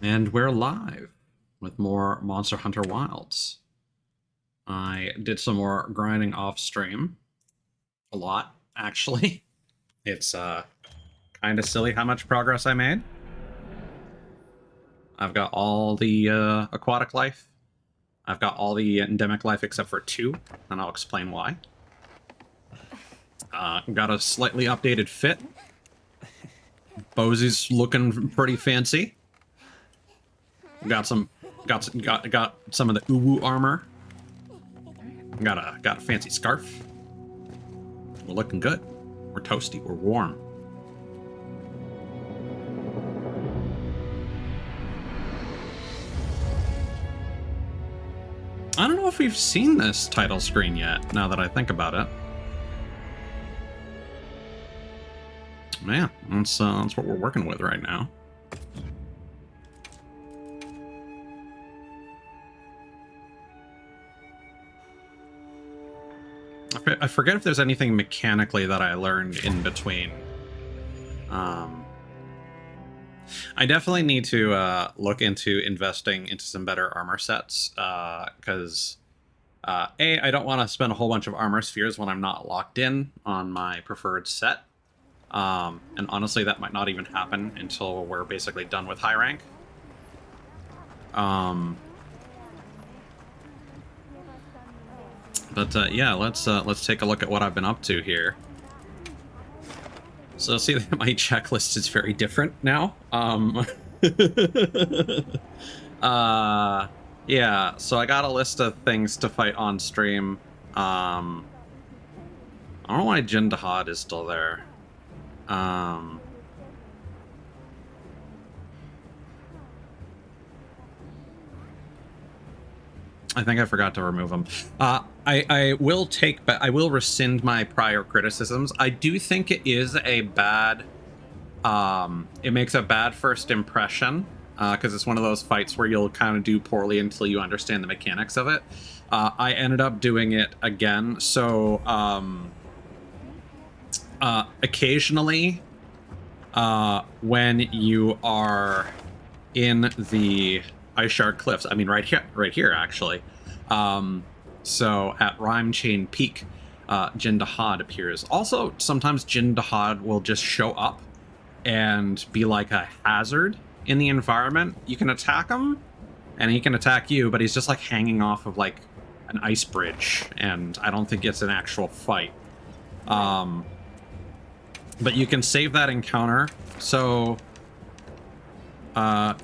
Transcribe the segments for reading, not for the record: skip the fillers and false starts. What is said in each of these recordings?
And we're live with more Monster Hunter Wilds. I did some more grinding off stream. A lot, actually. It's kind of silly how much progress I made. I've got all the aquatic life. I've got all the endemic life except for 2, and I'll explain why. Got a slightly updated fit. Bosey's looking pretty fancy. Got some of the uwu armor. Got a fancy scarf. We're looking good. We're toasty. We're warm. I don't know if we've seen this title screen yet, now that I think about it. Man, that's what we're working with right now. I forget if there's anything mechanically that I learned in between. I definitely need to look into investing into some better armor sets, because A, I don't want to spend a whole bunch of armor spheres when I'm not locked in on my preferred set. And honestly, that might not even happen until we're basically done with high rank. But yeah, let's take a look at what I've been up to here. So see that my checklist is very different now. Yeah, so I got a list of things to fight on stream. I don't know why Jin Dahad is still there. I think I forgot to remove them. I will rescind my prior criticisms. I do think it is a bad, it makes a bad first impression, because it's one of those fights where you'll kind of do poorly until you understand the mechanics of it. I ended up doing it again, so occasionally, when you are in the Ice Shard Cliffs, I mean right here actually. So at Rhyme Chain Peak, Jin Dahad appears. Also, sometimes Jin Dahad will just show up and be like a hazard in the environment. You can attack him, and he can attack you, but he's just like hanging off of like an ice bridge, and I don't think it's an actual fight. But you can save that encounter, so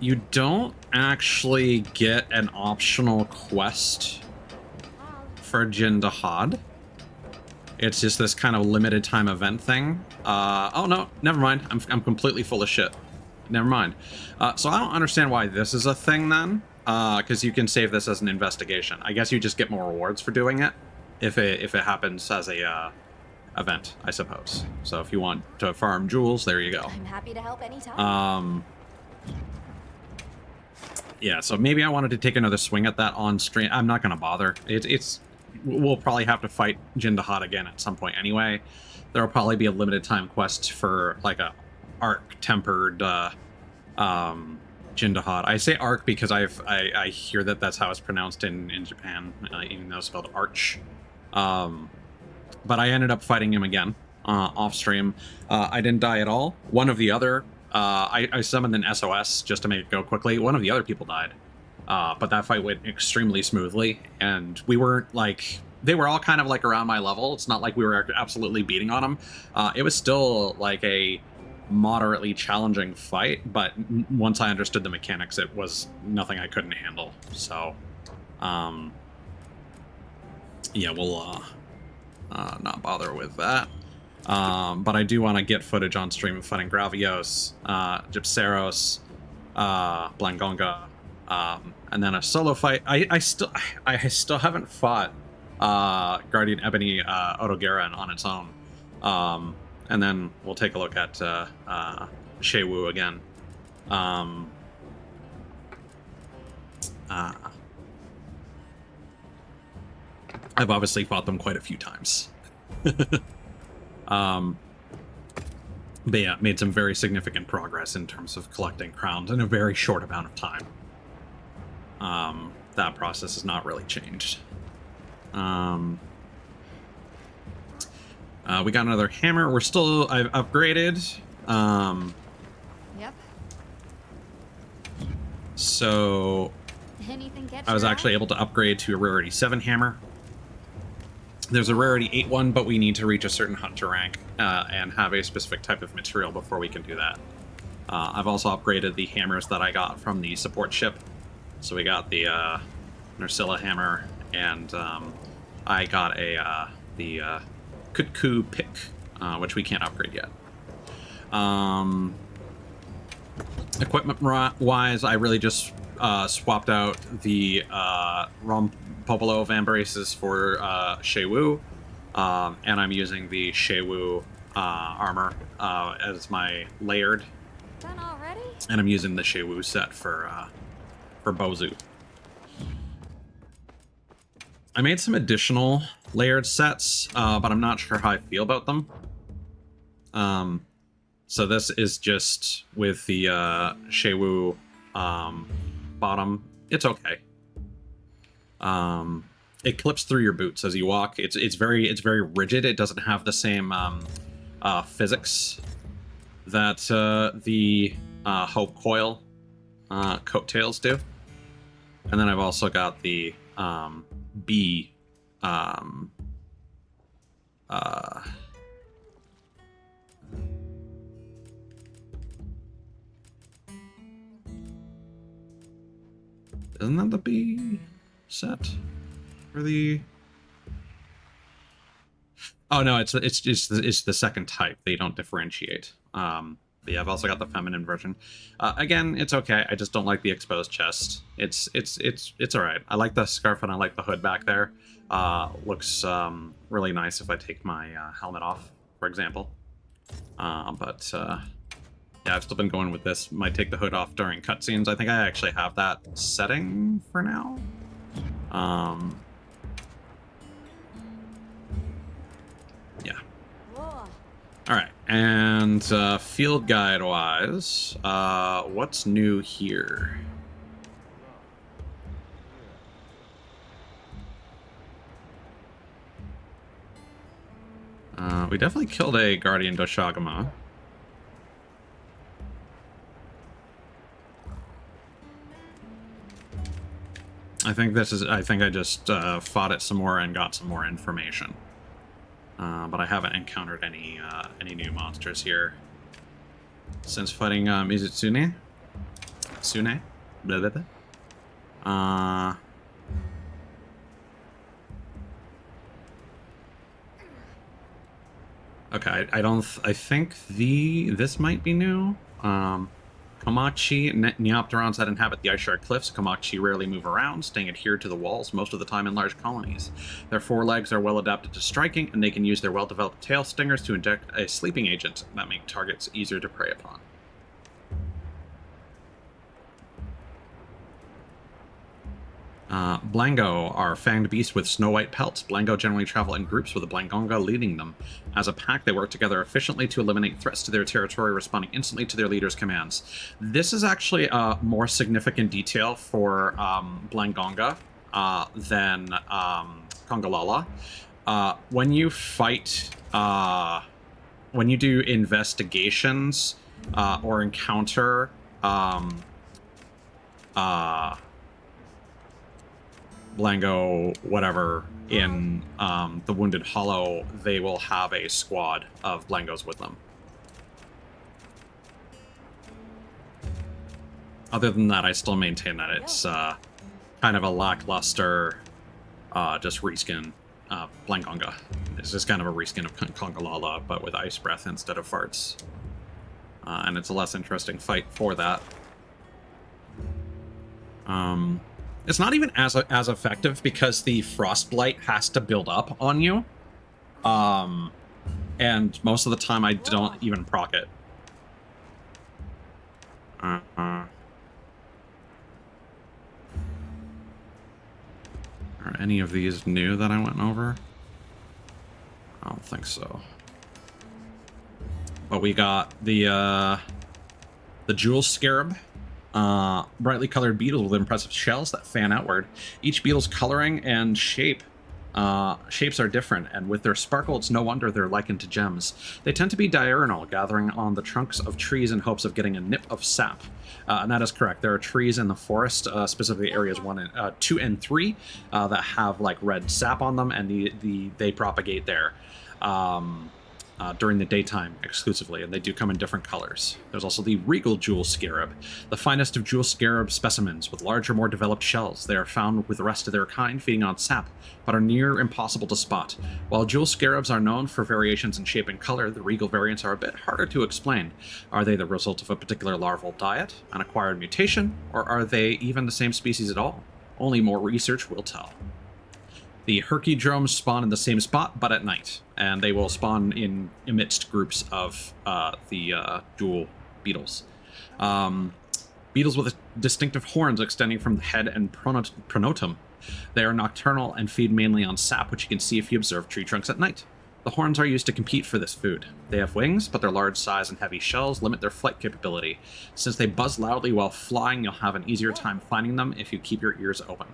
you don't actually get an optional quest for Jin Dahad. It's just this kind of limited time event thing. Oh no, never mind. I'm completely full of shit. Never mind. So I don't understand why this is a thing then, because you can save this as an investigation. I guess you just get more rewards for doing it if it happens as a event, I suppose. So if you want to farm jewels, there you go. I'm happy to help anytime. Yeah, so maybe I wanted to take another swing at that on stream. I'm not going to bother. We'll probably have to fight Jin Dahad again at some point anyway. There'll probably be a limited time quest for like a arc-tempered Jin Dahad. I say arc because I hear that that's how it's pronounced in Japan, even though it's spelled arch. But I ended up fighting him again off stream. I didn't die at all. One of the other, I summoned an SOS just to make it go quickly. One of the other people died, but that fight went extremely smoothly, and we weren't like, they were all kind of like around my level. It's not like we were absolutely beating on them. It was still like a moderately challenging fight, but once I understood the mechanics, it was nothing I couldn't handle. So, yeah, we'll not bother with that. But I do want to get footage on stream of fighting Gravios, Gypseros, Blangonga, and then a solo fight. I still haven't fought Guardian Ebony Otogaren on its own. And then we'll take a look at Sheiwu again. I've obviously fought them quite a few times. But yeah, made some very significant progress in terms of collecting crowns in a very short amount of time. That process has not really changed. We got another hammer. I've upgraded. Yep. So Anything catch I was your actually eye? able to upgrade to a rarity 7 hammer. There's a rarity 8 one, but we need to reach a certain hunter rank and have a specific type of material before we can do that. I've also upgraded the hammers that I got from the support ship. So we got the Nursilla hammer, and I got the Kutku pick, which we can't upgrade yet. Equipment-wise, I really just swapped out the Rom Popolo Vambraces for Shewu, and I'm using the Shewu armor as my layered. Done already? And I'm using the Shewu set for Bozu. I made some additional layered sets, but I'm not sure how I feel about them. So this is just with the Shewu bottom. It's okay. It clips through your boots as you walk. It's very rigid. It doesn't have the same physics that the Hope Coil coattails do. And then I've also got the B isn't that the B set for the? Oh no, it's the second type. They don't differentiate. But yeah, I've also got the feminine version. Again, it's okay. I just don't like the exposed chest. It's all right. I like the scarf and I like the hood back there. Looks really nice if I take my helmet off, for example. But yeah, I've still been going with this. Might take the hood off during cutscenes. I think I actually have that setting for now. Yeah. Whoa. All right, and field guide wise, what's new here? We definitely killed a Guardian Doshagama. I think I just fought it some more and got some more information. But I haven't encountered any new monsters here since fighting Mizutsune. Sune? Blah, blah, blah. Okay, I think this might be new. Komachi, Neopterons that inhabit the Ice Shard Cliffs. Komachi rarely move around, staying adhered to the walls, most of the time in large colonies. Their forelegs are well adapted to striking, and they can use their well-developed tail stingers to inject a sleeping agent that make targets easier to prey upon. Blango are fanged beasts with snow-white pelts. Blango generally travel in groups with a Blangonga leading them. As a pack, they work together efficiently to eliminate threats to their territory, responding instantly to their leader's commands. This is actually a more significant detail for Blangonga than Kongalala. When you fight, when you do investigations or encounter Blango, whatever, in the Wounded Hollow, they will have a squad of Blangos with them. Other than that, I still maintain that it's kind of a lackluster, just reskin Blangonga. It's just kind of a reskin of Kongalala, but with ice breath instead of farts. And it's a less interesting fight for that. It's not even as effective because the Frostblight has to build up on you. And most of the time I don't even proc it. Are any of these new that I went over? I don't think so. But we got the jewel scarab. Brightly colored beetles with impressive shells that fan outward. Each beetle's coloring and shapes are different, and with their sparkle, it's no wonder they're likened to gems. They tend to be diurnal, gathering on the trunks of trees in hopes of getting a nip of sap. And that is correct. There are trees in the forest, specifically areas 2 and 3, that have like red sap on them, and they propagate there. During the daytime exclusively, and they do come in different colors. There's also the regal jewel scarab, the finest of jewel scarab specimens with larger, more developed shells. They are found with the rest of their kind feeding on sap, but are near impossible to spot. While jewel scarabs are known for variations in shape and color, the regal variants are a bit harder to explain. Are they the result of a particular larval diet, an acquired mutation, or are they even the same species at all? Only more research will tell. The herkydromes spawn in the same spot, but at night, and they will spawn in amidst groups of the jewel beetles. Beetles with distinctive horns extending from the head and pronotum. They are nocturnal and feed mainly on sap, which you can see if you observe tree trunks at night. The horns are used to compete for this food. They have wings, but their large size and heavy shells limit their flight capability. Since they buzz loudly while flying, you'll have an easier time finding them if you keep your ears open.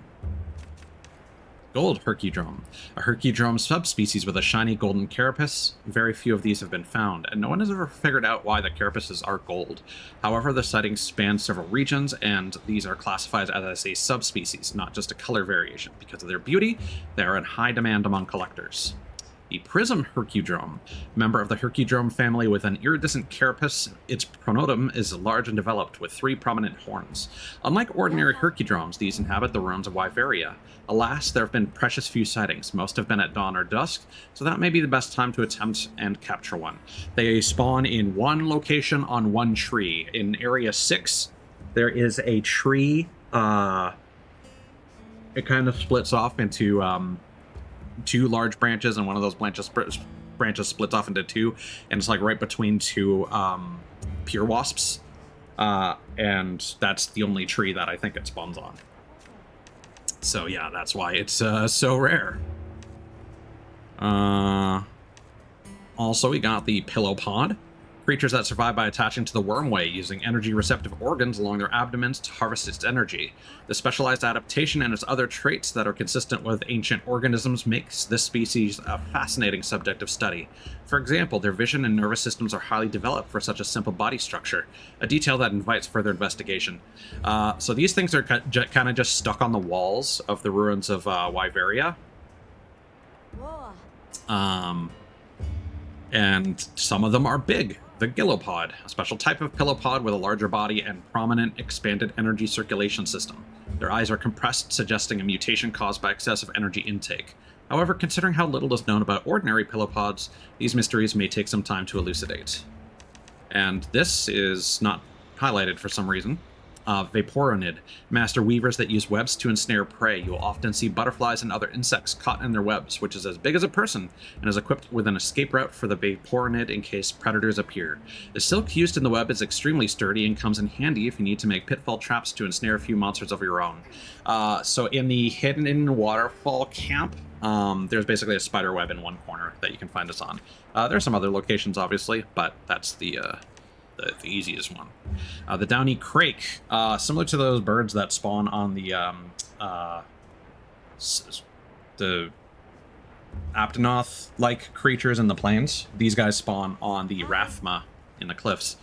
Gold herkydrome. A herkydrome subspecies with a shiny golden carapace. Very few of these have been found, and no one has ever figured out why the carapaces are gold. However, the sightings span several regions, and these are classified as a subspecies, not just a color variation. Because of their beauty, they are in high demand among collectors. The prism herkydrome, member of the herkydrome family with an iridescent carapace, its pronotum is large and developed with 3 prominent horns. Unlike ordinary herkydromes, these inhabit the realms of Wyveria. Alas, there have been precious few sightings. Most have been at dawn or dusk, so that may be the best time to attempt and capture one. They spawn in one location on one tree. In Area 6, there is a tree. It kind of splits off into 2 large branches, and one of those branches splits off into 2, and it's like right between 2 pure wasps, and that's the only tree that I think it spawns on. So yeah, that's why it's so rare. Also, we got the pillow pod. Creatures that survive by attaching to the wormway, using energy-receptive organs along their abdomens to harvest its energy. The specialized adaptation and its other traits that are consistent with ancient organisms makes this species a fascinating subject of study. For example, their vision and nervous systems are highly developed for such a simple body structure, a detail that invites further investigation. So these things are kind of just stuck on the walls of the ruins of Wyveria. And some of them are big. The gillopod, a special type of pillowpod with a larger body and prominent expanded energy circulation system. Their eyes are compressed, suggesting a mutation caused by excessive energy intake. However, considering how little is known about ordinary pillowpods, these mysteries may take some time to elucidate. And this is not highlighted for some reason. Vaporonid, master weavers that use webs to ensnare prey. You will often see butterflies and other insects caught in their webs, which is as big as a person and is equipped with an escape route for the Vaporonid in case predators appear. The silk used in the web is extremely sturdy and comes in handy if you need to make pitfall traps to ensnare a few monsters of your own. So in the Hidden Waterfall camp, there's basically a spider web in one corner that you can find us on. There are some other locations, obviously, but that's the easiest one. The downy crake, similar to those birds that spawn on the Aptonoth-like creatures in the plains. These guys spawn on the Rathma in the cliffs.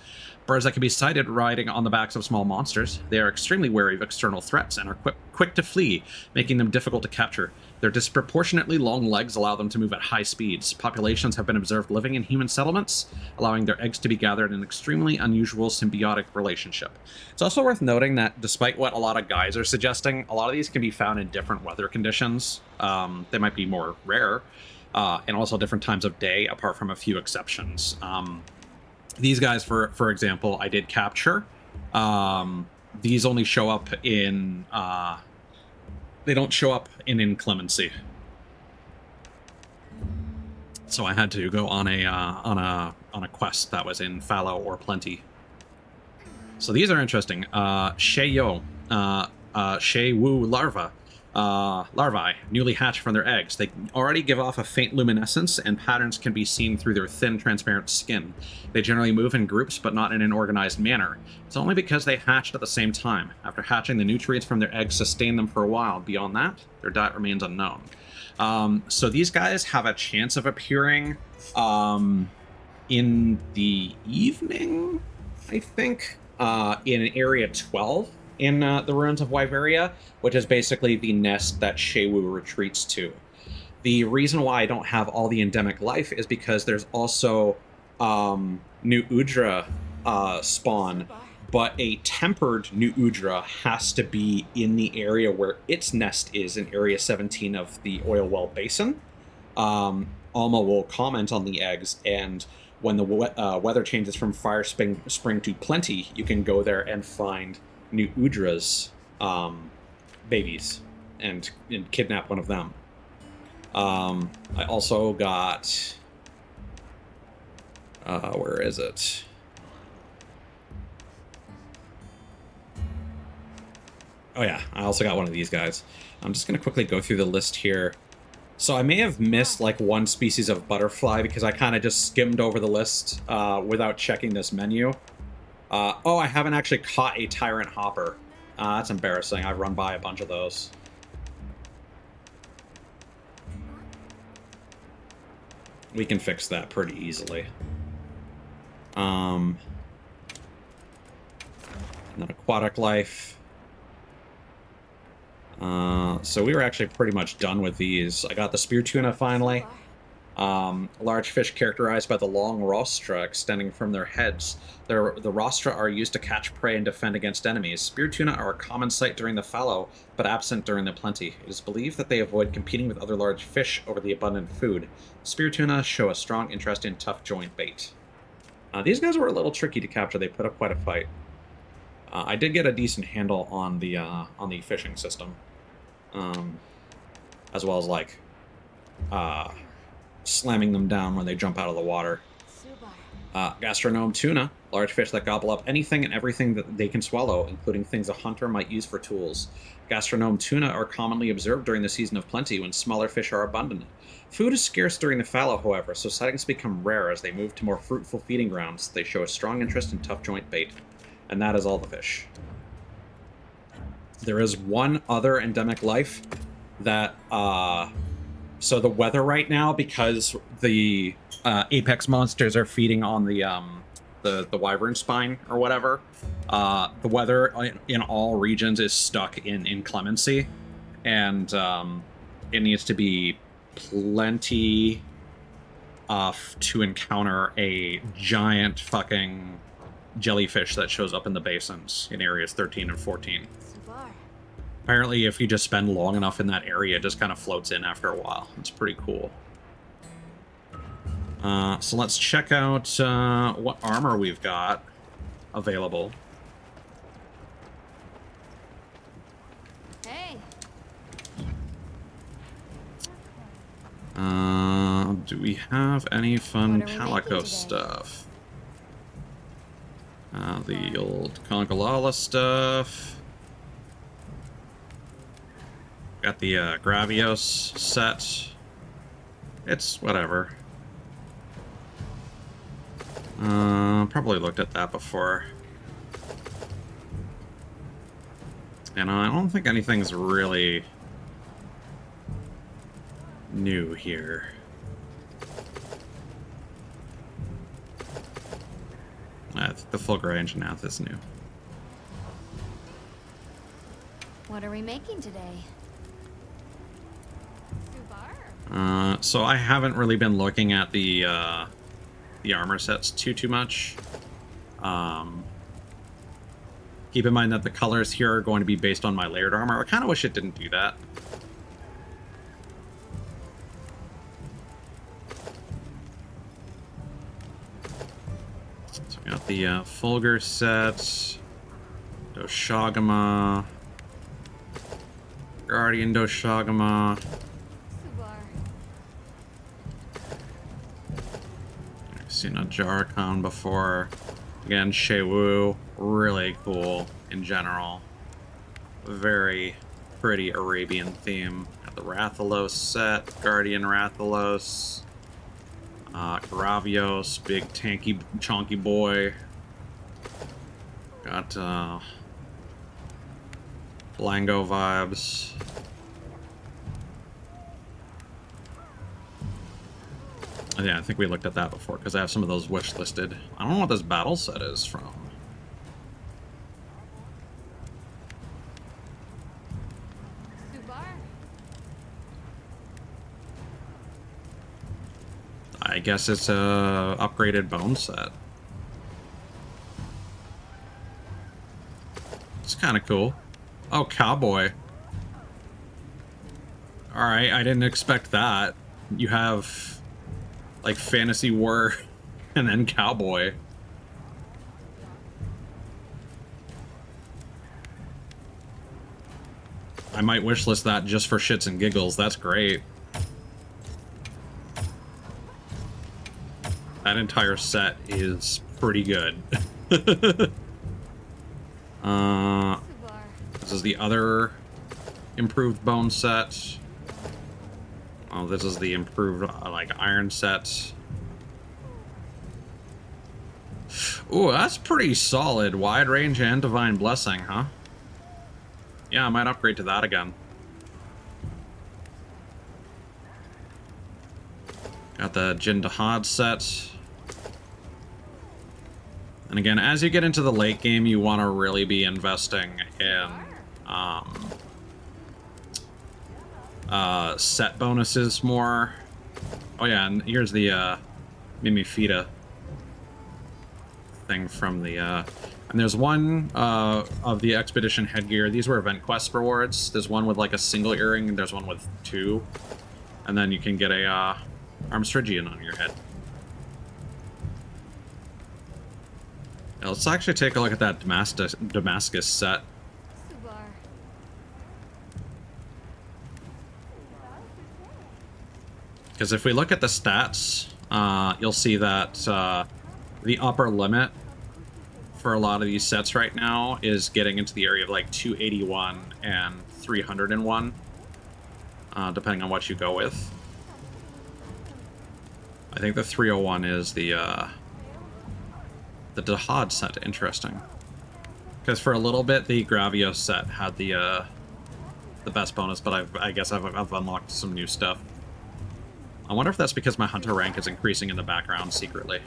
Birds that can be sighted riding on the backs of small monsters. They are extremely wary of external threats and are quick to flee, making them difficult to capture. Their disproportionately long legs allow them to move at high speeds. Populations have been observed living in human settlements, allowing their eggs to be gathered in an extremely unusual symbiotic relationship. It's also worth noting that despite what a lot of guys are suggesting, a lot of these can be found in different weather conditions. They might be more rare, and also different times of day, apart from a few exceptions. These guys, for example, I did capture. These only show up in... they don't show up in inclemency. So I had to go on a quest that was in fallow or plenty. So these are interesting. Shei Wu larva. Larvae, newly hatched from their eggs. They already give off a faint luminescence, and patterns can be seen through their thin, transparent skin. They generally move in groups, but not in an organized manner. It's only because they hatched at the same time. After hatching, the nutrients from their eggs sustain them for a while. Beyond that, their diet remains unknown. So these guys have a chance of appearing in the evening, I think, in Area 12 in the Ruins of Wyveria, which is basically the nest that Shewu retreats to. The reason why I don't have all the endemic life is because there's also New Udra spawn, but a tempered New Udra has to be in the area where its nest is in Area 17 of the Oil Well Basin. Alma will comment on the eggs, and when the weather changes from fire spring to plenty, you can go there and find New Udra's babies and kidnap one of them. I also got... where is it? Oh yeah, I also got one of these guys. I'm just going to quickly go through the list here. So I may have missed like one species of butterfly because I kind of just skimmed over the list without checking this menu. Oh, I haven't actually caught a tyrant hopper. That's embarrassing. I've run by a bunch of those. We can fix that pretty easily. An aquatic life. So we were actually pretty much done with these. I got the spear tuna finally. Large fish characterized by the long rostra extending from their heads. The rostra are used to catch prey and defend against enemies. Spear tuna are a common sight during the fallow, but absent during the plenty. It is believed that they avoid competing with other large fish over the abundant food. Spear tuna show a strong interest in tough joint bait. These guys were a little tricky to capture. They put up quite a fight. I did get a decent handle on the fishing system, as well as like slamming them down when they jump out of the water. Gastronome tuna, large fish that gobble up anything and everything that they can swallow, including things a hunter might use for tools. Gastronome tuna are commonly observed during the season of plenty when smaller fish are abundant. Food is scarce during the fallow, however, so sightings become rare as they move to more fruitful feeding grounds. They show a strong interest in tough joint bait. And that is all the fish. There is one other endemic life that, so the weather right now, because the apex monsters are feeding on the wyvern spine or whatever, the weather in all regions is stuck in inclemency, and it needs to be plenty to encounter a giant fucking jellyfish that shows up in the basins in areas 13 and 14. Apparently, if you just spend long enough in that area, it just kind of floats in after a while. It's pretty cool. So let's check out what armor we've got available. Hey. Do we have any fun What are we calico making today? stuff? The old Conkalala stuff. Got the Gravios set. It's whatever. Probably looked at that before. And I don't think anything's really new here. The full gray engine now is new. What are we making today? So I haven't really been looking at the armor sets too much. Keep in mind that the colors here are going to be based on my layered armor. I kind of wish it didn't do that. So we got the Fulgur set, Doshagama, Guardian Doshagama. I've seen a Jarkon before. Again, Shewu, really cool in general. Very, pretty Arabian theme. Got the Rathalos set, Guardian Rathalos, Gravios, big tanky, chonky boy. Got Blango vibes. Yeah, I think we looked at that before because I have some of those wish listed. I don't know what this battle set is from. I guess it's a upgraded bone set. It's kind of cool. Oh, cowboy. All right, I didn't expect that. You have like fantasy war and then cowboy. I might wishlist that just for shits and giggles. That's great. That entire set is pretty good. This is the other improved bone set. Oh, this is the improved like iron set. Ooh, that's pretty solid. Wide range and divine blessing, huh? Yeah, I might upgrade to that again. Got the Jin Dahad set. And again, as you get into the late game, you want to really be investing in set bonuses more. Oh yeah, and here's the Mimifida thing from the... and there's one of the Expedition headgear. These were event quest rewards. There's one with like a single earring, and there's one with two. And then you can get a Armstrigian on your head. Yeah, let's actually take a look at that Damascus set. Because if we look at the stats, you'll see that the upper limit for a lot of these sets right now is getting into the area of like 281 and 301, depending on what you go with. I think the 301 is the Dahad set. Interesting. Because for a little bit, the Gravios set had the best bonus, but I guess I've unlocked some new stuff. I wonder if that's because my hunter rank is increasing in the background secretly.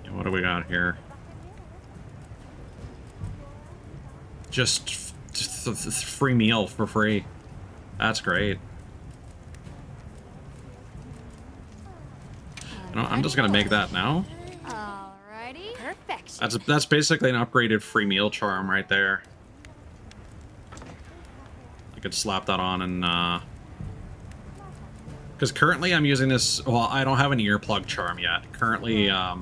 Yeah, what do we got here? Just free meal for free. That's great. You know, I'm just gonna make that now. Alrighty. Perfection. That's basically an upgraded free meal charm right there. I could slap that on and because currently I'm using this. Well, I don't have an earplug charm yet. Currently, yeah,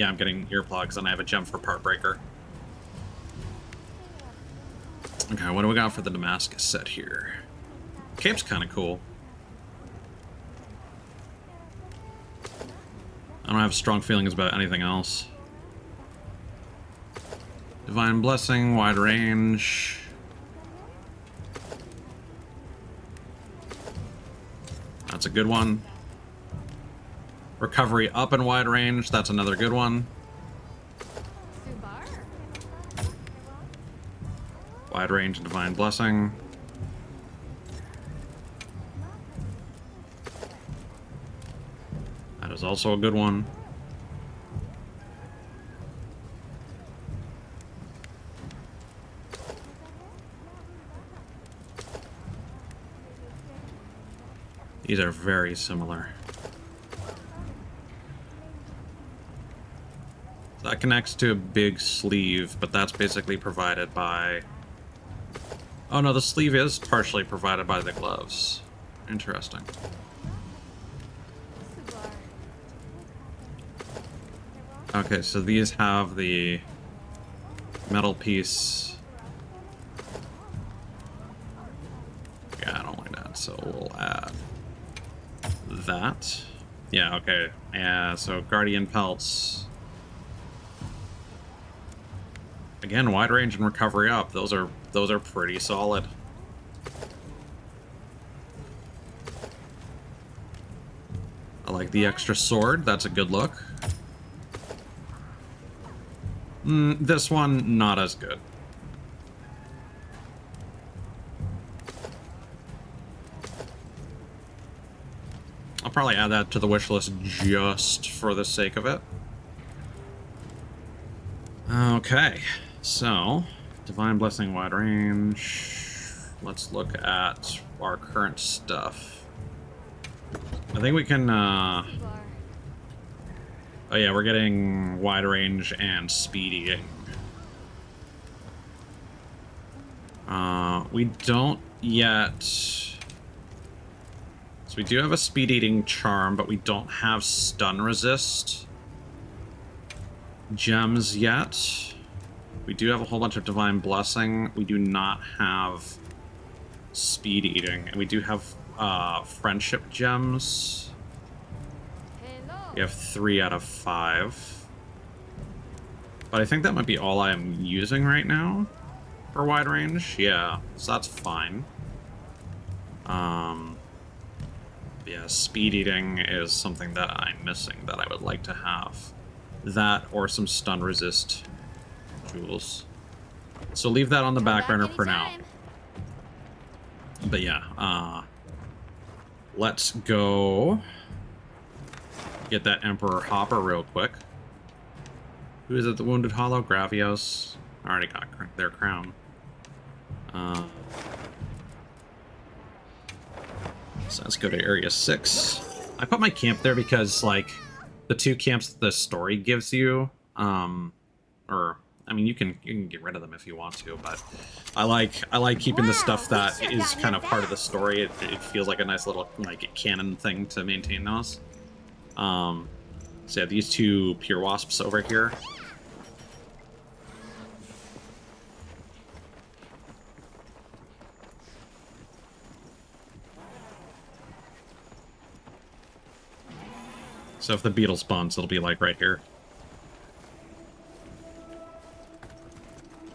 I'm getting earplugs, and I have a gem for part breaker. Okay, what do we got for the Damascus set here? Cape's kind of cool. I don't have strong feelings about anything else. Divine Blessing, wide range. That's a good one. Recovery up and wide range, that's another good one. Wide range and divine blessing. That is also a good one. These are very similar. So that connects to a big sleeve, but that's basically provided by... Oh no, the sleeve is partially provided by the gloves. Interesting. Okay, so these have the metal piece. Yeah, I don't like that. So we'll add that. Yeah, okay. Yeah, so Guardian Pelts. Again, wide range and recovery up. Those are pretty solid. I like the extra sword. That's a good look. This one, not as good. I'll probably add that to the wish list just for the sake of it. Okay, so Divine Blessing, wide range. Let's look at our current stuff. I think we can, oh yeah, we're getting wide range and speed eating. We don't yet... So we do have a speed eating charm, but we don't have stun resist gems yet. We do have a whole bunch of Divine Blessing. We do not have speed eating, and we do have friendship gems. We have 3 out of 5. But I think that might be all I'm using right now for wide range. Yeah, so that's fine. Yeah, speed eating is something that I'm missing that I would like to have. That or some stun resist jewels. So leave that on the back burner for now. But yeah, let's go get that Emperor Hopper real quick. Who is it? The Wounded Hollow? Gravios. I already got their crown. So let's go to Area 6. I put my camp there because, like, the 2 camps the story gives you, or, I mean, you can get rid of them if you want to, but I like keeping the stuff that is kind of part of the story. It feels like a nice little, like, canon thing to maintain those. So yeah, these 2 pure wasps over here. So if the beetle spawns, it'll be like right here.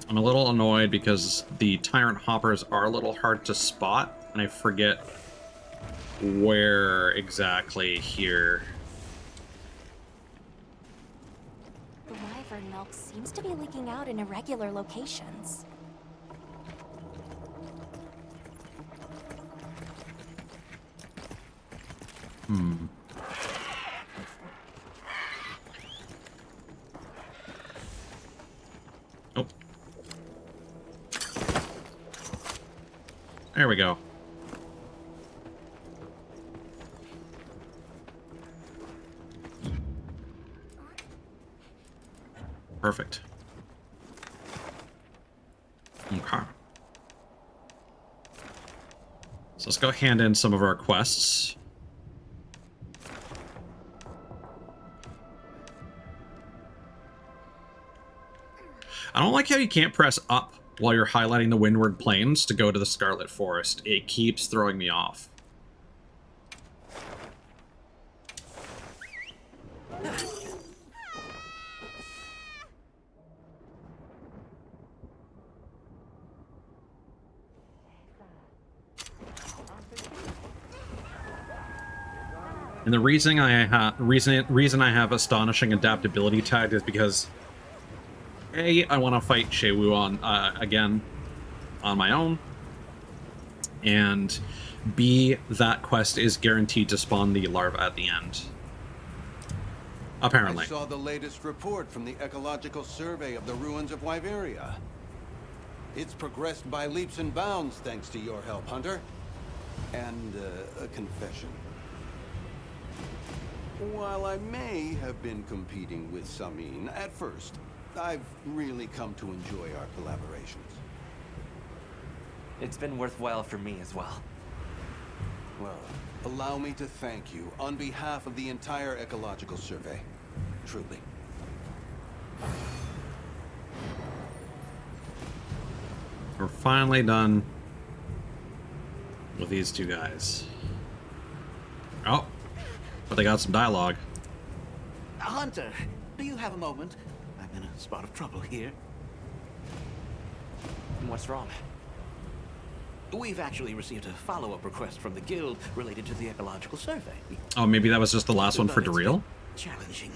I'm a little annoyed because the Tyrant Hoppers are a little hard to spot, and I forget where exactly here. The wyvern milk seems to be leaking out in irregular locations. Oh. There we go. Perfect. Okay. So let's go hand in some of our quests. I don't like how you can't press up while you're highlighting the Windward Plains to go to the Scarlet Forest. It keeps throwing me off. And the reason I have Astonishing Adaptability tagged is because A, I want to fight Shewu on again on my own, and B, that quest is guaranteed to spawn the larva at the end. Apparently. I saw the latest report from the Ecological Survey of the ruins of Wyveria. It's progressed by leaps and bounds thanks to your help, Hunter. And a confession. While I may have been competing with Samin at first, I've really come to enjoy our collaborations. It's been worthwhile for me as well. Well, allow me to thank you on behalf of the entire Ecological Survey. Truly. We're finally done. with these two guys. Oh, but they got some dialogue. Hunter, do you have a moment? I'm in a spot of trouble here. What's wrong? We've actually received a follow-up request from the guild related to the ecological survey. Oh, maybe that was just the last one for But it's Daryl? challenging.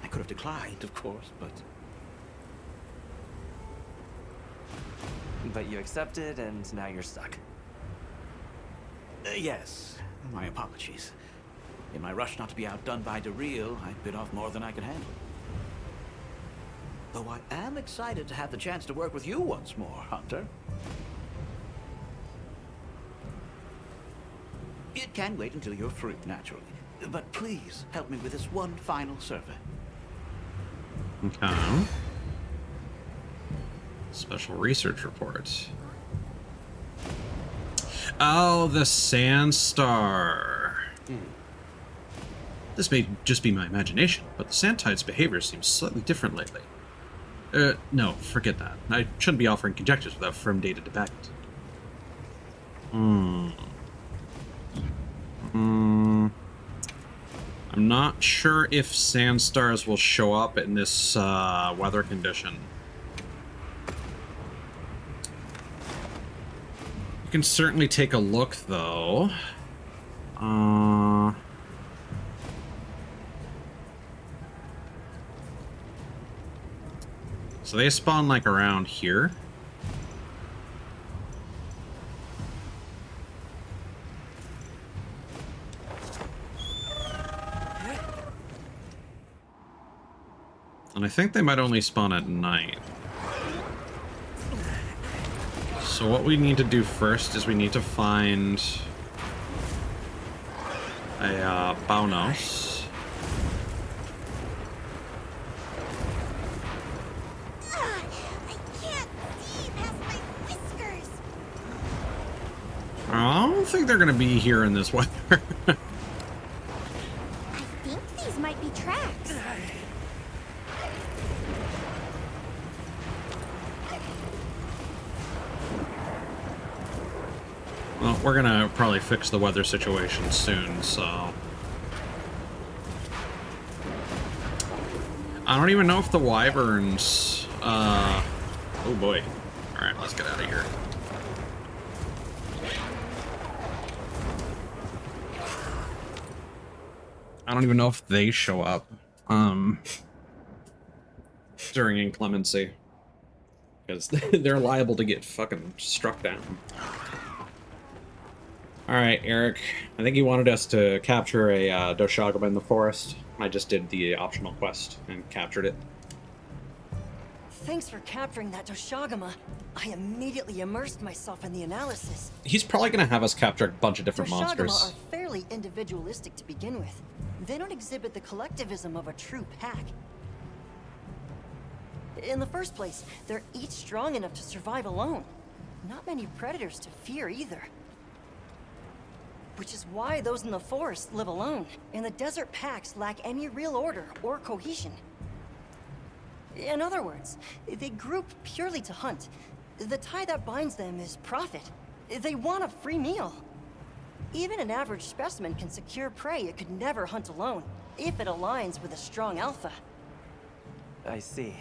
I could have declined, of course, but But you accepted, and now you're stuck. yes, my apologies. In my rush not to be outdone by Daryl, I bit off more than I could handle. Though I am excited to have the chance to work with you once more, Hunter. It can wait until you're free, naturally. But please help me with this one final survey. Okay. Special research report. Oh, the Sandstar. This may just be my imagination, but the Sandtide's behavior seems slightly different lately. No, forget that. I shouldn't be offering conjectures without firm data to back it. I'm not sure if Sandstars will show up in this weather condition. You can certainly take a look, though. So they spawn, like, around here. And I think they might only spawn at night. So what we need to do first is we need to find a Baunos. I can't see past my whiskers. I don't think they're gonna be here in this weather. I think these might be tracks. Well, we're gonna probably fix the weather situation soon, so... I don't even know if the wyverns, oh boy. Alright, let's get out of here. I don't even know if they show up, during inclemency. Because they're liable to get fucking struck down. Alright, Eric. I think you wanted us to capture a Doshagama in the forest. I just did the optional quest and captured it. Thanks for capturing that Doshagama. I immediately immersed myself in the analysis. He's probably going to have us capture a bunch of different Doshagama monsters. are fairly individualistic to begin with. They don't exhibit the collectivism of a true pack. In the first place, they're each strong enough to survive alone. Not many predators to fear either. Which is why those in the forest live alone, and the desert packs lack any real order or cohesion. In other words, they group purely to hunt. The tie that binds them is profit. They want a free meal. Even an average specimen can secure prey it could never hunt alone, if it aligns with a strong alpha. I see.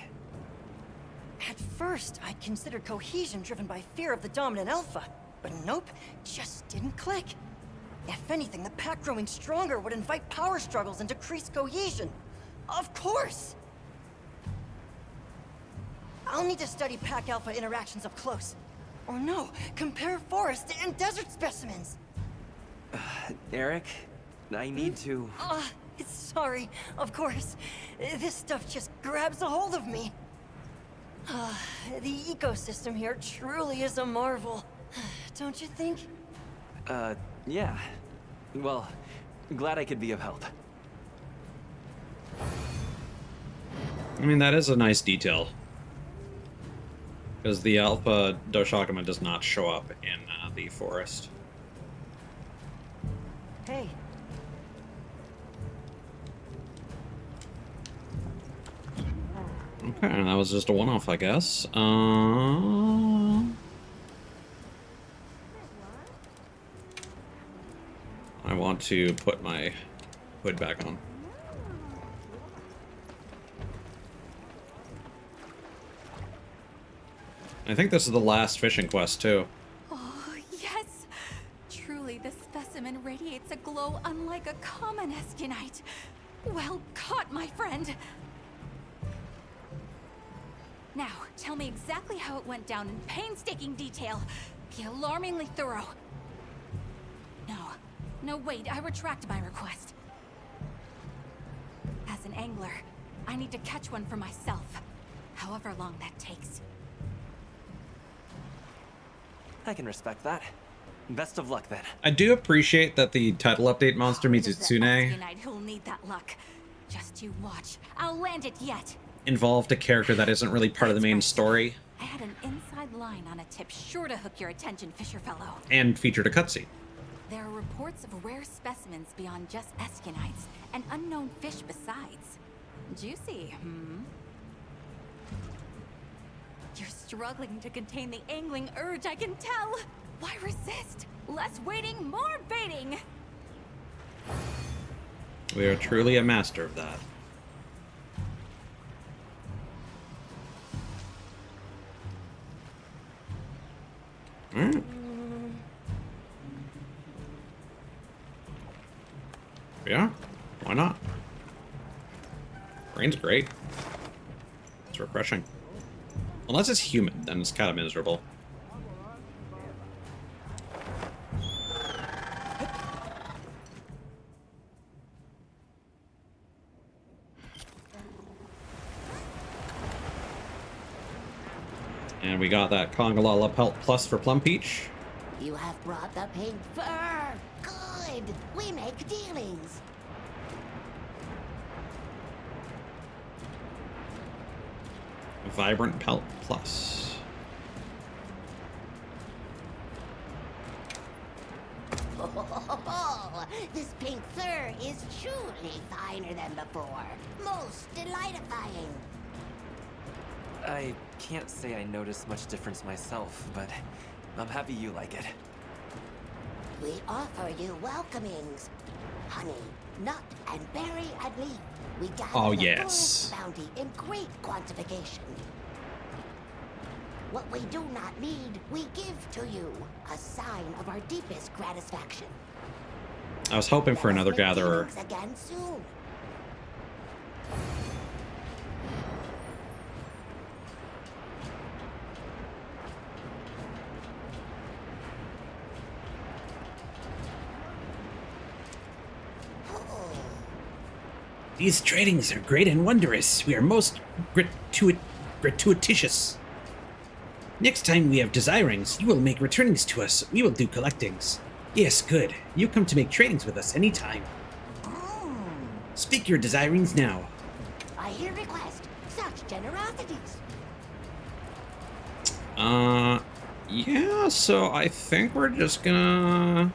At first, I considered cohesion driven by fear of the dominant alpha, but nope, just didn't click. If anything, the pack growing stronger would invite power struggles and decrease cohesion. Of course! I'll need to study pack alpha interactions up close. Or no, compare forest and desert specimens. Eric, I need to... Sorry, of course. This stuff just grabs a hold of me. The ecosystem here truly is a marvel. Don't you think? Yeah. Well, glad I could be of help. I mean, that is a nice detail. Because the Alpha Doshagama does not show up in the forest. Hey. Okay, that was just a one-off, I guess. I want to put my hood back on. I think this is the last fishing quest, too. Oh, yes! Truly, this specimen radiates a glow unlike a common eskunite. Well caught, my friend! Now, tell me exactly how it went down in painstaking detail. Be alarmingly thorough. No, wait, I retract my request. As an angler, I need to catch one for myself, however long that takes. I can respect that. Best of luck then. I do appreciate that the title update monster It is the Mizitsune eskunite who'll need that luck. Just you watch. I'll land it yet. involved a character that isn't really part of the main story, I had an inside line on a tip sure to hook your attention, Fisher Fellow. and featured a cutscene. There are reports of rare specimens beyond just eskunites, and unknown fish besides. Juicy, hmm? You're struggling to contain the angling urge, I can tell! Why resist? Less waiting, more baiting! We are truly a master of that. Mm. Yeah, why not? Rain's great. It's refreshing. Unless it's humid, then it's kind of miserable. And we got that Congalala Pelt Plus for Plum Peach. You have brought the pink fur. Good. We make dealings. Vibrant Pelt Plus. Oh, this pink fur is truly finer than before. Most delightfying. I can't say I noticed much difference myself, but I'm happy you like it. We offer you welcomings. Honey, nut, and berry and leaf. We gather Oh, the yes. full bounty in great quantification. What we do not need, we give to you. A sign of our deepest gratification. I was hoping for Let us another make gatherer. dealings again soon. These tradings are great and wondrous. We are most gratuitous. Next time we have desirings, you will make returnings to us. We will do collectings. Yes, good. You come to make tradings with us anytime. Speak your desirings now. I hear request. Such generosities. Yeah, so I think we're just gonna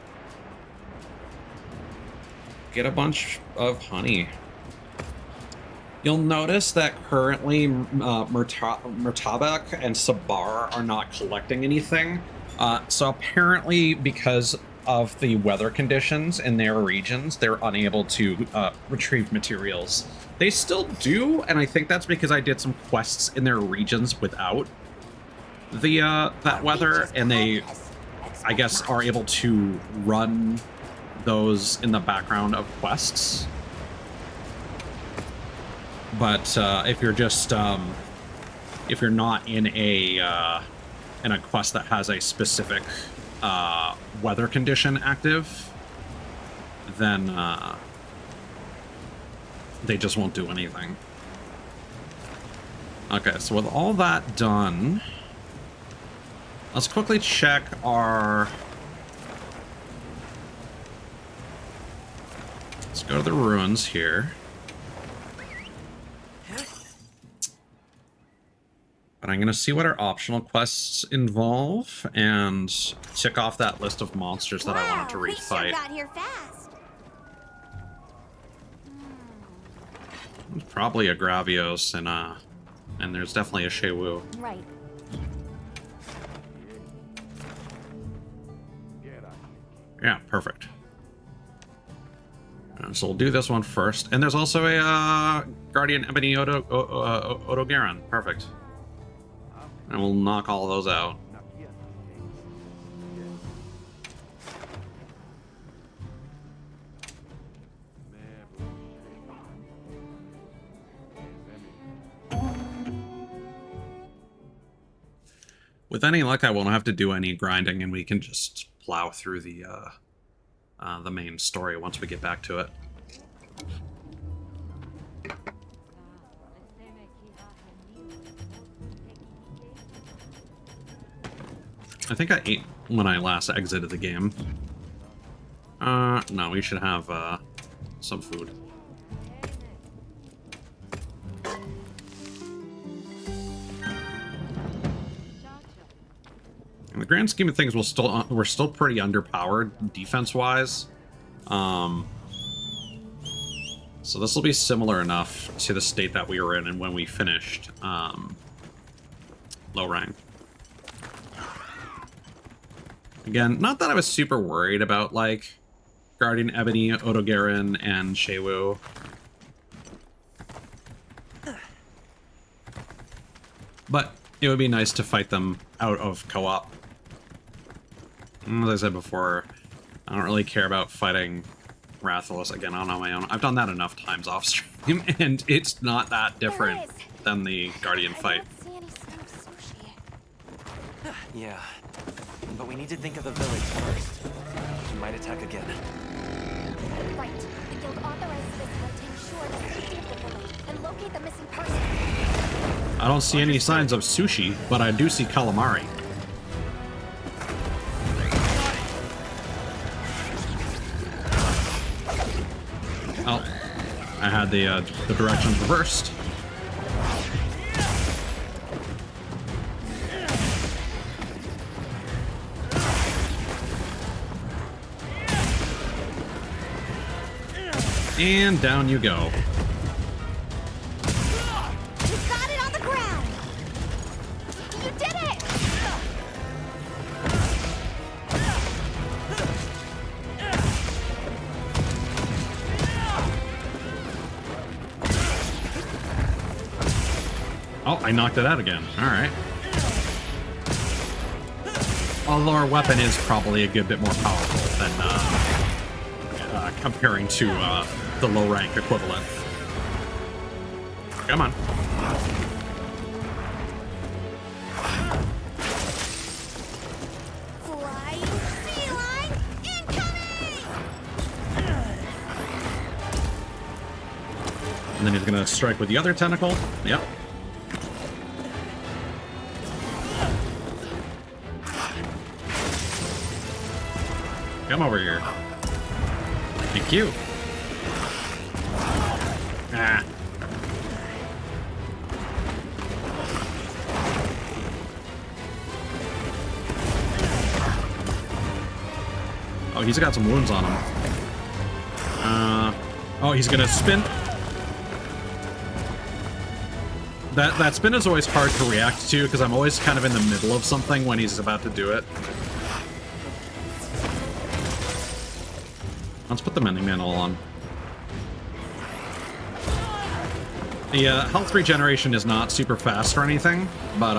get a bunch of honey. You'll notice that currently Murtabak and Sabar are not collecting anything. So apparently because of the weather conditions in their regions, they're unable to retrieve materials. They still do, and I think that's because I did some quests in their regions without the that weather, and they, I guess, are able to run those in the background of quests. But if you're just if you're not in a quest that has a specific weather condition active, then they just won't do anything. Okay, so with all that done, let's quickly check our... Let's go to the ruins here. But I'm going to see what our optional quests involve and tick off that list of monsters that I wanted to we sure refight. got here fast. There's probably a Gravios and there's definitely a Shewu. Right. Yeah, perfect. So we'll do this one first. And there's also a Guardian Ebony Odogaron. Perfect. And we'll knock all those out. With any luck, I won't have to do any grinding, and we can just plow through the main story once we get back to it. I think I ate when I last exited the game. No, we should have some food. In the grand scheme of things, we're still pretty underpowered defense-wise. So this will be similar enough to the state that we were in and when we finished low rank. Again, not that I was super worried about, like, Guardian Ebony, Odogaron, and Shaywu. But it would be nice to fight them out of co-op. As I said before, I don't really care about fighting Rathalos again on my own. I've done that enough times off stream, and it's not that different than the Guardian fight. I don't see any sign of sushi. Yeah, but we need to think of the village first. We might attack again. Right. The guild authorizes this hunt to ensure the safety of the village and locate the missing person. I don't see any signs of sushi, but I do see calamari. Oh, I had the directions reversed. And down you go. You got it on the ground! You did it! Oh, I knocked it out again. Alright. Although our weapon is probably a good bit more powerful than comparing to the low rank equivalent. Come on. Flying feline incoming! And then he's gonna strike with the other tentacle. Yep. Come over here. Thank you. Ah. Oh, he's got some wounds on him. Oh, he's gonna spin. That spin is always hard to react to because I'm always kind of in the middle of something when he's about to do it. Let's put the mending mantle on. The health regeneration is not super fast or anything, but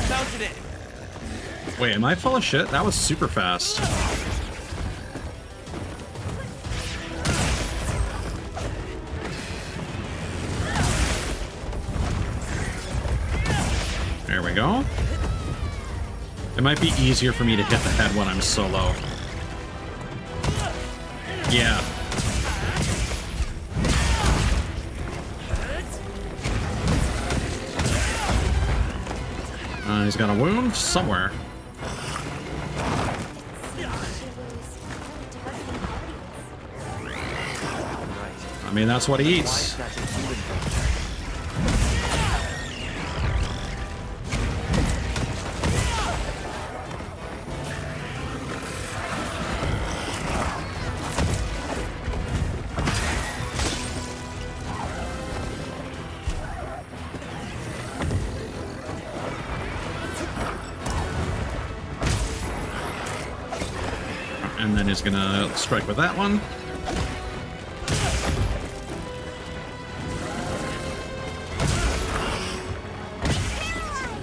Mounted it. wait, am I full of shit? That was super fast. There we go. It might be easier for me to hit the head when I'm so low. Yeah. He's got a wound somewhere. I mean, that's what he eats. and then is gonna strike with that one.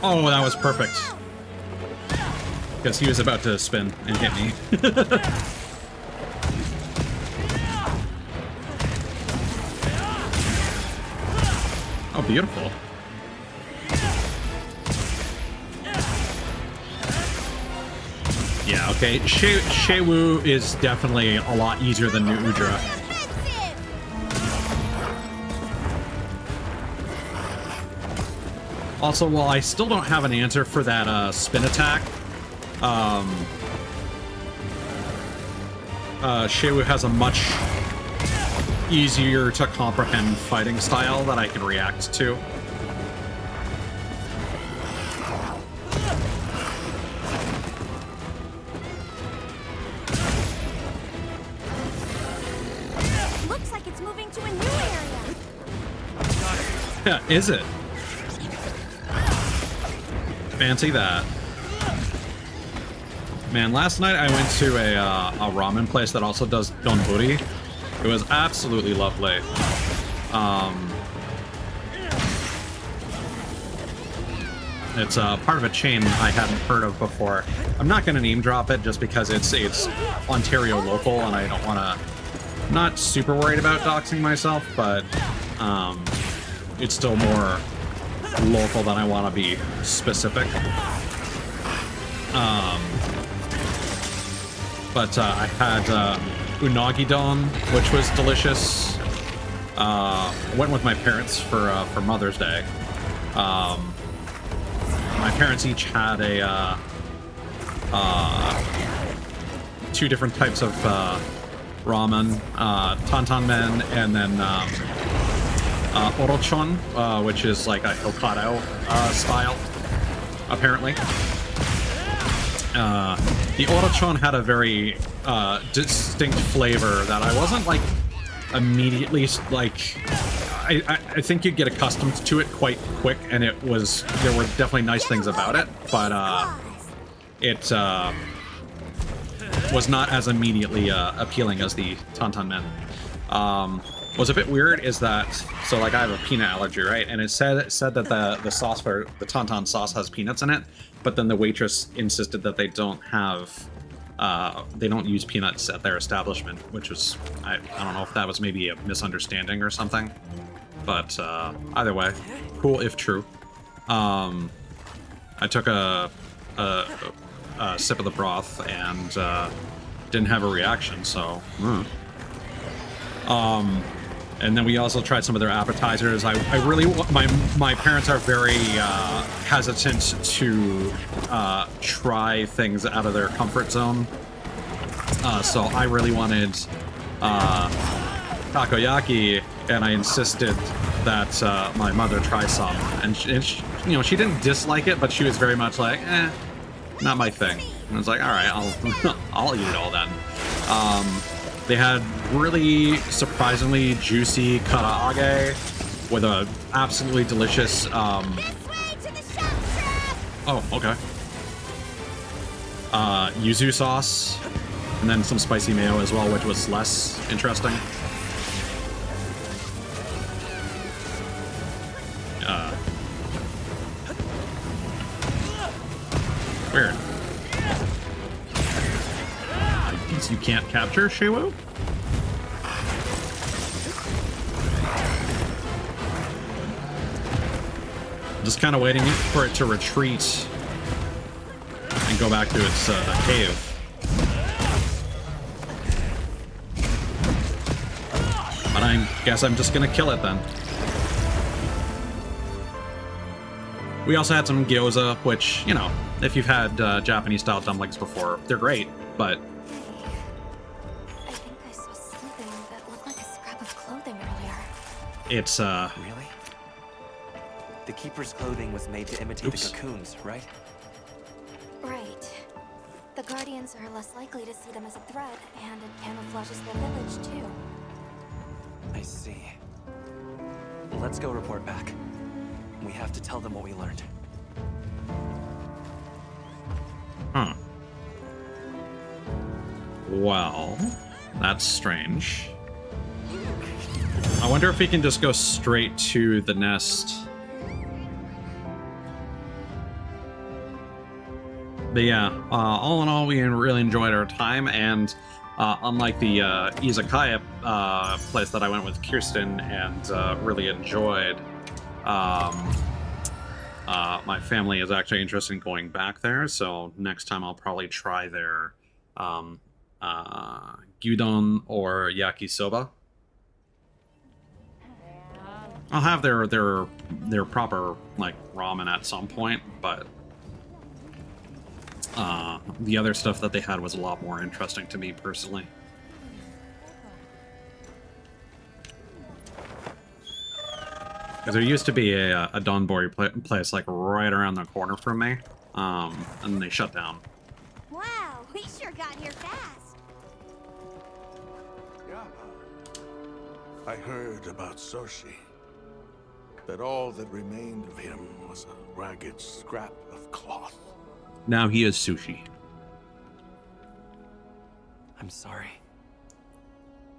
Oh, that was perfect. Because he was about to spin and hit me. Oh, beautiful. Yeah, okay. Shaywu is definitely a lot easier than New Udra. Also, while I still don't have an answer for that spin attack, Shaywu has a much easier to comprehend fighting style that I can react to. Looks like it's moving to a new area. Yeah, is it? Fancy that. Man, last night I went to a ramen place that also does donburi. It was absolutely lovely. It's part of a chain I hadn't heard of before. I'm not going to name drop it just because it's Ontario local and I don't want to... Not super worried about doxing myself, but it's still more local than I want to be specific. But I had unagi don, which was delicious. Went with my parents for Mother's Day. My parents each had a two different types of ramen, tantan men, and then orochon, which is like a Hokkaido style, apparently. The orochon had a very distinct flavor that I wasn't like immediately like. I think you'd get accustomed to it quite quick, and there were definitely nice things about it, but it was not as immediately appealing as the tantan men. What's a bit weird is that, so like I have a peanut allergy, right? And it said that the sauce for the tantan sauce has peanuts in it, but then the waitress insisted that they don't use peanuts at their establishment, which was, I don't know if that was maybe a misunderstanding or something, but either way, cool if true. I took a sip of the broth and didn't have a reaction, so. And then we also tried some of their appetizers. I really, my parents are very hesitant to try things out of their comfort zone. So I really wanted takoyaki, and I insisted that my mother try some. And she, she didn't dislike it, but she was very much like, not my thing. And I was like, all right, I'll eat it all then. They had really surprisingly juicy karaage with a absolutely delicious. Oh, okay. Yuzu sauce, and then some spicy mayo as well, which was less interesting. Weird. These you can't capture, Shaywu? Just kind of waiting for it to retreat and go back to its cave. But I guess I'm just gonna kill it then. We also had some gyoza, which, if you've had Japanese-style dumplings before, they're great, but... I think I saw something that looked like a scrap of clothing earlier. It's, Really? The Keeper's clothing was made to imitate the cocoons, right? Right. The Guardians are less likely to see them as a threat, and it camouflages their village, too. I see. Let's go report back. We have to tell them what we learned. Well, that's strange. I wonder if we can just go straight to the nest. But yeah, all in all, we really enjoyed our time, and unlike the izakaya place that I went with Kirsten and really enjoyed, my family is actually interested in going back there, so next time I'll probably try their gyudon or yakisoba. I'll have their proper like ramen at some point, but the other stuff that they had was a lot more interesting to me personally. Because there used to be a donbori place like right around the corner from me, and they shut down. Wow, we sure got here fast. Yeah. I heard about Soshi. That all that remained of him was a ragged scrap of cloth. Now he is sushi. I'm sorry.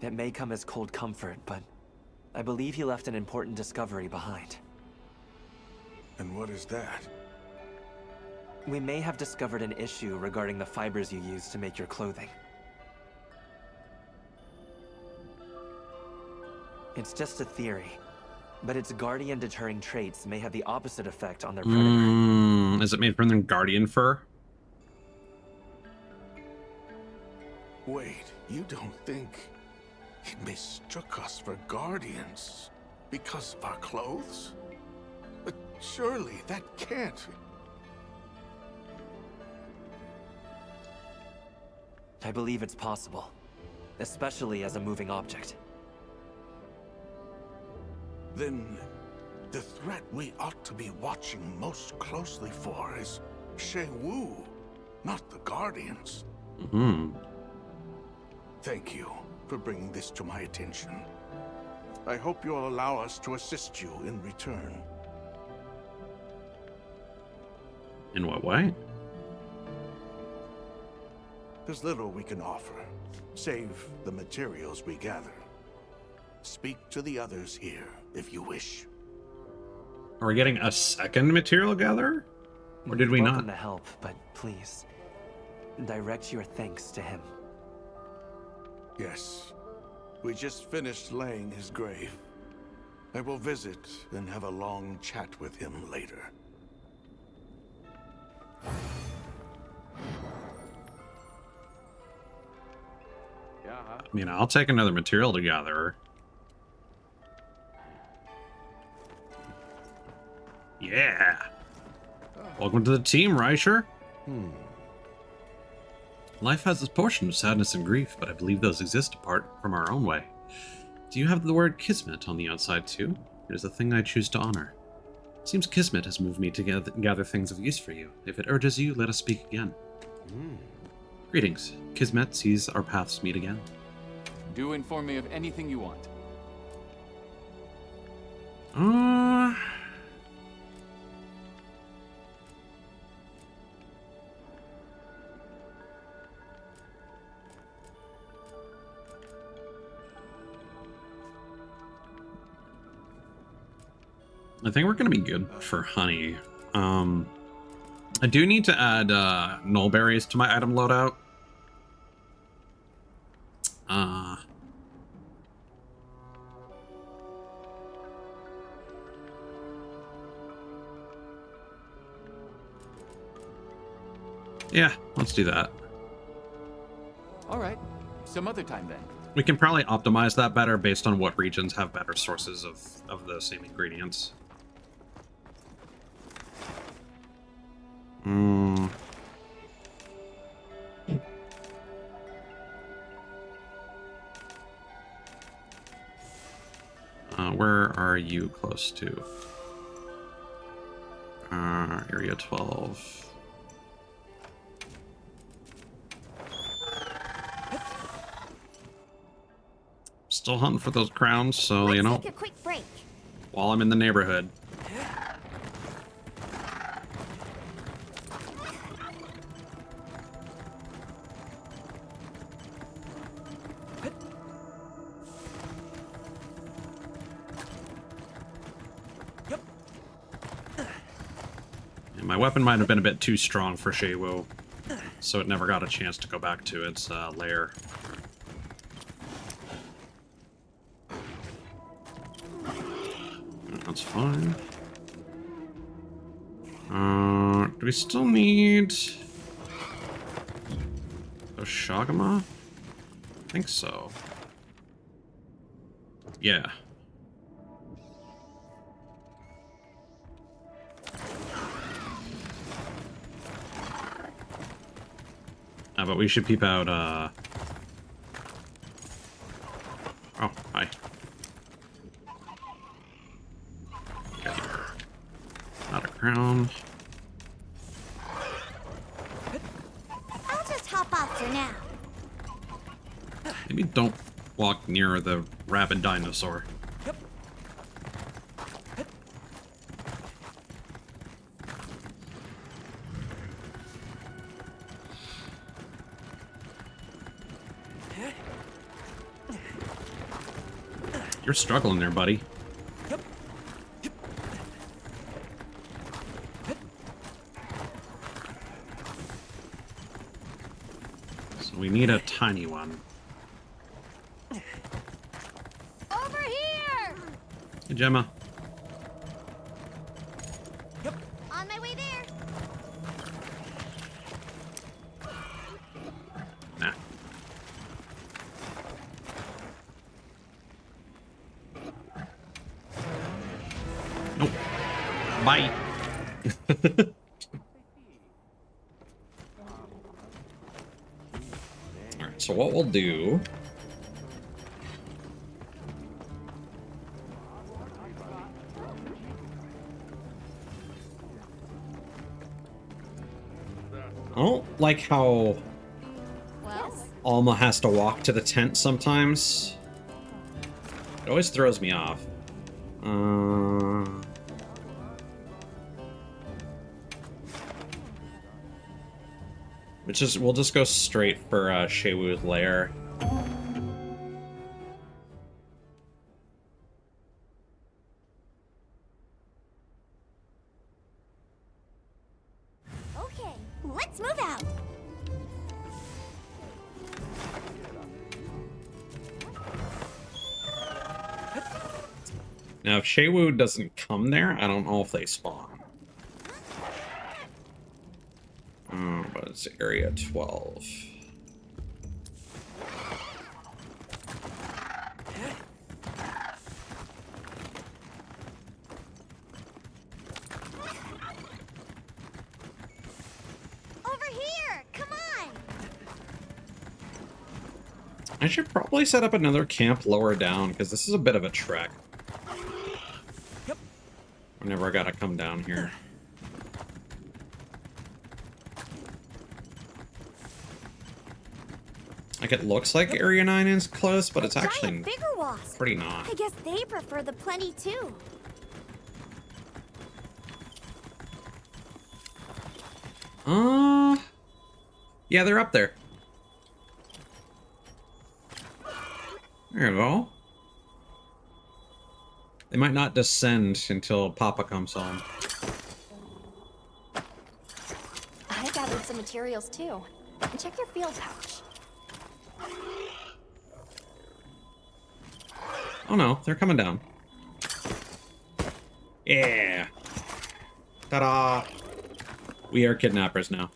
It may come as cold comfort, but I believe he left an important discovery behind. And what is that? We may have discovered an issue regarding the fibers you use to make your clothing. It's just a theory, but its guardian deterring traits may have the opposite effect on their predator. Is it made from the guardian fur? Wait, you don't think he mistook us for guardians because of our clothes? But surely that can't. I believe it's possible, especially as a moving object. Then the threat we ought to be watching most closely for is Shei Wu, not the Guardians. Thank you for bringing this to my attention. I hope you'll allow us to assist you in return. In what way? There's little we can offer, save the materials we gather. Speak to the others here, if you wish. Are we getting a second material gatherer? Or did we not? Welcome to help, but please, direct your thanks to him. Yes. We just finished laying his grave. I will visit and have a long chat with him later. I mean, I'll take another material to gather. Yeah. Welcome to the team, Reicher. Life has its portion of sadness and grief, but I believe those exist apart from our own way. Do you have the word kismet on the outside too? It is a thing I choose to honor. Seems kismet has moved me to gather things of use for you. If it urges you, let us speak again. Greetings. Kismet sees our paths meet again. Do inform me of anything you want. I think we're going to be good for honey. I do need to add nullberries to my item loadout. Yeah, let's do that. All right, some other time then. We can probably optimize that better based on what regions have better sources of the same ingredients. Where are you close to? Area 12. Still hunting for those crowns, so you know, Take a quick break. while I'm in the neighborhood. My weapon might have been a bit too strong for Shaywu, so it never got a chance to go back to its lair. That's fine. Do we still need Oshagama? I think so. Yeah. But we should peep out, Oh, hi. Okay. Not a crown. I'll just hop off for now. Maybe don't walk near the rabid dinosaur. You're struggling there, buddy. So we need a tiny one. Over here! Hey, Gemma. On my way there. Nah. Nope. Bye. Alright, so what we'll do... I don't like how Alma has to walk to the tent sometimes. It always throws me off. We'll just go straight for Shaywu's lair. Okay, let's move out. Now, if Shaywu doesn't come there, I don't know if they spawn. But it's area 12. Over here! Come on! I should probably set up another camp lower down, because this is a bit of a trek. Whenever I gotta come down here. Like, it looks like Area 9 is close, but it's actually bigger wasp. pretty not. I guess they prefer the plenty too. Yeah, they're up there. There you go. They might not descend until Papa comes home. I gathered some materials too. Check your field pouch. Oh no, they're coming down. Yeah. Ta-da! We are kidnappers now.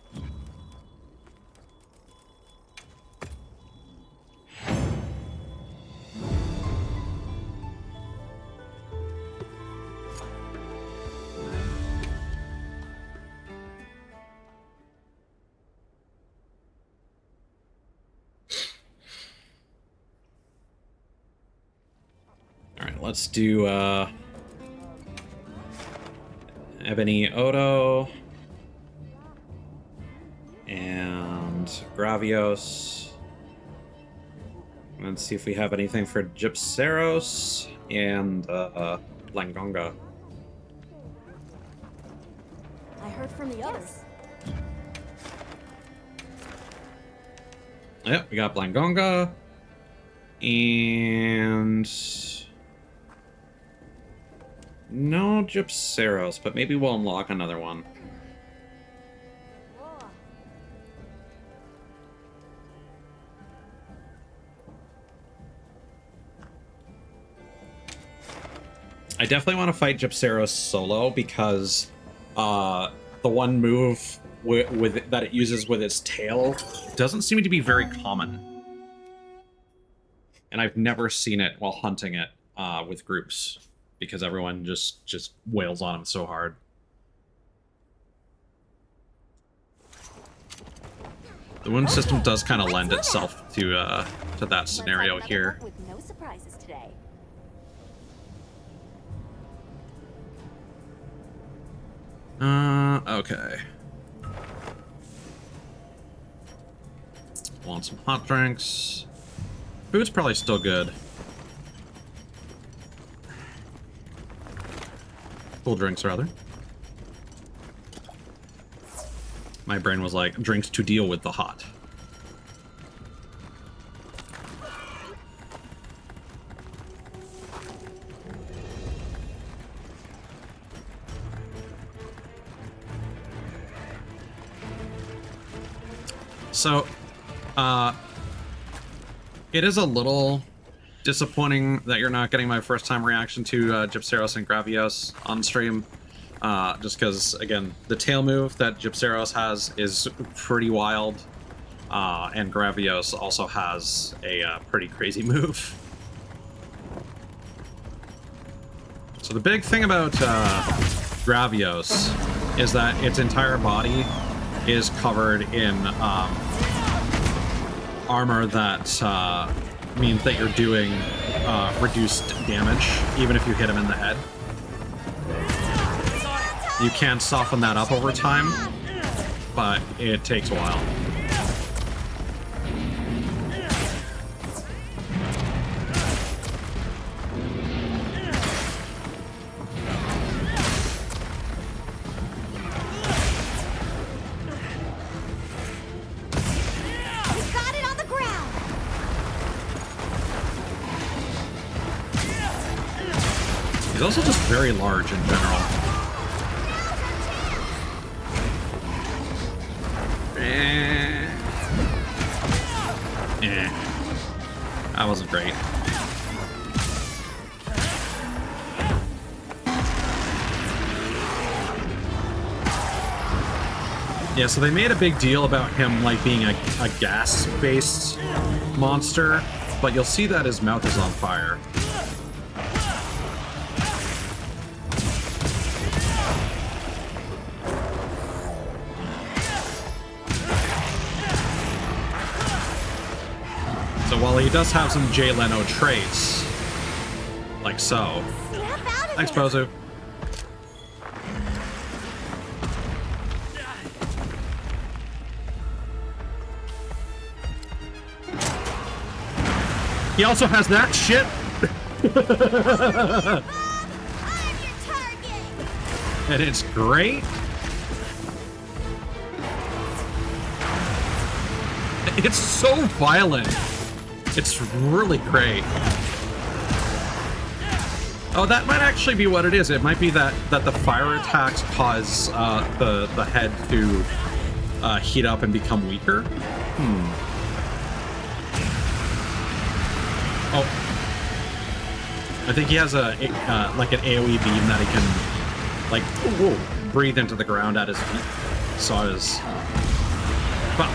Let's do Ebony Odo and Gravios. Let's see if we have anything for Gypceros and Langonga. I heard from the others. Yep, we got Blangonga and no Gypceros, but maybe we'll unlock another one. I definitely want to fight Gypceros solo because the one move that it uses with its tail doesn't seem to be very common. And I've never seen it while hunting it with groups because everyone just wails on him so hard. The wound system does kind of lend itself to that scenario here. With no surprises today. Okay. Want some hot drinks. Food's probably still good. Cool drinks, rather. My brain was like, drinks to deal with the hot. So, it is a little disappointing that you're not getting my first time reaction to Gypceros and Gravios on stream. Just because, again, the tail move that Gypceros has is pretty wild, and Gravios also has a pretty crazy move. So the big thing about Gravios is that its entire body is covered in armor that means that you're doing reduced damage, even if you hit him in the head. You can soften that up over time, but it takes a while. We got it on the ground. He's also just very large in general. That wasn't great. Yeah, so they made a big deal about him like being a gas-based monster, but you'll see that his mouth is on fire. So while he does have some Jay Leno traits, like so. Thanks, Bozu. He also has that shit. And it's great. It's so violent. It's really great. Oh, that might actually be what it is. It might be that the fire attacks cause the head to heat up and become weaker. Oh, I think he has a like an AOE beam that he can like breathe into the ground at his feet. So I was. But,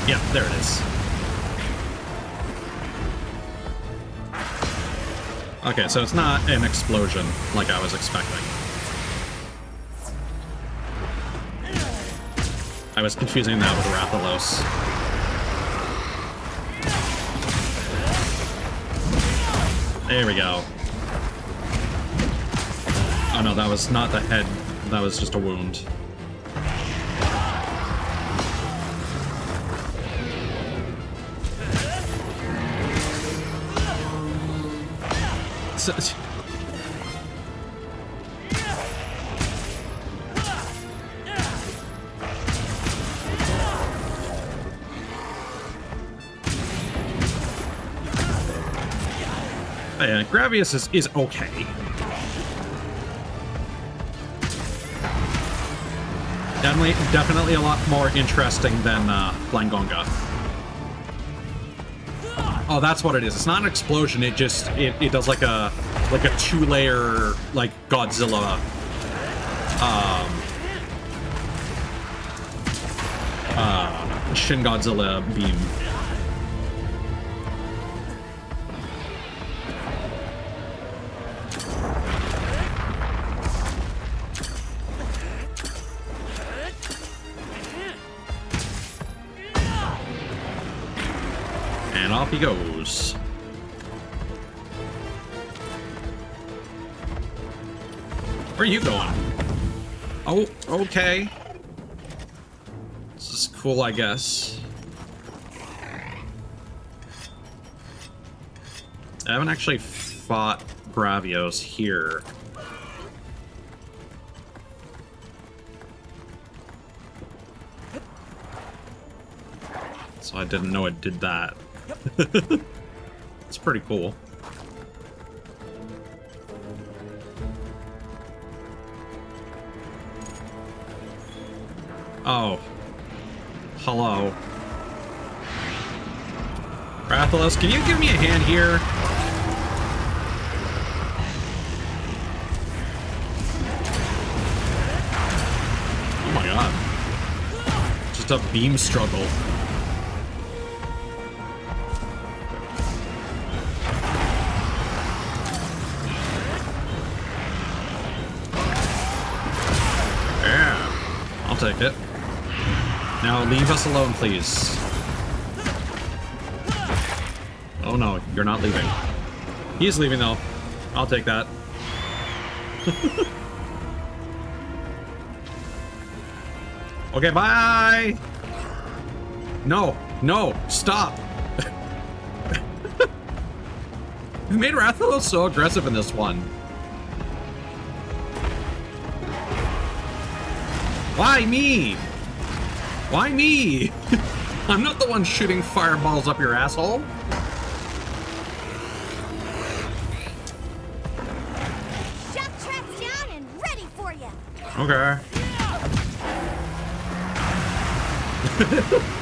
yeah, there it is. Okay, so it's not an explosion like I was expecting. I was confusing that with Rathalos. There we go. Oh no, that was not the head. That was just a wound. So, yeah, Gravius is okay. Definitely a lot more interesting than Blangonga. Oh, that's what it is. It's not an explosion. It just it does like a 2-layer like Godzilla Shin Godzilla beam. And off he goes. Where are you going? Oh, okay. This is cool, I guess. I haven't actually fought Gravios here. So I didn't know it did that. It's pretty cool. Oh. Hello. Rathalos, can you give me a hand here? Oh my god. Just a beam struggle. Yeah. I'll take it. Now leave us alone, please. Oh no, you're not leaving. He's leaving though. I'll take that. Okay, bye! No, no, stop! You made Rathalos so aggressive in this one. Why me? Why me? I'm not the one shooting fireballs up your asshole. Shock trap's down and ready for you. Okay.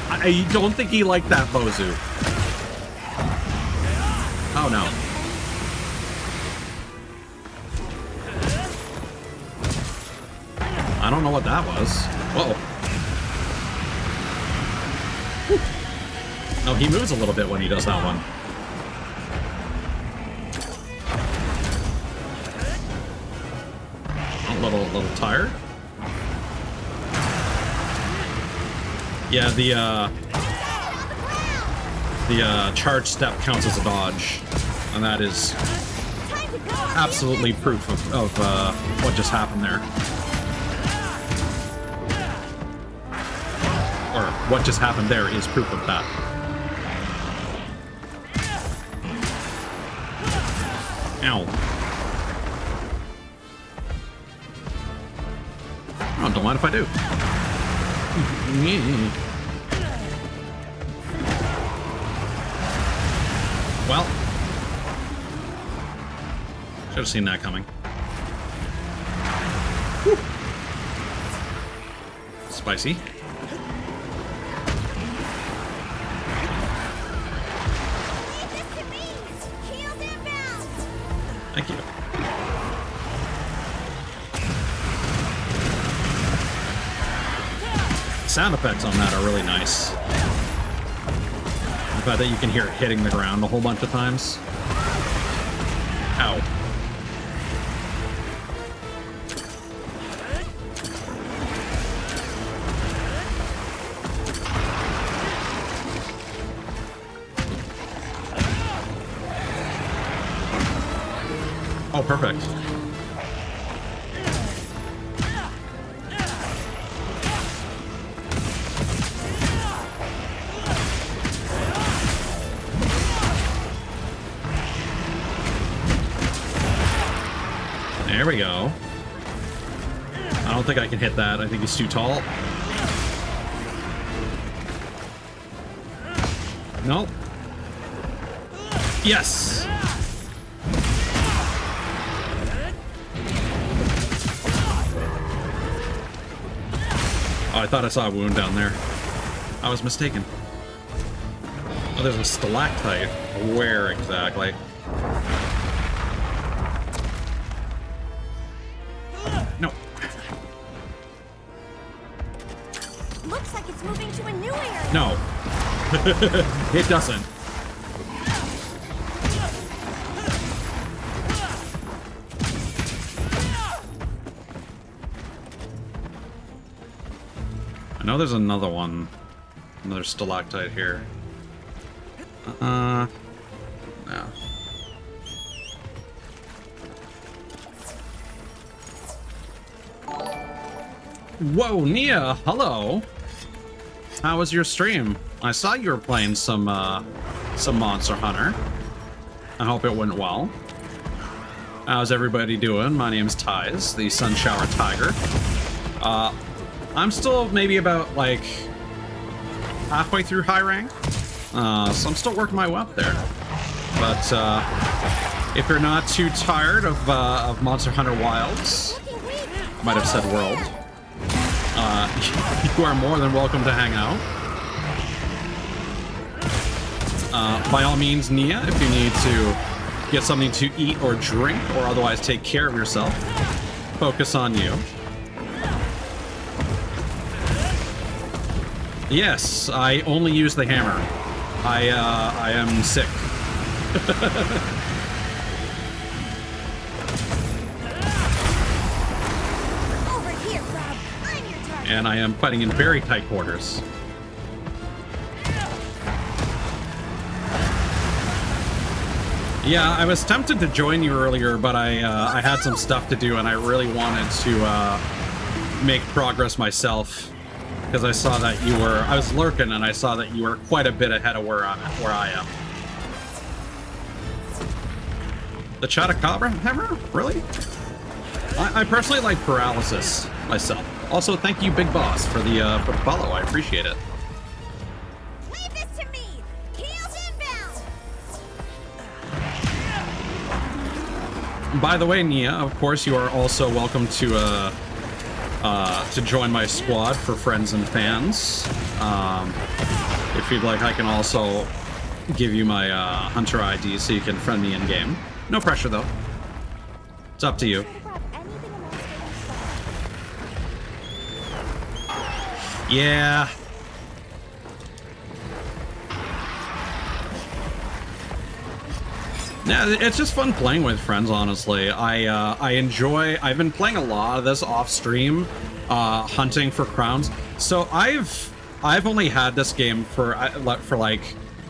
I don't think he liked that, Bozu. Oh no. I don't know what that was. Whoa. Oh, he moves a little bit when he does that one. A little tired. Yeah, the charge step counts as a dodge, and that is absolutely proof of what just happened there. Or what just happened there is proof of that. Ow. Oh, don't mind if I do. Well, should have seen that coming. Whew. Spicy. Thank you. Sound effects on that are really nice. The fact that you can hear it hitting the ground a whole bunch of times. Ow. Oh, perfect. There we go. I don't think I can hit that. I think he's too tall. Nope. Yes! Oh, I thought I saw a wound down there. I was mistaken. Oh, there's a stalactite. Where exactly? No. Looks like it's moving to a new area. No. It doesn't. I know there's another one. Another stalactite here. No. Whoa, Nia, hello. How was your stream? I saw you were playing some Monster Hunter. I hope it went well. How's everybody doing? My name's Tyz, the Sunshower Tiger. I'm still maybe about like halfway through high rank, so I'm still working my way up there. But if you're not too tired of Monster Hunter Wilds, might have said World, you are more than welcome to hang out. By all means, Nia, if you need to get something to eat or drink, or otherwise take care of yourself, focus on you. Yes, I only use the hammer. I am sick. Over here, Rob. I'm your target. And I am fighting in very tight quarters. Yeah, I was tempted to join you earlier, but I had some stuff to do, and I really wanted to make progress myself. Because I saw that you were... I was lurking, and I saw that you were quite a bit ahead of where I am. The Chatacabra hammer? Really? I personally like paralysis myself. Also, thank you, Big Boss, for the follow. I appreciate it. Leave this to me. Heels inbound. By the way, Nia, of course, you are also welcome to join my squad for friends and fans. If you'd like, I can also give you my Hunter ID so you can friend me in game. No pressure, though. It's up to you. Yeah. Yeah, it's just fun playing with friends, honestly. I enjoy... I've been playing a lot of this off-stream, hunting for crowns. So I've only had this game for like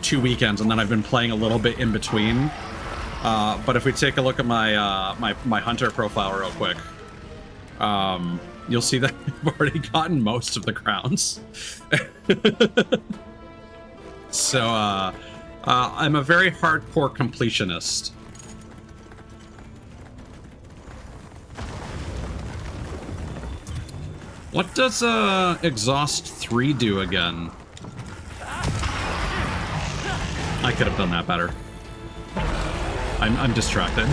2 weekends, and then I've been playing a little bit in between. But if we take a look at my my hunter profile real quick, you'll see that I've already gotten most of the crowns. So I'm a very hardcore completionist. What does Exhaust 3 do again? I could have done that better. I'm distracted.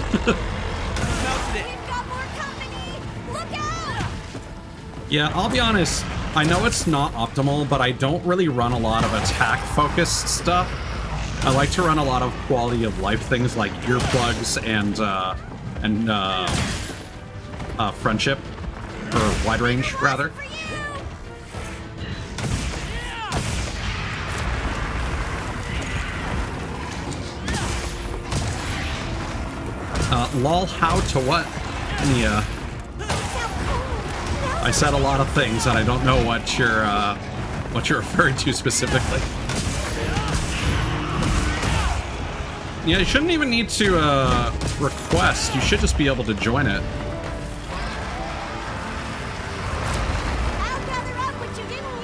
Yeah, I'll be honest. I know it's not optimal, but I don't really run a lot of attack-focused stuff. I like to run a lot of quality of life things like earplugs and friendship, or wide range rather. Lol, how to what? Yeah. I said a lot of things, and I don't know what you're referring to specifically. Yeah, you shouldn't even need to request. You should just be able to join it. I'll gather up what you didn't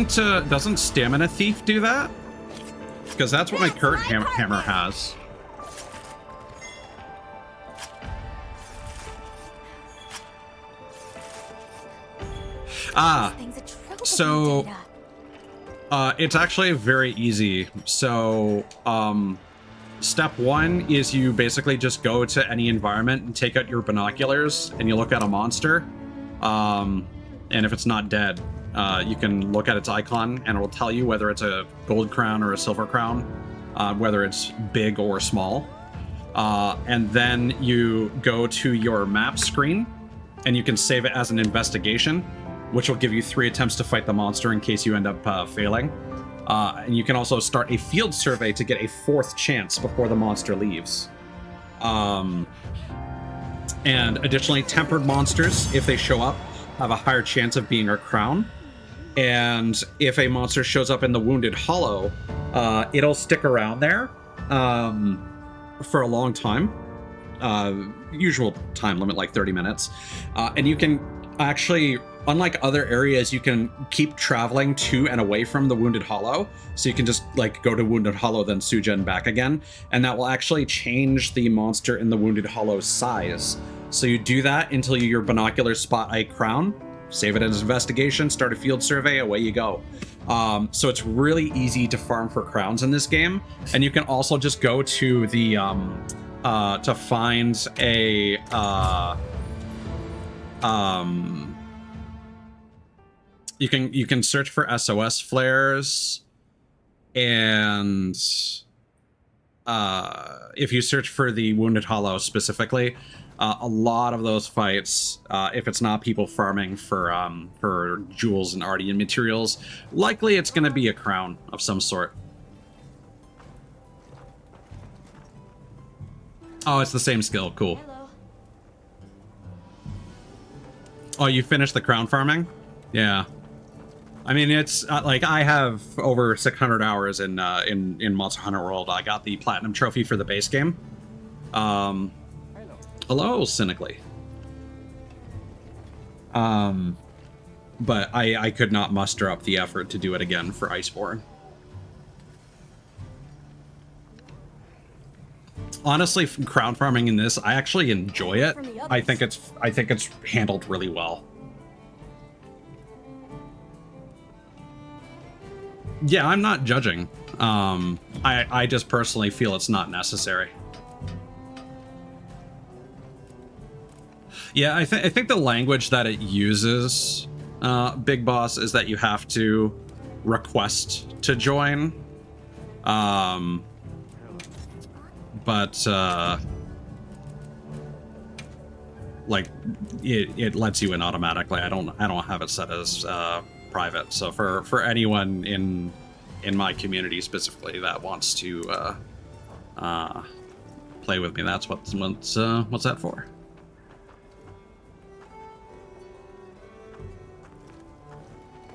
use. Doesn't Stamina Thief do that? Because that's what my current hammer has. Ah, so it's actually very easy. So step one is you basically just go to any environment and take out your binoculars and you look at a monster. And and if it's not dead, you can look at its icon, and it will tell you whether it's a gold crown or a silver crown, whether it's big or small. And then you go to your map screen, and you can save it as an investigation, which will give you 3 attempts to fight the monster in case you end up failing. And you can also start a field survey to get a 4th chance before the monster leaves. And additionally, tempered monsters, if they show up, have a higher chance of being a crown. And if a monster shows up in the Wounded Hollow, it'll stick around there for a long time. Usual time limit, like 30 minutes. And you can actually, unlike other areas, you can keep traveling to and away from the Wounded Hollow. So you can just like go to Wounded Hollow, then Suja and back again. And that will actually change the monster in the Wounded Hollow's size. So you do that until your binoculars spot a crown, save it as investigation, start a field survey, away you go. So it's really easy to farm for crowns in this game. And you can also just go to the, to find a, you can search for SOS flares, and if you search for the Wounded Hollow specifically, a lot of those fights, if it's not people farming for jewels and Ardian materials, likely it's going to be a crown of some sort. Oh, it's the same skill. Cool. Hello. Oh, you finished the crown farming? Yeah. I mean, it's like I have over 600 hours in Monster Hunter World. I got the platinum trophy for the base game. Hello, cynically. But I could not muster up the effort to do it again for Iceborne. Honestly, crown farming in this, I actually enjoy it. I think it's handled really well. Yeah, I'm not judging. I just personally feel it's not necessary. Yeah, I think the language that it uses, Big Boss, is that you have to request to join. But like it lets you in automatically. I don't have it set as private. So for anyone in my community specifically that wants to play with me, that's what's that for.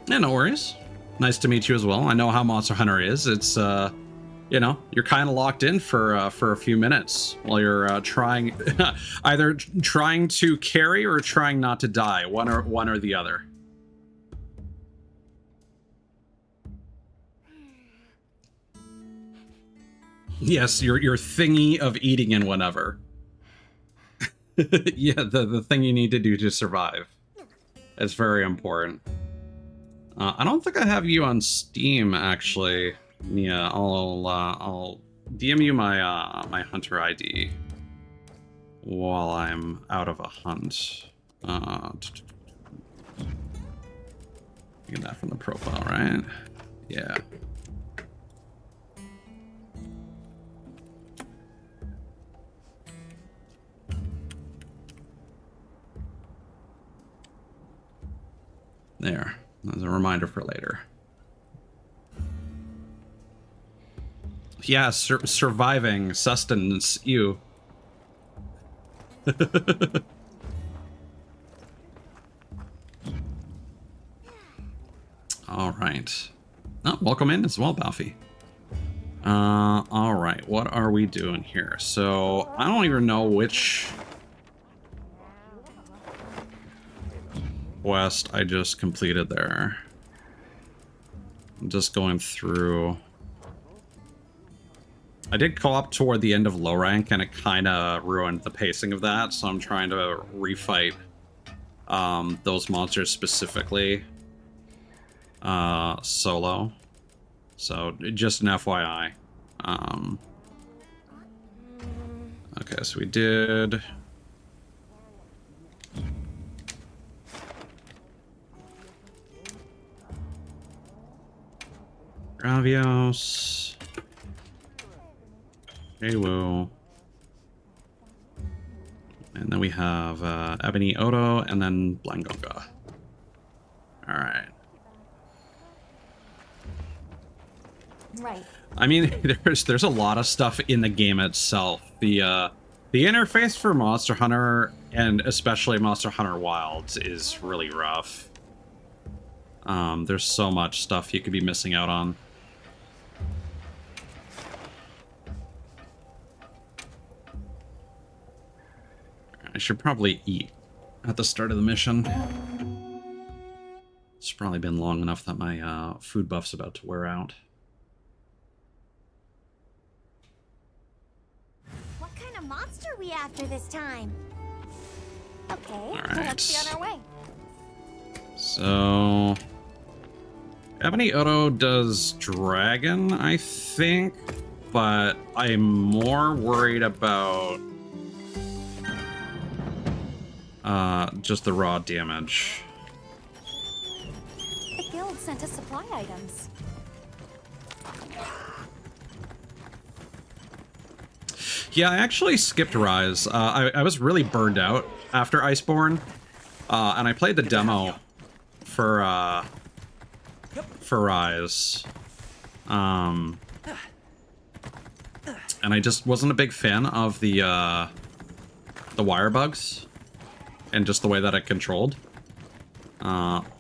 Yeah, no worries. Nice to meet you as well. I know how Monster Hunter is. It's you know, you're kind of locked in for a few minutes while you're trying, either trying to carry or trying not to die. One or the other. Yes, your thingy of eating in whenever. Yeah, the thing you need to do to survive. It's very important. I don't think I have you on Steam, actually. Yeah, I'll DM you my my hunter ID while I'm out of a hunt. Get that from the profile, right? Yeah. There. As a reminder for later. Yeah, surviving sustenance. You. All right. Oh, welcome in as well, Balfi. All right. What are we doing here? So I don't even know which quest I just completed there. I'm just going through. I did co-op toward the end of low rank, and it kind of ruined the pacing of that, so I'm trying to refight those monsters specifically solo. So just an FYI. Okay, so we did Gravios. Woo. And then we have Ebony Odo and then Blangonga. Alright. Right. I mean, there's a lot of stuff in the game itself. The interface for Monster Hunter, and especially Monster Hunter Wilds, is really rough. There's so much stuff you could be missing out on. I should probably eat at the start of the mission. It's probably been long enough that my food buff's about to wear out. What kind of monster are we after this time? Okay, Alright. let's be on our way. So... Ebony Odo does dragon, I think, but I'm more worried about just the raw damage. The guild sent us supply items. Yeah, I actually skipped Rise. I was really burned out after Iceborne, and I played the demo for Rise. And I just wasn't a big fan of the wire bugs and just the way that it controlled.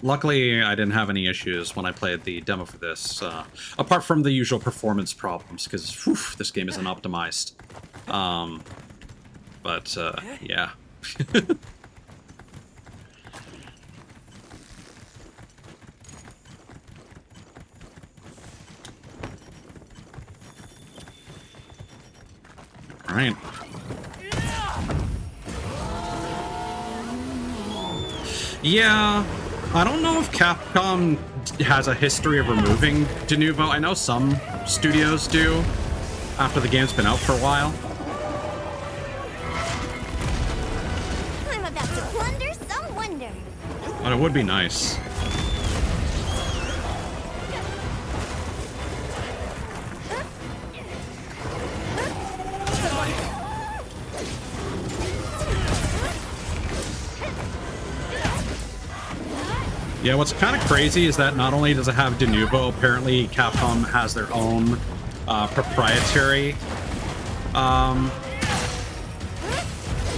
Luckily, I didn't have any issues when I played the demo for this, apart from the usual performance problems, because this game isn't optimized. But yeah. All right. Yeah, I don't know if Capcom has a history of removing de novo. I know some studios do after the game's been out for a while. I'm about to plunder some wonder. But it would be nice. Yeah, what's kind of crazy is that not only does it have de novo, apparently Capcom has their own proprietary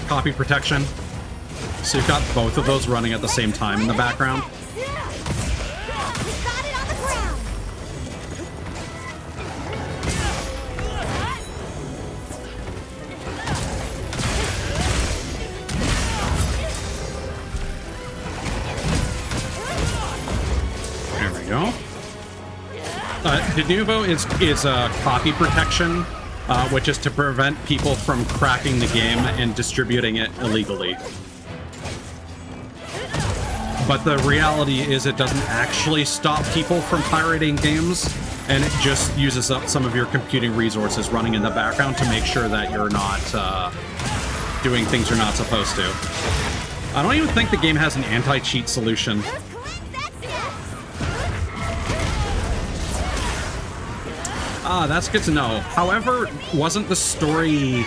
copy protection. So you've got both of those running at the same time in the background. We got it on the ground. There we go. De novo is copy protection, which is to prevent people from cracking the game and distributing it illegally. But the reality is it doesn't actually stop people from pirating games, and it just uses up some of your computing resources running in the background to make sure that you're not doing things you're not supposed to. I don't even think the game has an anti-cheat solution. Ah, that's good to know. However, wasn't the story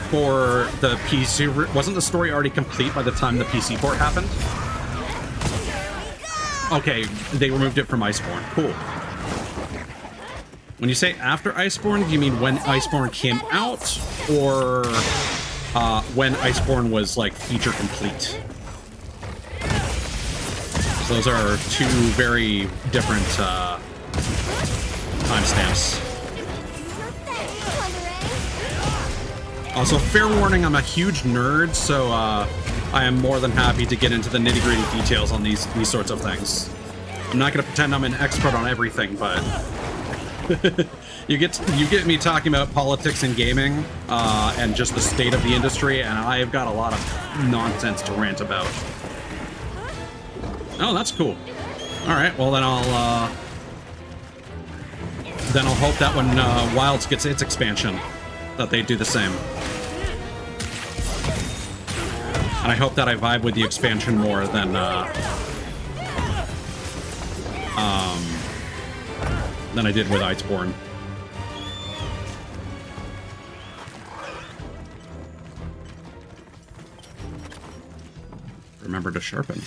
for the PC... Wasn't the story already complete by the time the PC port happened? Okay, they removed it from Iceborne. Cool. When you say after Iceborne, do you mean when Iceborne came out? Or when Iceborne was, like, feature complete? So those are two very different timestamps. Also, fair warning, I'm a huge nerd, so I am more than happy to get into the nitty-gritty details on these sorts of things. I'm not going to pretend I'm an expert on everything, but you get me talking about politics and gaming and just the state of the industry, and I've got a lot of nonsense to rant about. Oh, that's cool. All right, well then I'll hope that when Wilds gets its expansion, that they do the same. And I hope that I vibe with the expansion more than than I did with Iceborne. Remember to sharpen.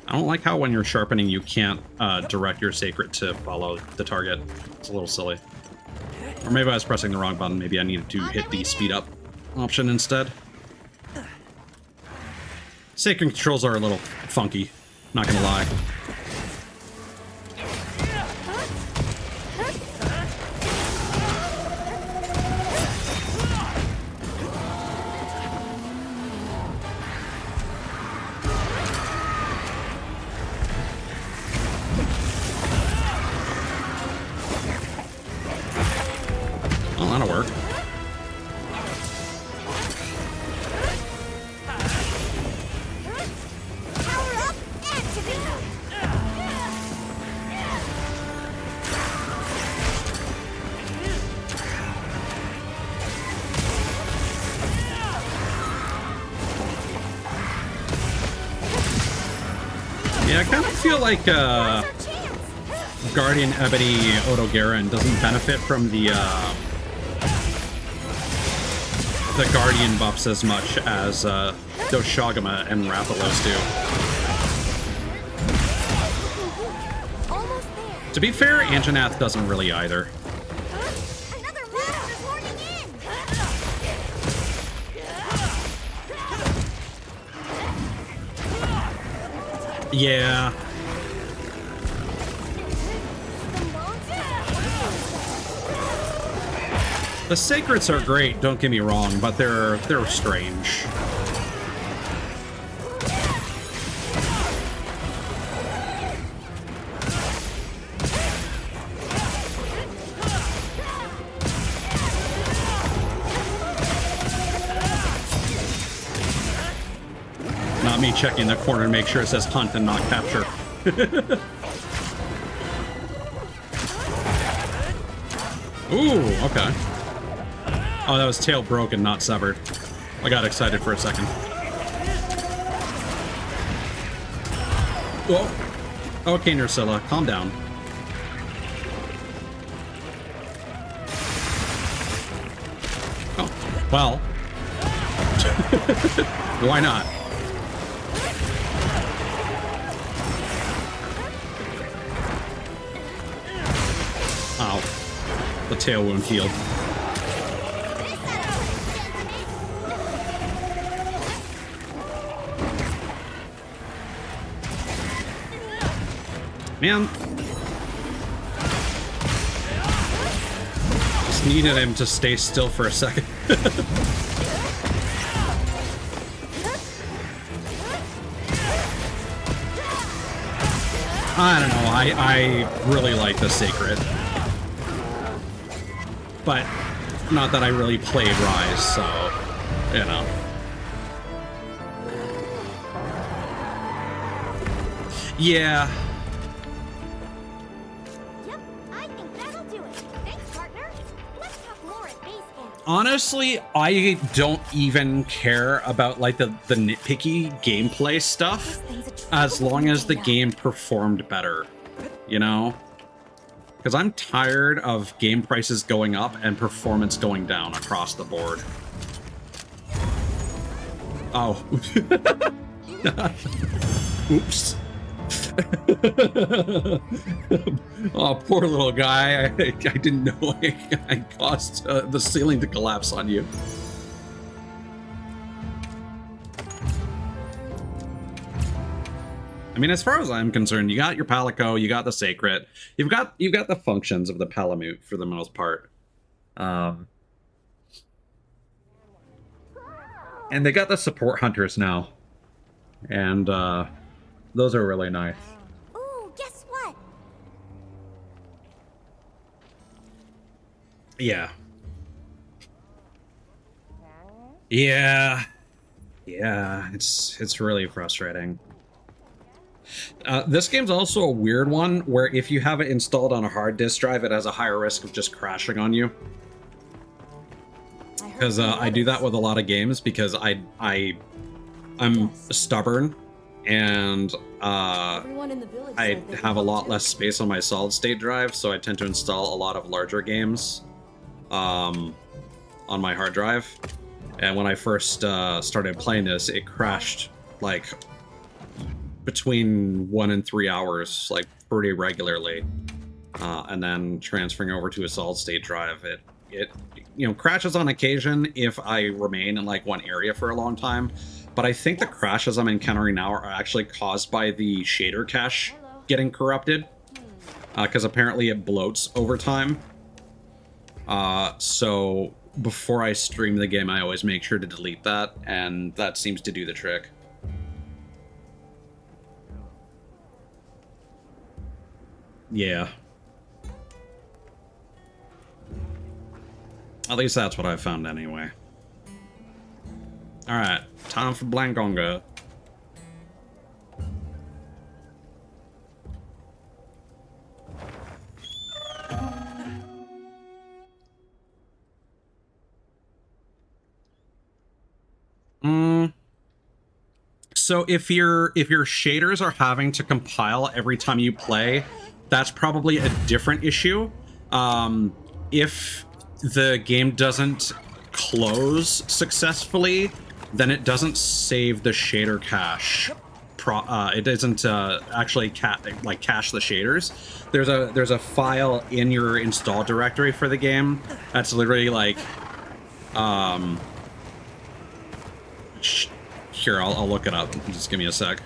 I don't like how when you're sharpening you can't direct your sacred to follow the target. It's a little silly. Or maybe I was pressing the wrong button. Maybe I needed to hit the speed up option instead. Sacred controls are a little funky, not gonna lie. Oh, that'll work. Power up, activate. Yeah, I kind of feel like Guardian Ebony Odogaron doesn't benefit from the Guardian buffs as much as those Shogama and Rathalos do. Almost there. To be fair, Anjanath doesn't really either. Another monster's horning in. Yeah. The Sacreds are great, don't get me wrong, but they're strange. Not me checking the corner to make sure it says hunt and not capture. Ooh, okay. Oh, that was tail broken, not severed. I got excited for a second. Whoa. Okay, Nursilla, calm down. Oh, well. Why not? Ow. The tail wound healed. Man. Just needed him to stay still for a second. I don't know, I really like the Sacred. But not that I really played Rise, so, you know. Yeah. Yep, I think that'll do it. Thanks, partner. Let's talk more at base camp. Honestly, I don't even care about like the nitpicky gameplay stuff as long as the game performed better, you know? Because I'm tired of game prices going up and performance going down across the board. Oh. Oops. Oh, poor little guy. I didn't know I caused the ceiling to collapse on you. I mean, as far as I'm concerned, you got your Palico, you got the Sacred, you've got the functions of the Palamute for the most part. And they got the support hunters now. And those are really nice. Ooh, guess what? Yeah. Yeah. Yeah, it's really frustrating. This game's also a weird one, where if you have it installed on a hard disk drive, it has a higher risk of just crashing on you. Because I do that with a lot of games, because I I'm stubborn, and Everyone in the village I said they have a could lot too. less space on my solid state drive, so I tend to install a lot of larger games on my hard drive. And when I first started playing this, it crashed like between 1 and 3 hours, like pretty regularly. And then transferring over to a solid state drive, it crashes on occasion if I remain in like one area for a long time. But I think the crashes I'm encountering now are actually caused by the shader cache getting corrupted, because apparently it bloats over time. So before I stream the game, I always make sure to delete that, and that seems to do the trick. Yeah. At least that's what I found anyway. Alright, time for Blangonga. So if your shaders are having to compile every time you play, that's probably a different issue. If the game doesn't close successfully, then it doesn't save the shader cache. It doesn't actually cache the shaders. There's a file in your install directory for the game that's literally like here, I'll look it up. Just give me a sec.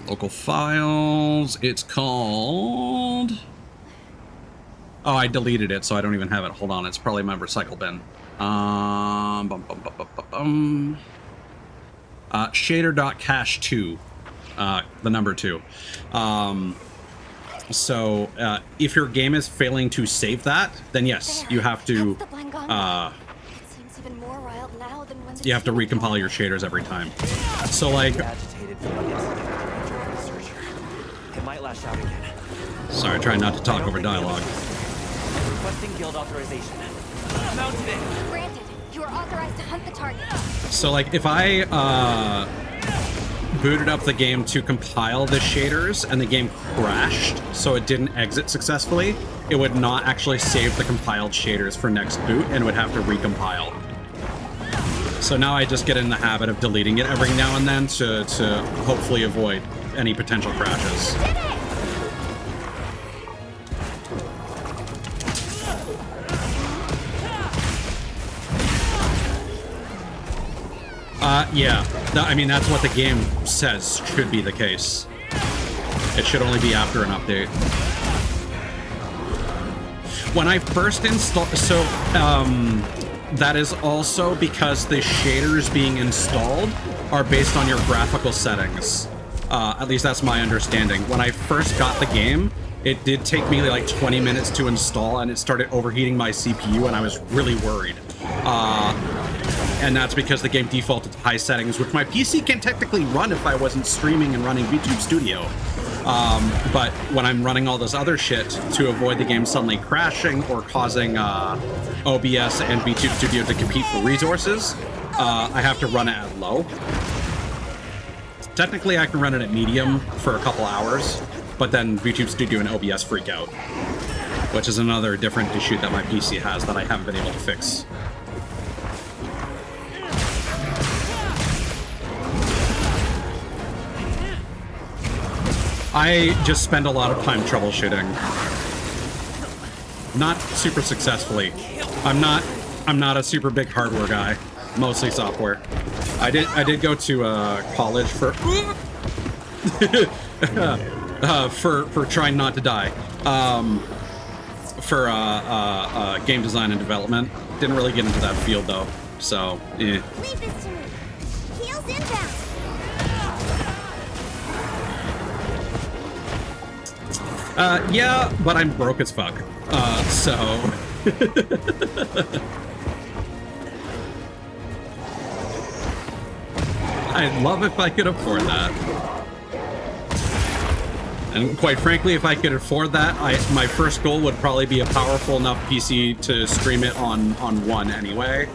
Local files. It's called... Oh, I deleted it, so I don't even have it. Hold on, it's probably my recycle bin. Shader.cache2. The number 2. So, if your game is failing to save that, then yes, you have to, you have to recompile your shaders every time. So, like... It might lash out again. Sorry, trying not to talk over dialogue. Requesting guild authorization. Mounted it. Granted, you are authorized to hunt the target. So, like, if I, booted up the game to compile the shaders and the game crashed, so it didn't exit successfully, it would not actually save the compiled shaders for next boot and would have to recompile. So now I just get in the habit of deleting it every now and then to hopefully avoid any potential crashes. Yeah. I mean, that's what the game says should be the case. It should only be after an update. When I first installed... So, that is also because the shaders being installed are based on your graphical settings. At least that's my understanding. When I first got the game, it did take me like 20 minutes to install, and it started overheating my CPU, and I was really worried. And that's because the game defaulted to high settings, which my PC can technically run if I wasn't streaming and running VTube Studio. But when I'm running all this other shit to avoid the game suddenly crashing or causing OBS and VTube Studio to compete for resources, I have to run it at low. Technically, I can run it at medium for a couple hours, but then VTube Studio and OBS freak out, which is another different issue that my PC has that I haven't been able to fix. I just spend a lot of time troubleshooting. Not super successfully. I'm not a super big hardware guy. Mostly software. I did go to college for for trying not to die. For game design and development. Didn't really get into that field though. So, yeah. Leave this to me. Heels inbound. Yeah, but I'm broke as fuck. So... I'd love if I could afford that. And quite frankly, if I could afford that, my first goal would probably be a powerful enough PC to stream it on one anyway.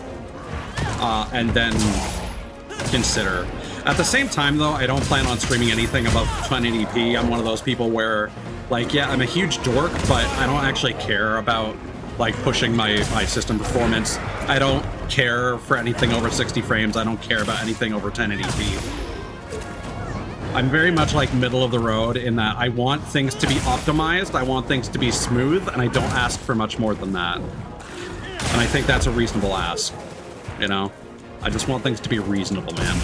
and then consider. At the same time, though, I don't plan on streaming anything above 1080p. I'm one of those people where, like, yeah, I'm a huge dork, but I don't actually care about, like, pushing my system performance. I don't care for anything over 60 frames. I don't care about anything over 1080p. I'm very much like middle of the road in that I want things to be optimized, I want things to be smooth, and I don't ask for much more than that. And I think that's a reasonable ask, you know? I just want things to be reasonable, man.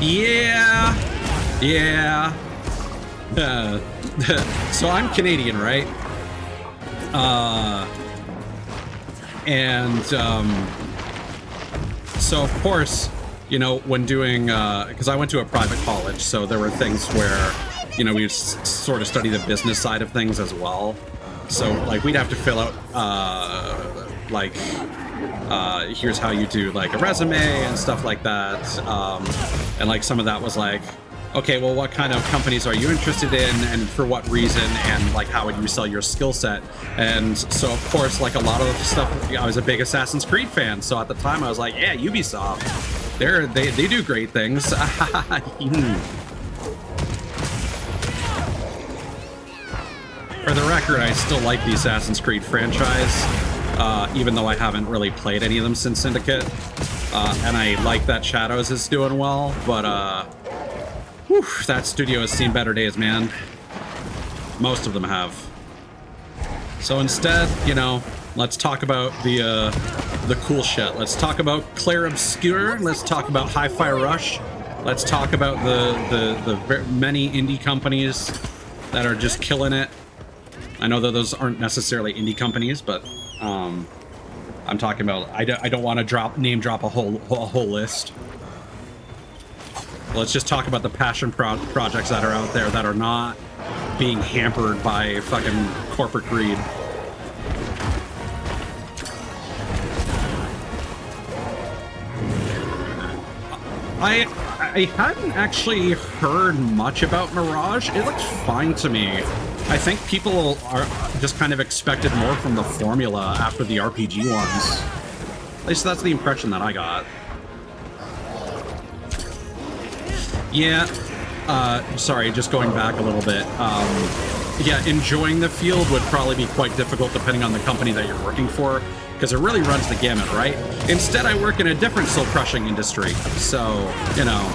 Yeah! Yeah! So I'm Canadian, right? So of course, you know, when doing, because I went to a private college, so there were things where, you know, we'd sort of study the business side of things as well. So, like, we'd have to fill out, here's how you do, like, a resume and stuff like that. And, like, some of that was like, okay, well, what kind of companies are you interested in and for what reason, and, like, how would you sell your skill set? And so, of course, like, a lot of the stuff, I was a big Assassin's Creed fan, so at the time I was like, yeah, Ubisoft, they do great things. For the record, I still like the Assassin's Creed franchise, even though I haven't really played any of them since Syndicate. And I like that Shadows is doing well, but, whew, that studio has seen better days, man. Most of them have. So instead, you know, let's talk about the cool shit. Let's talk about Claire Obscure. Let's talk about Hi-Fi Rush. Let's talk about the many indie companies that are just killing it. I know that those aren't necessarily indie companies, but I'm talking about. I don't want to name drop a whole list. Let's just talk about the passion projects that are out there that are not being hampered by fucking corporate greed. I hadn't actually heard much about Mirage. It looks fine to me. I think people are just kind of expected more from the formula after the RPG ones. At least that's the impression that I got. Yeah, sorry, just going back a little bit. Yeah, enjoying the field would probably be quite difficult depending on the company that you're working for, because it really runs the gamut, right? Instead, I work in a different soul-crushing industry, so, you know,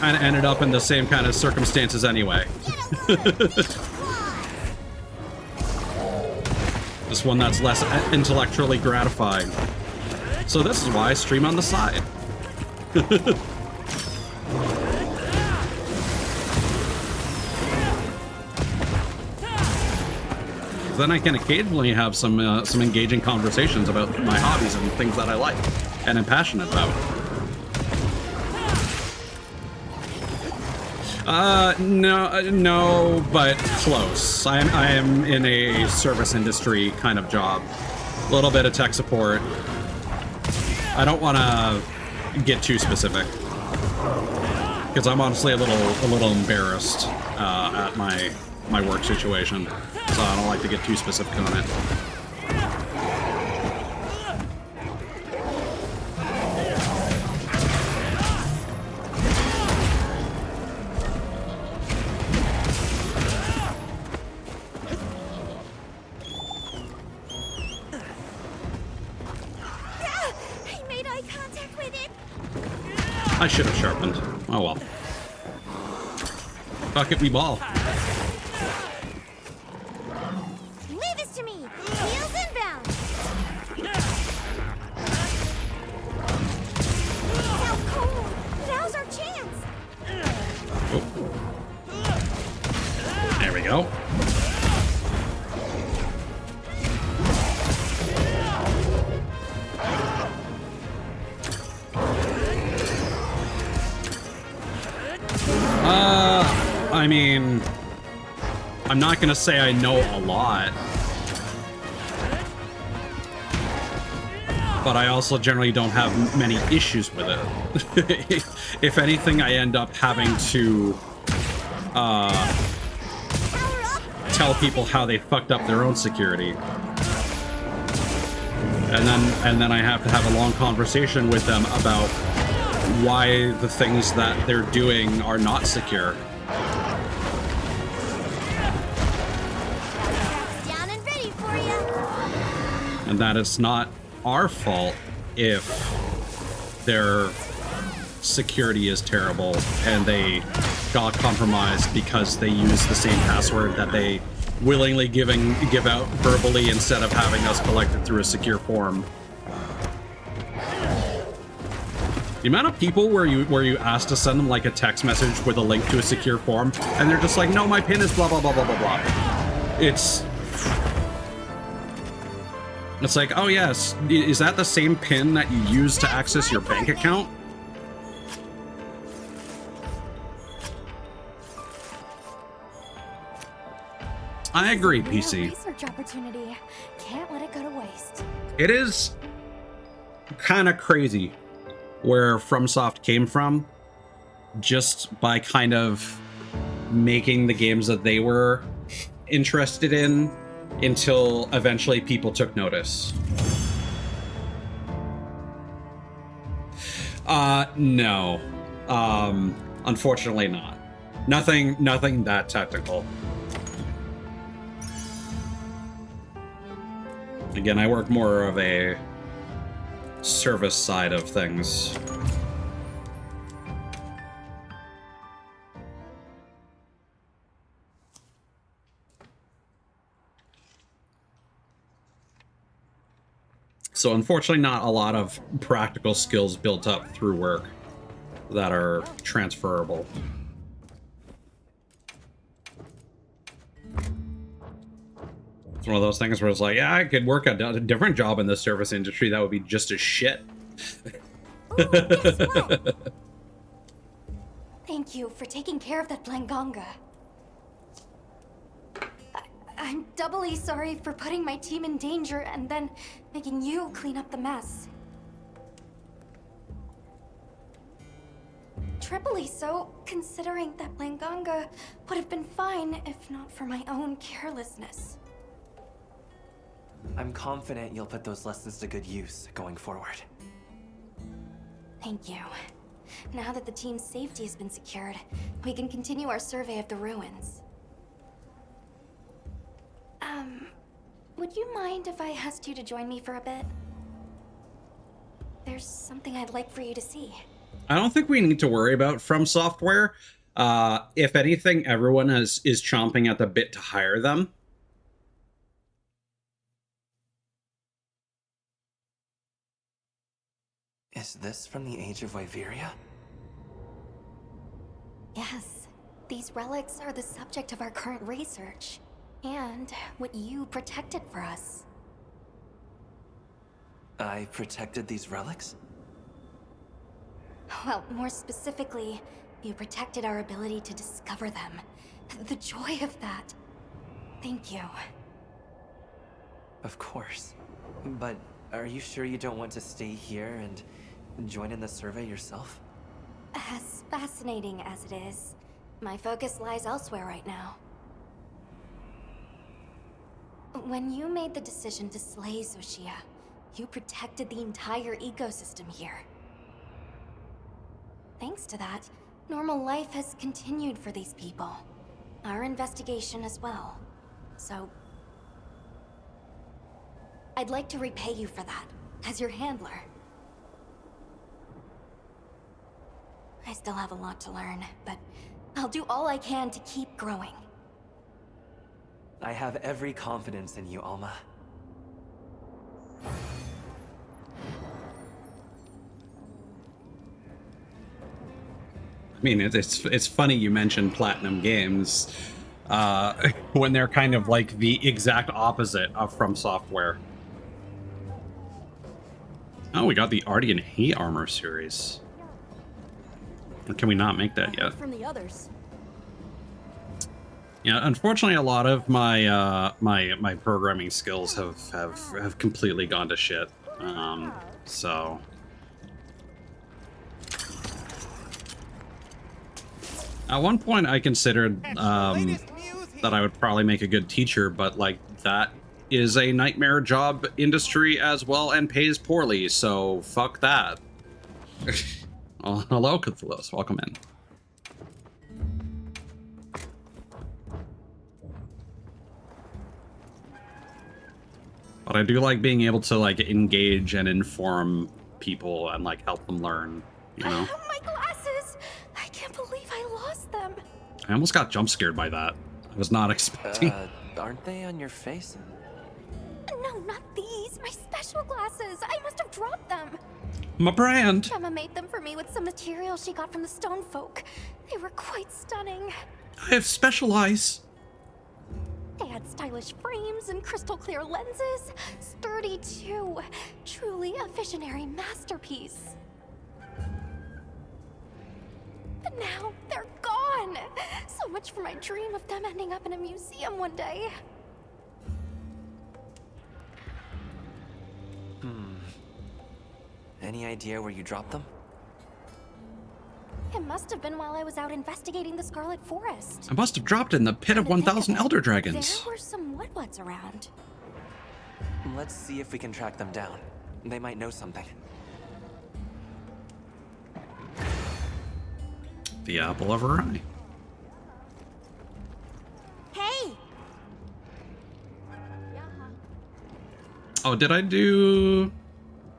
I ended up in the same kind of circumstances anyway. This one that's less intellectually gratifying. So this is why I stream on the side. Then I can occasionally have some engaging conversations about my hobbies and things that I like and am passionate about. No, but close. I am in a service industry kind of job. A little bit of tech support. I don't want to get too specific because I'm honestly a little embarrassed at my work situation, so I don't like to get too specific on it. I should have sharpened. Oh well. Fuck it, we ball. Leave this to me. Wheels inbound. How cool. Now's our chance. Oh. There we go. I mean, I'm not gonna say I know a lot, but I also generally don't have many issues with it. If anything, I end up having to tell people how they fucked up their own security. And then I have to have a long conversation with them about why the things that they're doing are not secure. Down and ready for you. And that it's not our fault if their security is terrible and they got compromised because they use the same password that they willingly give out verbally instead of having us collect it through a secure form. The amount of people where you ask to send them like a text message with a link to a secure form and they're just like, no, my PIN is blah blah blah blah blah blah. It's like, oh yes, is that the same PIN that you use to access your bank account? I agree, PC. Research opportunity. Can't let it go to waste. It is kind of crazy where FromSoft came from, just by kind of making the games that they were interested in until eventually people took notice. No. Unfortunately not. Nothing that technical. Again, I work more of a service side of things. So unfortunately not a lot of practical skills built up through work that are transferable. It's one of those things where it's like, yeah, I could work a different job in the service industry that would be just as shit. Ooh, guess what? Thank you for taking care of that Blanganga. I'm doubly sorry for putting my team in danger and then making you clean up the mess. Triply so, considering that Blanganga would have been fine if not for my own carelessness. I'm confident you'll put those lessons to good use going forward. Thank you. Now that the team's safety has been secured, we can continue our survey of the ruins. Would you mind if I asked you to join me for a bit? There's something I'd like for you to see. I don't think we need to worry about From Software. If anything, everyone is chomping at the bit to hire them. Is this from the Age of Wyveria? Yes. These relics are the subject of our current research. And what you protected for us. I protected these relics? Well, more specifically, you protected our ability to discover them. The joy of that. Thank you. Of course. But are you sure you don't want to stay here and join in the survey yourself? As fascinating as it is, my focus lies elsewhere right now. When you made the decision to slay Xochitl, you protected the entire ecosystem here. Thanks to that, normal life has continued for these people. Our investigation as well. So I'd like to repay you for that, as your handler. I still have a lot to learn, but I'll do all I can to keep growing. I have every confidence in you, Alma. I mean, it's funny you mentioned Platinum Games when they're kind of like the exact opposite of From Software. Oh, we got the Ardian Hate Armor series. Or can we not make that yet? From the others. Yeah, unfortunately, a lot of my my programming skills have completely gone to shit. So at one point, I considered that I would probably make a good teacher, but like that is a nightmare job industry as well and pays poorly, so fuck that. Oh, hello, Cthulhu. Welcome in. But I do like being able to like engage and inform people and like help them learn, you know? My glasses! I can't believe I lost them. I almost got jump scared by that. I was not expecting. Aren't they on your face? No, not these. My special glasses. I must have dropped them. My brand. Emma made them for me with some material she got from the stone folk. They were quite stunning. I have special eyes. They had stylish frames and crystal clear lenses. Sturdy too. Truly a visionary masterpiece. But now they're gone. So much for my dream of them ending up in a museum one day. Any idea where you dropped them? It must have been while I was out investigating the Scarlet Forest. I must have dropped it in the pit of 1,000 Elder Dragons. There were some Woodwoods around. Let's see if we can track them down. They might know something. The apple of her eye. Hey! Oh, did I do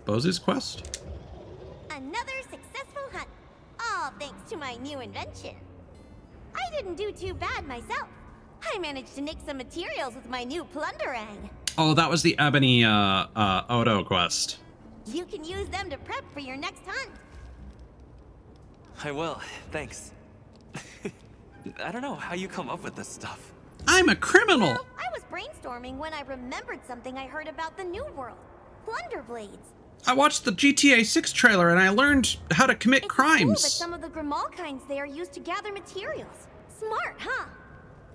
Bosey's quest? Another successful hunt. All thanks to my new invention. I didn't do too bad myself. I managed to nick some materials with my new plunderang. Oh, that was the Ebony Odo quest. You can use them to prep for your next hunt. I will, thanks. I don't know how you come up with this stuff. I'm a criminal! Well, I was brainstorming when I remembered something I heard about the New World. Plunder blades. I watched the GTA 6 trailer and I learned how to commit crimes. Cool, but some of the Grimal kinds they are used to gather materials. Smart, huh?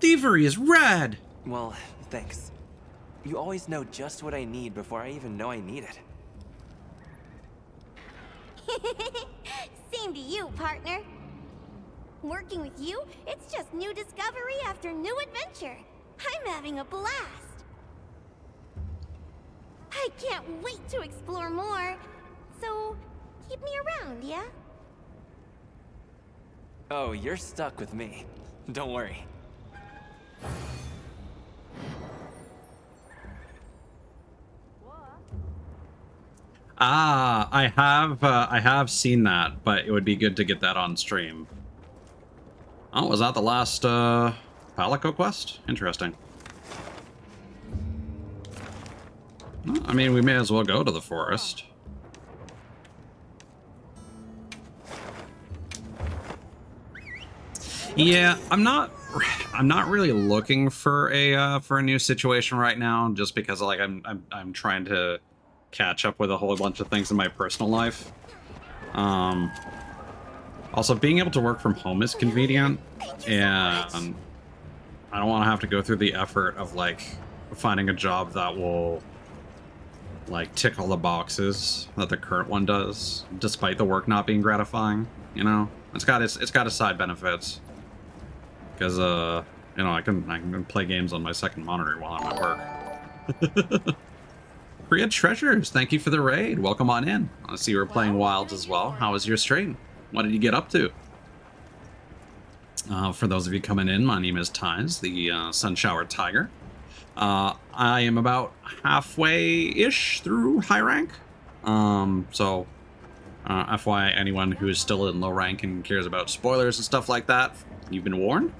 Thievery is rad! Well, thanks. You always know just what I need before I even know I need it. Same to you, partner. Working with you, it's just new discovery after new adventure. I'm having a blast. I can't wait to explore more. So, keep me around, yeah? Oh, you're stuck with me. Don't worry. Ah, I have seen that, but it would be good to get that on stream. Oh, was that the last Palico quest? Interesting. Well, I mean, we may as well go to the forest. Yeah, I'm not really looking for a new situation right now, just because like I'm trying to catch up with a whole bunch of things in my personal life. Also, being able to work from home is convenient, and I don't want to have to go through the effort of like finding a job that will like tick all the boxes that the current one does, despite the work not being gratifying. You know, it's got its side benefits, because you know, I can play games on my second monitor while I'm at work. Korea Treasures, thank you for the raid. Welcome on in. I see you were playing Wilds as well. How was your stream? What did you get up to? For those of you coming in, my name is Tyz, the Sunshower Tiger. I am about halfway-ish through high rank. So, FYI, anyone who is still in low rank and cares about spoilers and stuff like that, you've been warned.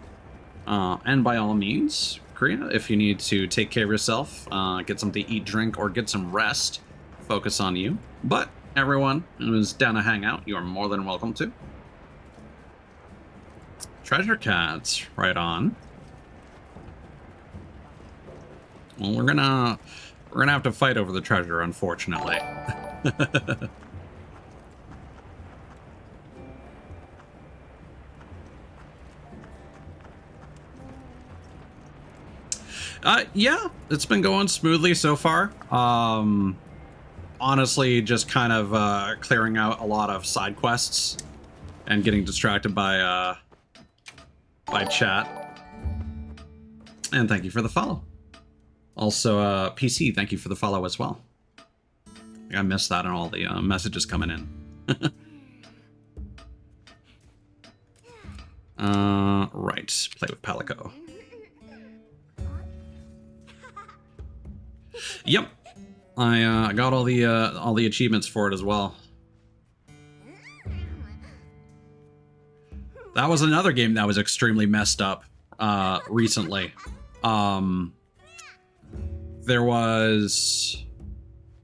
And by all means, Korea, if you need to take care of yourself, get something to eat, drink, or get some rest, focus on you. But everyone who's down to hang out, you are more than welcome to. Treasure cats, right on. Well, we're gonna have to fight over the treasure, unfortunately. Yeah, it's been going smoothly so far. Honestly, just kind of clearing out a lot of side quests and getting distracted by chat. And thank you for the follow. Also, PC, thank you for the follow as well. I missed that and all the messages coming in. Right, play with Palico. Yep, I got all the achievements for it as well. That was another game that was extremely messed up recently. There was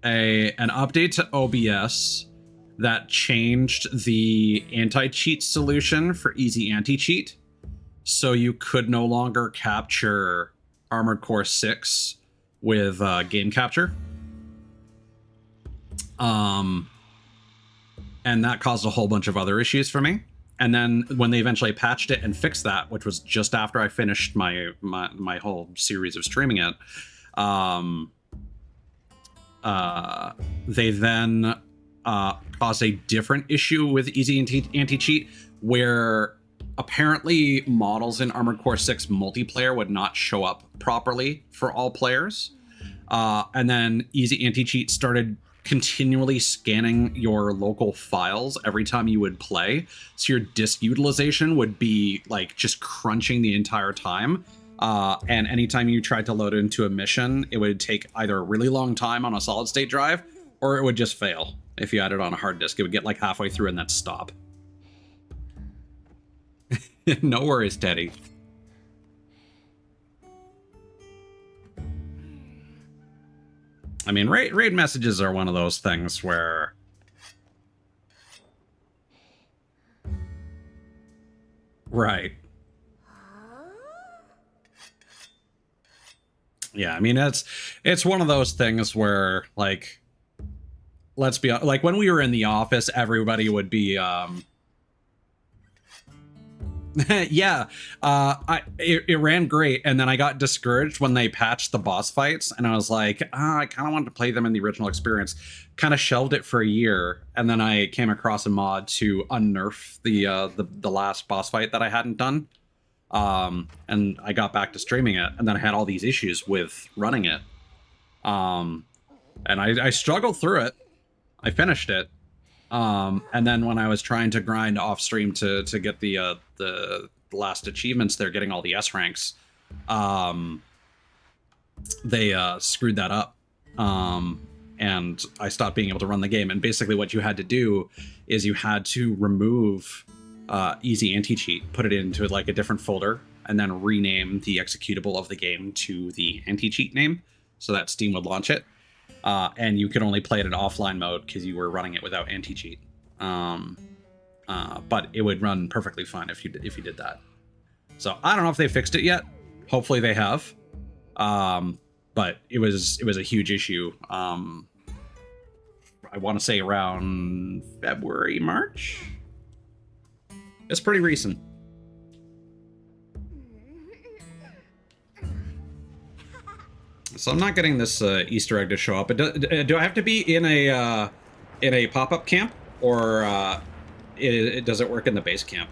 an update to OBS that changed the anti-cheat solution for easy anti-cheat, so you could no longer capture Armored Core 6 with game capture. And that caused a whole bunch of other issues for me. And then when they eventually patched it and fixed that, which was just after I finished my whole series of streaming it, they then caused a different issue with easy anti-cheat, where apparently models in Armored Core 6 multiplayer would not show up properly for all players. And then easy anti-cheat started continually scanning your local files every time you would play. So your disk utilization would be like just crunching the entire time. And anytime you tried to load it into a mission, it would take either a really long time on a solid state drive, or it would just fail. If you had it on a hard disk, it would get like halfway through and then stop. No worries, Teddy. I mean, raid messages are one of those things where... Right. Yeah, I mean, it's one of those things where, like, let's be like, when we were in the office, everybody would be yeah, it ran great, and then I got discouraged when they patched the boss fights, and I was like, I kind of wanted to play them in the original experience. Kind of shelved it for a year, and then I came across a mod to unnerf the last boss fight that I hadn't done, and I got back to streaming it, and then I had all these issues with running it, and I struggled through it. I finished it. And then when I was trying to grind off stream to get the last achievements, they're getting all the S ranks. They screwed that up. And I stopped being able to run the game. And basically what you had to do is you had to remove easy anti-cheat, put it into like a different folder, and then rename the executable of the game to the anti-cheat name so that Steam would launch it. And you could only play it in offline mode because you were running it without anti-cheat. But it would run perfectly fine if you did that. So I don't know if they fixed it yet. Hopefully they have. But it was a huge issue. I want to say around February, March. It's pretty recent. So I'm not getting this Easter egg to show up. But do I have to be in a pop-up camp, or does it work in the base camp?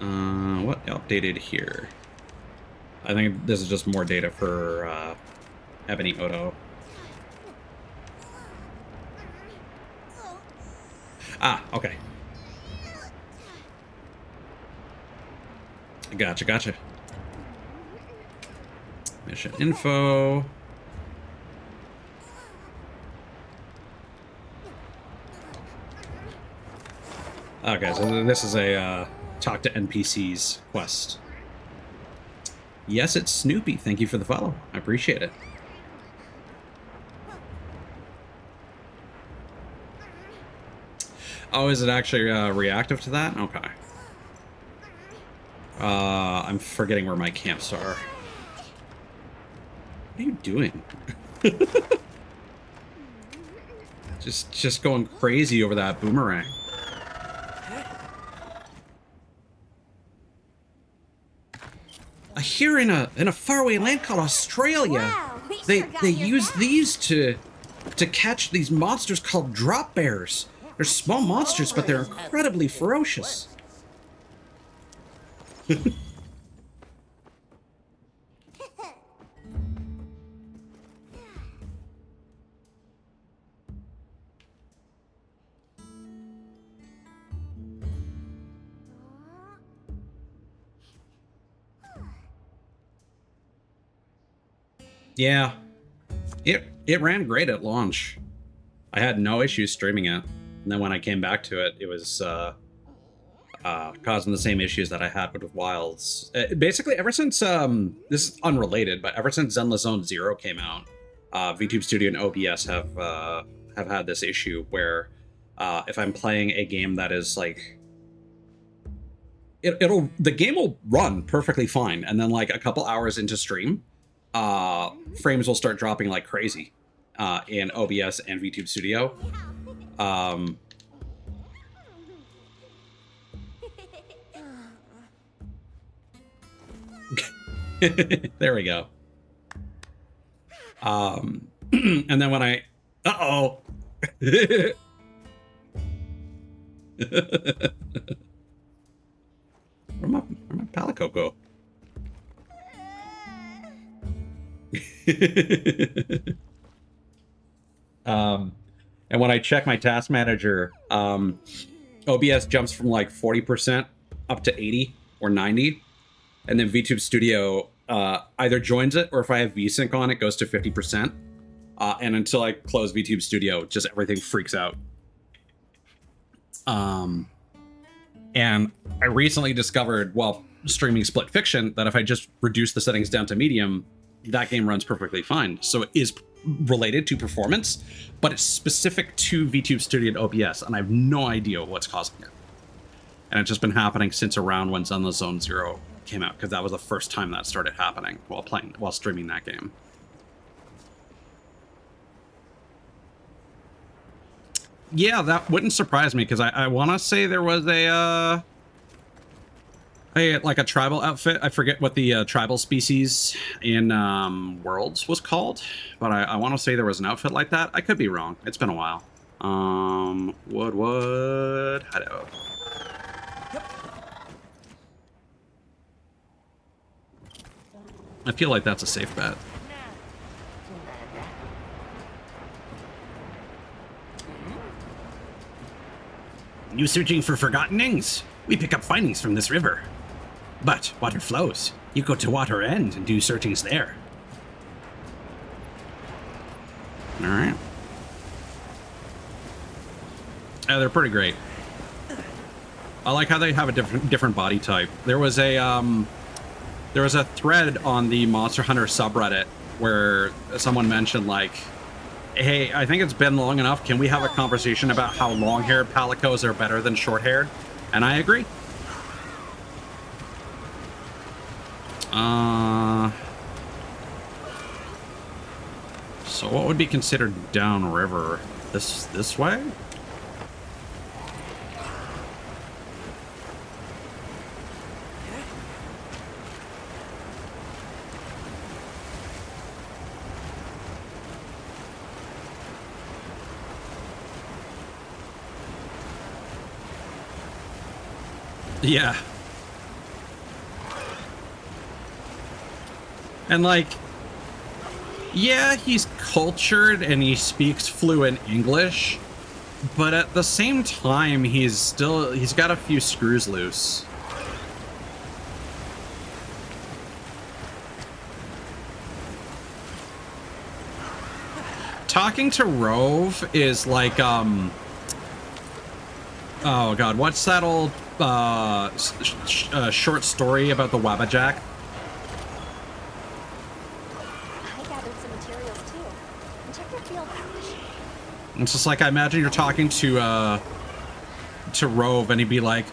What updated here? I think this is just more data for Ebony Odo. Ah, okay. Gotcha. Mission info. Okay, so this is a talk to NPCs quest. Yes, it's Snoopy. Thank you for the follow. I appreciate it. Oh, is it actually reactive to that? Okay. I'm forgetting where my camps are. What are you doing? just going crazy over that boomerang. I hear in a faraway land called Australia, Wow, they use these to to catch these monsters called drop bears. They're small monsters, but they're incredibly ferocious. Yeah, it ran great at launch. I had no issues streaming it, and then when I came back to it, it was causing the same issues that I had with Wilds. Basically, ever since this is unrelated, but ever since Zenless Zone Zero came out, VTube Studio and OBS have had this issue where if I'm playing a game that is like the game will run perfectly fine, and then like a couple hours into stream, frames will start dropping like crazy in OBS and VTube Studio. There we go. And then when I... Uh-oh! Where'd my Palico go? And when I check my task manager, OBS jumps from like 40% up to 80 or 90. And then VTube Studio either joins it, or if I have VSync on, it goes to 50%. And until I close VTube Studio, just everything freaks out. And I recently discovered, while streaming Split Fiction, that if I just reduce the settings down to medium, that game runs perfectly fine. So it is related to performance, but it's specific to VTube Studio and OBS, and I have no idea what's causing it. And it's just been happening since around when Zenless Zone Zero came out, because that was the first time that started happening while streaming that game. Yeah, that wouldn't surprise me, because I want to say there was a tribal outfit. I forget what the tribal species in Worlds was called, but I want to say there was an outfit like that. I could be wrong. It's been a while. Woodwood Hideout. I feel like that's a safe bet. You searching for forgottenings? We pick up findings from this river. But water flows. You go to water end and do searchings there. All right. Yeah, they're pretty great. I like how they have a different body type. There was a thread on the Monster Hunter subreddit where someone mentioned, like, hey, I think it's been long enough. Can we have a conversation about how long-haired palicos are better than short-haired? And I agree. So what would be considered downriver? This way? Yeah. And like, yeah, he's cultured and he speaks fluent English, but at the same time, he's got a few screws loose. Talking to Rove is like, oh god, what's that old short story about the Wabbajack? I gathered some materials too. Check your field pouch. It's just like, I imagine you're talking to Rove and he'd be like,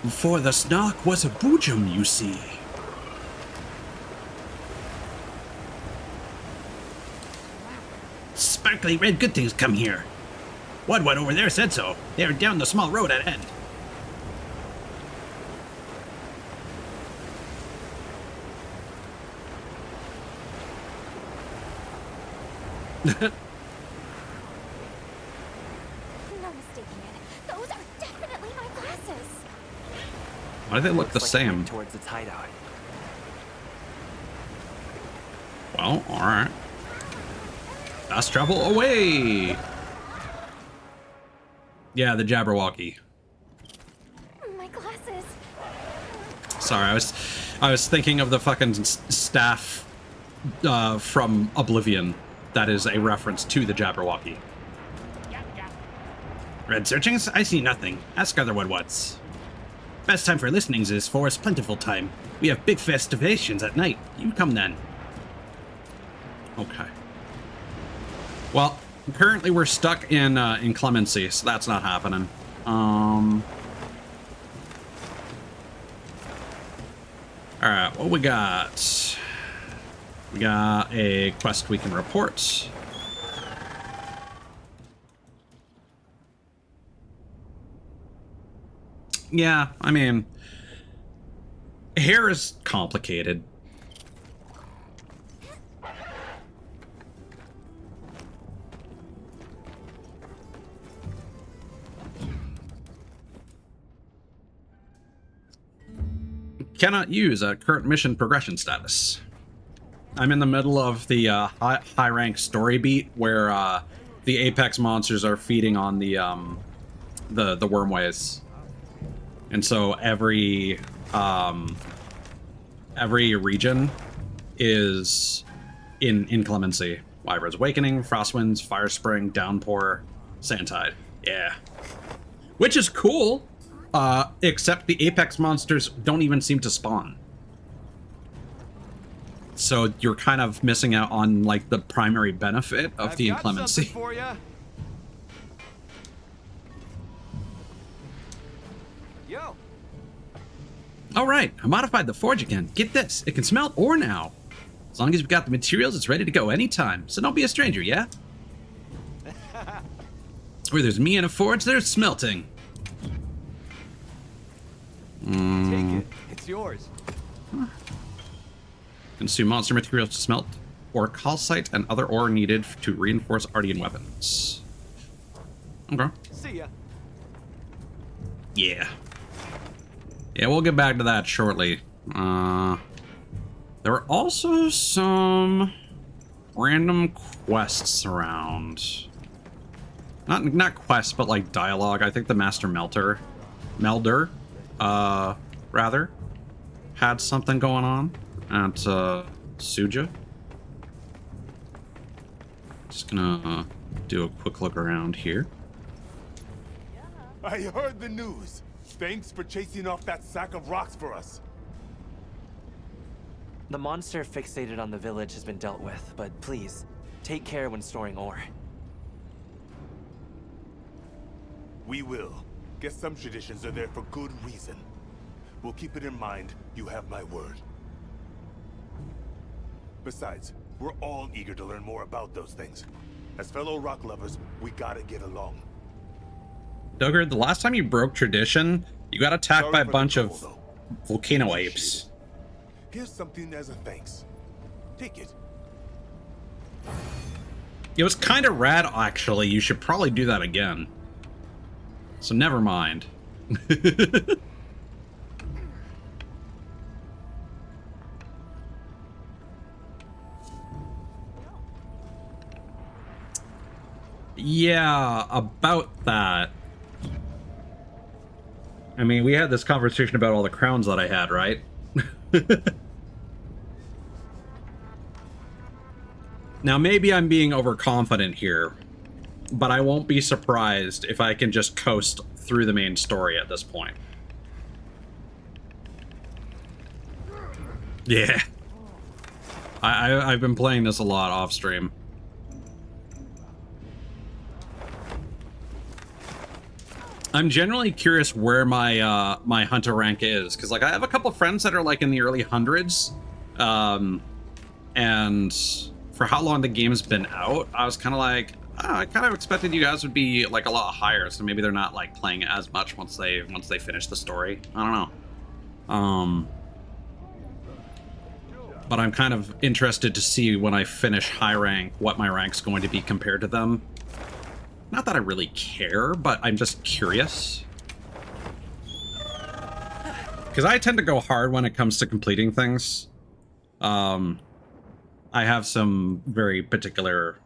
"For the Snark was a boojum, you see." Sparkly red good things come here. One over there said so. They're down the small road at end. Why do they look the Looks like same? heading towards its hideout. Well, alright. Fast travel away! Yeah, the Jabberwocky. My glasses. Sorry, I was thinking of the fucking staff from Oblivion. That is a reference to the Jabberwocky. Red searchings? I see nothing. Ask Otherwood what's. Best time for listenings is Forest Plentiful time. We have big festivations at night. You come then. Okay. Well, currently we're stuck in Clemency, so that's not happening. Alright, what we got? We got a quest we can report. Yeah, I mean, hair is complicated. Cannot use a current mission progression status. I'm in the middle of the high rank story beat where the apex monsters are feeding on the wormways. And so every region is in inclemency. Wyvern's Awakening, Frostwinds, Fire Spring, Downpour, Sandtide. Yeah. Which is cool, except the apex monsters don't even seem to spawn. So you're kind of missing out on like the primary benefit of the inclemency. For ya. Yo. All right, I modified the forge again. Get this, it can smelt ore now. As long as we've got the materials, it's ready to go anytime. So don't be a stranger, yeah? Where there's me in a forge, there's smelting. Take it. It's yours. Consume monster materials to smelt, or calcite and other ore needed to reinforce Ardian weapons. Okay. See ya. Yeah. Yeah, we'll get back to that shortly. There were also some random quests around. Not quests, but like dialogue. I think the Master Melder, rather, had something going on at Suja. Just gonna do a quick look around here. I heard the news. Thanks for chasing off that sack of rocks for us. The monster fixated on the village has been dealt with, but please, take care when storing ore. We will. Guess some traditions are there for good reason. We'll keep it in mind. You have my word. Besides, we're all eager to learn more about those things. As fellow rock lovers, we gotta get along. Duggar, the last time you broke tradition, you got attacked by a bunch of volcano apes. Here's something as a thanks. Take it. It was kind of rad, actually. You should probably do that again. So never mind. Yeah, about that. I mean, we had this conversation about all the crowns that I had, right? Now, maybe I'm being overconfident here, but I won't be surprised if I can just coast through the main story at this point. Yeah. I've been playing this a lot off stream. I'm generally curious where my my hunter rank is, because like I have a couple friends that are like in the early hundreds, and for how long the game's been out, I was kind of like, oh, I kind of expected you guys would be like a lot higher, so maybe they're not like playing it as much once they finish the story. I don't know. But I'm kind of interested to see when I finish high rank what my rank's going to be compared to them. Not that I really care, but I'm just curious. because I tend to go hard when it comes to completing things. I have some very particular,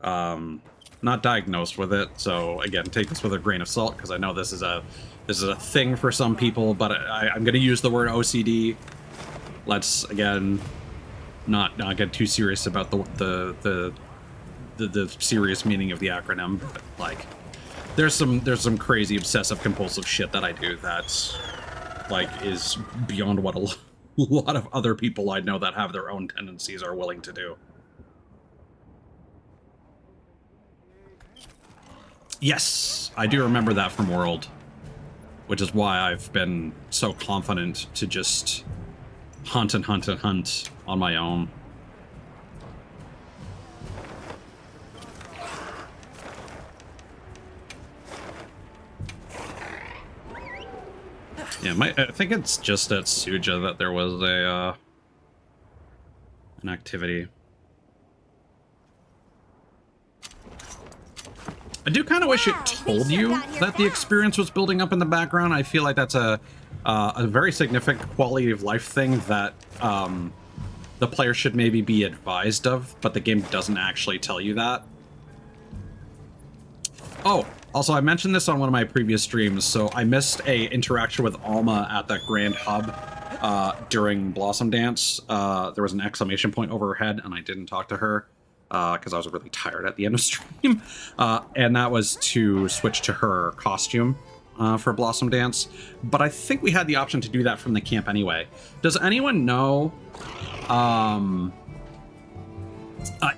not diagnosed with it, so again, take this with a grain of salt, because I know this is a thing for some people, but I'm going to use the word OCD. Let's, again, not get too serious about the serious meaning of the acronym, but like there's some crazy obsessive compulsive shit that I do that's like is beyond what a lot of other people I know that have their own tendencies are willing to do. Yes, I do remember that from World, which is why I've been so confident to just hunt and hunt and hunt on my own. Yeah, I think it's just at Suja that there was a an activity. I do kind of wish it told you that the experience was building up in the background. I feel like that's a very significant quality of life thing that the player should maybe be advised of, but the game doesn't actually tell you that. Oh, also, I mentioned this on one of my previous streams, so I missed a interaction with Alma at that Grand Hub during Blossom Dance. There was an exclamation point over her head, and I didn't talk to her because I was really tired at the end of stream. And that was to switch to her costume for Blossom Dance. But I think we had the option to do that from the camp anyway. Does anyone know...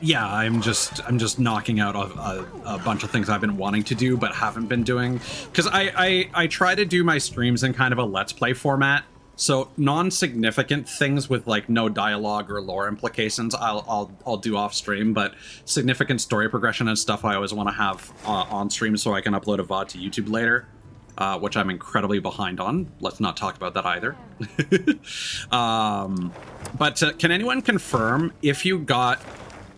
yeah, I'm just knocking out a bunch of things I've been wanting to do but haven't been doing, because I try to do my streams in kind of a Let's Play format. So non-significant things with like no dialogue or lore implications I'll do off stream, but significant story progression and stuff I always want to have on stream so I can upload a VOD to YouTube later, which I'm incredibly behind on. Let's not talk about that either. But can anyone confirm if you got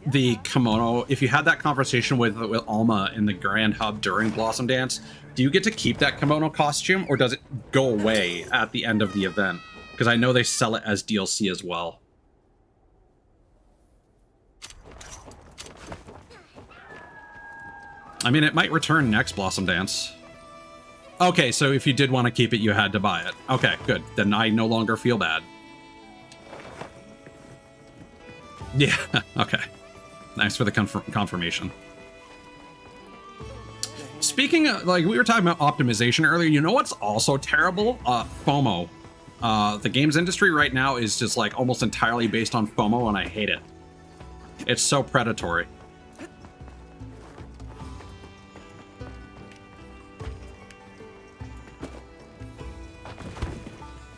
the kimono, if you had that conversation with Alma in the Grand Hub during Blossom Dance, do you get to keep that kimono costume, or does it go away at the end of the event? Because I know they sell it as DLC as well. I mean, it might return next Blossom Dance. Okay, so if you did want to keep it, you had to buy it. Okay, good. Then I no longer feel bad. Yeah, okay. Thanks for the confirmation. Speaking of, like, we were talking about optimization earlier, you know what's also terrible? FOMO. The games industry right now is just, like, almost entirely based on FOMO, and I hate it. It's so predatory.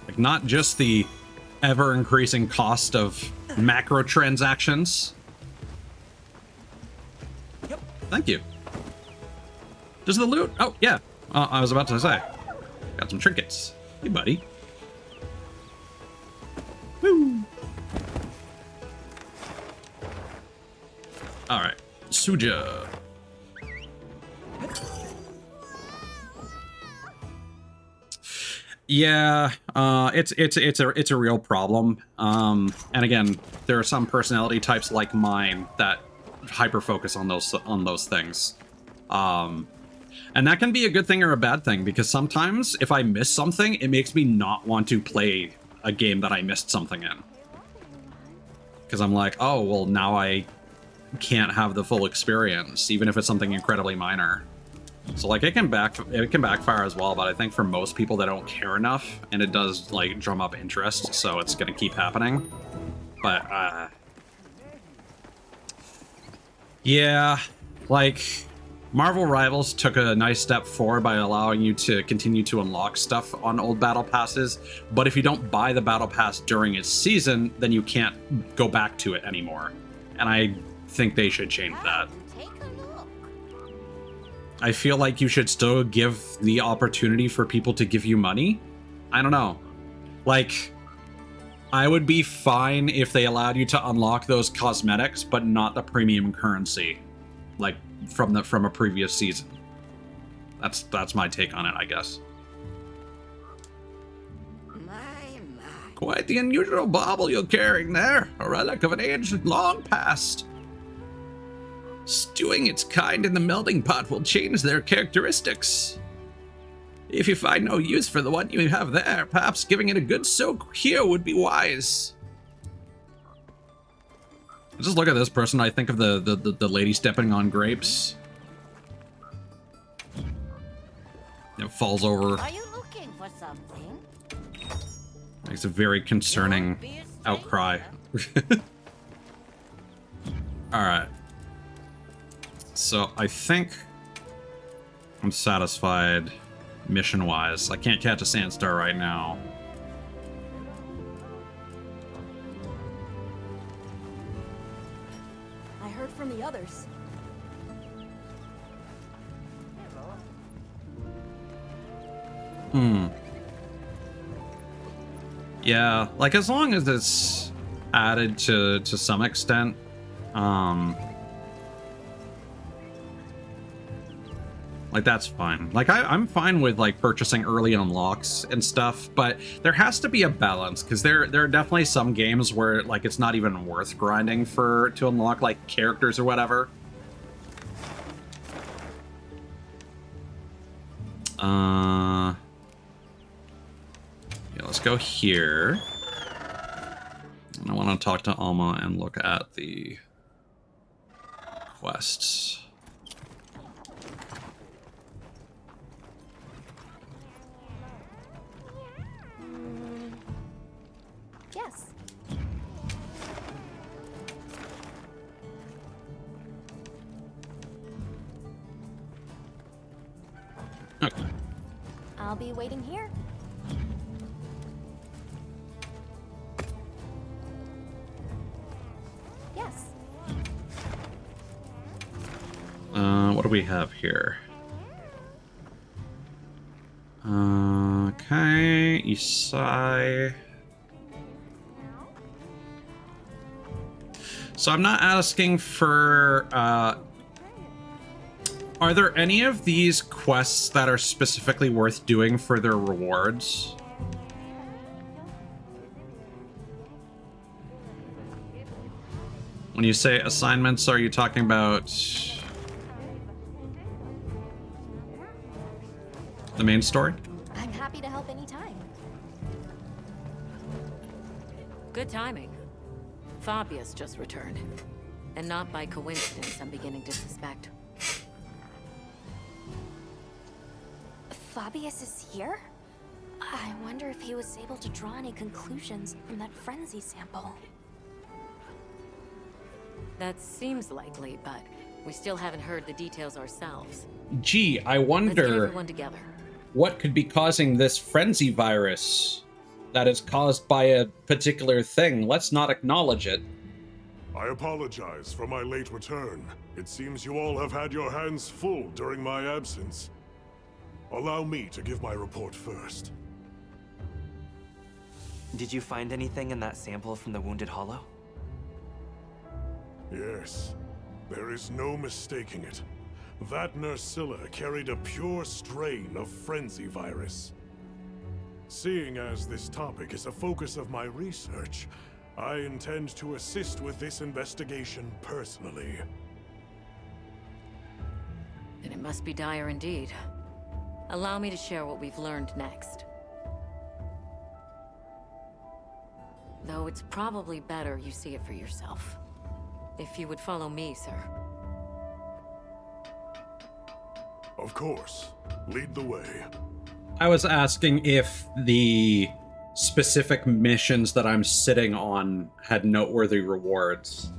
Like, not just the ever-increasing cost of macro transactions. Yep. Thank you. Does the loot? Oh, yeah. I was about to say. Got some trinkets. Hey, buddy. Woo. All right. Suja. Yeah, it's a real problem. And again, there are some personality types like mine that hyper focus on those things. And that can be a good thing or a bad thing, because sometimes if I miss something, it makes me not want to play a game that I missed something in. Because I'm like, oh, well, now I can't have the full experience, even if it's something incredibly minor. So like it can backfire as well, but I think for most people they don't care enough, and it does like drum up interest, so it's gonna keep happening. But yeah, like Marvel Rivals took a nice step forward by allowing you to continue to unlock stuff on old battle passes, but if you don't buy the battle pass during its season, then you can't go back to it anymore. And I think they should change that. I feel like you should still give the opportunity for people to give you money. I don't know. Like, I would be fine if they allowed you to unlock those cosmetics, but not the premium currency, like from a previous season. That's my take on it, I guess. Quite the unusual bauble you're carrying there, a relic of an age long past. Stewing its kind in the melting pot will change their characteristics. If you find no use for the one you have there, perhaps giving it a good soak here would be wise. Just look at this person. I think of the lady stepping on grapes. It falls over. Are you looking for something? Makes a very concerning outcry. Alright. So I think I'm satisfied mission-wise. I can't catch a Sandstar right now. I heard from the others. Yeah, like as long as it's added to some extent, like that's fine. Like I'm fine with like purchasing early unlocks and stuff, but there has to be a balance because there are definitely some games where like it's not even worth grinding to unlock like characters or whatever. Yeah, let's go here. And I want to talk to Alma and look at the quests. Yes. Okay. I'll be waiting here. Yes. What do we have here? Okay, Isai. So I'm not asking for, are there any of these quests that are specifically worth doing for their rewards? When you say assignments, are you talking about the main story? I'm happy to help anytime. Good timing. Fabius just returned. And not by coincidence, I'm beginning to suspect. Fabius is here? I wonder if he was able to draw any conclusions from that frenzy sample. That seems likely, but we still haven't heard the details ourselves. Gee, I Let's get wonder everyone together. what could be causing this frenzy virus that is caused by a particular thing. Let's not acknowledge it. I apologize for my late return. It seems you all have had your hands full during my absence. Allow me to give my report first. Did you find anything in that sample from the Wounded Hollow? Yes. There is no mistaking it. That Nursilla carried a pure strain of frenzy virus. Seeing as this topic is a focus of my research, I intend to assist with this investigation personally. Then it must be dire indeed. Allow me to share what we've learned next. Though it's probably better you see it for yourself. If you would follow me, sir. Of course. Lead the way. I was asking if the specific missions that I'm sitting on had noteworthy rewards.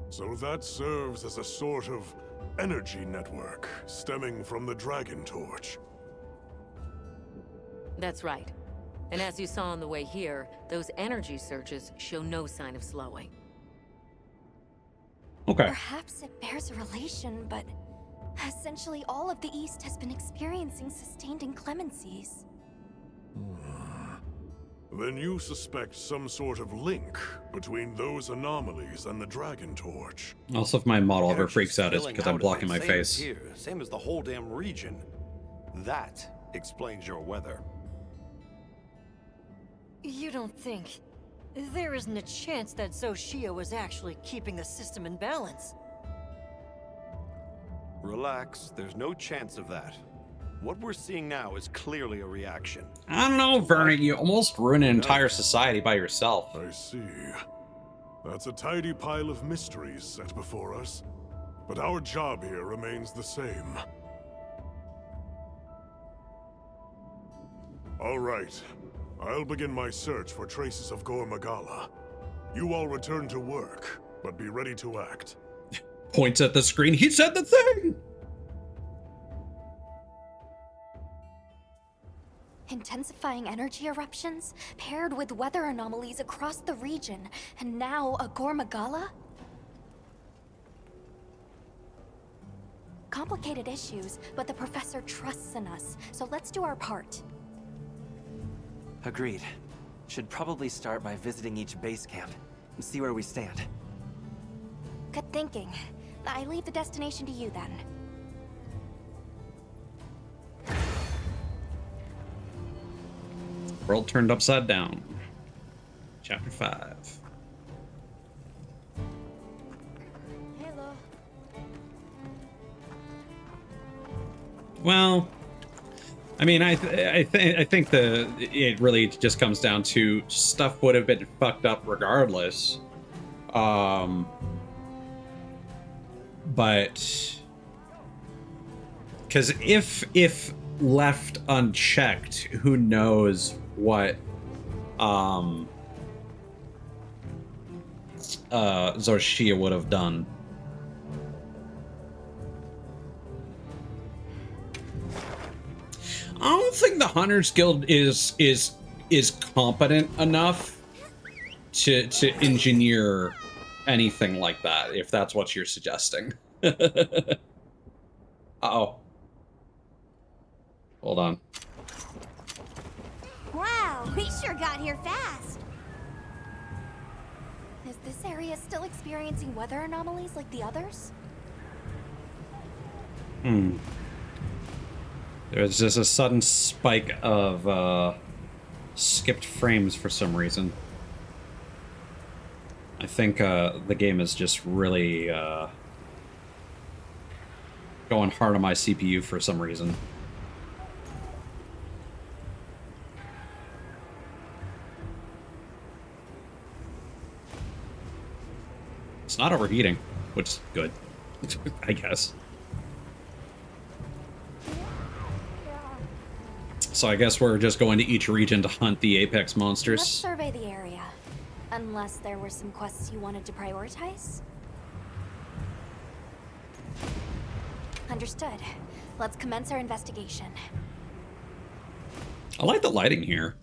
So that serves as a sort of energy network stemming from the Dragon Torch. That's right. And as you saw on the way here, those energy surges show no sign of slowing. Okay. Perhaps it bears a relation, but essentially all of the East has been experiencing sustained inclemencies. Then you suspect some sort of link between those anomalies and the Dragon Torch. Also, if my model ever Energy's freaks out, it's spilling because I'm out, blocking my same as face. Here, same as the whole damn region. That explains your weather. You don't think... There isn't a chance that Xochitl was actually keeping the system in balance? Relax, there's no chance of that. What we're seeing now is clearly a reaction. I don't know, Vernon, you almost ruined an entire society by yourself. I see. That's a tidy pile of mysteries set before us. But our job here remains the same. All right. I'll begin my search for traces of Gore Magala. You all return to work, but be ready to act. Points at the screen. He said the thing! Intensifying energy eruptions, paired with weather anomalies across the region, and now a Gore Magala? Complicated issues, but the professor trusts in us, so let's do our part. Agreed. Should probably start by visiting each base camp and see where we stand. Good thinking. I leave the destination to you then. World turned upside down. Chapter 5. Hello. Well, I mean, I think it really just comes down to stuff would have been fucked up regardless. But because if left unchecked, who knows what Xochitl would have done. I don't think the Hunters Guild is competent enough to engineer anything like that, if that's what you're suggesting. Uh-oh. Hold on. Wow, we sure got here fast. Is this area still experiencing weather anomalies like the others? There's just a sudden spike of skipped frames for some reason. I think the game is just really going hard on my CPU for some reason. It's not overheating, which is good, I guess. So I guess we're just going to each region to hunt the apex monsters. Let's survey the area. Unless there were some quests you wanted to prioritize? Understood. Let's commence our investigation. I like the lighting here.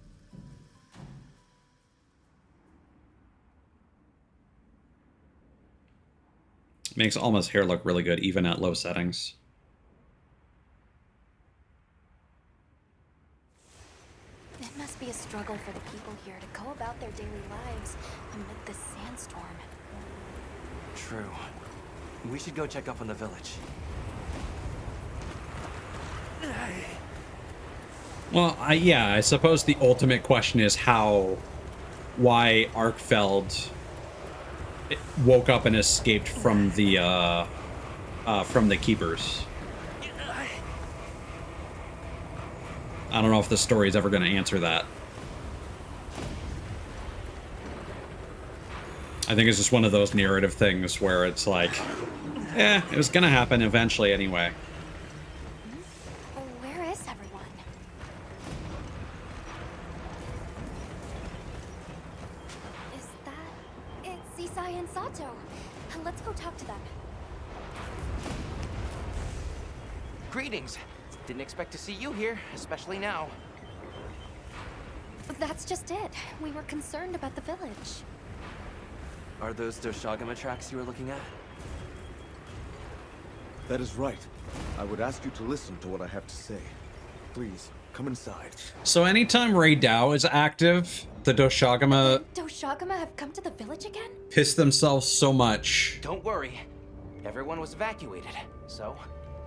Makes Alma's hair look really good, even at low settings. It must be a struggle for the people here to go about their daily lives amid this sandstorm. True. We should go check up on the village. Well, yeah, I suppose the ultimate question is why Arkfeld woke up and escaped from the keepers. I don't know if the story is ever going to answer that. I think it's just one of those narrative things where it's like, it was going to happen eventually anyway. Where is everyone? Is that... It's Isai and Sato. Let's go talk to them. Greetings. Didn't expect to see you here, especially now. That's just it. We were concerned about the village. Are those Doshagama tracks you were looking at? That is right. I would ask you to listen to what I have to say. Please, come inside. So anytime Ray Dao is active, the Doshagama Doshagama have come to the village again? piss themselves so much Don't worry. Everyone was evacuated, so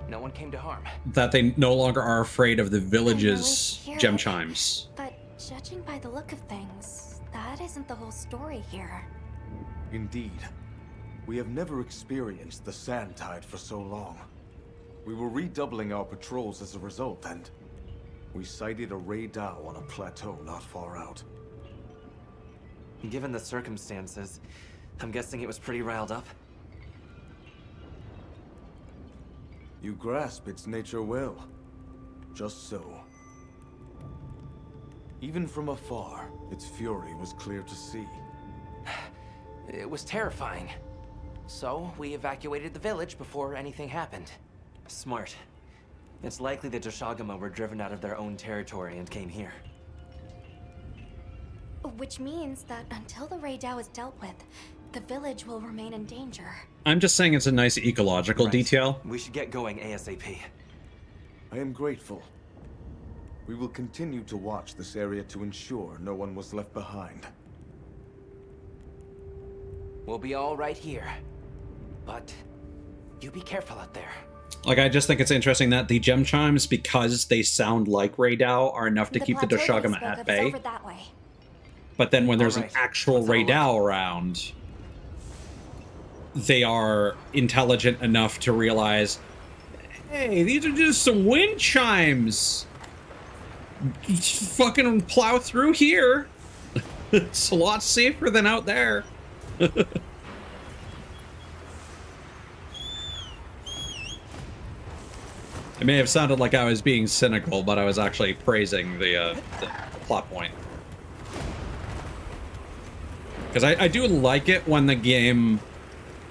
no one came to harm. that they no longer are afraid of the village's gem chimes. But Judging by the look of things, that isn't the whole story here. Indeed. We have never experienced the Sand Tide for so long. We were redoubling our patrols as a result, and we sighted a Ray Dow on a plateau not far out. Given the circumstances, I'm guessing it was pretty riled up. You grasp its nature well. Just so. Even from afar, its fury was clear to see. It was terrifying. So, we evacuated the village before anything happened. Smart. It's likely the Doshagama were driven out of their own territory and came here. Which means that until the Ray Dow is dealt with, the village will remain in danger. I'm just saying it's a nice ecological detail. We should get going ASAP. I am grateful. We will continue to watch this area to ensure no one was left behind. We'll be all right here. But you be careful out there. Like, I just think it's interesting that the gem chimes, because they sound like Ray Dow, are enough to keep the Doshagama at bay. Over that way. But then when there's an actual Ray Dow around, they are intelligent enough to realize, hey, these are just some wind chimes. Just fucking plow through here. It's a lot safer than out there. It may have sounded like I was being cynical, but I was actually praising the plot point. Because I do like it when the game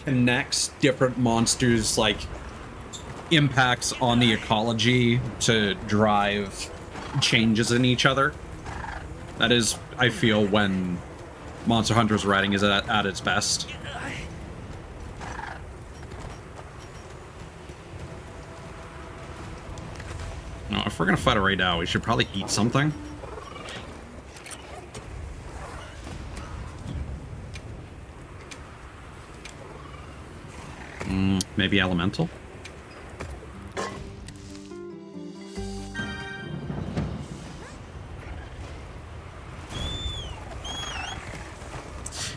connects different monsters' like impacts on the ecology to drive changes in each other. That is, I feel, when Monster Hunter's writing is at its best. No, if we're gonna fight a Ray Dow, we should probably eat something. Maybe elemental?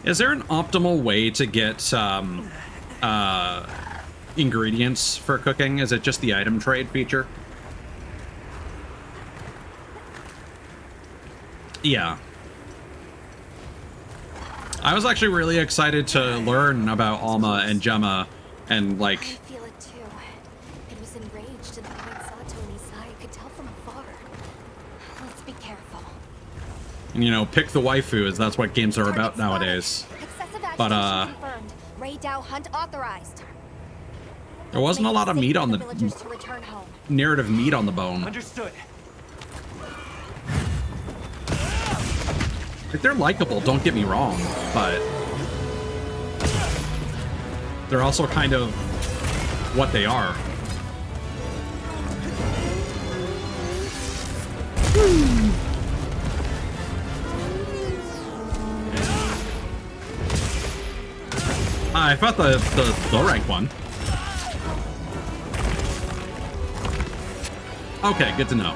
Is there an optimal way to get ingredients for cooking? Is it just the item trade feature? Yeah. I was actually really excited to learn about Alma and Gemma and like... I feel it too. It was enraged to the point Sato and Isai could tell from afar. Let's be careful. You know, pick the waifus. That's what games are about nowadays. But, confirmed. Ray Dow hunt authorized. there wasn't a lot of meat on the... villagers to return home. narrative meat on the bone. Understood. Like, they're likable, don't get me wrong, but... they're also kind of what they are. I fought the low rank one. Okay, good to know.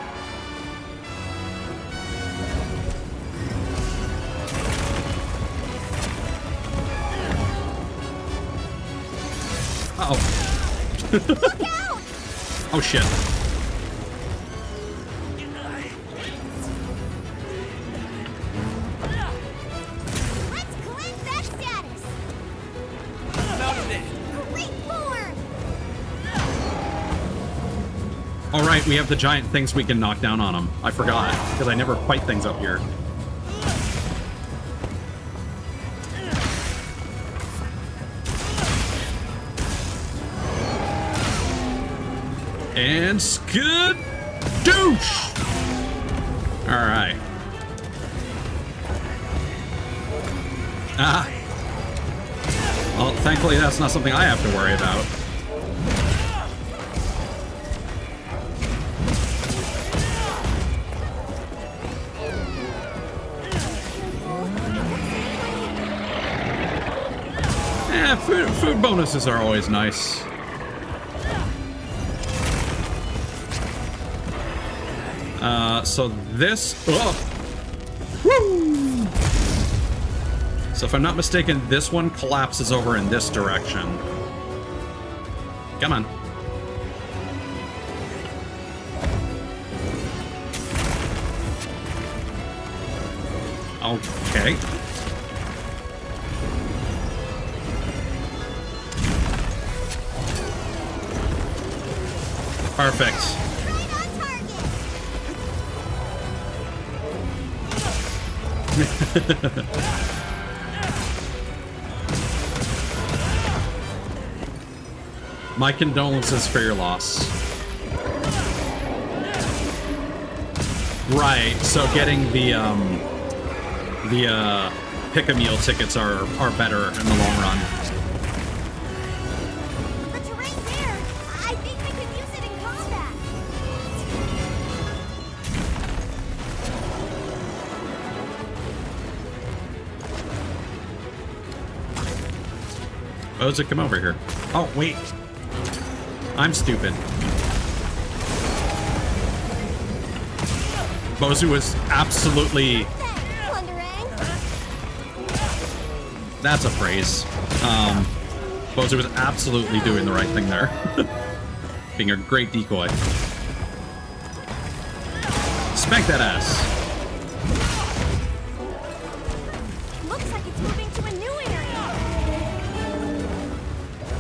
Uh-oh. Oh shit. Let's cleanse that status. Great form. All right, we have the giant things we can knock down on them. I forgot, because I never fight things up here. And skadoosh! All right. Ah. Well, thankfully that's not something I have to worry about. Yeah, food bonuses are always nice. So this... Oh! So if I'm not mistaken, this one collapses over in this direction. Come on. Okay. Perfect. My condolences for your loss. Right, so getting the pick-a-meal tickets are better in the long run. The terrain's there. I think we could use it in combat. Boza, come over here. Oh, wait. I'm stupid. Bozu was absolutely... That's a phrase. Bozu was absolutely doing the right thing there. Being a great decoy. Spank that ass. Looks like it's moving to a new area.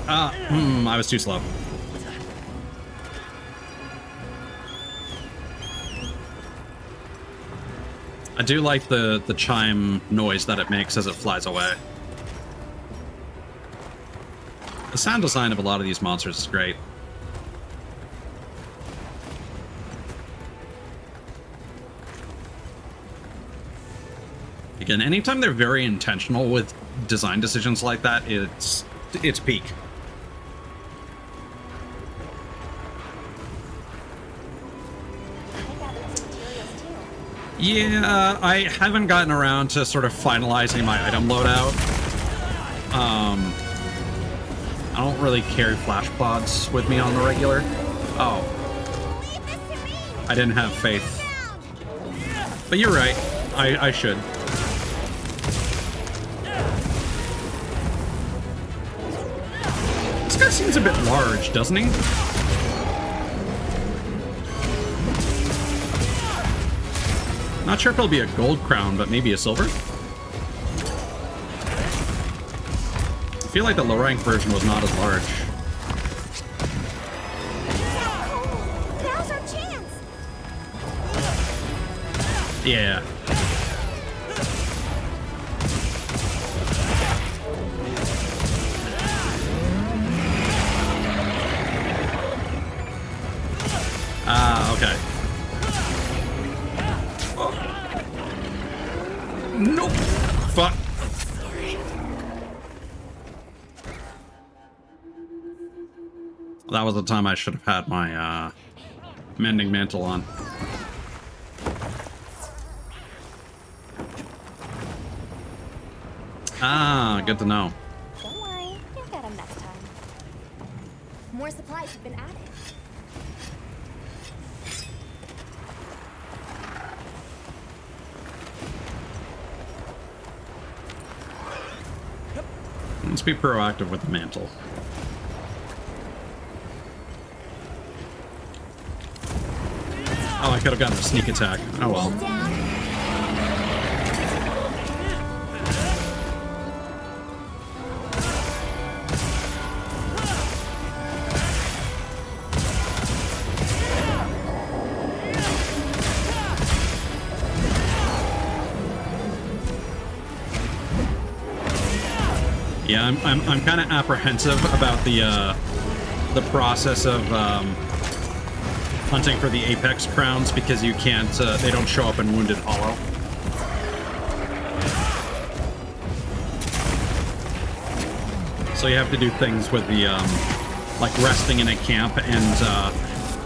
I was too slow. I do like the chime noise that it makes as it flies away. The sound design of a lot of these monsters is great. Again, anytime they're very intentional with design decisions like that, it's peak. Yeah, I haven't gotten around to sort of finalizing my item loadout. I don't really carry flash pods with me on the regular. Oh. I didn't have faith. But you're right. I should. This guy seems a bit large, doesn't he? Not sure if it'll be a gold crown, but maybe a silver. I feel like the low-rank version was not as large. Now's our chance. Yeah. Okay. Nope. Fuck. That was the time I should have had my mending mantle on. Ah, good to know. Don't worry, you'll get him next time. More supplies have been added. Let's be proactive with the mantle. Oh, I could have gotten a sneak attack. Oh well. Yeah, I'm kind of apprehensive about the process of hunting for the apex crowns because you can't they don't show up in Wounded Hollow. So you have to do things with the like resting in a camp and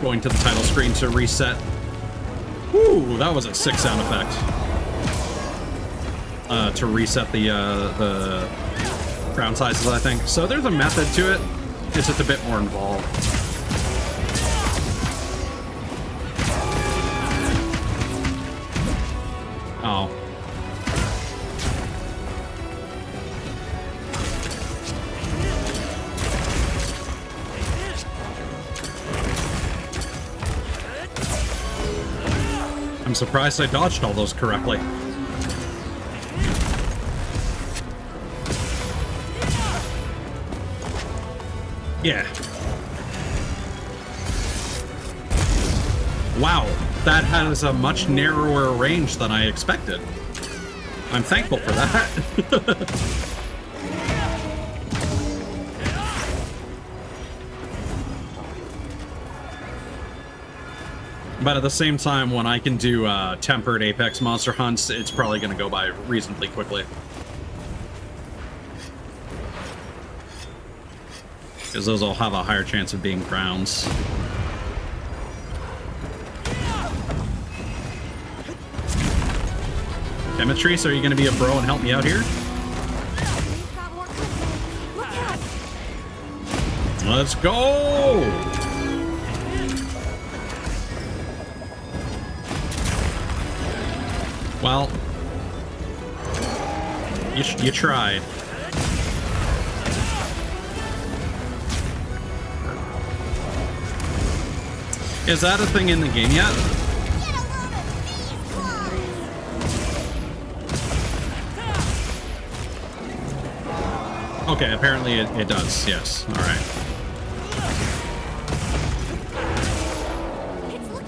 going to the title screen to reset. Woo, that was a sick sound effect. To reset the crown sizes, I think. So there's a method to it. It's just a bit more involved. Oh. surprised I dodged all those correctly. Yeah. Wow, that has a much narrower range than I expected. I'm thankful for that. But at the same time, when I can do tempered Apex monster hunts, it's probably going to go by reasonably quickly. Because those will have a higher chance of being grounds. Demetrius, are you going to be a bro and help me out here? Let's go! Well, you tried. Is that a thing in the game yet? Okay, apparently it does, yes. Alright.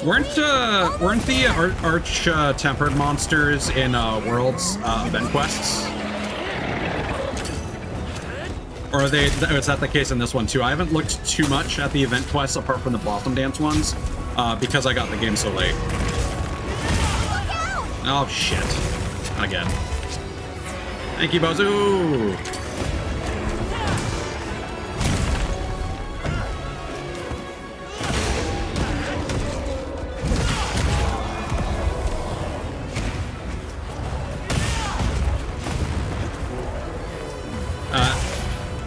Weren't the arch tempered monsters in Worlds event quests? Or is that the case in this one too? I haven't looked too much at the event quests apart from the Blossom Dance ones because I got the game so late. Oh shit! Again. Thank you, Bozu.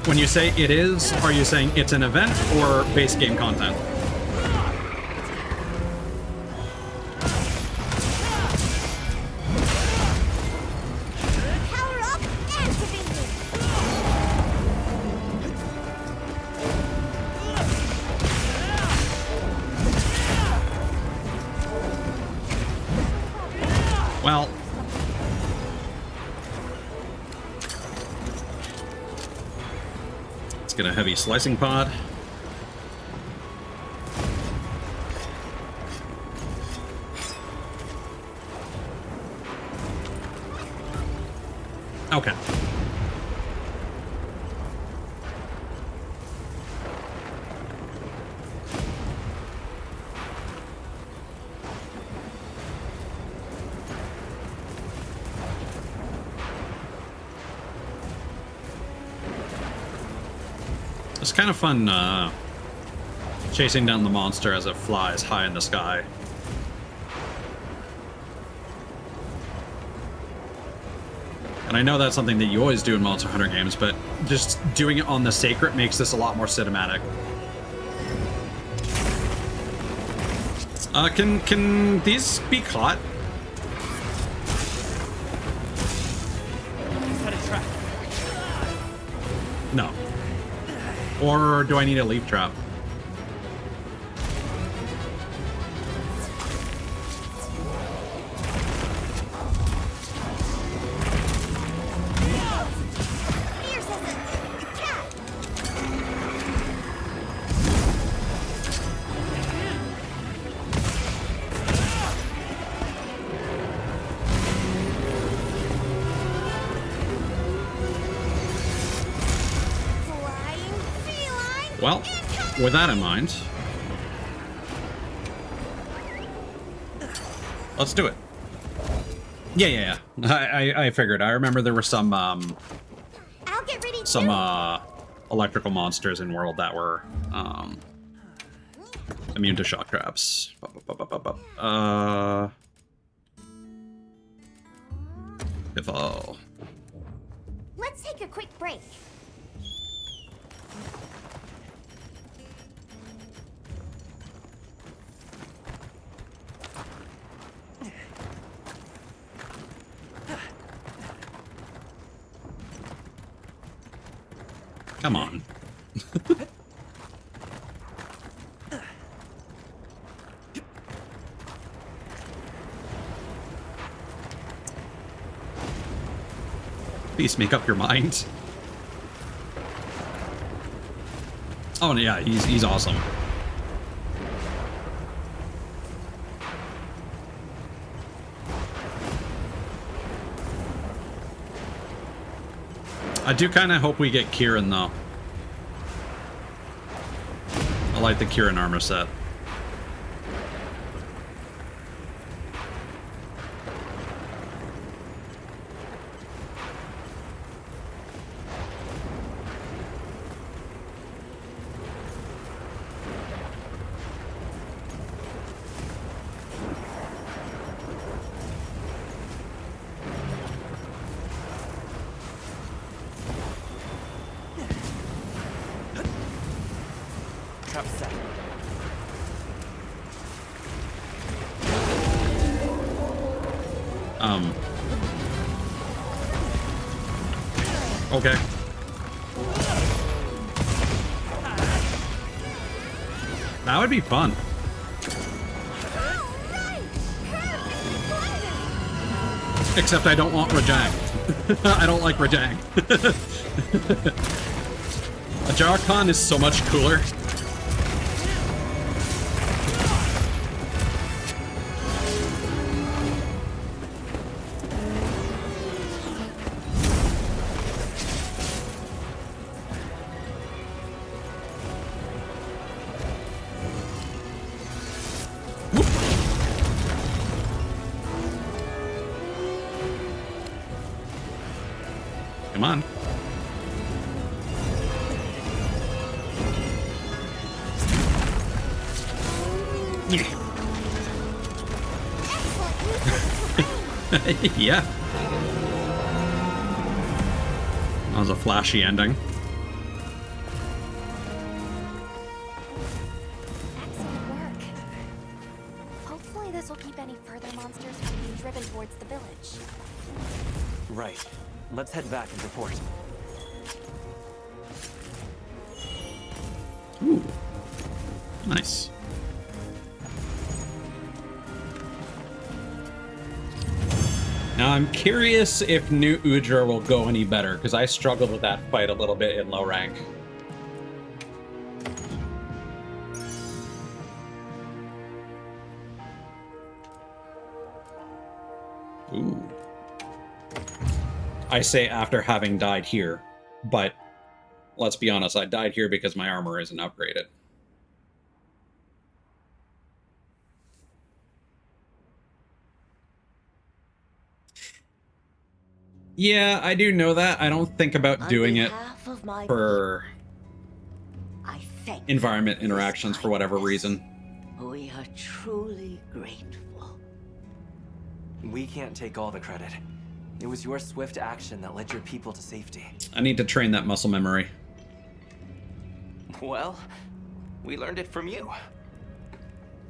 When you say it is, are you saying it's an event or base game content? Power up, activated. Well, get a heavy slicing pod. Okay. It's kind of fun chasing down the monster as it flies high in the sky. And I know that's something that you always do in Monster Hunter games, but just doing it on the Sacred makes this a lot more cinematic. Can these be caught? No. Or do I need a leaf trap? Well, with that in mind, let's do it. Yeah. I figured. I remember there were some electrical monsters in World that were immune to shock traps. If Let's take a quick break. come on. Please make up your mind. Oh yeah, he's awesome. I do kind of hope we get Kieran though. I like the Kieran armor set. Trap set. Okay. That would be fun. Except I don't want Rajang. I don't like Rajang. A Jarkon is so much cooler. Come on. Yeah. That was a flashy ending. Excellent work. Hopefully this will keep any further monsters from being driven towards the village. Right. Let's head back and report. Ooh. Nice. Now I'm curious if New Udra will go any better, because I struggled with that fight a little bit in low rank. Ooh. I say after having died here, but let's be honest, I died here because my armor isn't upgraded. Yeah, I do know that. I don't think about doing it for environment interactions for whatever reason. We are truly grateful. We can't take all the credit. It was your swift action that led your people to safety. I need to train that muscle memory. Well, we learned it from you.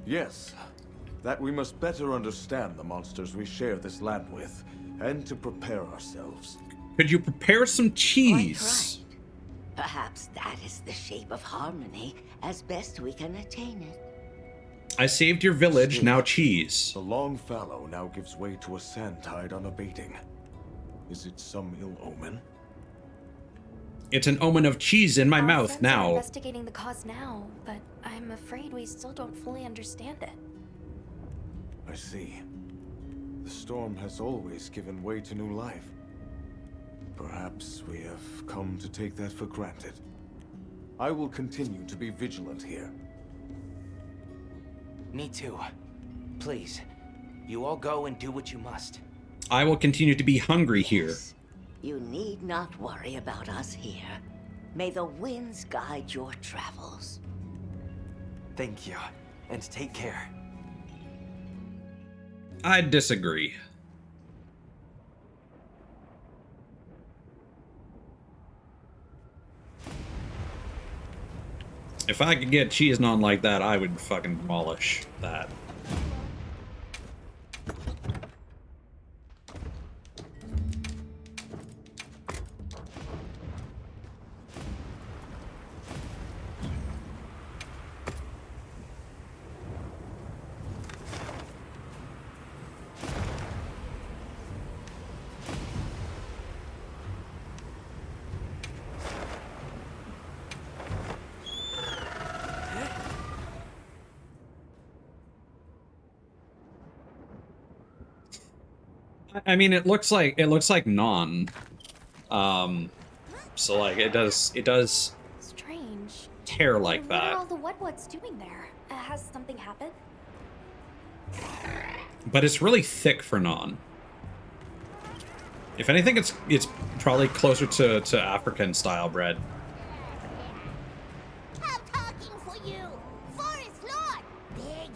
Yes, that we must better understand the monsters we share this land with, and to prepare ourselves. Could you prepare some cheese? Quite right. Perhaps that is the shape of harmony, as best we can attain it. I saved your village, now cheese. The long fallow now gives way to a sand tide unabating. Is it some ill omen? It's an omen of cheese in my mouth Friends are now. investigating the cause now, but I'm afraid we still don't fully understand it. I see. The storm has always given way to new life. Perhaps we have come to take that for granted. I will continue to be vigilant here. Me too. Please, you all go and do what you must. I will continue to be hungry here. You need not worry about us here. May the winds guide your travels. Thank you, and take care. I disagree. If I could get cheese naan like that, I would fucking demolish that. I mean, it looks like non. So like it does Strange. tear like What that. are all the What's doing there? Has something happened? But it's really thick for non. If anything, it's probably closer to African style bread. I'm talking for you, Forest Lord. Big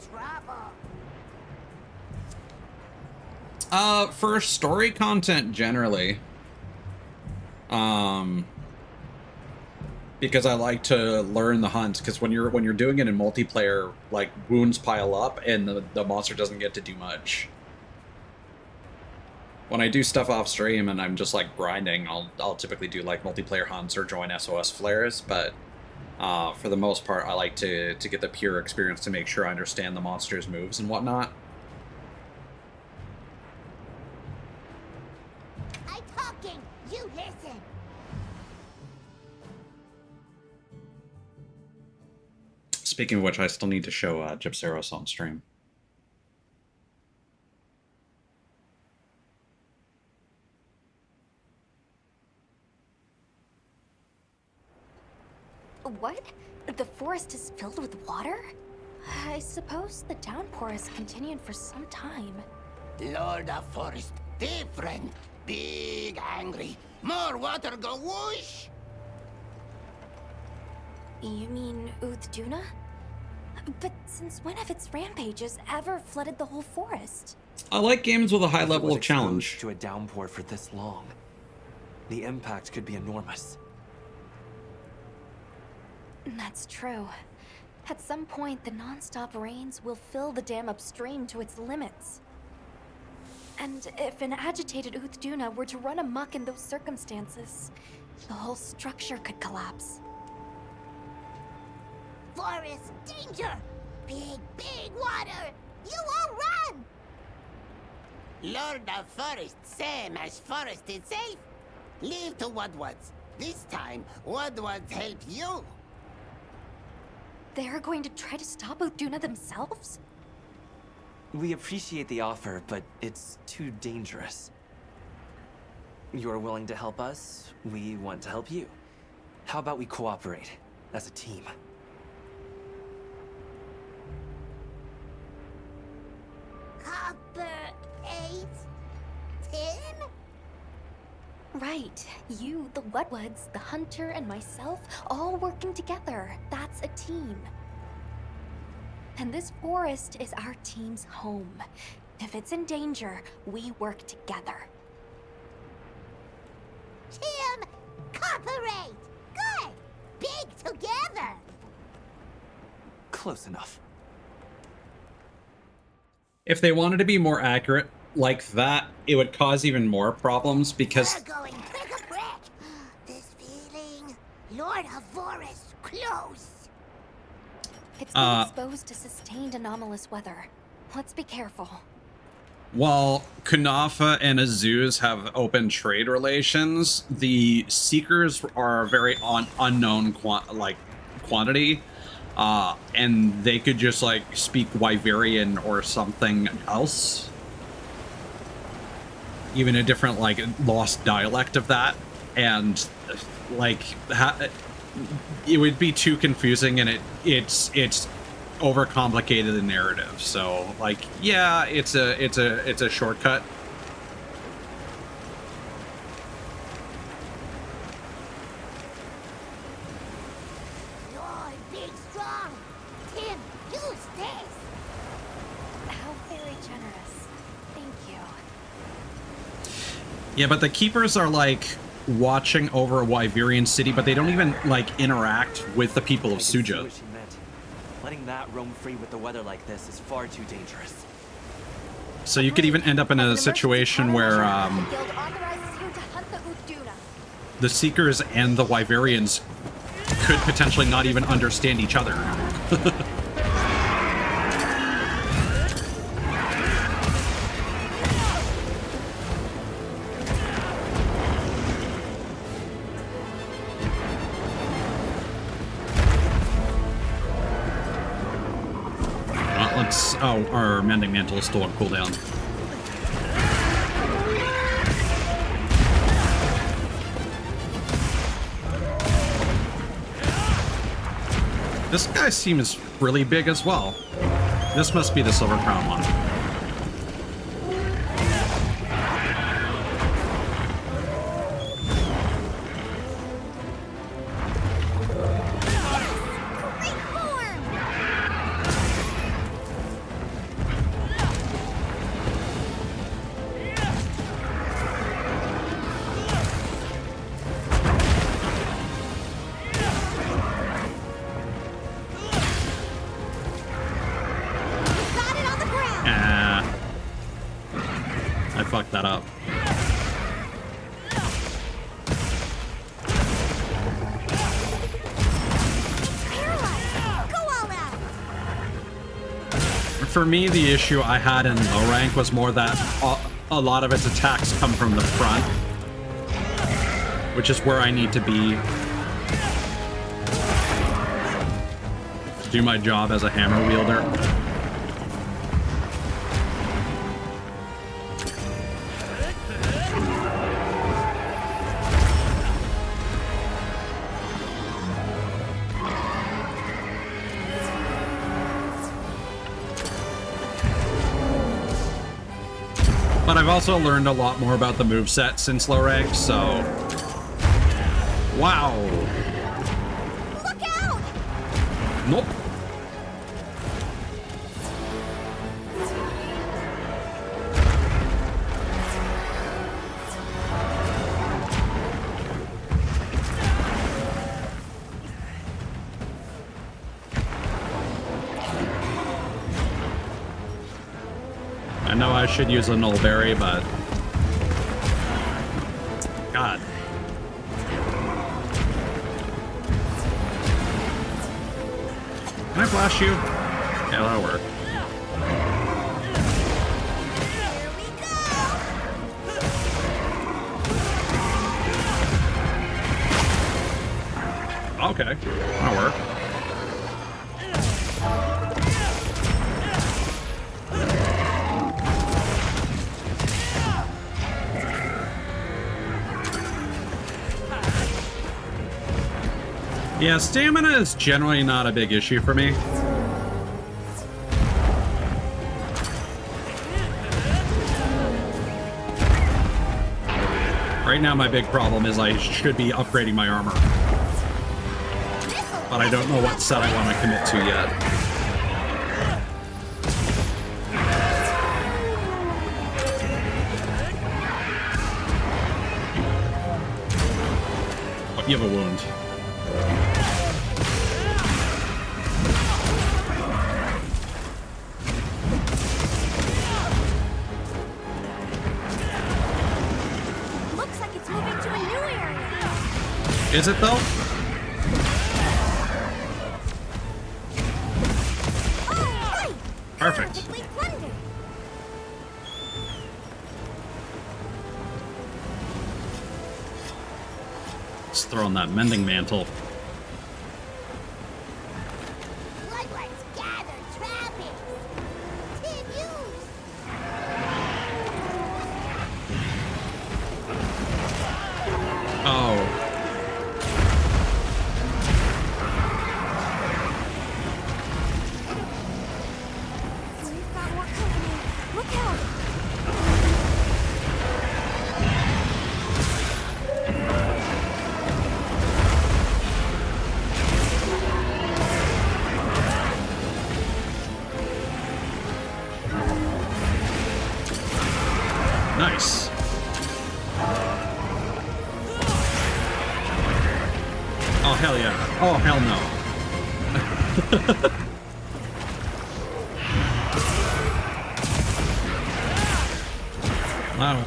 trouble. For story content generally. Because I like to learn the hunt, because when you're doing it in multiplayer, like wounds pile up and the monster doesn't get to do much. When I do stuff off stream and I'm just like grinding, I'll typically do like multiplayer hunts or join SOS flares, but for the most part I like to get the pure experience to make sure I understand the monster's moves and whatnot. I'm talking, you listen. Speaking of which, I still need to show Gypseros on stream. What? The forest is filled with water? I suppose the downpour has continued for some time. Lord of Forest, different. Big angry. More water go whoosh. You mean Uthduna? But since when have its rampages ever flooded the whole forest? I like games with a high If it level was of challenge. exposed to a downpour for this long, the impact could be enormous. That's true. At some point, the non-stop rains will fill the dam upstream to its limits. And if an agitated Uthduna were to run amok in those circumstances, the whole structure could collapse. Forest danger. Big water. You all run. Lord of Forest, same as Forest itself. Leave to Wudwuds. This time, Wudwuds help you. They're going to try to stop Uthduna themselves? We appreciate the offer, but it's too dangerous. You're willing to help us, we want to help you. How about we cooperate as a team? Copper 8? 10? Right. You, the Wudwuds, the hunter, and myself, all working together. That's a team. And this forest is our team's home. If it's in danger, we work together. Team cooperate. Good. Big together. Close enough. If they wanted to be more accurate like that, it would cause even more problems because We're going prick-a-prick. This feeling, Lord of Forest, close. It's been exposed to sustained anomalous weather. Let's be careful. while Kunafa and Azuz have open trade relations, the Seekers are a very unknown quantity. And they could just like speak Wyverian or something else, even a different like lost dialect of that, and like it would be too confusing, and it's overcomplicated the narrative. So like, yeah, it's a shortcut. Yeah, but the Keepers are like watching over a Wyverian city, but they don't even like interact with the people of Suja. What she meant. Letting that roam free with the weather like this is far too dangerous. So you could even end up in a situation where the Seekers and the Wyverians could potentially not even understand each other. Oh, our Mending Mantle is still on cooldown. This guy seems really big as well. This must be the Silver Crown one. I fucked that up. For me, the issue I had in low rank was more that a lot of its attacks come from the front, which is where I need to be to do my job as a hammer wielder. But I've also learned a lot more about the moveset since low rank, so... Wow! Look out! Nope. I know I should use a null berry, but God. Can I flash you? Yeah, that'll work. Okay, that'll work. Yeah, stamina is generally not a big issue for me. Right now my big problem is I should be upgrading my armor. But I don't know what set I want to commit to yet. Oh, you have a wound. Is it though? Perfect. Let's throw on that mending mantle. Nice. Oh, hell yeah. Oh, hell no.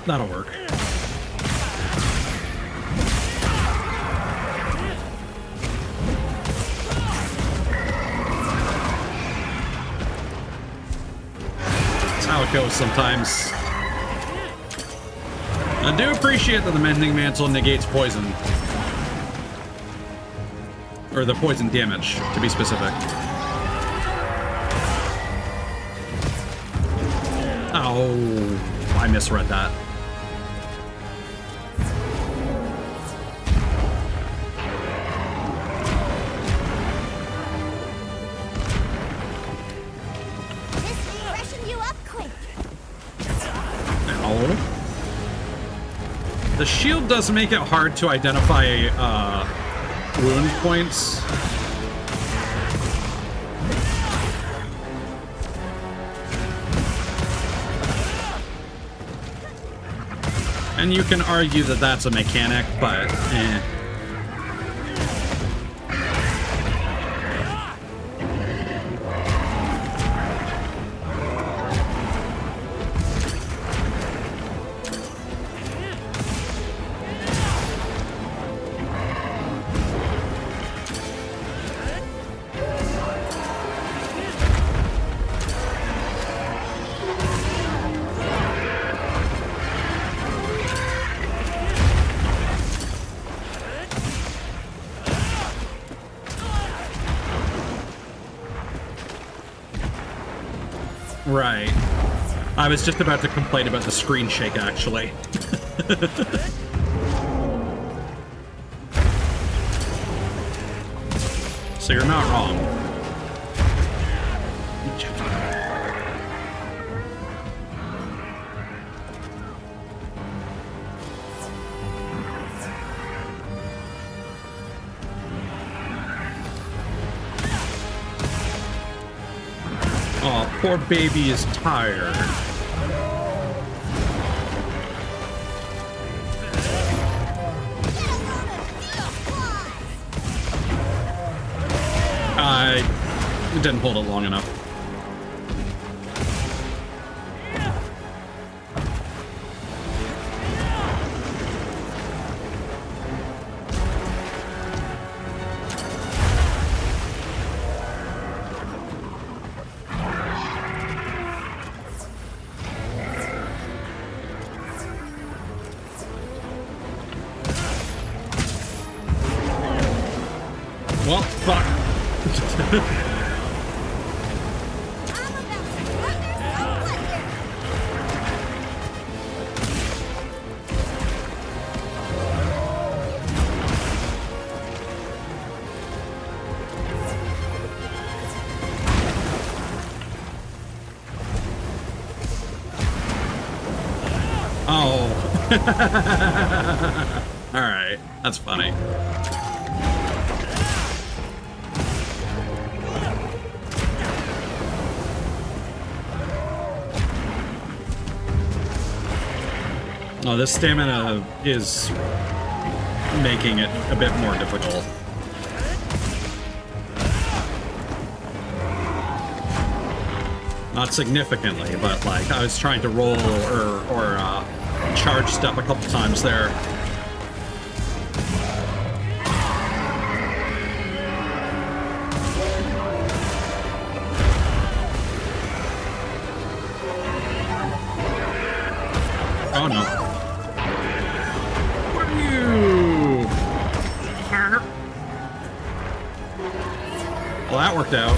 That'll work. That's how it goes sometimes. I do appreciate that the mending mantle negates poison. Or the poison damage, to be specific. Oh, I misread that. The shield does make it hard to identify wound points. And you can argue that that's a mechanic, but eh. Right. I was just about to complain about the screen shake, actually. So you're not wrong. Oh, poor baby is tired. I didn't hold it long enough. Well, fuck. Oh. All right, that's funny. Oh, this stamina is making it a bit more difficult. Not significantly, but like I was trying to roll or charge step a couple times there. Oh no. Well, that worked out.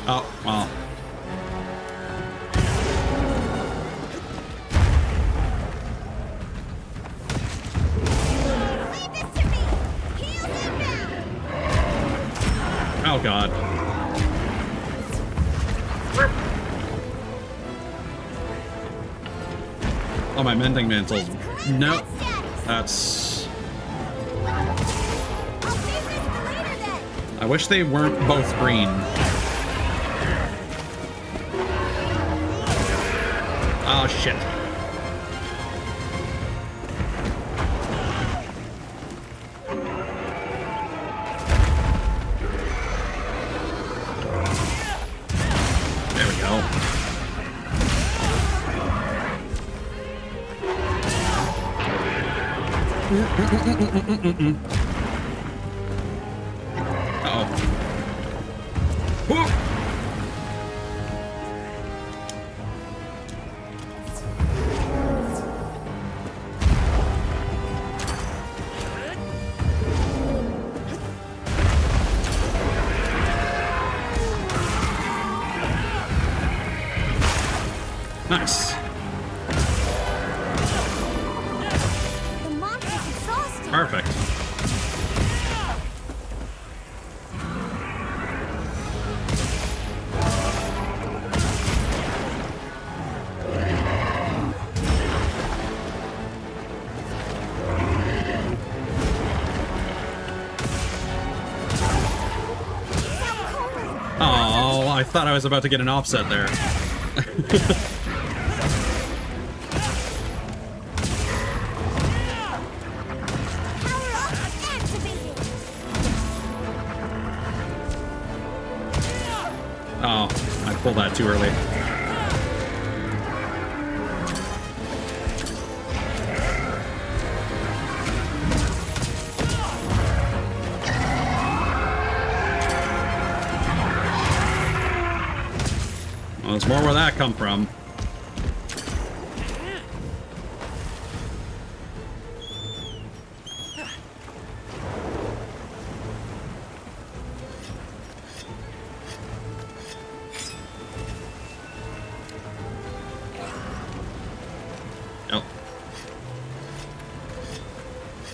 Oh, well. Oh, God. Oh, my mending mantles. Nope. That's... I wish they weren't both green. Oh, shit. There we go. Uh-oh. Whoa! Nice. The monster's exhausted. Perfect. I thought I was about to get an offset there. Oh, I pulled that too early. Well, there's more where that come from. Oh.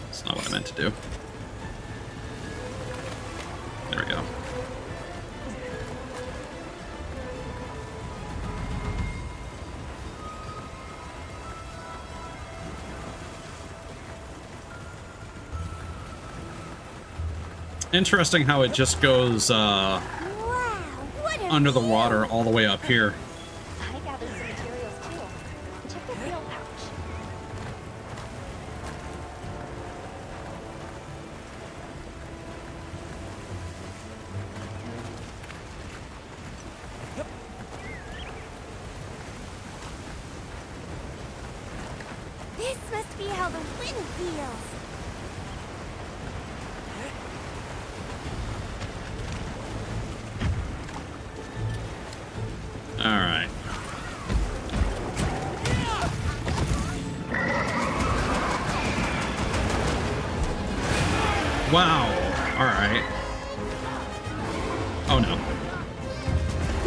That's not what I meant to do. There we go. Interesting how it just goes under the water all the way up here. I gathered some materials too. Check this little pouch. This must be how the wind feels. All right. Wow. All right. Oh no.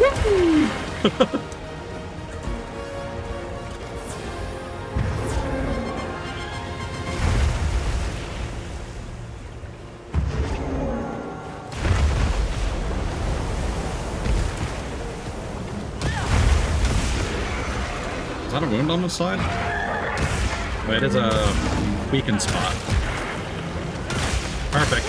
Woo! Is that a wound on the side? Wait, it is a weakened spot. Perfect.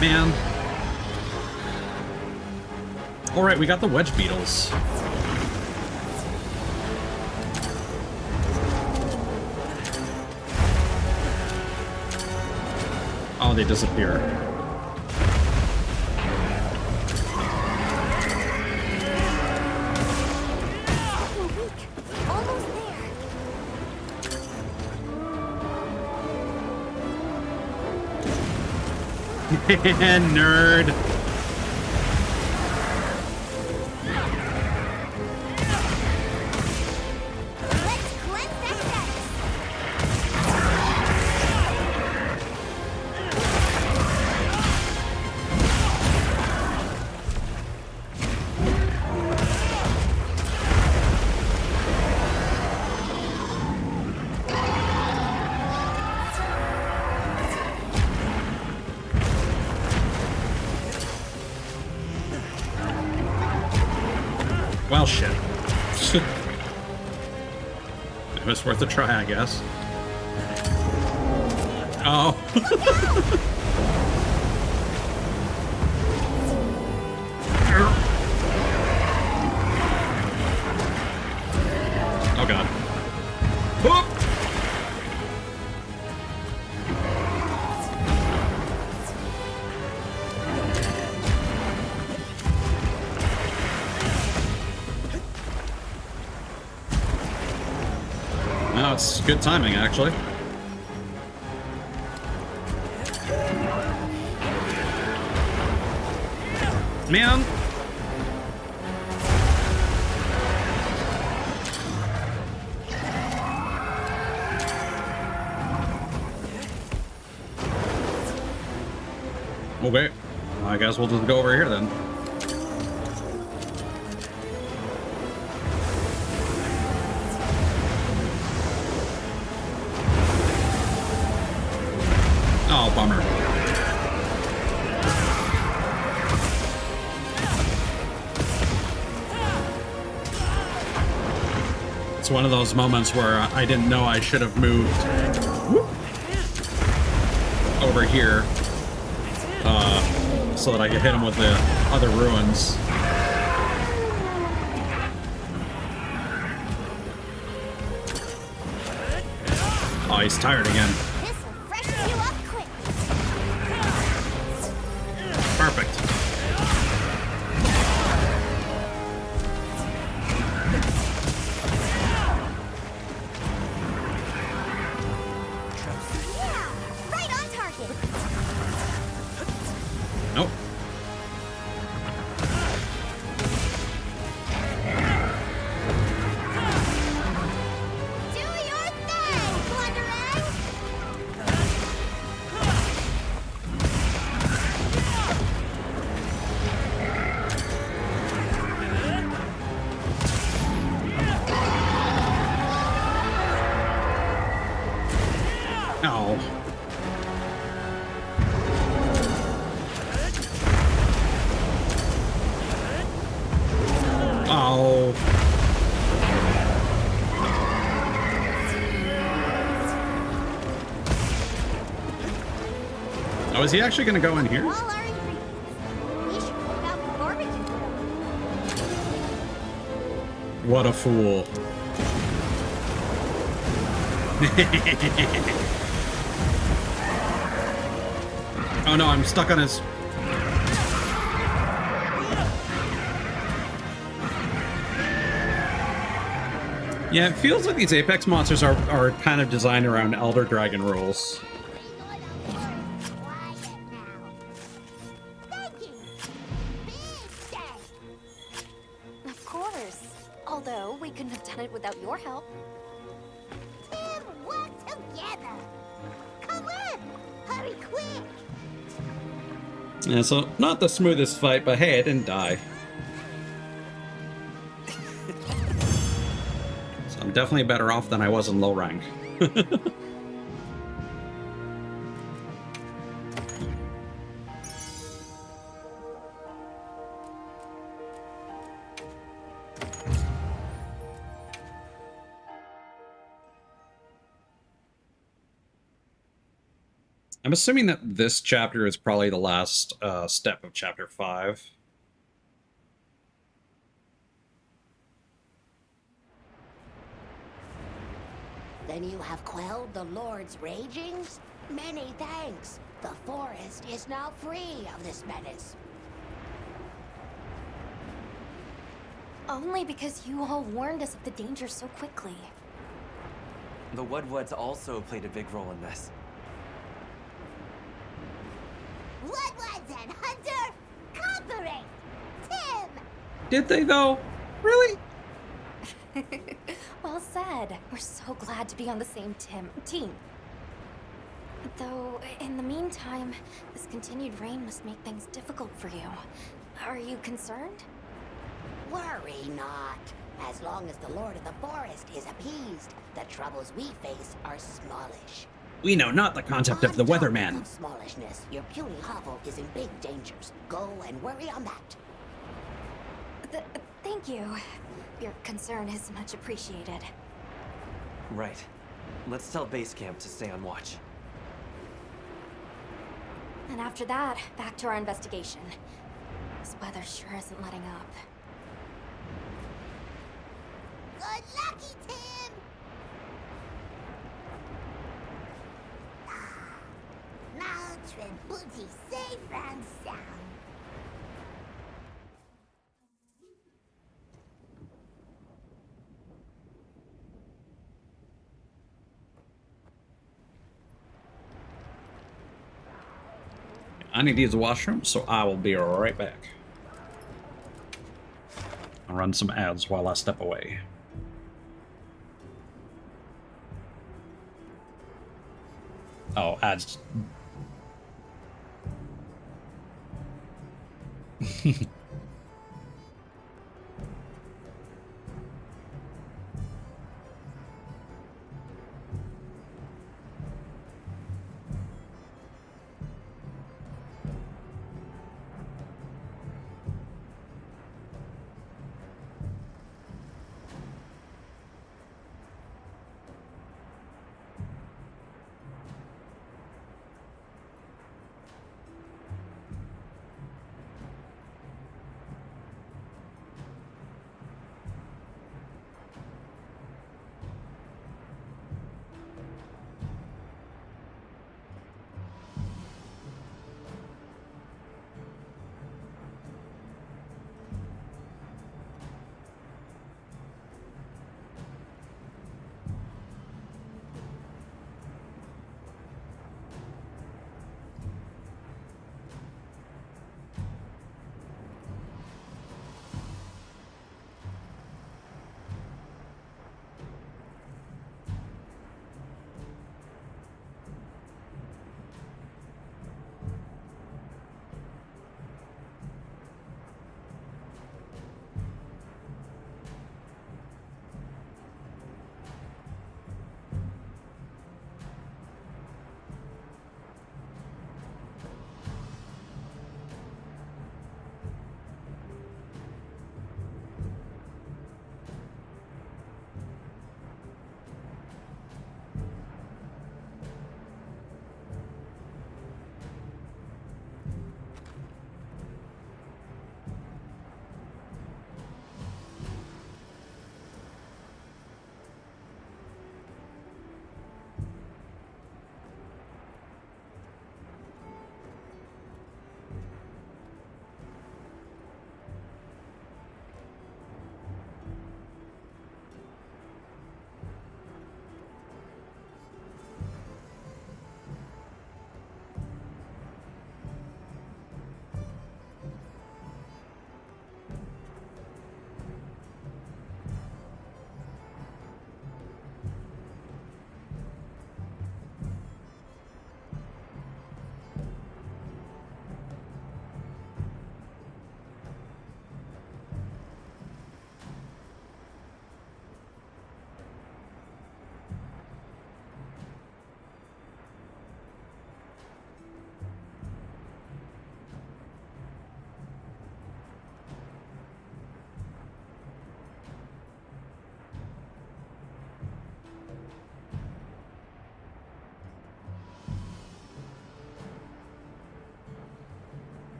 Man. Alright, we got the wedge beetles. Oh, they disappear. Nerd. Well, shit. It was worth a try, I guess. Oh. Oh, God. Whoop! No, it's good timing, actually. Man. Okay. I guess we'll just go over here then. Oh, bummer. It's one of those moments where I didn't know I should have moved over here so that I could hit him with the other ruins. Oh, he's tired again. This'll freshen you up quick. Perfect. Yeah, right on target. Nope. Do your thing, Blunderang! Oh. Oh. Oh, is he actually going to go in here? All our ingredients. We should put out the barbecue grill. What a fool. Oh no, I'm stuck on his... Yeah, it feels like these Apex monsters are kind of designed around Elder Dragon rules. Of course. Although, we couldn't have done it without your help. Tim, work together. Come on, hurry quick. Yeah, so not the smoothest fight, but hey, I didn't die. So I'm definitely better off than I was in low rank. I'm assuming that this chapter is probably the last step of chapter 5. Then you have quelled the Lord's ragings? Many thanks. The forest is now free of this menace. Only because you all warned us of the danger so quickly. The Woodwoods also played a big role in this. Woodwoods and Hunter, cooperate! Tim! Did they though? Really? Well said. We're so glad to be on the same team. Though, in the meantime, this continued rain must make things difficult for you. Are you concerned? Worry not. As long as the Lord of the Forest is appeased, the troubles we face are smallish. We know not the concept of the weatherman. Of smallishness, your puny hovel is in big dangers. Go and worry on that. Thank you. Your concern is much appreciated. Right. Let's tell base camp to stay on watch. And after that, back to our investigation. This weather sure isn't letting up. Good lucky, Tim! Now tread booty safe and sound. I need to use the washroom, so I will be right back. I'll run some ads while I step away. Oh, ads.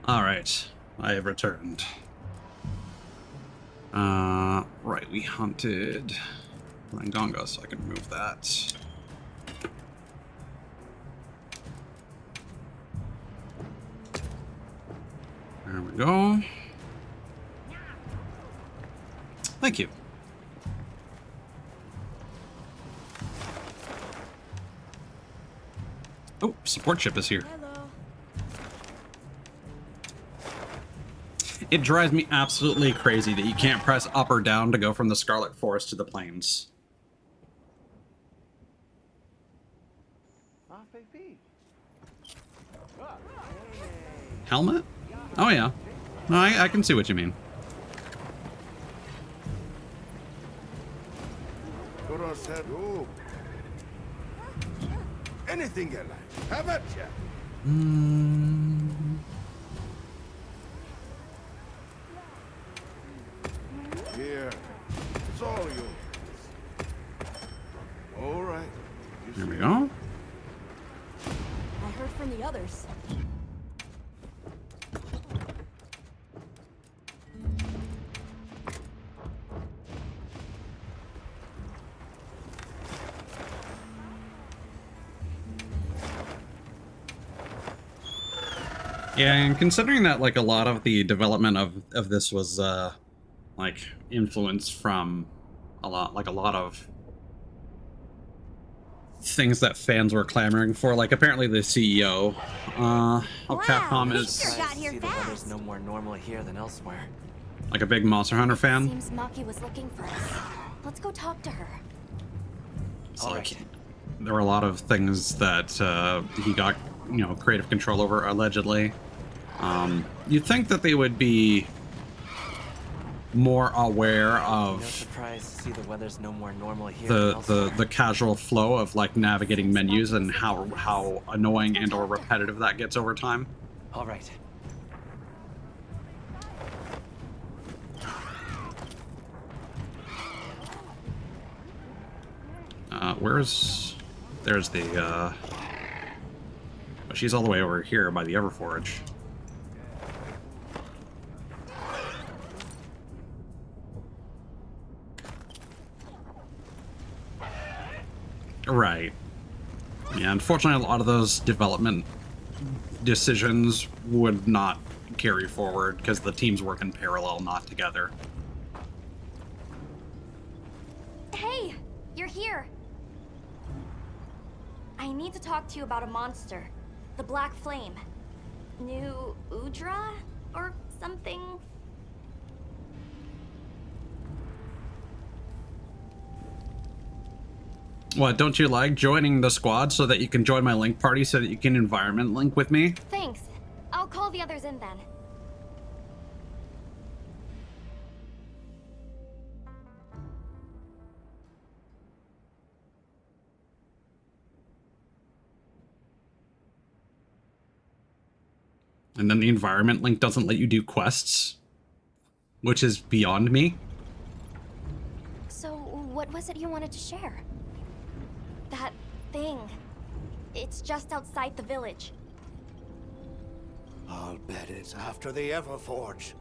All right, I have returned. Right, we hunted Langonga, so I can remove that. There we go. Thank you. Oh, support ship is here. It drives me absolutely crazy that you can't press up or down to go from the Scarlet Forest to the plains. Helmet? Oh yeah. No, I can see what you mean. Anything you like. How about ya? Here. It's all yours. All right. There we go. I heard from the others. Yeah, and considering that like a lot of the development of this was like influenced from a lot of things that fans were clamoring for. Like apparently the CEO of Capcom is There's no more normal here than elsewhere. like a big Monster Hunter fan. Seems Maki was looking for us. Let's go talk to her. So like, there were a lot of things that he got, you know, creative control over allegedly. You'd think that they would be more aware of No surprise to see the weather's no more normal here the casual flow of like navigating menus and how annoying and or repetitive that gets over time. All right. There's the she's all the way over here by the Everforge. Right. Yeah, unfortunately, a lot of those development decisions would not carry forward because the teams work in parallel, not together. Hey, you're here. I need to talk to you about a monster. The Black Flame. New Udra? Or something? What, don't you like joining the squad so that you can join my link party so that you can environment link with me? Thanks. I'll call the others in then. And then the environment link doesn't let you do quests, which is beyond me. So, what was it you wanted to share? That thing. It's just outside the village. I'll bet it's after the Everforge.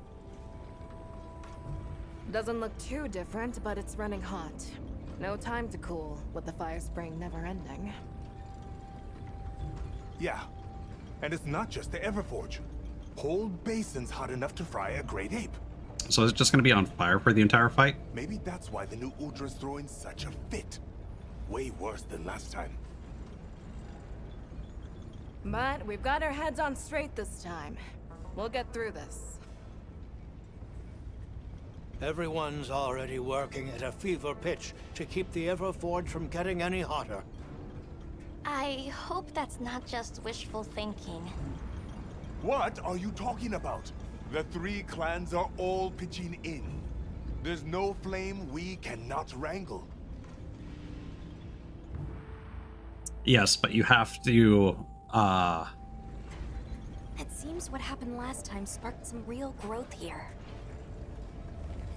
Doesn't look too different, but it's running hot. No time to cool, with the fire spring never ending. Yeah. And it's not just the Everforge. Whole basin's hot enough to fry a great ape. So it's just going to be on fire for the entire fight? Maybe that's why the new Udra's throwing such a fit. Way worse than last time. But we've got our heads on straight this time. We'll get through this. Everyone's already working at a fever pitch to keep the Everforge from getting any hotter. I hope that's not just wishful thinking. What are you talking about? The three clans are all pitching in. There's no flame we cannot wrangle. Yes, but you have to, It seems what happened last time sparked some real growth here.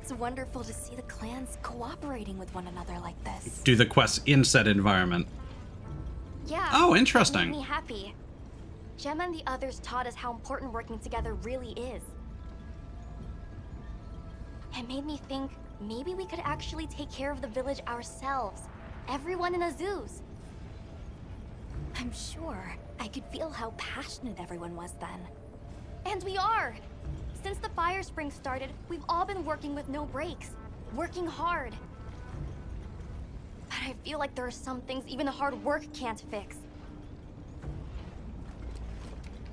It's wonderful to see the clans cooperating with one another like this. do the quests in said environment. Yeah. Oh, interesting. It made me happy. Gemma and the others taught us how important working together really is. It made me think maybe we could actually take care of the village ourselves. Everyone in Azuz. I'm sure I could feel how passionate everyone was then. And we are! Since the Fire Spring started, we've all been working with no breaks. Working hard. But I feel like there are some things even hard work can't fix.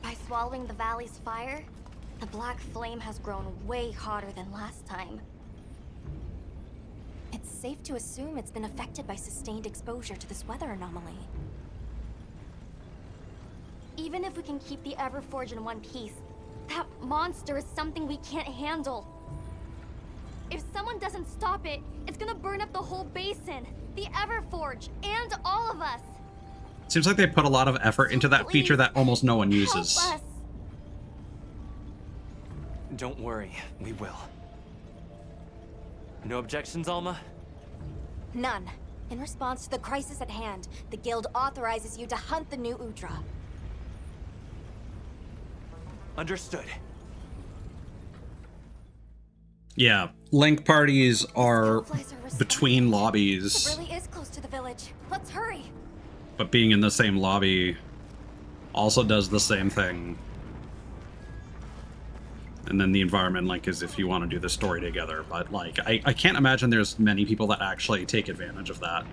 By swallowing the valley's fire, the black flame has grown way hotter than last time. It's safe to assume it's been affected by sustained exposure to this weather anomaly. Even if we can keep the Everforge in one piece, that monster is something we can't handle. If someone doesn't stop it, it's gonna burn up the whole basin, the Everforge, and all of us. Seems like they put a lot of effort into that feature that almost no one uses. Help us. Don't worry, we will. No objections, Alma? None. In response to the crisis at hand, the guild authorizes you to hunt the new Udra. Understood. Yeah, link parties are between lobbies, It really is close to the village. Let's hurry. but being in the same lobby also does the same thing. And then the environment link is if you want to do the story together, but like, I can't imagine there's many people that actually take advantage of that.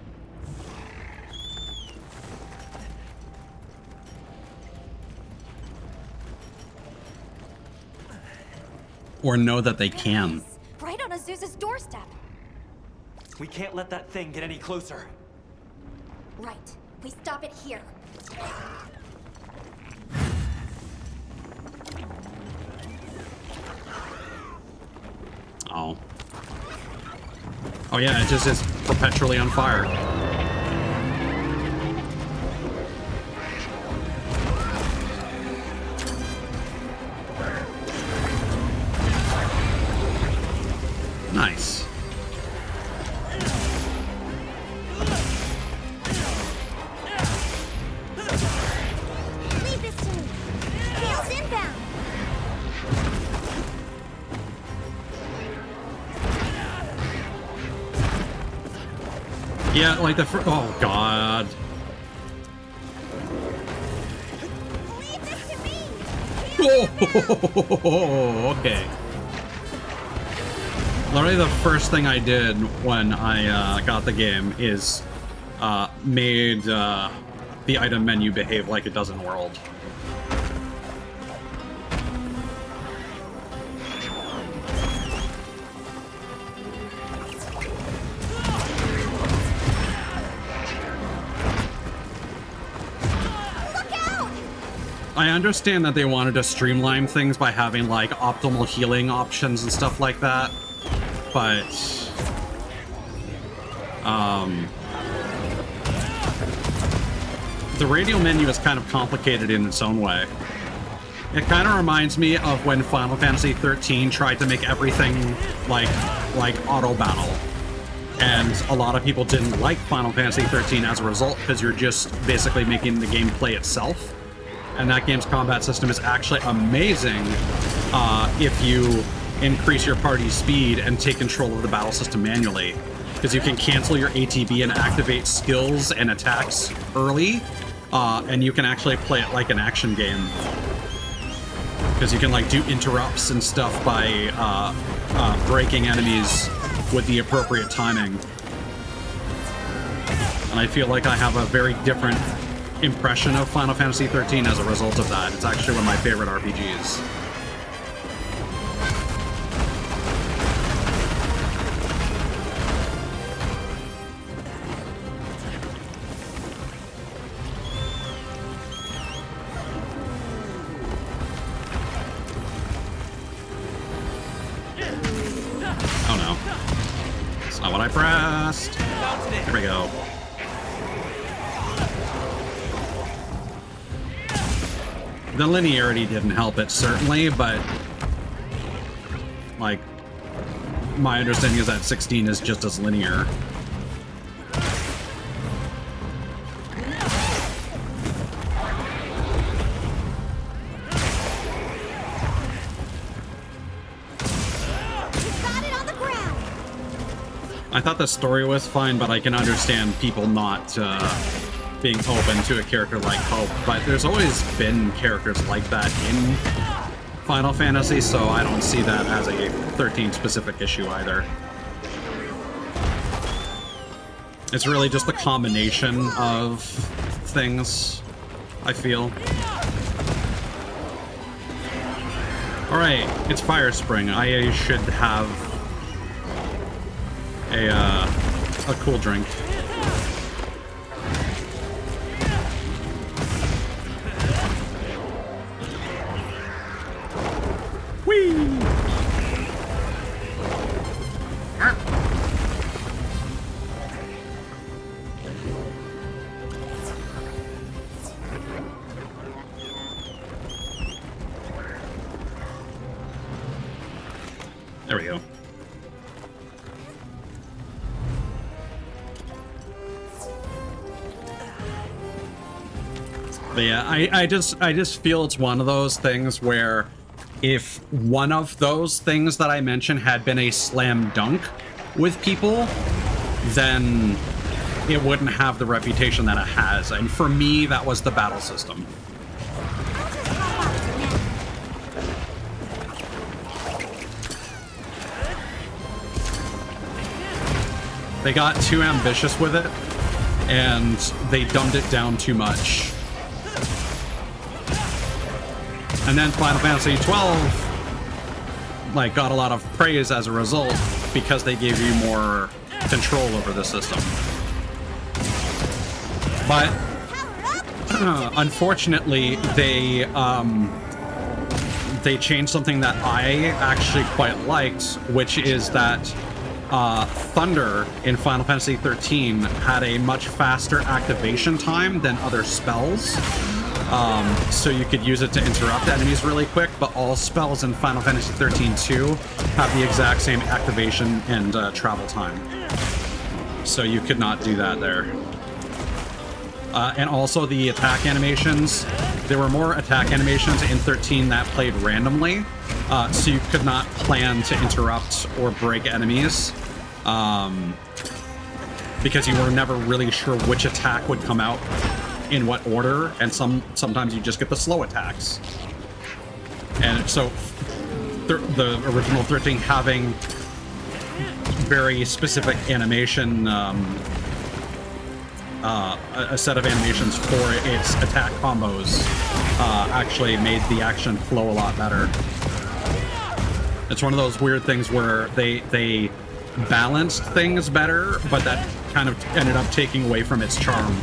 Or know that they can. Right on Azuz's doorstep. We can't let that thing get any closer. Right. We stop it here. Oh. Oh yeah, it just is perpetually on fire. Nice. Leave this to me. Tails inbound. Yeah, like the oh god. Leave this to me. Oh, okay. Literally the first thing I did when I got the game is made the item menu behave like it does in World. I understand that they wanted to streamline things by having like optimal healing options and stuff like that, but the radial menu is kind of complicated in its own way. It kind of reminds me of when Final Fantasy 13 tried to make everything like auto battle. And a lot of people didn't like Final Fantasy 13 as a result because you're just basically making the game play itself. And that game's combat system is actually amazing if you increase your party's speed and take control of the battle system manually. Because you can cancel your ATB and activate skills and attacks early, and you can actually play it like an action game. Because you can like do interrupts and stuff by breaking enemies with the appropriate timing. And I feel like I have a very different impression of Final Fantasy 13 as a result of that. It's actually one of my favorite RPGs. Oh no. That's not what I pressed. Here we go. The linearity didn't help it, certainly, but like, my understanding is that 16 is just as linear. I thought the story was fine, but I can understand people not being open to a character like Hope. But there's always been characters like that in Final Fantasy, so I don't see that as a 13 specific issue either. It's really just a combination of things, I feel. Alright, it's Fire Spring. I should have a cool drink. Whee! There we go. But yeah, I just feel it's one of those things where if one of those things that I mentioned had been a slam dunk with people, then it wouldn't have the reputation that it has. And for me, that was the battle system. They got too ambitious with it, and they dumbed it down too much. And then Final Fantasy XII, like, got a lot of praise as a result because they gave you more control over the system. But unfortunately, they changed something that I actually quite liked, which is that Thunder in Final Fantasy XIII had a much faster activation time than other spells. So you could use it to interrupt enemies really quick, but all spells in Final Fantasy XIII too have the exact same activation and travel time. So you could not do that there. And also the attack animations. There were more attack animations in 13 that played randomly, so you could not plan to interrupt or break enemies, because you were never really sure which attack would come out in what order, and sometimes you just get the slow attacks. And so the original 13 having very specific animation, a set of animations for its attack combos actually made the action flow a lot better. It's one of those weird things where they balanced things better, but that kind of ended up taking away from its charm.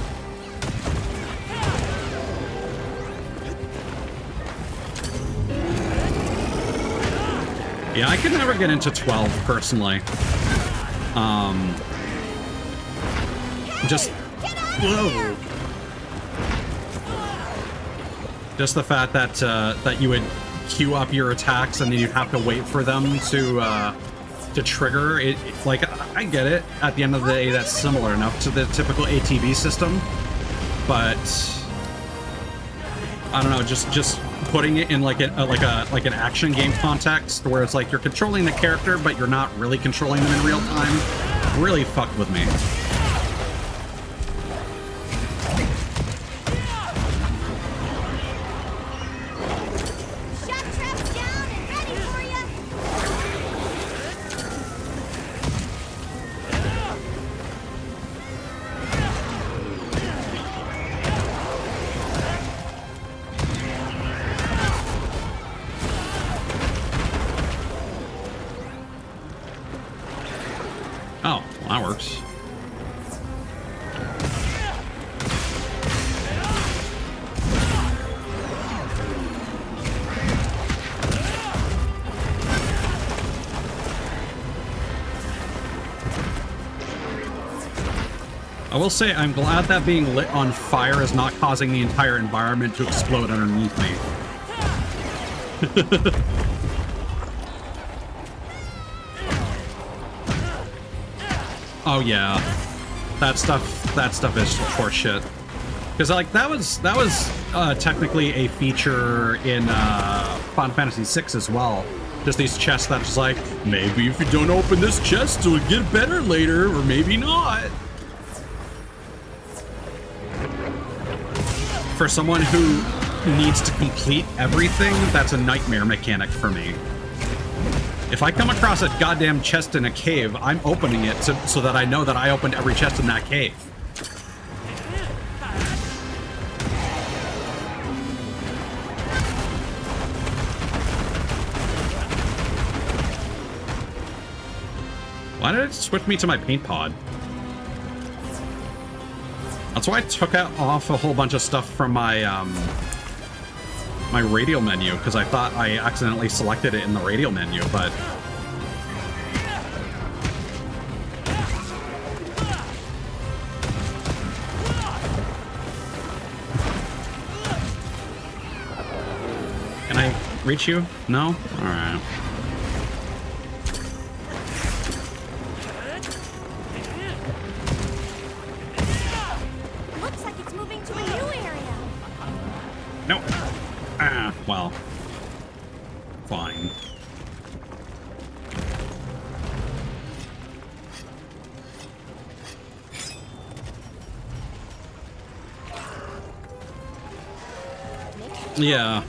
Yeah, I could never get into 12 personally. Just whoa. Just the fact that that you would queue up your attacks and then you'd have to wait for them to trigger it. Like, I get it. At the end of the day, that's similar enough to the typical ATB system, but I don't know. Just putting it in like an action game context where it's like you're controlling the character, but you're not really controlling them in real time, really fucked with me. Oh, well, that works. I will say I'm glad that being lit on fire is not causing the entire environment to explode underneath me. Oh yeah, that stuff is horseshit. Because like that was technically a feature in Final Fantasy VI as well, Just these chests that just like, maybe if you don't open this chest, it'll get better later, or maybe not. For someone who needs to complete everything, that's a nightmare mechanic for me. If I come across a goddamn chest in a cave, I'm opening it so that I know that I opened every chest in that cave. Why did it switch me to my paint pod? That's why I took off a whole bunch of stuff from my my radial menu, because I thought I accidentally selected it in the radial menu, but can I reach you? No? All right. Nope. Ah, well. Fine. Yeah.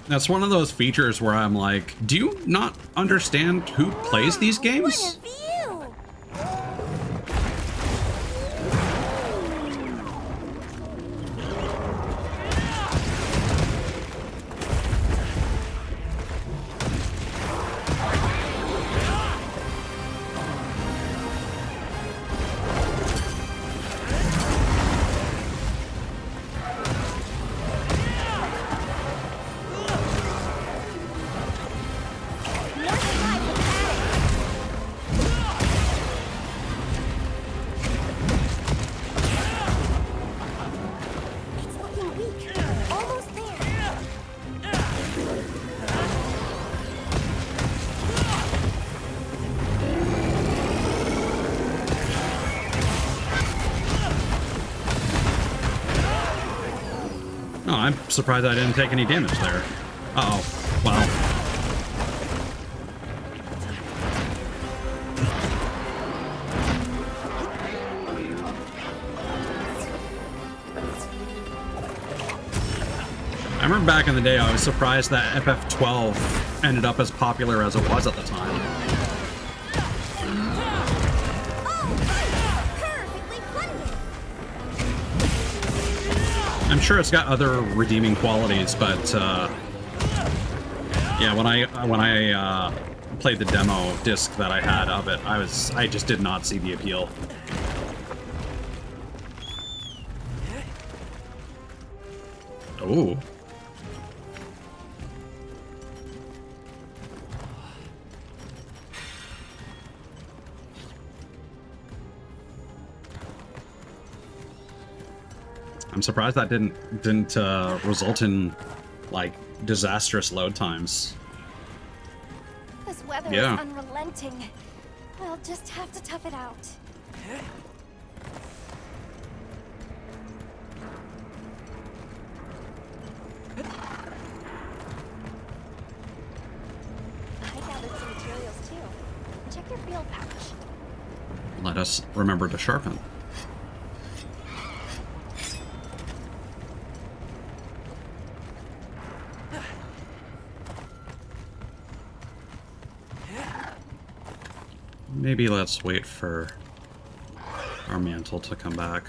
That's one of those features where I'm like, do you not understand who plays these games? Oh, I'm surprised I didn't take any damage there. Uh-oh. Wow. I remember back in the day, I was surprised that FF12 ended up as popular as it was at the time. I'm sure it's got other redeeming qualities, but yeah, when I played the demo disc that I had of it, I just did not see the appeal. Ooh. I'm surprised that didn't result in like disastrous load times. This weather Yeah. is unrelenting. We'll just have to tough it out. I gathered some materials too. Check your field pouch. Let us remember to sharpen. Maybe let's wait for our mantle to come back.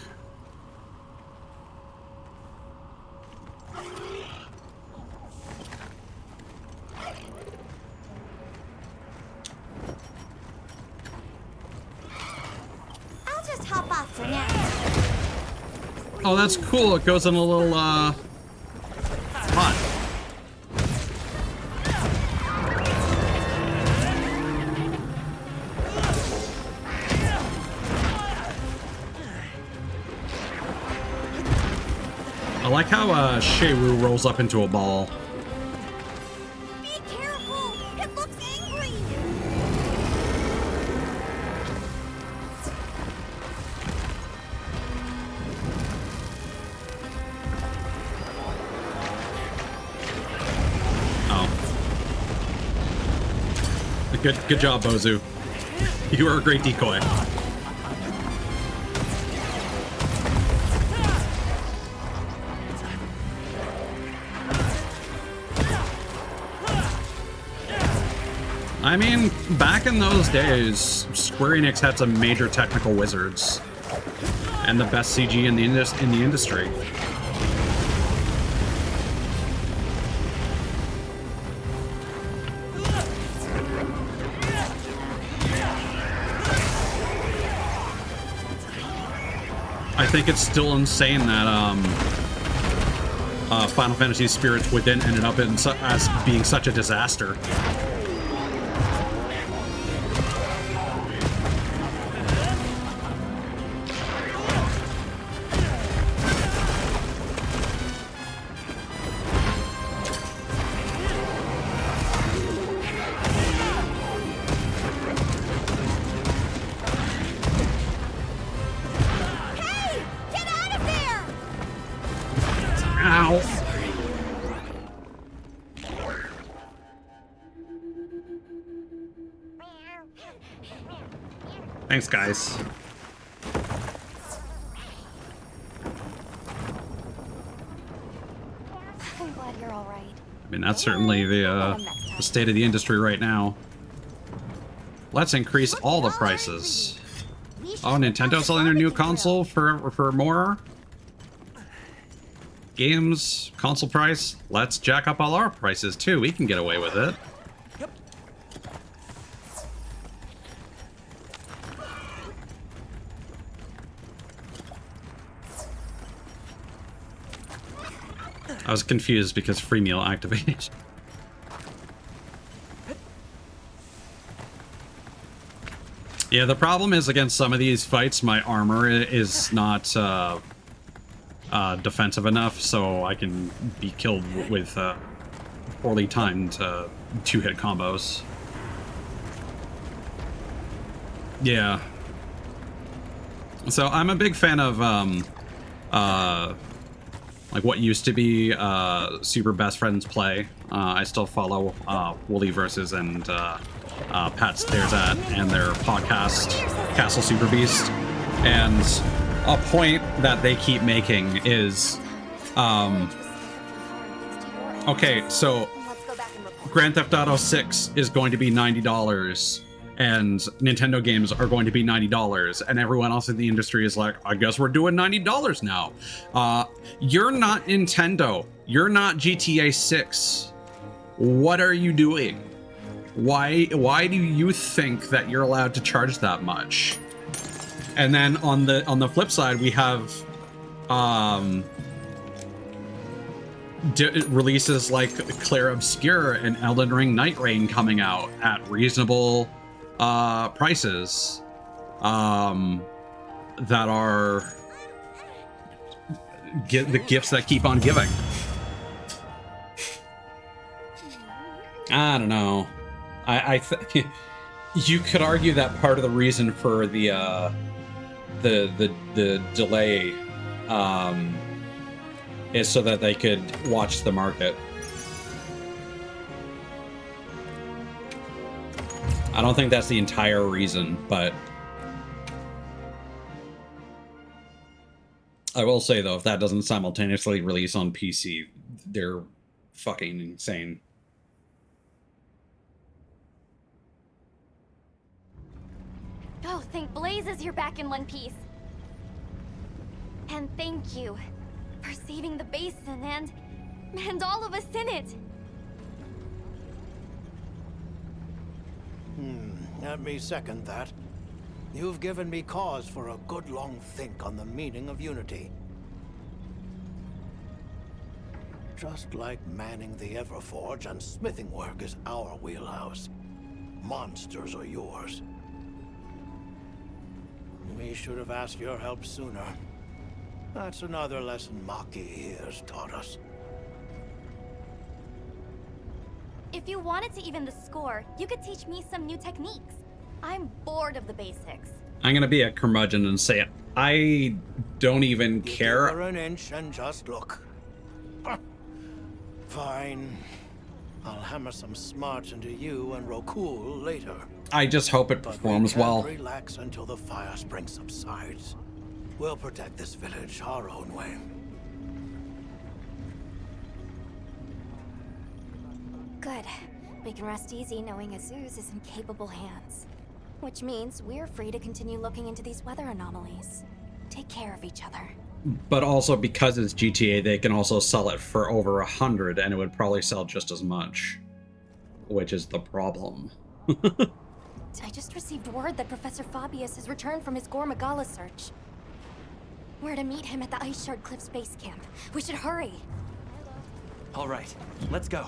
I'll just hop off for now. Oh, that's cool. It goes in a little pot. I like how Sheru rolls up into a ball. Be careful! It looks angry! Good job, Bozu. You were a great decoy. I mean, back in those days, Square Enix had some major technical wizards and the best CG in the industry. I think it's still insane that Final Fantasy Spirits Within ended up as being such a disaster. Thanks, guys. I'm glad you're all right. I mean, that's certainly the state of the industry right now. Let's increase all the prices. Oh, Nintendo selling their new console for more? Games, console price. Let's jack up all our prices too. We can get away with it. I was confused because free meal activated. Yeah, the problem is against some of these fights, my armor is not defensive enough, so I can be killed with poorly timed two-hit combos. Yeah. So I'm a big fan of like what used to be Super Best Friends Play. I still follow Wooly Versus and Pat Stares At and their podcast, Castle Super Beast. And a point that they keep making is, okay, so Grand Theft Auto 6 is going to be $90 and Nintendo games are going to be $90, and everyone else in the industry is like, I guess we're doing $90 now. You're not Nintendo. You're not GTA 6. What are you doing? Why do you think that you're allowed to charge that much? And then on the flip side, we have releases like Clair Obscur and Elden Ring Night Rain coming out at reasonable prices that are the gifts that keep on giving. I don't know. I you could argue that part of the reason for the delay is so that they could watch the market. I don't think that's the entire reason, but I will say though, if that doesn't simultaneously release on PC, they're fucking insane. Oh, thank blazes you're back in one piece. And thank you for saving the basin and all of us in it. Let me second that. You've given me cause for a good long think on the meaning of unity. Just like manning the Everforge and smithing work is our wheelhouse, monsters are yours. We should have asked your help sooner. That's another lesson Maki here's taught us. If you wanted to even the score, you could teach me some new techniques. I'm bored of the basics. I'm gonna be a curmudgeon and say it. I don't even care. Give her an inch and just look. Fine. I'll hammer some smarts into you and Rokul later. I just hope it But performs we can't well. relax until the fire spring subsides. We'll protect this village our own way. Good. We can rest easy knowing Azuz is in capable hands. Which means we're free to continue looking into these weather anomalies. Take care of each other. But also because it's GTA, they can also sell it for over 100, and it would probably sell just as much. Which is the problem. I just received word that Professor Fabius has returned from his Gore Magala search. We're to meet him at the Ice Shard Cliffs base camp. We should hurry. All right, let's go.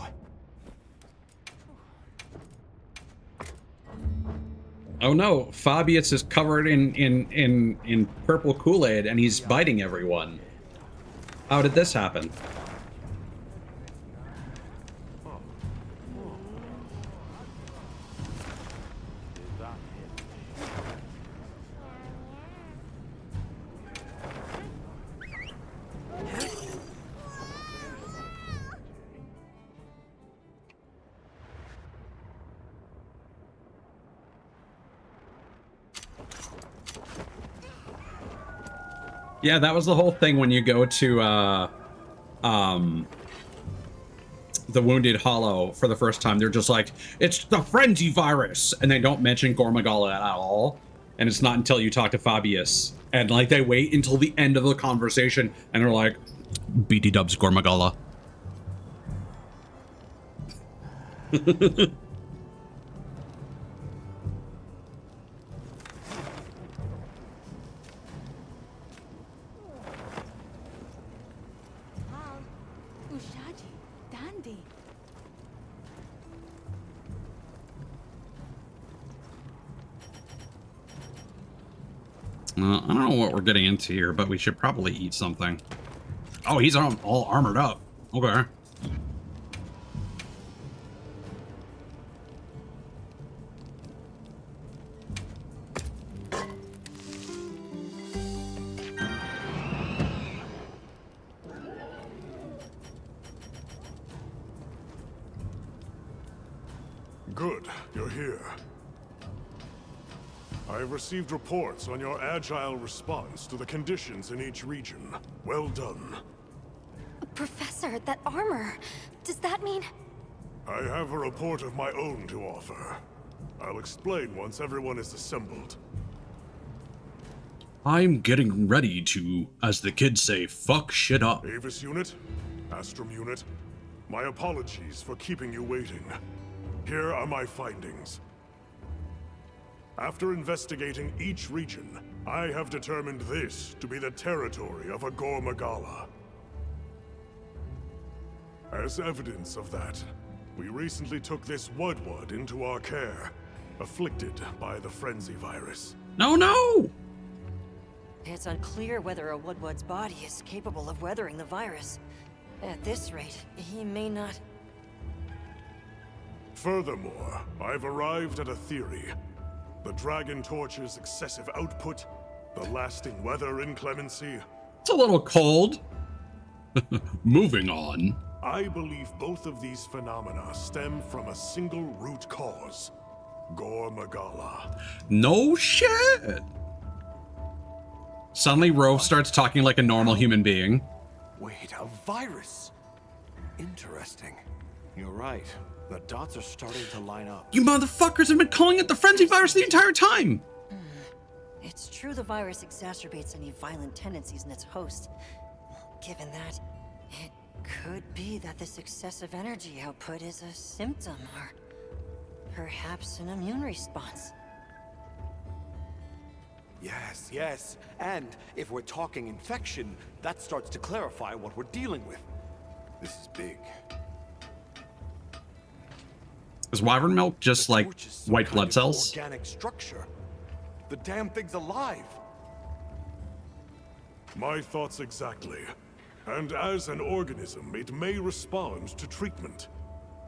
Oh no, Fabius is covered in purple Kool-Aid and he's biting everyone. How did this happen? Yeah, that was the whole thing when you go to the Wounded Hollow for the first time. They're just like, it's the frenzy virus, and they don't mention Gore Magala at all. And it's not until you talk to Fabius and like they wait until the end of the conversation and they're like, BT dubs Gore Magala. I don't know what we're getting into here, but we should probably eat something. Oh, he's all armored up. Okay. Good, you're here. I have received reports on your agile response to the conditions in each region. Well done. Professor, that armor, does that mean... I have a report of my own to offer. I'll explain once everyone is assembled. I'm getting ready to, as the kids say, fuck shit up. Avis Unit, Astrum Unit, my apologies for keeping you waiting. Here are my findings. After investigating each region, I have determined this to be the territory of a Gore Magala. As evidence of that, we recently took this Wudwud into our care, afflicted by the frenzy virus. No! It's unclear whether a Wudwud's body is capable of weathering the virus. At this rate, he may not... Furthermore, I've arrived at a theory. The Dragon Torch's excessive output, the lasting weather inclemency. It's a little cold. Moving on. I believe both of these phenomena stem from a single root cause. Gore Magala. No shit! Suddenly Rove starts talking like a normal human being. Wait, a virus? Interesting. You're right. The dots are starting to line up. You motherfuckers have been calling it the frenzy virus the entire time! It's true the virus exacerbates any violent tendencies in its host. Given that, it could be that this excessive energy output is a symptom, or perhaps an immune response. Yes. And if we're talking infection, that starts to clarify what we're dealing with. This is big. Is wyvern milk just like white blood cells? Organic structure. The damn thing's alive. My thoughts exactly. And as an organism, it may respond to treatment.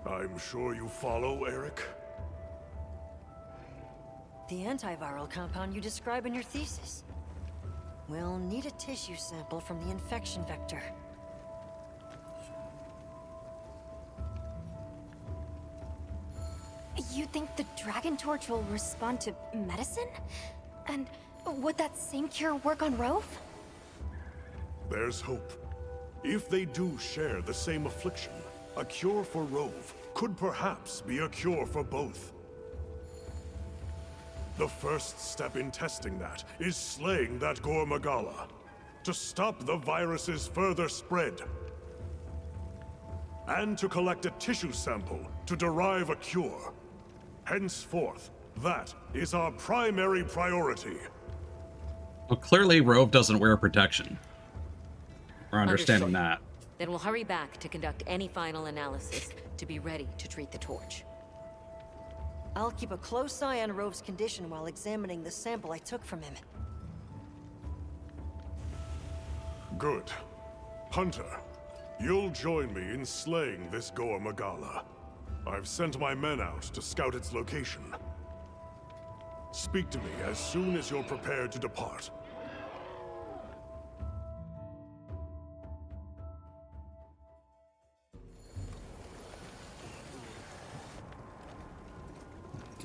I'm sure you follow, Eric? The antiviral compound you describe in your thesis. We'll need a tissue sample from the infection vector. You think the Dragon Torch will respond to medicine? And would that same cure work on Rove? There's hope. If they do share the same affliction, a cure for Rove could perhaps be a cure for both. The first step in testing that is slaying that Gormagala, to stop the virus's further spread. And to collect a tissue sample to derive a cure. Henceforth, that is our primary priority. Well, clearly Rove doesn't wear protection. We're understanding that. Then we'll hurry back to conduct any final analysis to be ready to treat the torch. I'll keep a close eye on Rove's condition while examining the sample I took from him. Good. Hunter, you'll join me in slaying this Gormagala. I've sent my men out to scout its location. Speak to me as soon as you're prepared to depart.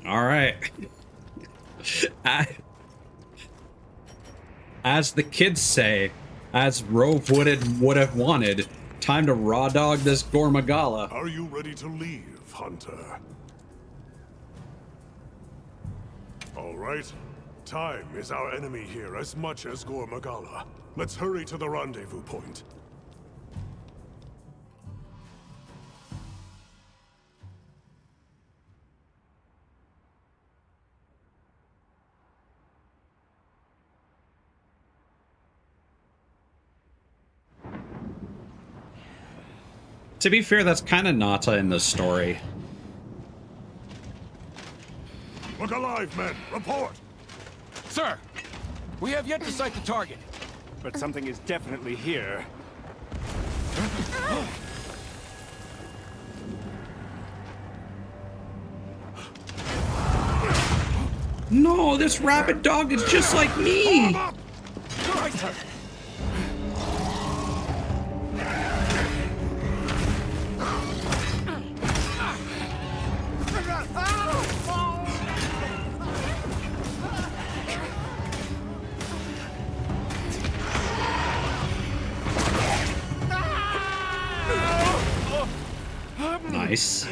All right. As the kids say, as Rove would have wanted, time to raw dog this Gormagala. Are you ready to leave, Hunter? All right. Time is our enemy here as much as Gormagala. Let's hurry to the rendezvous point. To be fair, that's kind of Nata in this story. Look alive, men! Report! Sir! We have yet to sight the target. But something is definitely here. No, this rabid dog is just like me! Nice.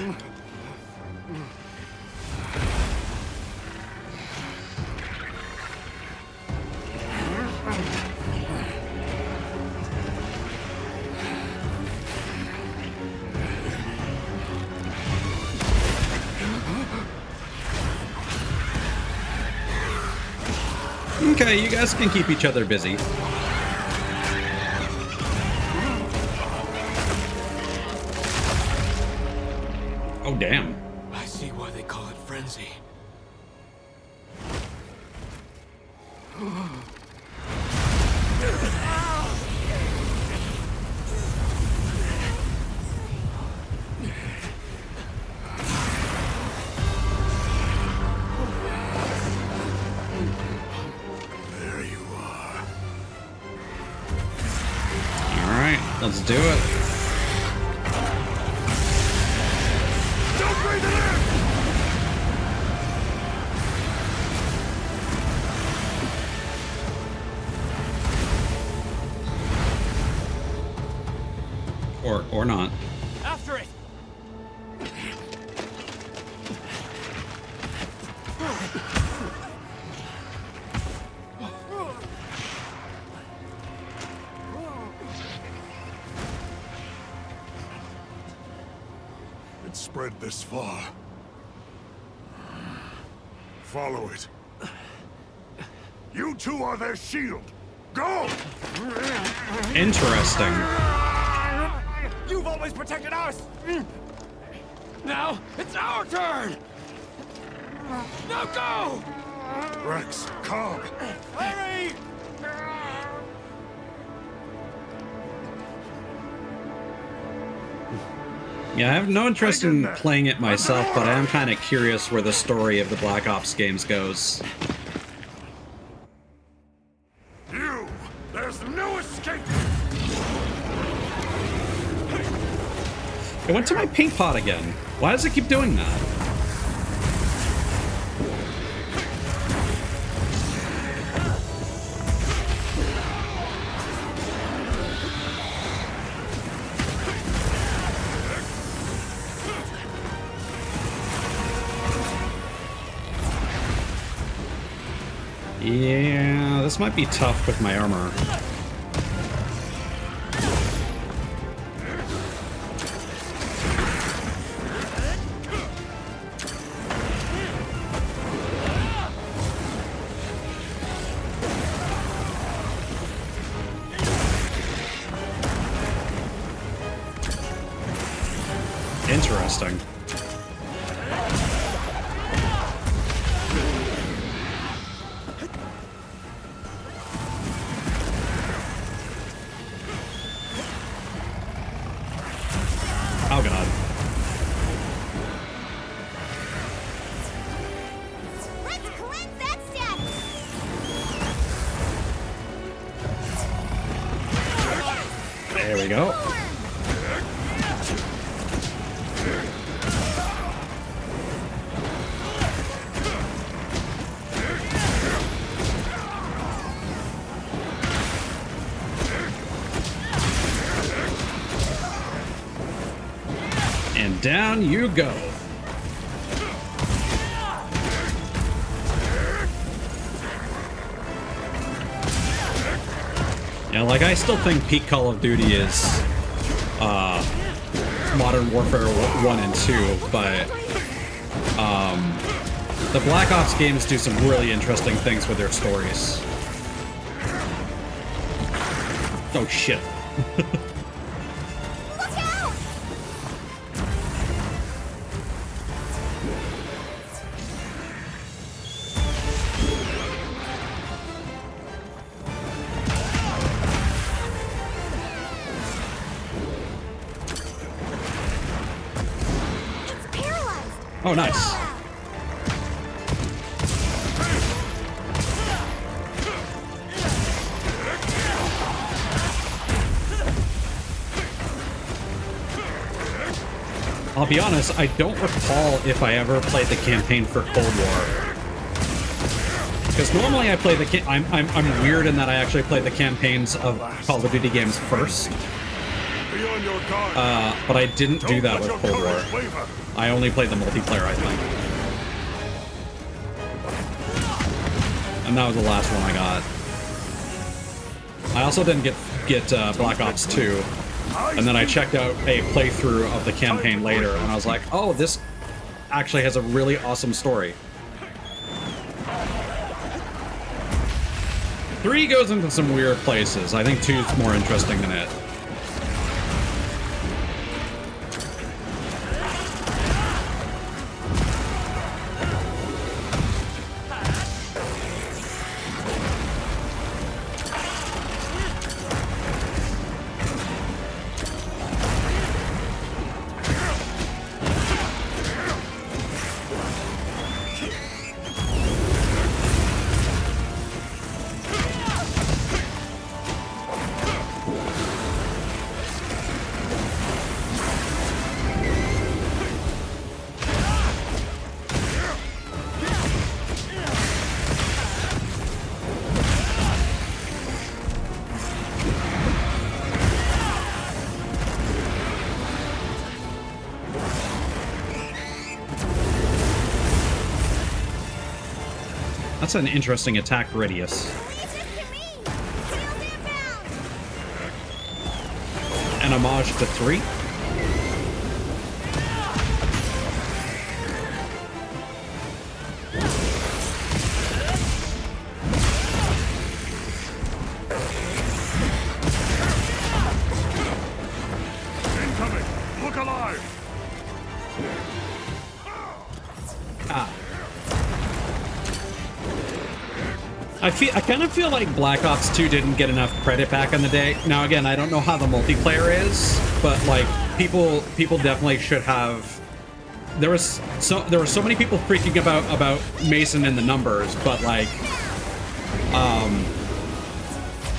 Okay, you guys can keep each other busy. Oh, damn. I see why they call it frenzy. There you are. All right, let's do it. Don't breathe it in! Or not. After it! It spread this far. Follow it. You two are their shield. Go! Interesting. You've always protected us! Now, it's our turn! Now go! Rex, calm. Hurry! Yeah, I have no interest in playing it myself, but I am kind of curious where the story of the Black Ops games goes. You! There's no escape! It went to my paint pot again. Why does it keep doing that? Yeah, this might be tough with my armor. Interesting. Oh god. Let's cleanse that status. There we go. And down you go. Yeah, like I still think peak Call of Duty is Modern Warfare 1 and 2, but the Black Ops games do some really interesting things with their stories. Oh shit. Oh, nice. I'll be honest, I don't recall if I ever played the campaign for Cold War. Because normally I play the I'm weird in that I actually play the campaigns of Call of Duty games first. But I didn't do that with Cold War. I only played the multiplayer, I think. And that was the last one I got. I also didn't get Black Ops 2. And then I checked out a playthrough of the campaign later, and I was like, oh, this actually has a really awesome story. 3 goes into some weird places. I think 2 is more interesting than it. That's an interesting attack radius. An homage to 3? Incoming! Look alive! I kind of feel like Black Ops 2 didn't get enough credit back in the day. Now again, I don't know how the multiplayer is, but like people definitely should have. There were so many people freaking about Mason and the numbers, but like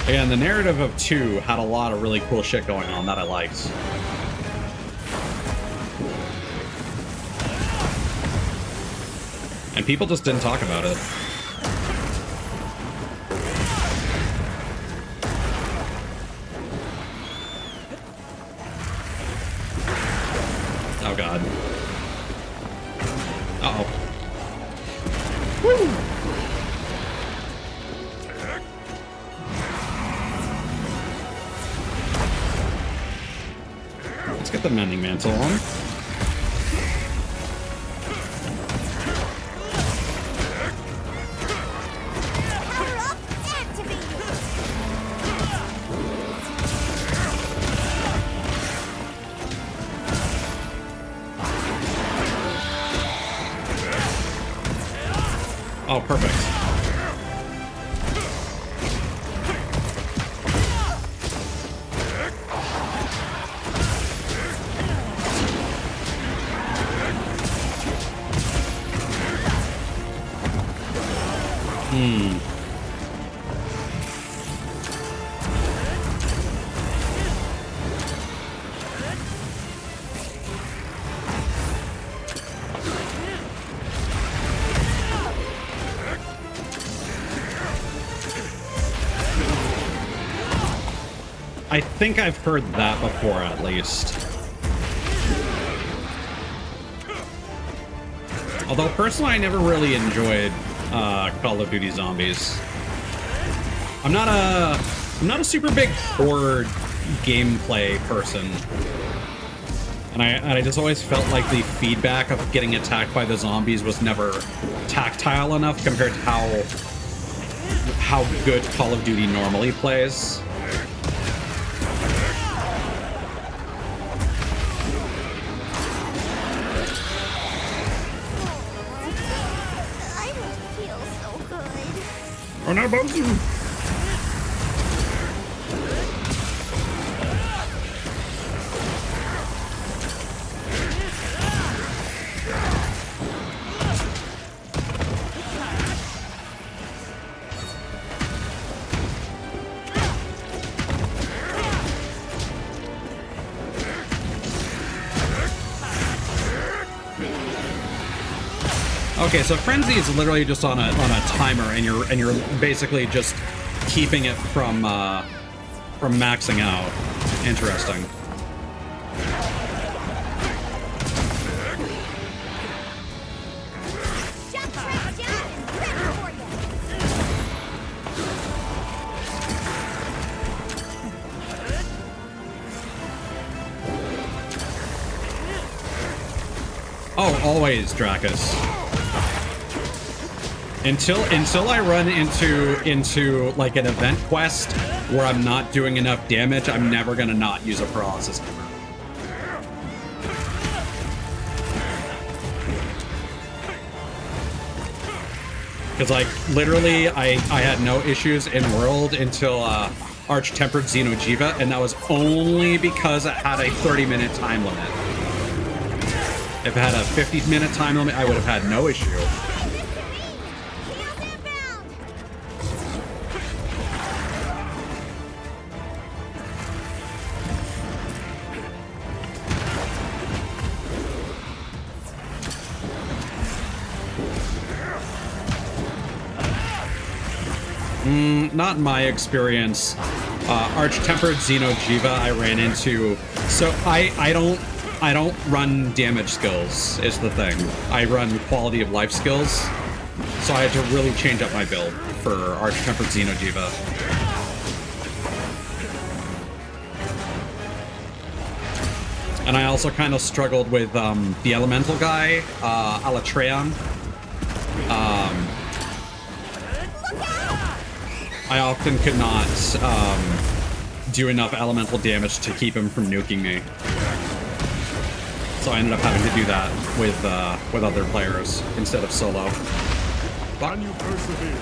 again, the narrative of 2 had a lot of really cool shit going on that I liked. And people just didn't talk about it. Oh god. Uh-oh. Woo! Let's get the mending mantle on. Oh, perfect. I think I've heard that before, at least. Although, personally, I never really enjoyed Call of Duty Zombies. I'm not a super big horde gameplay person. And I just always felt like the feedback of getting attacked by the zombies was never tactile enough compared to how good Call of Duty normally plays. Oh no, Bozu! Okay, so Frenzy is literally just on a timer, and you're basically just keeping it from maxing out. Interesting. Oh, always, Dracus. Until I run into like an event quest where I'm not doing enough damage, I'm never gonna not use a paralysis hammer. Because like literally I had no issues in World until Arch-Tempered Xeno'jiiva, and that was only because it had a 30-minute time limit. If it had a 50-minute time limit, I would have had no issue. Not in my experience. Arch-Tempered Xeno'jiiva I ran into. So I don't run damage skills is the thing. I run quality of life skills. So I had to really change up my build for Arch-Tempered Xeno'jiiva. And I also kind of struggled with the elemental guy, Alatreon. I often could not do enough elemental damage to keep him from nuking me. So I ended up having to do that with other players instead of solo. Can you persevere?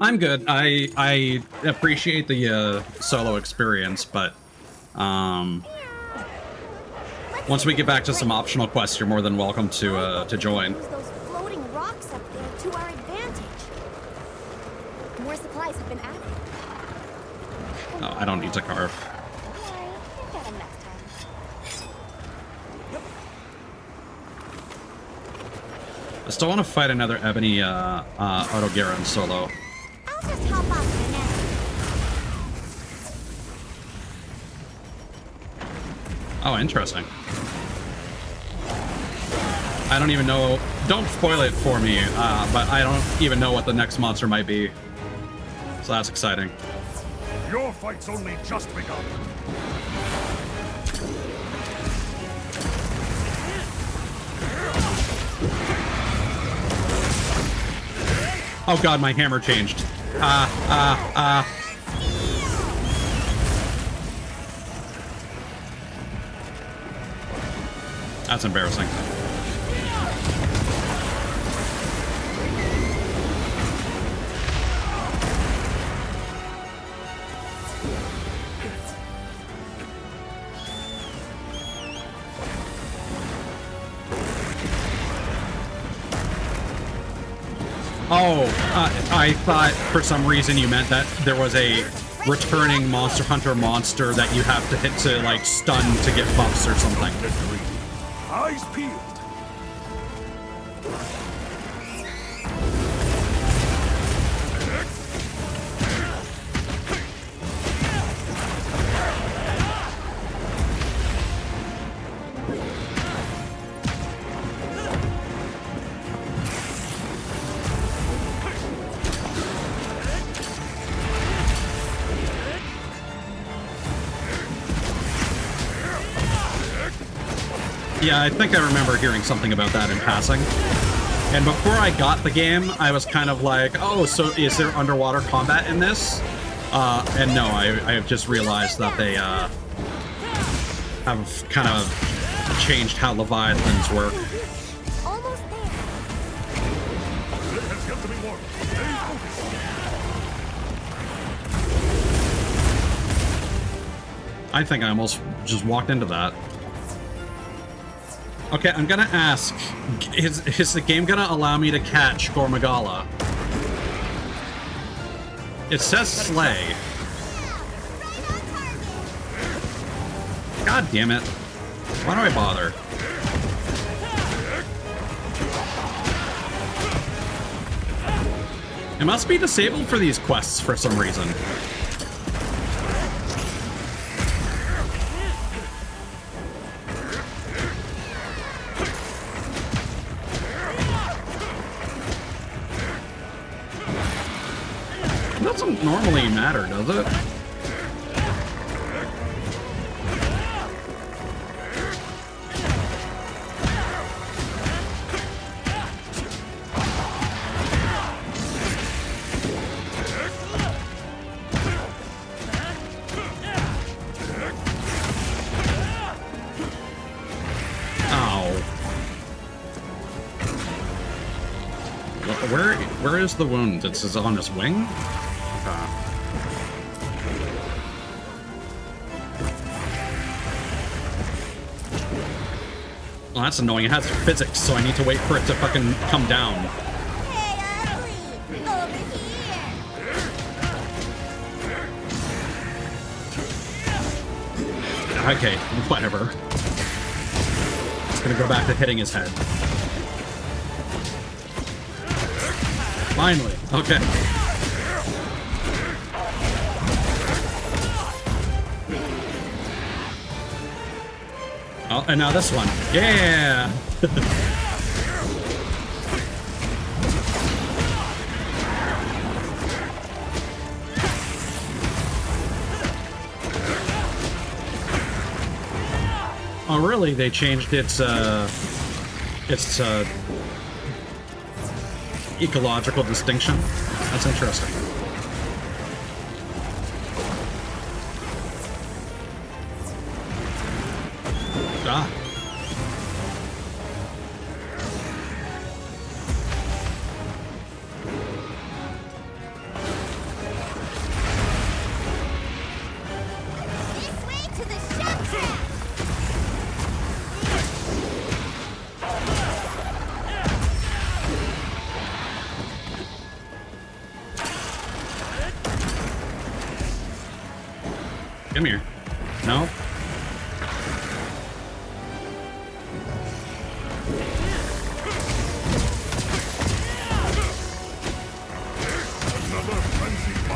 I'm good. I appreciate the solo experience, but once we get back to some optional quests, you're more than welcome to join. Use those floating rocks up there to our advantage. More supplies have been added. No, I don't need to carve. Get them next time. I still want to fight another Ebony Autogaron solo. I'll just hop off for now. Oh, interesting. I don't even know. Don't spoil it for me, but I don't even know what the next monster might be. So that's exciting. Your fight's only just begun. Oh god, my hammer changed. That's embarrassing. Oh, I thought for some reason you meant that there was a returning Monster Hunter monster that you have to hit to, like, stun to get buffs or something. Eyes peeled. Yeah, I think I remember hearing something about that in passing. And before I got the game, I was kind of like, oh, so is there underwater combat in this? And no, I have just realized that they have kind of changed how Leviathans work. Almost there. It has yet to be won. Stay focused. I think I almost just walked into that. Okay, I'm gonna ask, is the game gonna allow me to catch Gormagala? It says slay. God damn it. Why do I bother? It must be disabled for these quests for some reason. It doesn't normally matter, does it? Where is the wound? It's on his wing? Well, that's annoying. It has physics, so I need to wait for it to fucking come down. Hey, Ugly! Over here! Okay, whatever. It's gonna go back to hitting his head. Finally. Okay. Oh, and now this one. Yeah! Oh, really? They changed its ecological distinction? That's interesting. Ah. This way to the shack track! Come here. No?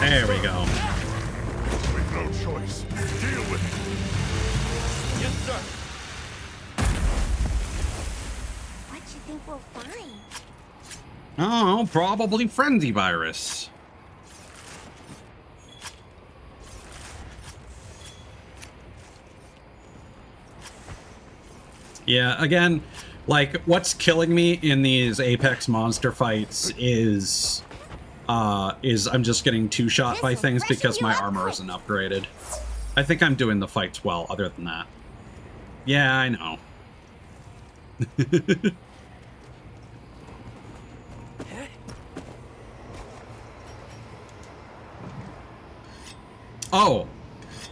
There we go. We've no choice. Deal with it. Yes, sir. What you think we'll find? Oh, probably frenzy virus. Yeah, again, like what's killing me in these Apex monster fights is I'm just getting two-shot by things because my armor isn't upgraded. I think I'm doing the fights well, other than that. Yeah, I know. Oh,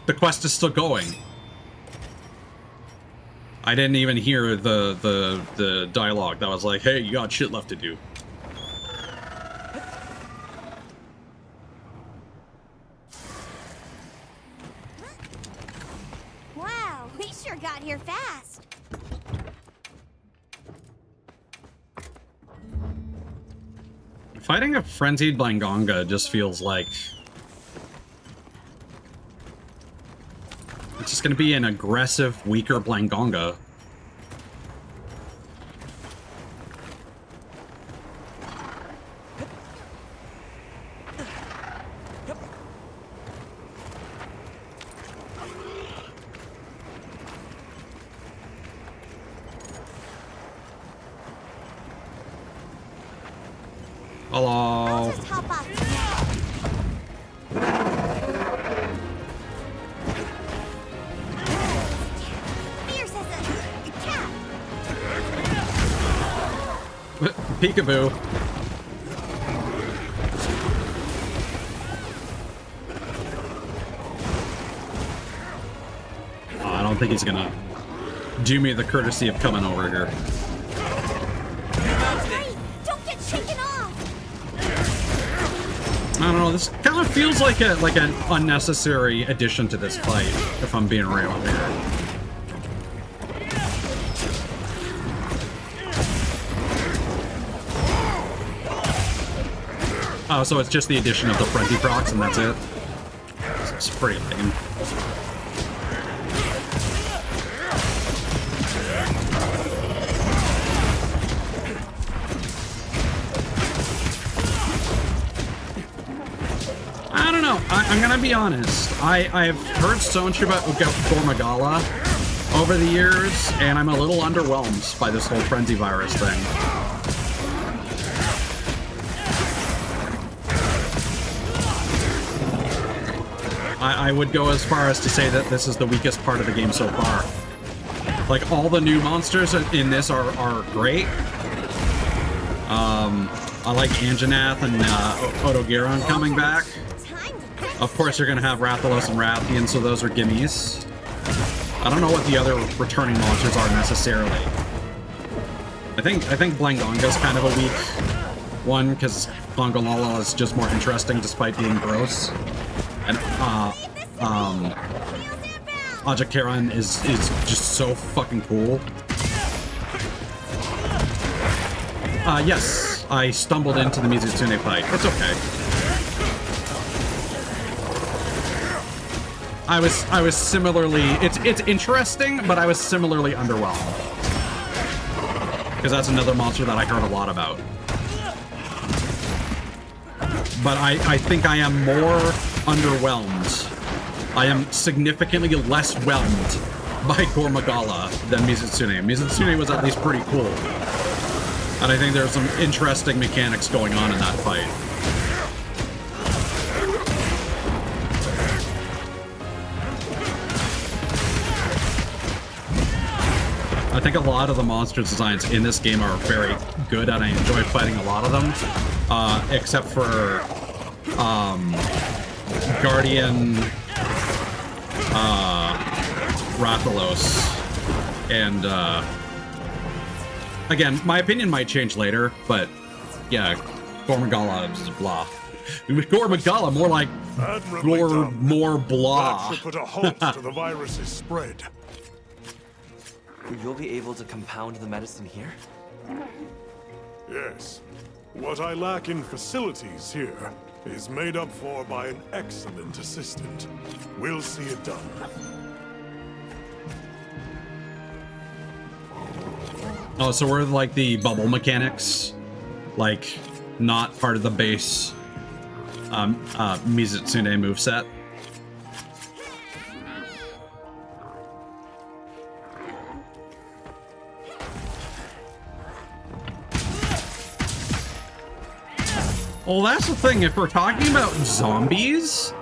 the quest is still going. I didn't even hear the dialogue that was like, hey, you got shit left to do. Wow, we sure got here fast. Fighting a frenzied Blangonga just feels like it's just going to be an aggressive, weaker Blangonga. Hello. I'll just hop off fierce as a cat. Peekaboo. Oh, I don't think he's gonna do me the courtesy of coming over here. Hey, don't get shaken off. I don't know, this kind of feels like an unnecessary addition to this fight, if I'm being real here. Oh, so it's just the addition of the frenzy procs and that's it? It's pretty lame. I don't know. I'm gonna be honest. I've heard so much about Gormagala over the years, and I'm a little underwhelmed by this whole frenzy virus thing. I would go as far as to say that this is the weakest part of the game so far. Like, all the new monsters in this are great. I like Anjanath and Odogaron coming back. Of course, you're gonna have Rathalos and Rathian, so those are gimmies. I don't know what the other returning monsters are necessarily. I think Blangonga's kind of a weak one because Glongolala is just more interesting despite being gross. And Ajacaron is just so fucking cool. Yes, I stumbled into the Mizutsune fight. It's okay. I was similarly, it's interesting, but I was similarly underwhelmed. Because that's another monster that I heard a lot about. But I think I am more underwhelmed. I am significantly less whelmed by Gormagala than Mizutsune. Mizutsune was at least pretty cool. And I think there's some interesting mechanics going on in that fight. I think a lot of the monster designs in this game are very good, and I enjoy fighting a lot of them. Except for Guardian, Rathalos, and again, my opinion might change later, but yeah, Gormagala is blah. Gormagala, more like more blah. That should put a halt to the virus's spread. You'll be able to compound the medicine here? Yes. What I lack in facilities here, is made up for by an excellent assistant. We'll see it done. Oh, so we're like the bubble mechanics, like not part of the base Mizutsune moveset. Well, that's the thing. If we're talking about zombies,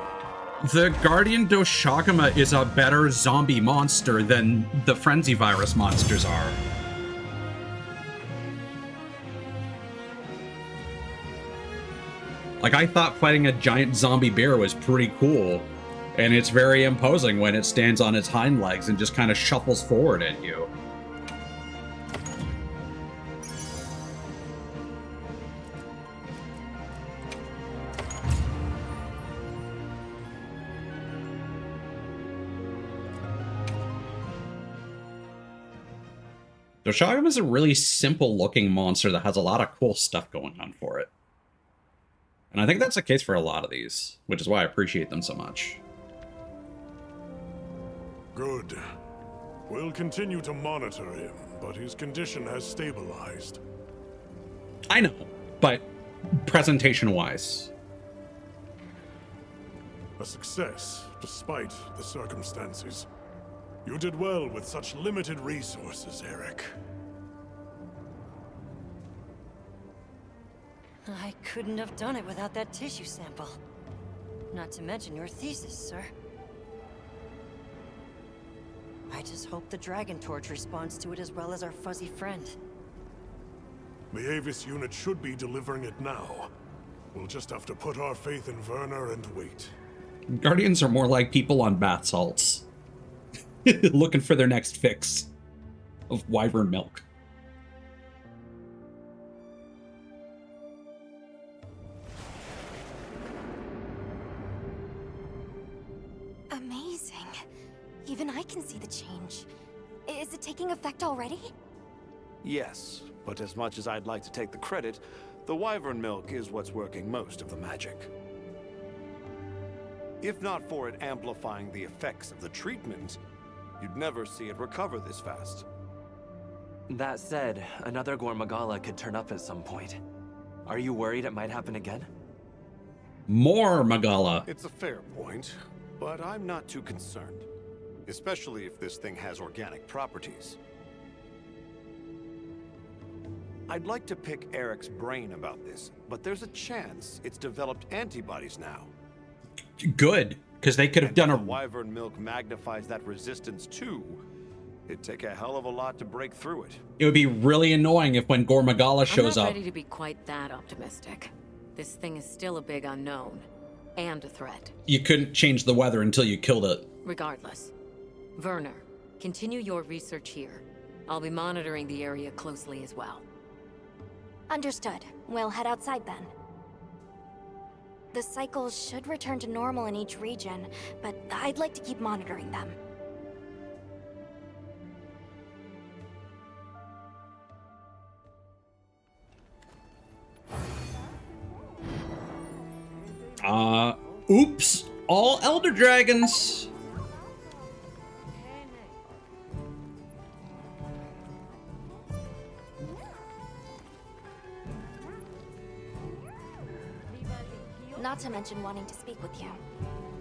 the Guardian Doshakuma is a better zombie monster than the Frenzy Virus monsters are. Like, I thought fighting a giant zombie bear was pretty cool, and it's very imposing when it stands on its hind legs and just kind of shuffles forward at you. Doshagam is a really simple looking monster that has a lot of cool stuff going on for it. And I think that's the case for a lot of these, which is why I appreciate them so much. Good. We'll continue to monitor him, but his condition has stabilized. I know, but presentation-wise. A success, despite the circumstances. You did well with such limited resources, Eric. I couldn't have done it without that tissue sample. Not to mention your thesis, sir. I just hope the Dragon Torch responds to it as well as our fuzzy friend. The Avis unit should be delivering it now. We'll just have to put our faith in Werner and wait. Guardians are more like people on bath salts. Looking for their next fix of wyvern milk. Amazing. Even I can see the change. Is it taking effect already? Yes, but as much as I'd like to take the credit, the wyvern milk is what's working most of the magic. If not for it amplifying the effects of the treatment, you'd never see it recover this fast. That said, another Gormagala could turn up at some point. Are you worried it might happen again? More Magala. It's a fair point, but I'm not too concerned. Especially if this thing has organic properties. I'd like to pick Eric's brain about this, but there's a chance it's developed antibodies now. Good, because they could have done The a... wyvern milk magnifies that resistance too. It'd take a hell of a lot to break through it. It would be really annoying if when Gormagala shows I'm not up... ready to be quite that optimistic. This thing is still a big unknown, and a threat. You couldn't change the weather until you killed it. Regardless. Werner, continue your research here. I'll be monitoring the area closely as well. Understood. We'll head outside then. The cycles should return to normal in each region, but I'd like to keep monitoring them. Oops! All Elder Dragons! Not to mention wanting to speak with you.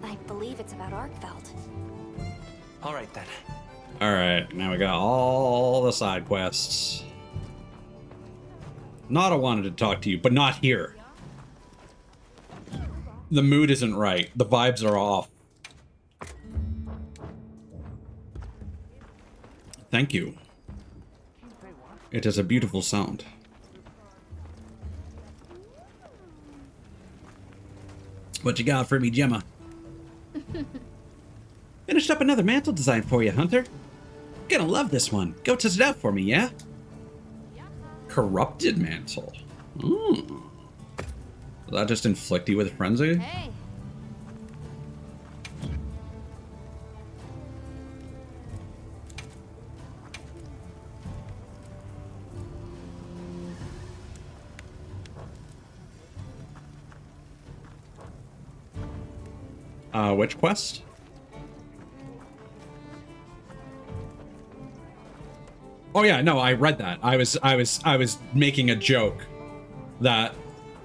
I believe it's about Arkfeld. All right then. Alright, now we got all the side quests. Nada wanted to talk to you, but not here. The mood isn't right. The vibes are off. Thank you. It is a beautiful sound. What you got for me, Gemma? Finished up another mantle design for you, Hunter. Gonna love this one. Go test it out for me, yeah? Corrupted mantle. Ooh. Will that just inflict you with frenzy? Hey. Which quest? Oh yeah, no, I read that. I was making a joke that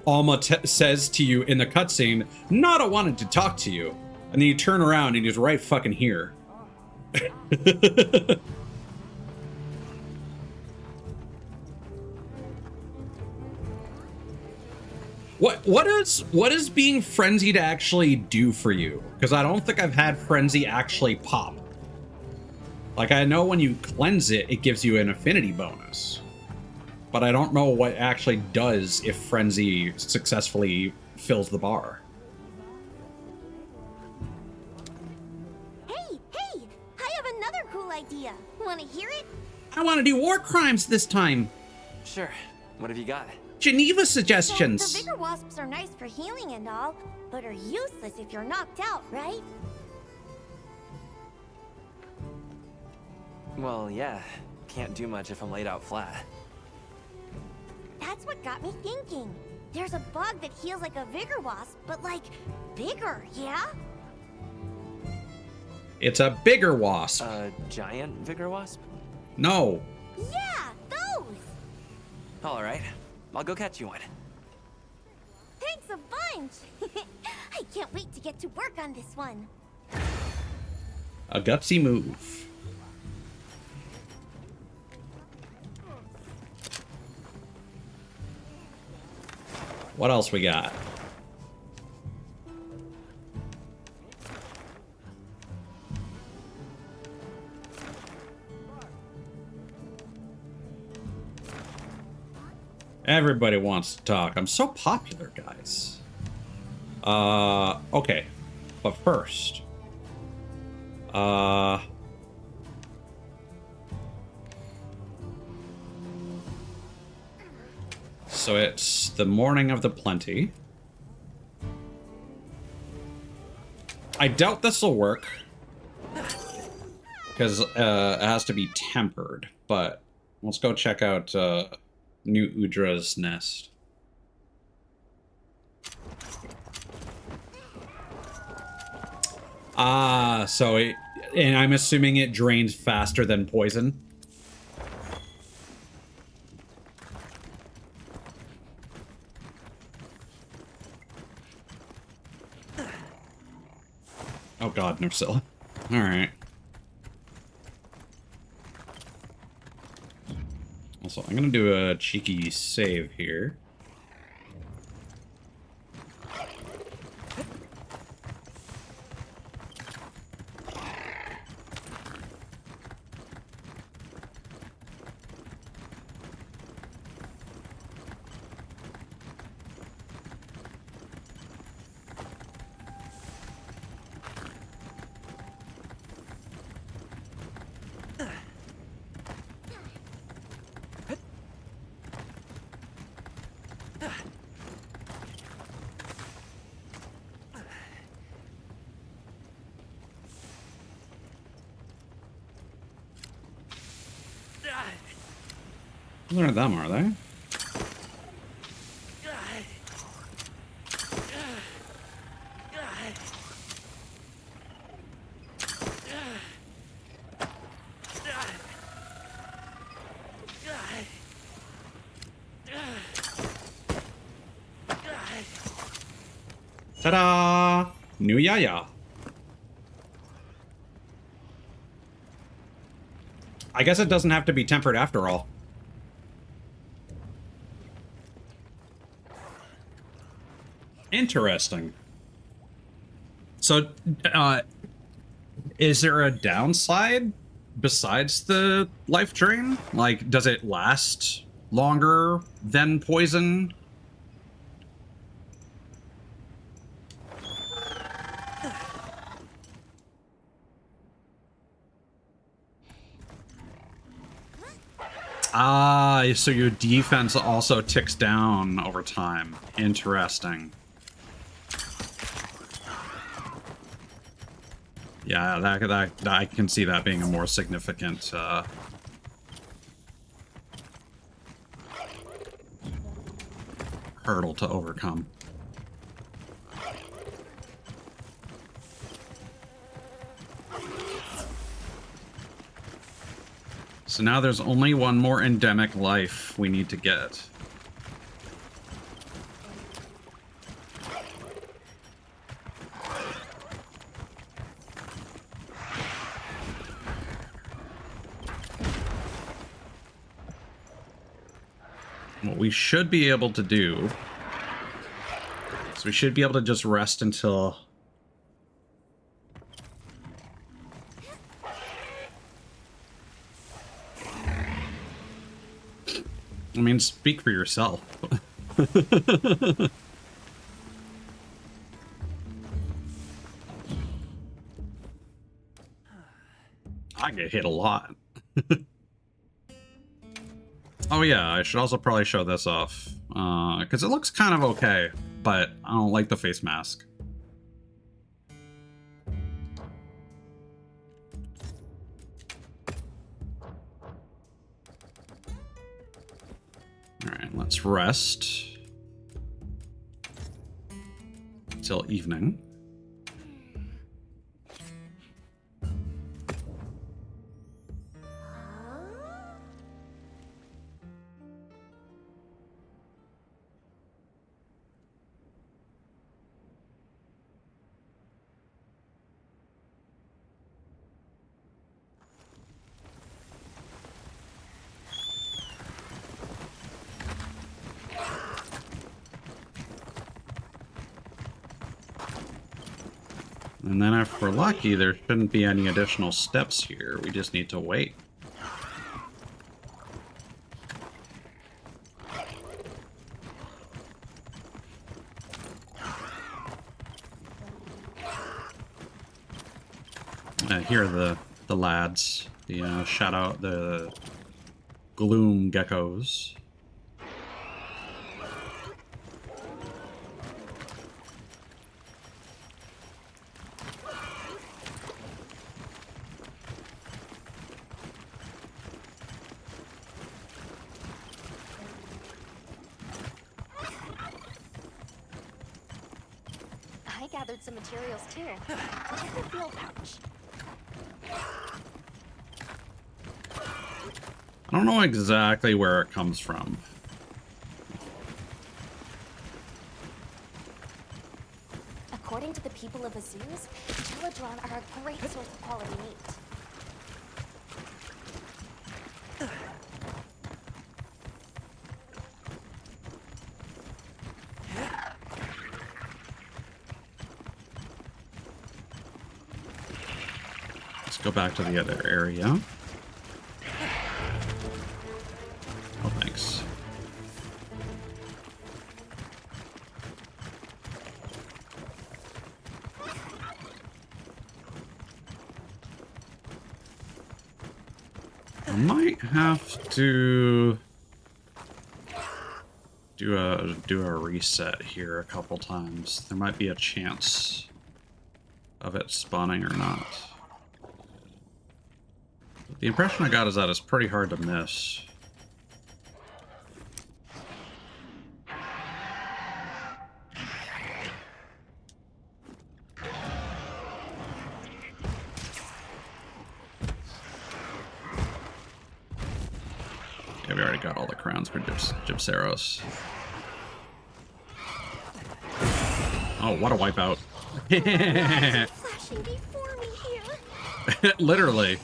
Alma says to you in the cutscene, Nada wanted to talk to you. And then you turn around and he's right fucking here. What does being frenzied actually do for you? Because I don't think I've had frenzy actually pop. Like, I know when you cleanse it, it gives you an affinity bonus. But I don't know what actually does if frenzy successfully fills the bar. Hey, I have another cool idea. Want to hear it? I want to do war crimes this time. Sure. What have you got? Geneva suggestions. The bigger wasps are nice for healing and all, but are useless if you're knocked out, right? Well, yeah. Can't do much if I'm laid out flat. That's what got me thinking. There's a bug that heals like a vigor wasp, but like bigger, yeah? It's a bigger wasp. A giant vigor wasp? No. Yeah, those! Alright. I'll go catch you one. Thanks a bunch! I can't wait to get to work on this one. A gutsy move. What else we got? Everybody wants to talk. I'm so popular, guys. Okay. But first. So it's the morning of the plenty. I doubt this will work. Because it has to be tempered. But let's go check out New Udra's nest. So it, and I'm assuming it drains faster than poison. Oh god, Nursilla. Alright. Also, I'm gonna do a cheeky save here. None of them, are they? Ta-da! New Yaya. I guess it doesn't have to be tempered after all. Interesting. So, is there a downside besides the life drain? Like, does it last longer than poison? Ah, so your defense also ticks down over time. Interesting. Yeah, that I can see that being a more significant hurdle to overcome. So now there's only one more endemic life we need to get. What we should be able to do is we should be able to just rest until... I mean, speak for yourself. I get hit a lot. Oh yeah, I should also probably show this off. Because it looks kind of okay, but I don't like the face mask. Alright, let's rest until evening. And then if we're lucky, there shouldn't be any additional steps here. We just need to wait. Here are the lads, the shadow, the gloom geckos. I gathered some materials too. Just a field pouch. I don't know exactly where it comes from. According to the people of Azuz, Teledron are a great source of quality meat. Let's go back to the other area. Oh, thanks. I might have to do a reset here a couple times. There might be a chance of it spawning or not. But the impression I got is that it's pretty hard to miss. Yeah, we already got all the crowns for Gypseros. Oh, what a wipeout. Flashing before me here. Literally.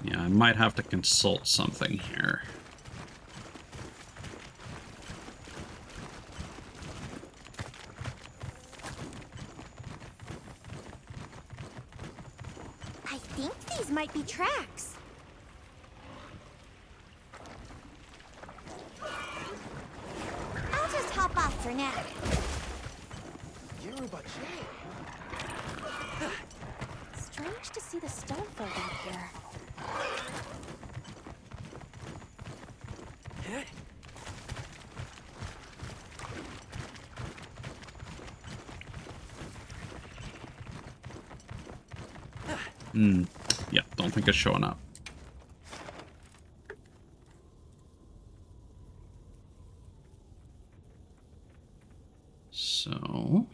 Yeah, I might have to consult something here. I think these might be tracks. I'll just hop off for now. Strange to see the stone filled out here. Yeah, don't think it's showing up. So...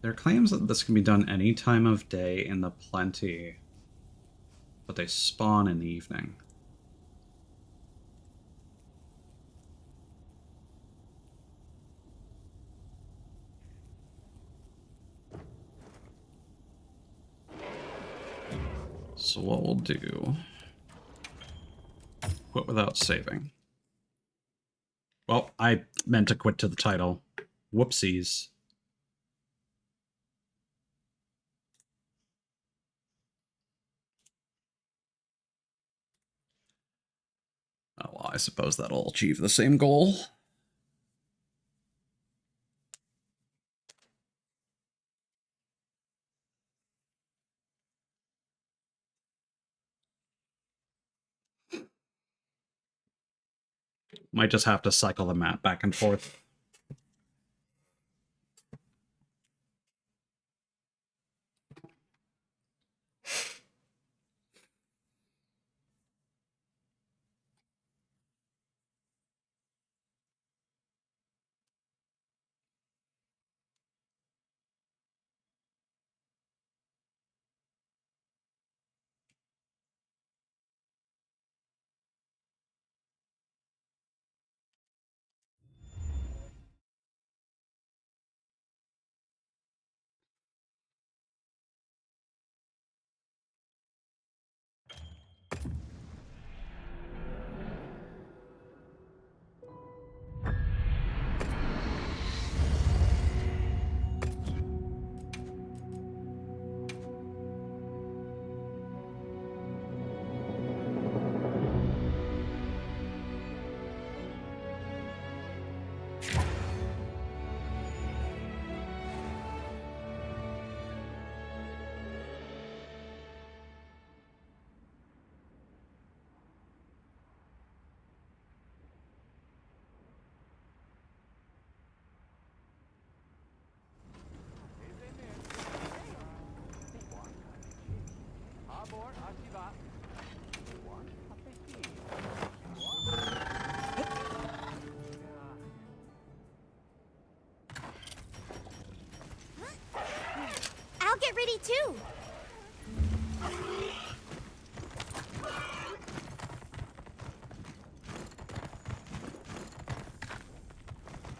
There are claims that this can be done any time of day in the plenty, but they spawn in the evening. So what we'll do... Quit without saving. Well, I meant to quit to the title. Whoopsies. Oh, well, I suppose that'll achieve the same goal. Might just have to cycle the map back and forth. I'll get ready too.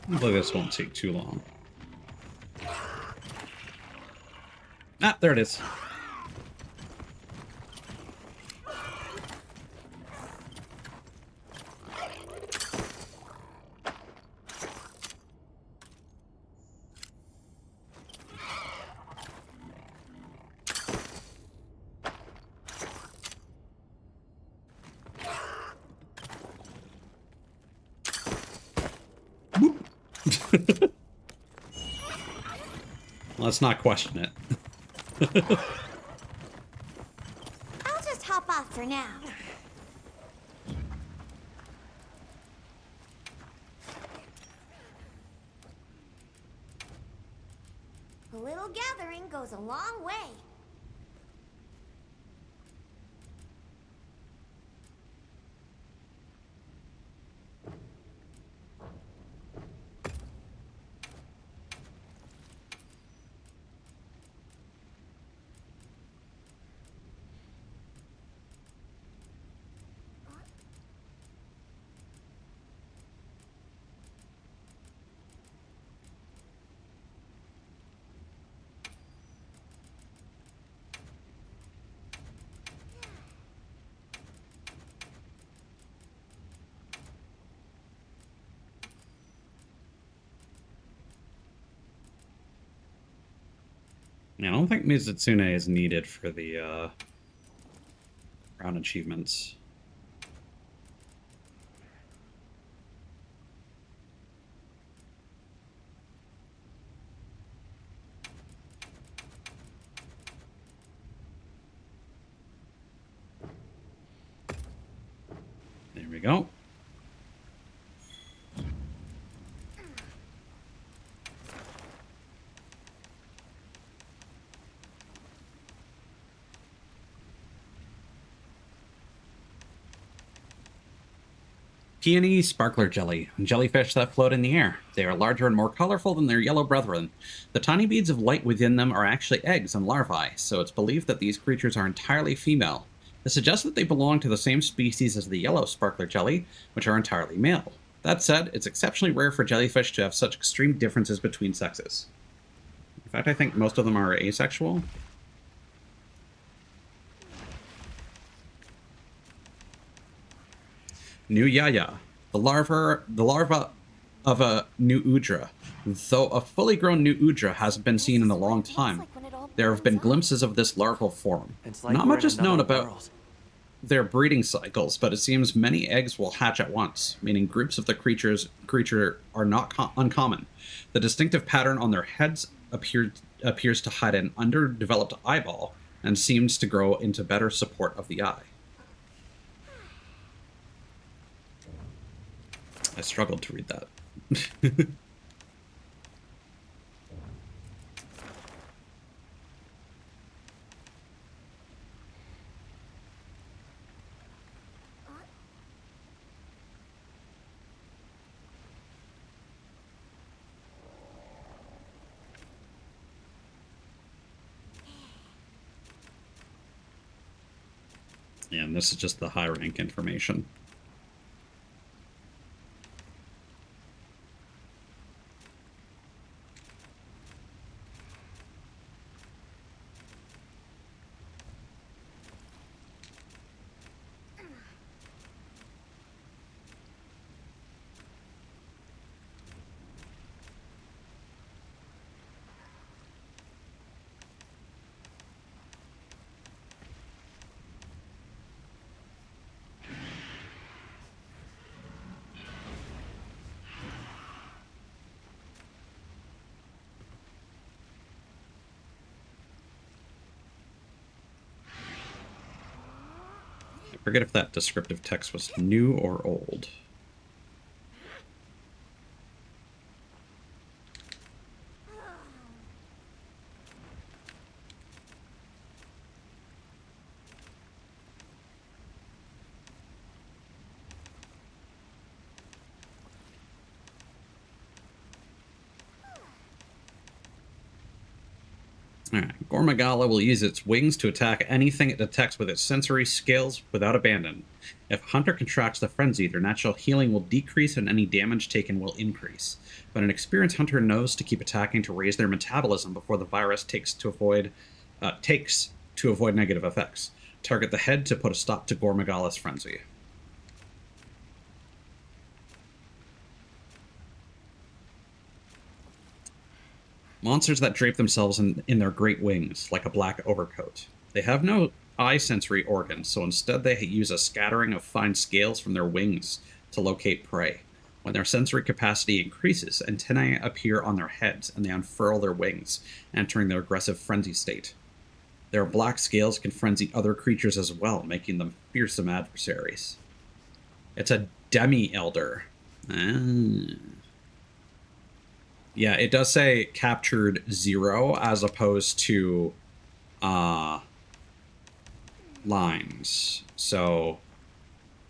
Hopefully this won't take too long. Ah, there it is. Let's not question it. I'll just hop off for now. A little gathering goes a long way. I don't think Mizutsune is needed for the round achievements. There we go. Peony sparkler jelly, jellyfish that float in the air. They are larger and more colorful than their yellow brethren. The tiny beads of light within them are actually eggs and larvae, so it's believed that these creatures are entirely female. This suggests that they belong to the same species as the yellow sparkler jelly, which are entirely male. That said, it's exceptionally rare for jellyfish to have such extreme differences between sexes. In fact, I think most of them are asexual. New Yaya, the larva of a new Udra. Though a fully grown new Udra hasn't been seen in a long time, there have been glimpses of this larval form. Not much is known about their breeding cycles, but it seems many eggs will hatch at once, meaning groups of the creature are not uncommon. The distinctive pattern on their heads appears to hide an underdeveloped eyeball and seems to grow into better support of the eye. I struggled to read that. Yeah, and this is just the high rank information. I forget if that descriptive text was new or old. Alright, Gormagala will use its wings to attack anything it detects with its sensory scales without abandon. If a hunter contracts the frenzy, their natural healing will decrease and any damage taken will increase. But an experienced hunter knows to keep attacking to raise their metabolism before the virus takes to avoid negative effects. Target the head to put a stop to Gormagala's frenzy. Monsters that drape themselves in their great wings, like a black overcoat. They have no eye sensory organs, so instead they use a scattering of fine scales from their wings to locate prey. When their sensory capacity increases, antennae appear on their heads and they unfurl their wings, entering their aggressive frenzy state. Their black scales can frenzy other creatures as well, making them fearsome adversaries. It's a demi-elder. Yeah, it does say captured 0 as opposed to lines. So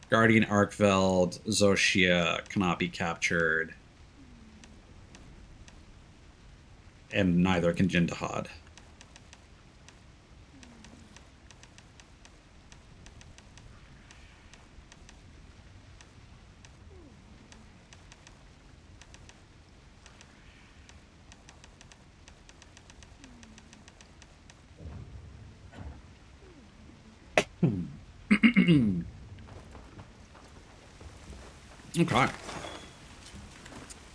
Guardian Arkveld, Zoshia cannot be captured. And neither can Jindahad. Okay.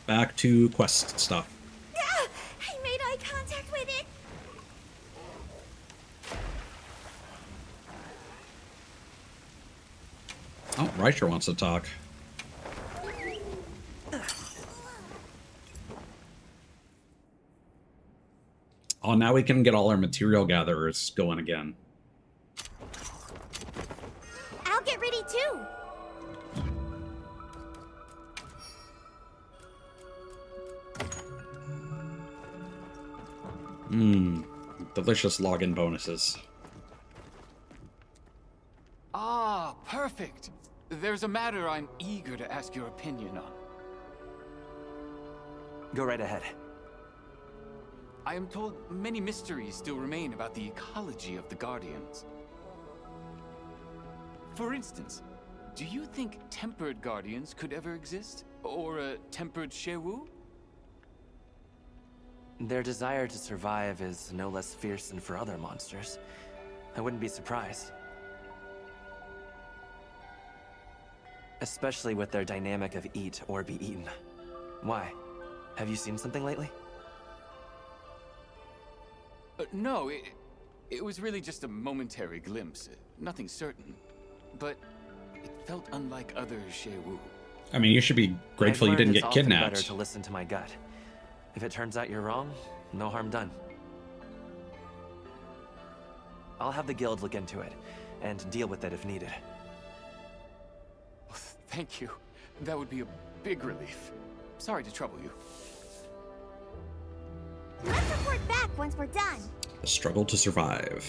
Back to quest stuff. Ah, I made eye contact with it. Oh, Reicher wants to talk. Oh, now we can get all our material gatherers going again. I'll get ready too. Mmm, delicious login bonuses. Ah, perfect. There's a matter I'm eager to ask your opinion on. Go right ahead. I am told many mysteries still remain about the ecology of the Guardians. For instance, do you think tempered Guardians could ever exist? Or a tempered Shewu? Their desire to survive is no less fierce than for other monsters. I wouldn't be surprised. Especially with their dynamic of eat or be eaten. Why? Have you seen something lately? No, it was really just a momentary glimpse. Nothing certain. But it felt unlike other Shewu. I mean, you should be grateful you didn't It's get often kidnapped. better to listen to my gut. If it turns out you're wrong, no harm done. I'll have the guild look into it, and deal with it if needed. Thank you. That would be a big relief. Sorry to trouble you. Let's report back once we're done. The struggle to survive.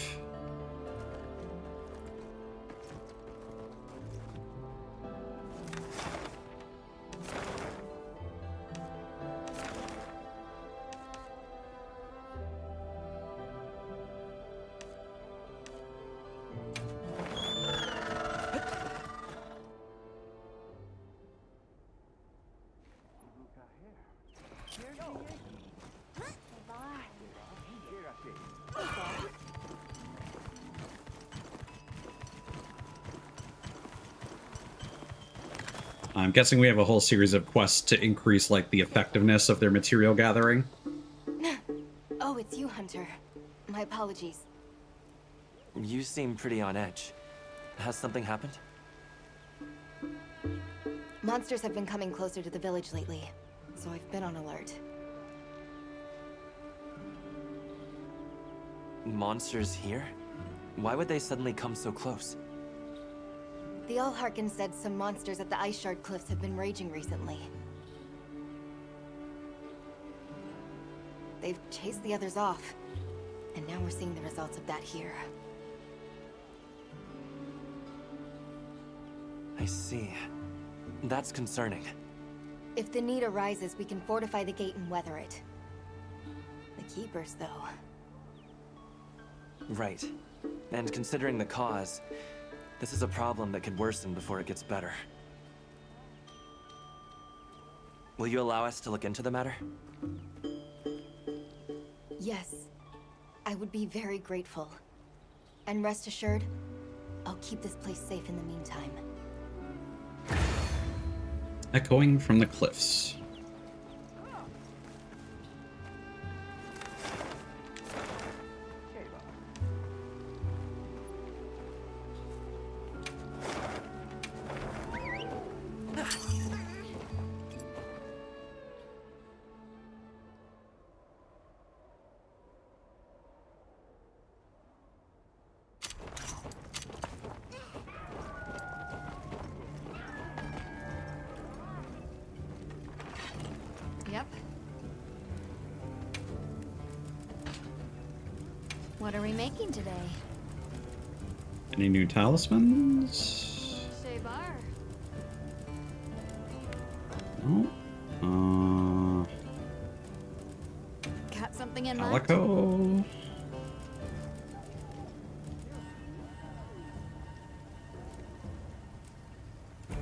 I'm guessing we have a whole series of quests to increase, like, the effectiveness of their material gathering. Oh, it's you, Hunter. My apologies. You seem pretty on edge. Has something happened? Monsters have been coming closer to the village lately, so I've been on alert. Monsters here? Why would they suddenly come so close? The Allharkin said some monsters at the Ice Shard Cliffs have been raging recently. They've chased the others off, and now we're seeing the results of that here. I see. That's concerning. If the need arises, we can fortify the gate and weather it. The Keepers, though. Right. And considering the cause, this is a problem that could worsen before it gets better. Will you allow us to look into the matter? Yes. I would be very grateful. And rest assured, I'll keep this place safe in the meantime. Echoing from the cliffs. Yep. What are we making today? Any new talismans? Shebar. No. Got something in mind? Calico.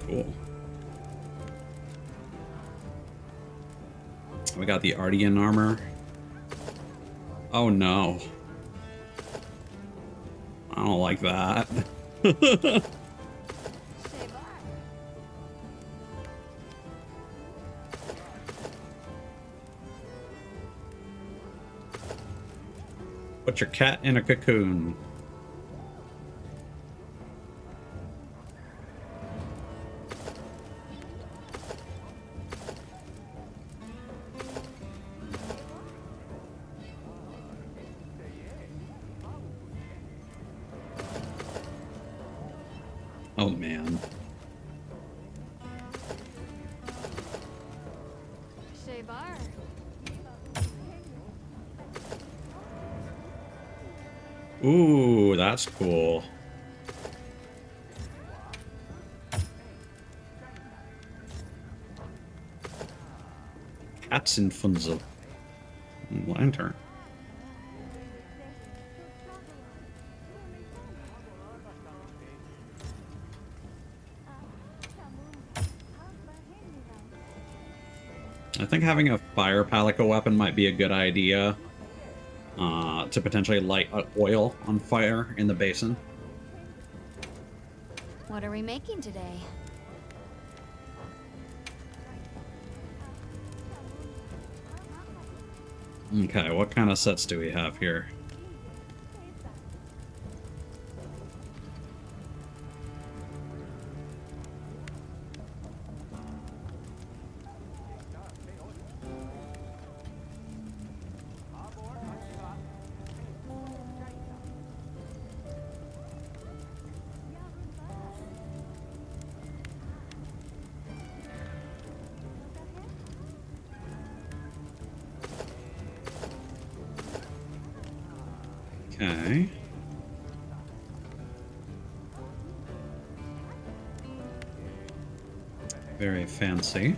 Cool. We got the Ardian armor. Oh no. I don't like that. Put your cat in a cocoon. Oh, man. Ooh, that's cool. Katzenfunzel. Lantern. I think having a fire palico weapon might be a good idea. To potentially light oil on fire in the basin. What are we making today? Okay, what kind of sets do we have here? Okay. Very fancy.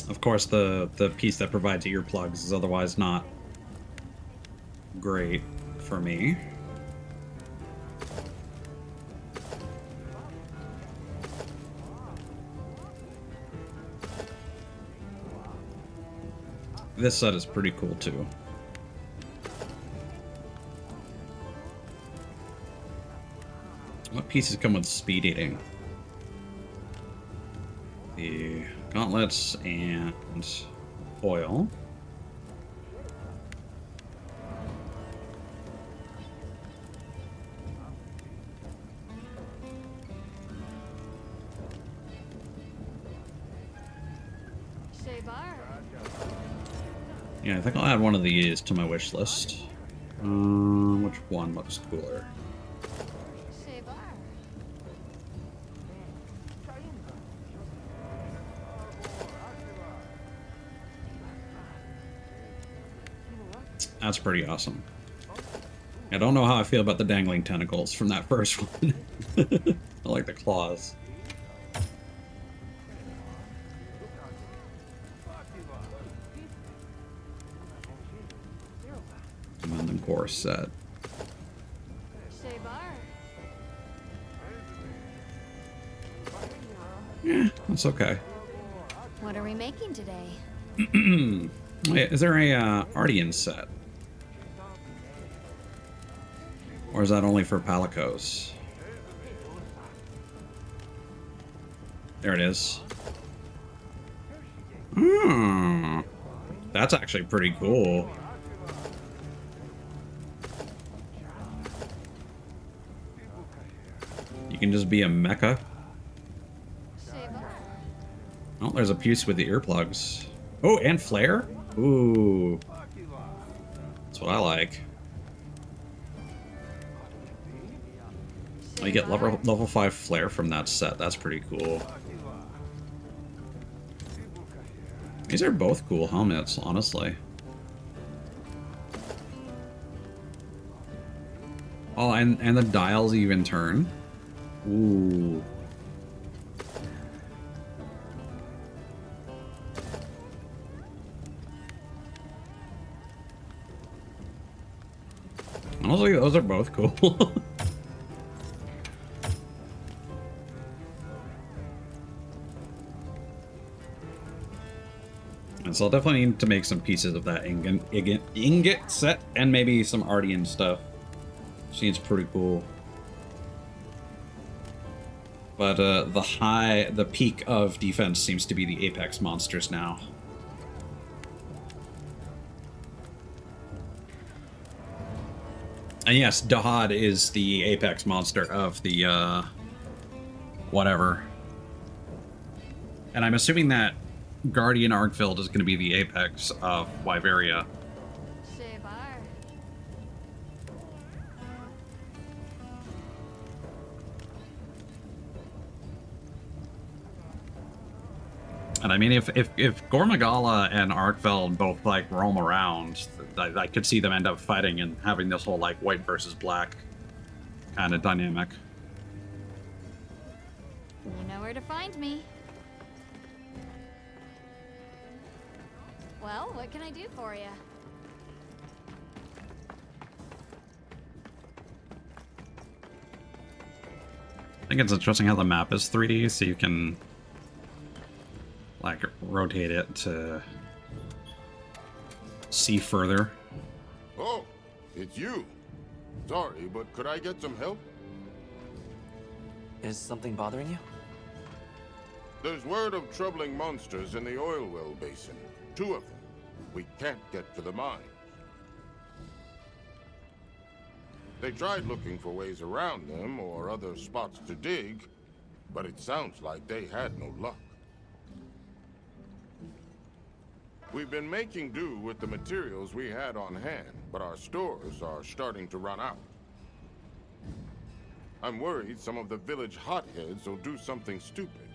Of course, the piece that provides earplugs is otherwise not great for me. This set is pretty cool too. What pieces come with speed eating? The gauntlets and oil. Yeah, I think I'll add one of these to my wish list. Which one looks cooler? That's pretty awesome. I don't know how I feel about the dangling tentacles from that first one. I like the claws. And then the core set. Yeah, that's okay. What are we making today? Wait, is there a Ardian set? Or is that only for Palicos? There it is. Hmm. That's actually pretty cool. You can just be a mecha. Oh, there's a piece with the earplugs. Oh, and flare? Ooh. That's what I like. Oh, you get level 5 flare from that set. That's pretty cool. These are both cool helmets, honestly. Oh, and the dials even turn. Ooh. Honestly, those are both cool. And so I'll definitely need to make some pieces of that ingot set and maybe some Ardian stuff. Seems pretty cool. But the peak of defense seems to be the apex monsters now. And yes, Dahad is the apex monster of the, whatever. And I'm assuming that Guardian Arkfield is going to be the apex of Wyveria. And I mean, if Gormagala and Arkfeld both like roam around, I could see them end up fighting and having this whole like white versus black kind of dynamic. You know where to find me. Well, what can I do for you? I think it's interesting how the map is 3D, so you can like rotate it to see further. Oh, it's you. Sorry, but could I get some help? Is something bothering you? There's word of troubling monsters in the oil well basin. 2 of them. We can't get to the mines. They tried looking for ways around them or other spots to dig, but it sounds like they had no luck. We've been making do with the materials we had on hand, but our stores are starting to run out. I'm worried some of the village hotheads will do something stupid.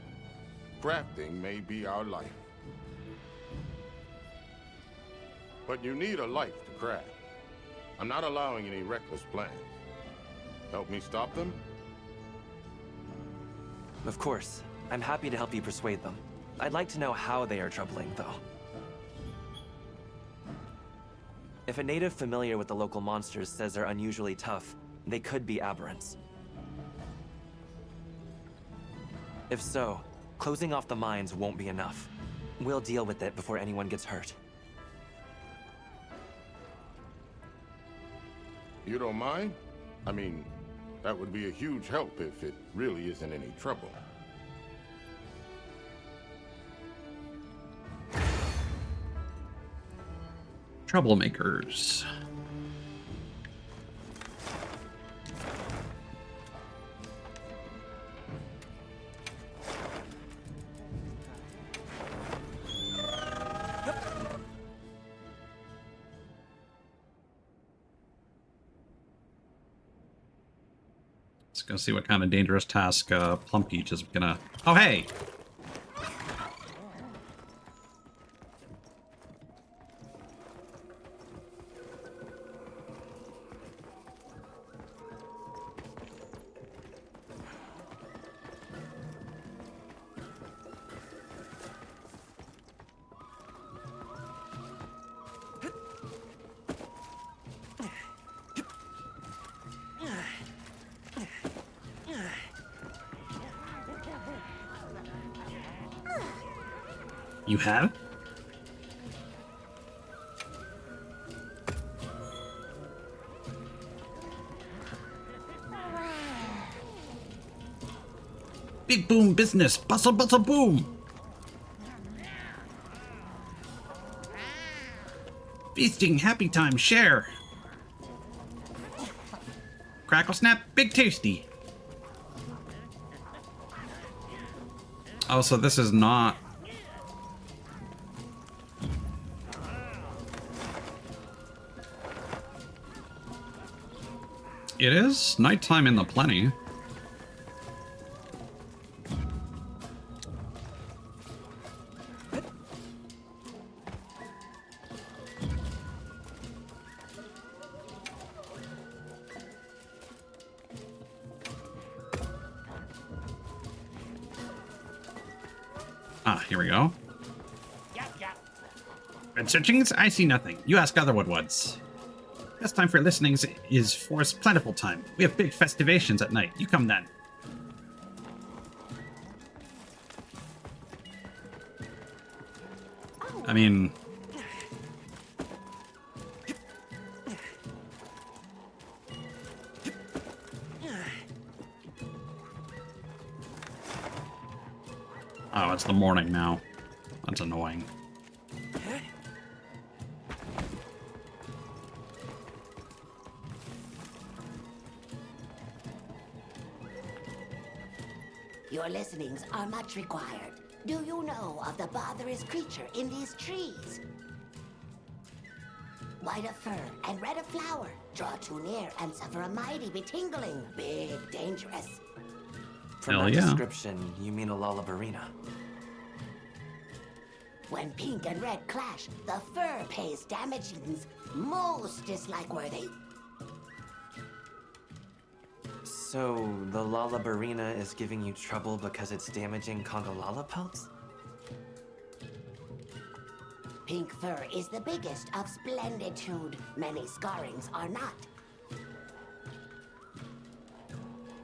Crafting may be our life. But you need a life to craft. I'm not allowing any reckless plans. Help me stop them? Of course. I'm happy to help you persuade them. I'd like to know how they are troubling, though. If a native familiar with the local monsters says they're unusually tough, they could be aberrants. If so, closing off the mines won't be enough. We'll deal with it before anyone gets hurt. You don't mind? I mean, that would be a huge help if it really isn't any trouble. Troublemakers. Let's go see what kind of dangerous task Plumpgeach is gonna... Oh, hey! You have? Big boom business, bustle bustle boom. Feasting, happy time, share. Crackle snap, big tasty. Oh, so this is not... It is nighttime in the plenty. Ah, here we go. Red searchings? I see nothing. You ask other Woodwoods. Best time for listenings is forest plentiful time. We have big festivations at night. You come then. I mean... Oh, it's the morning now. That's annoying. Your listenings are much required. Do you know of the botherous creature in these trees? White of fur and red of flower. Draw too near and suffer a mighty betingling. Big, dangerous. From Hell that yeah. description, you mean a Lullabarina. When pink and red clash, the fur pays damagings most dislike-worthy. So, the Lalabarina is giving you trouble because it's damaging Congalala pelts? Pink fur is the biggest of splenditude. Many scarrings are not.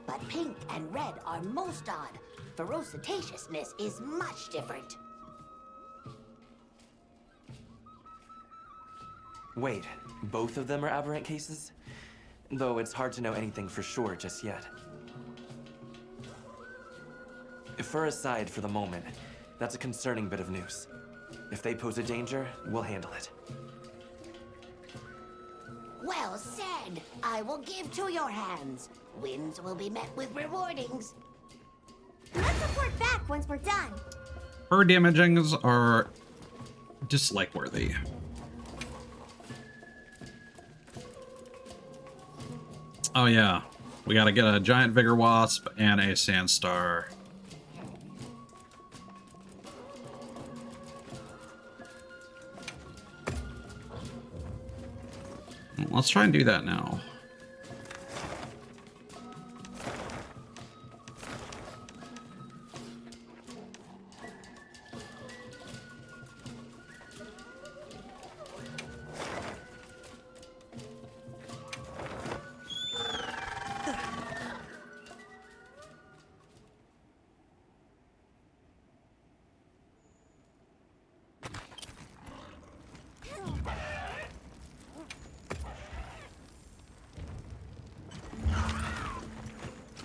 But pink and red are most odd. Ferocitaciousness is much different. Wait, both of them are aberrant cases? Though it's hard to know anything for sure just yet. Fur aside for the moment, that's a concerning bit of news. If they pose a danger, we'll handle it. Well said. I will give to your hands. Wins will be met with rewardings. Let's report back once we're done. Fur damagings are dislike-worthy. Oh yeah, we gotta get a giant vigor wasp and a sandstar. Let's try and do that now.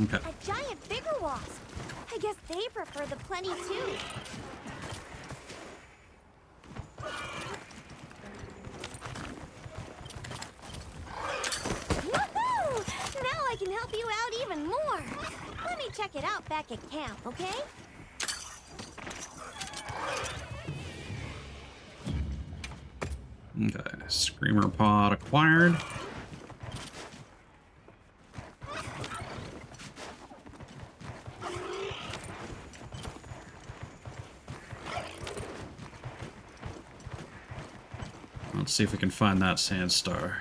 Okay. A giant bigger wasp. I guess they prefer the plenty too. Woohoo! Now I can help you out even more. Let me check it out back at camp, okay? Okay, Screamer Pod acquired. Let's see if we can find that sandstar.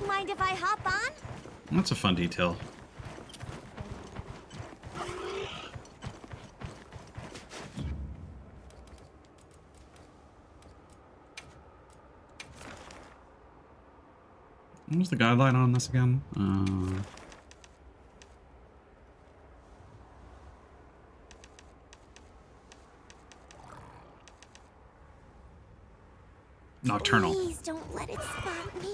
Mind if I hop on? That's a fun detail. What was the guideline on this again? Nocturnal. Please don't let it spot me.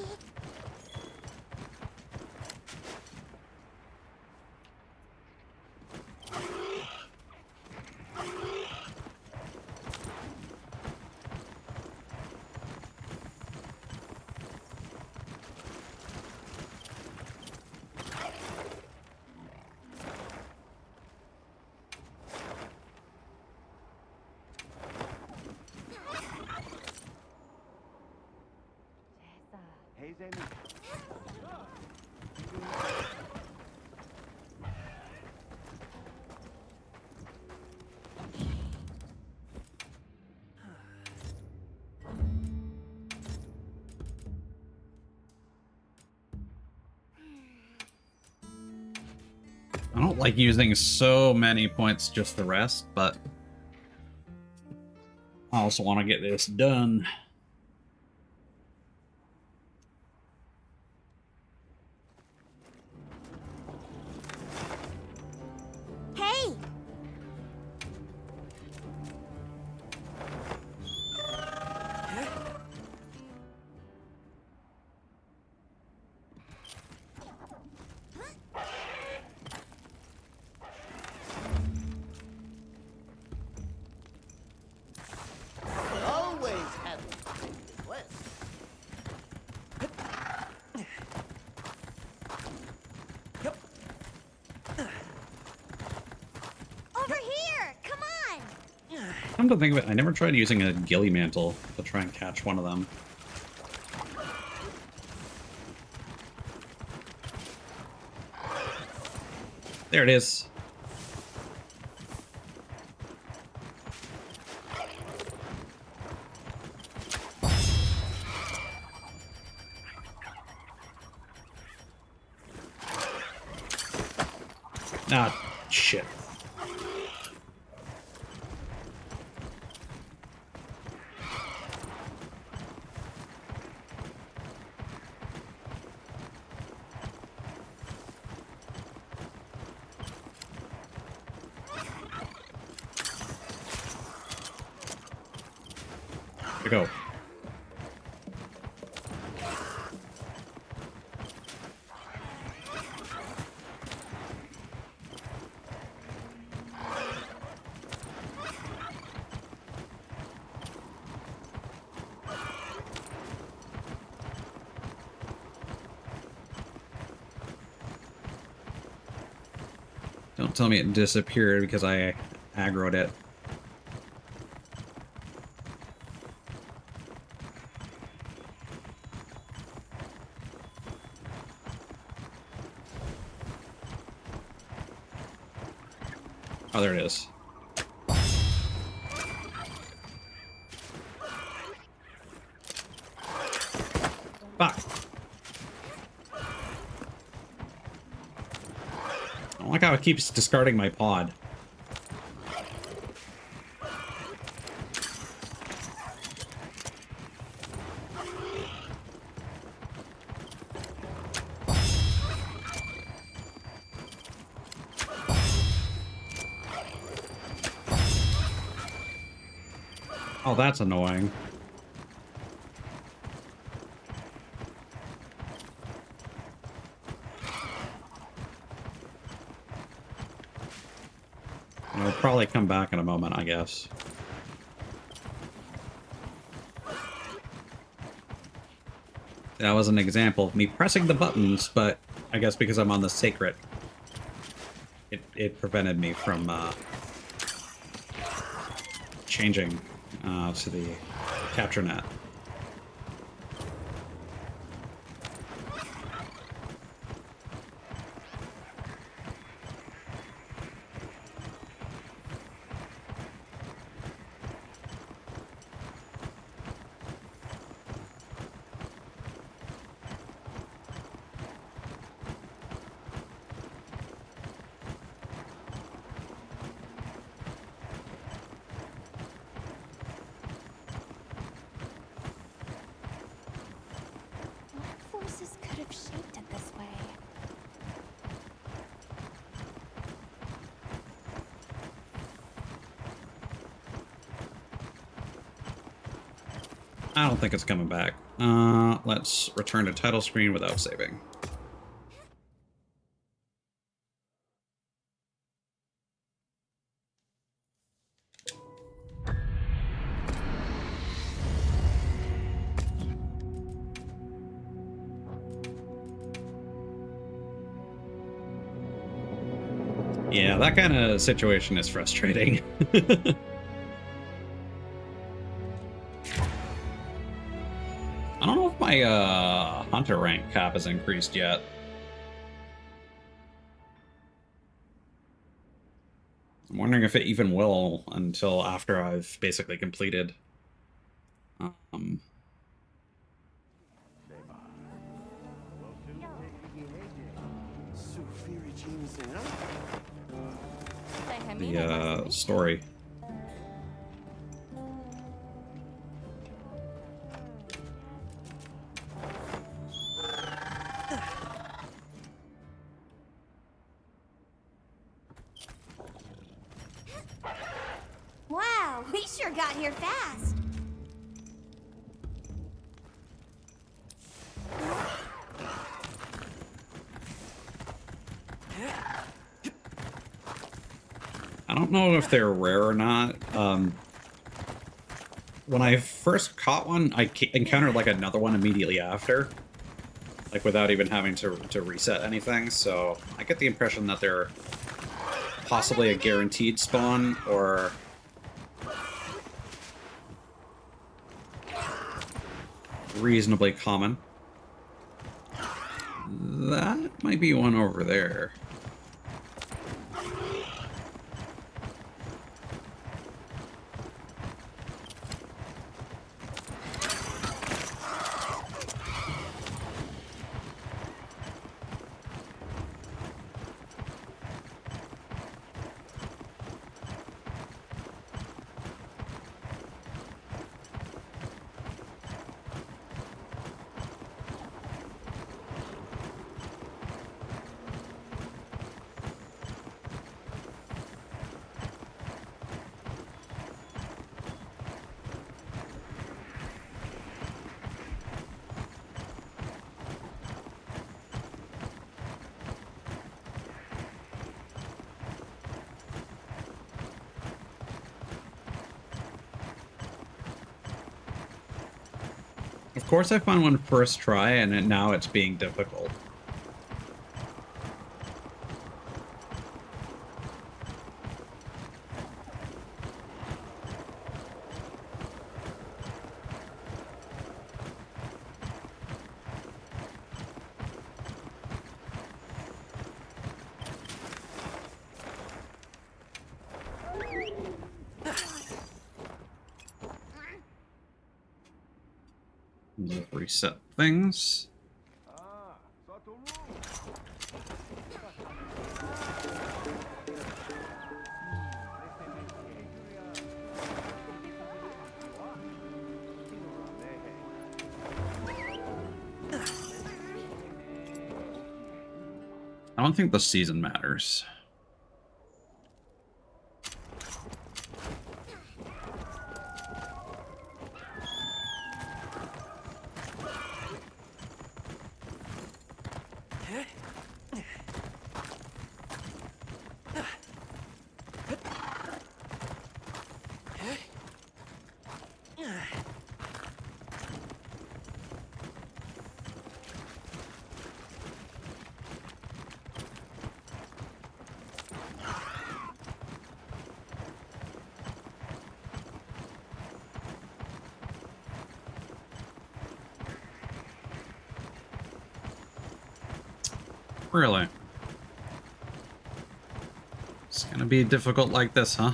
I don't like using so many points just to rest, but I also want to get this done. Hey! Always have Come to think of it, I never tried using a ghillie mantle to try and catch one of them. There it is. Ah, shit. Go. Don't tell me it disappeared because I aggroed it. Oh, there it is. Fuck. I don't like how it keeps discarding my pod. Oh, that's annoying. It'll probably come back in a moment, I guess. That was an example of me pressing the buttons, but I guess because I'm on the sacred, it prevented me from changing to the capture net. Forces could have shaped it this way. I don't think it's coming back. Let's return to title screen without saving. Yeah, that kind of situation is frustrating. I don't know if my hunter rank cap has increased yet. I'm wondering if it even will until after I've basically completed. The story. Wow, we sure got here fast. I don't know if they're rare or not. When I first caught one, I encountered like another one immediately after, like without even having to reset anything. So I get the impression that they're possibly a guaranteed spawn, or reasonably common. That might be one over there. Of course I found one first try, and now it's being difficult. Reset things. I don't think the season matters. Really? It's gonna be difficult like this, huh?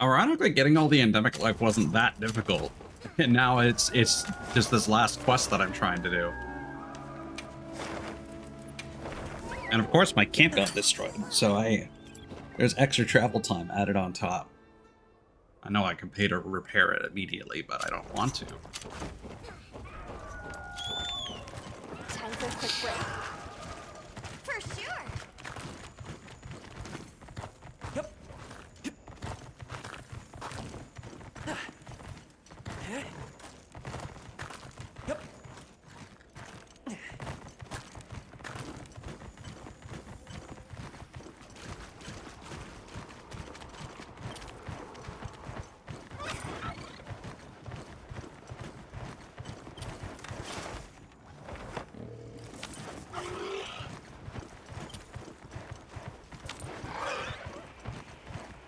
Ironically, getting all the endemic life wasn't that difficult. And now it's just this last quest that I'm trying to do. And of course my camp got destroyed, so there's extra travel time added on top. I know I can pay to repair it immediately, but I don't want to. Time for a quick break. For sure.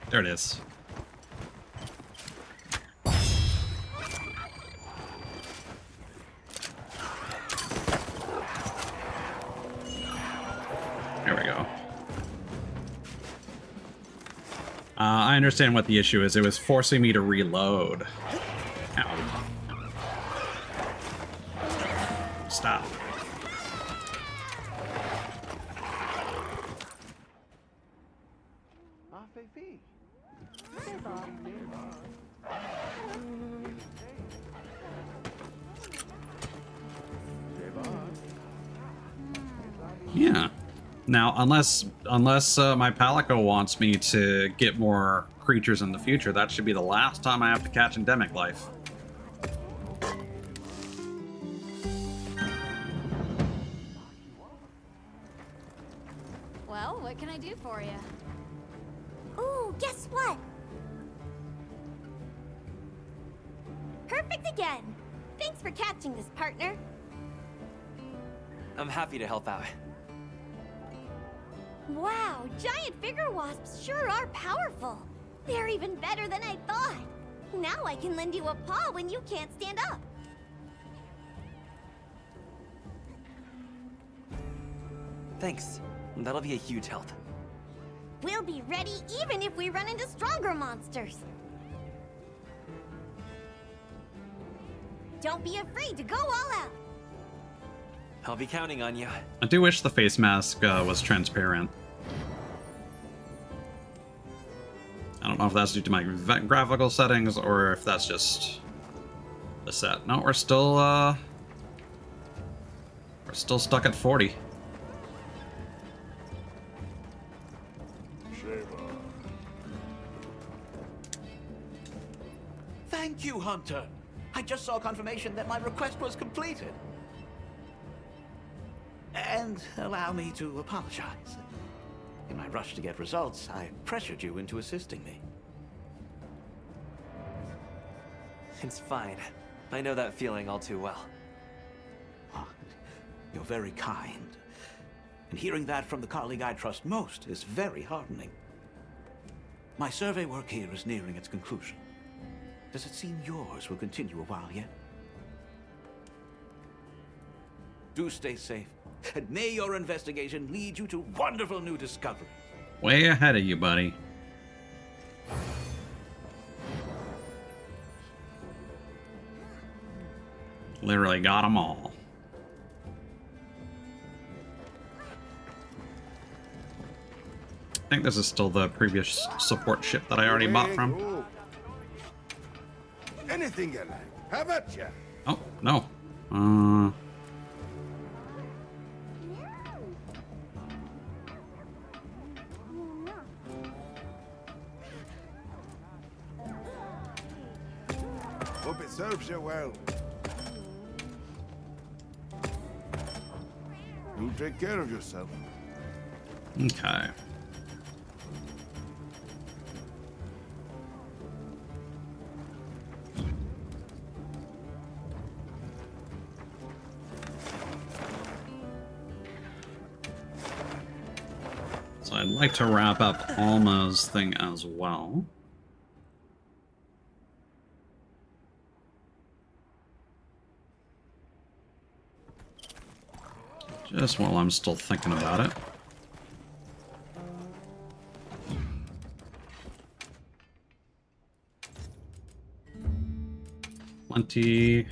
There it is. There we go. I understand what the issue is. It was forcing me to reload. Ow. Stop. Yeah. Now, unless my Palico wants me to get more creatures in the future, that should be the last time I have to catch endemic life. Well, what can I do for you? Ooh, guess what? perfect again. Thanks for catching this, partner. I'm happy to help out. Wow, giant figure wasps sure are powerful. They're even better than I thought. Now I can lend you a paw when you can't stand up. Thanks. That'll be a huge help. We'll be ready even if we run into stronger monsters. Don't be afraid to go all out. I'll be counting on you. I do wish the face mask was transparent. I don't know if that's due to my graphical settings or if that's just the set. No, we're still stuck at 40. Thank you, Hunter. I just saw confirmation that my request was completed. And allow me to apologize. In my rush to get results, I pressured you into assisting me. It's fine. I know that feeling all too well. You're very kind. And hearing that from the colleague I trust most is very heartening. My survey work here is nearing its conclusion. Does it seem yours will continue a while yet? Do stay safe, and may your investigation lead you to wonderful new discoveries. Way ahead of you, buddy. Literally got them all. I think this is still the previous support ship that I already bought from. Anything you like. How about you? Oh, no. Hope it serves you well. You take care of yourself. Okay. So I'd like to wrap up Alma's thing as well. Just while I'm still thinking about it. Plenty.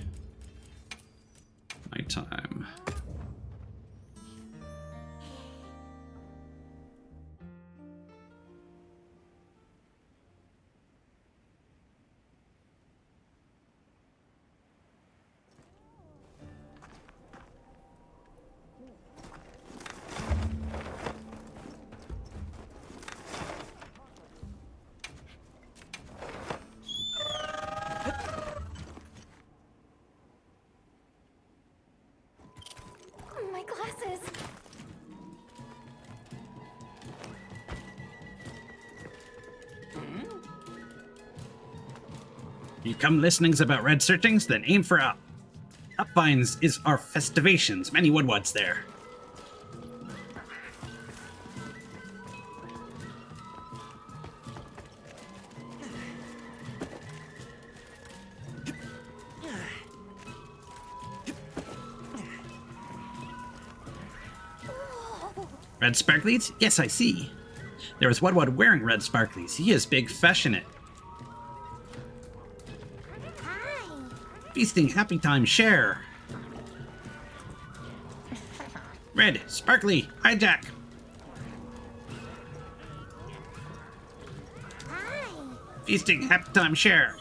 Nighttime. My glasses. You come listenings about red searchings, then aim for up. Upvines is our festivations, many woodwoods there. Red sparklies? Yes, I see. There is Woodwood wearing red sparklies. He is big fashionate. Feasting, happy time, share. Red, sparkly, hijack. Feasting, happy time, share.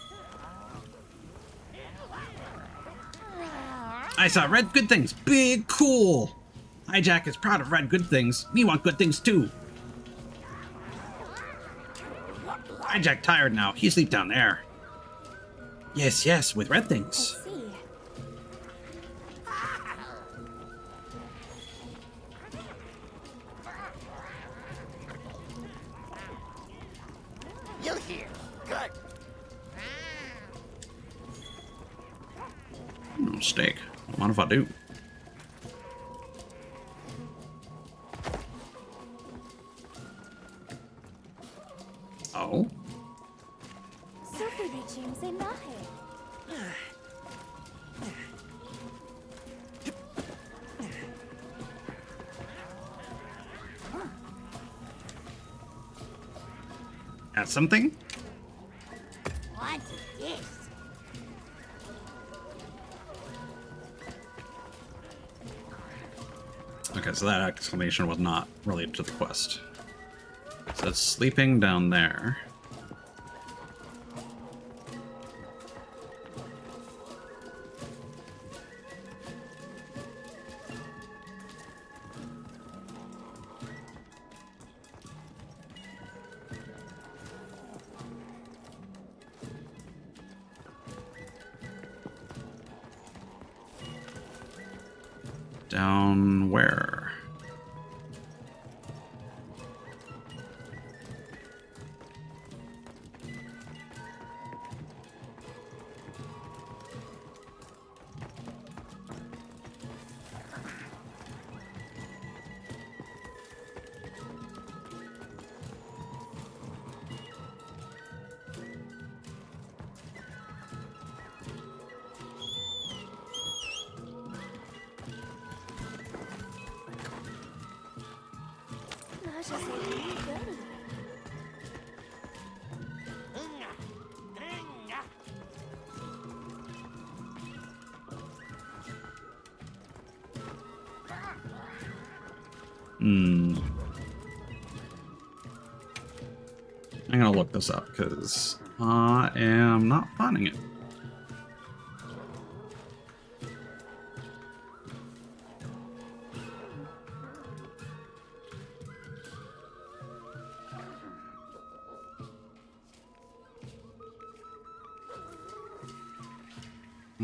I saw red good things. Big cool. Hijack is proud of red good things. Me want good things too. Hijack tired now. He sleep down there. Yes, yes, with red things. You here. Good. No steak. What if I do? Oh? That's something? What is this? Okay, so that exclamation was not related to the quest. So it's sleeping down there. Down where? I'm gonna look this up because I am not finding it.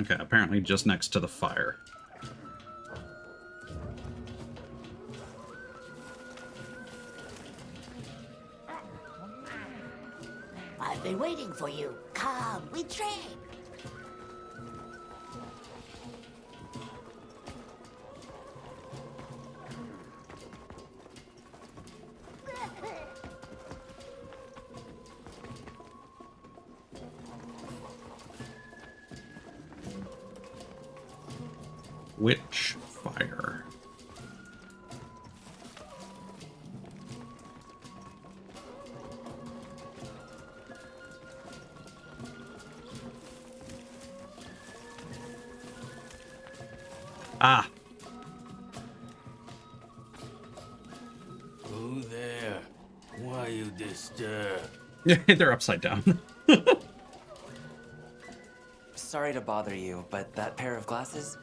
Okay, apparently just next to the fire. I've been waiting for you. Come, we trade. Which fire? Ah. Who there? Why you disturb? They're upside down. Sorry to bother you, but that pair of glasses,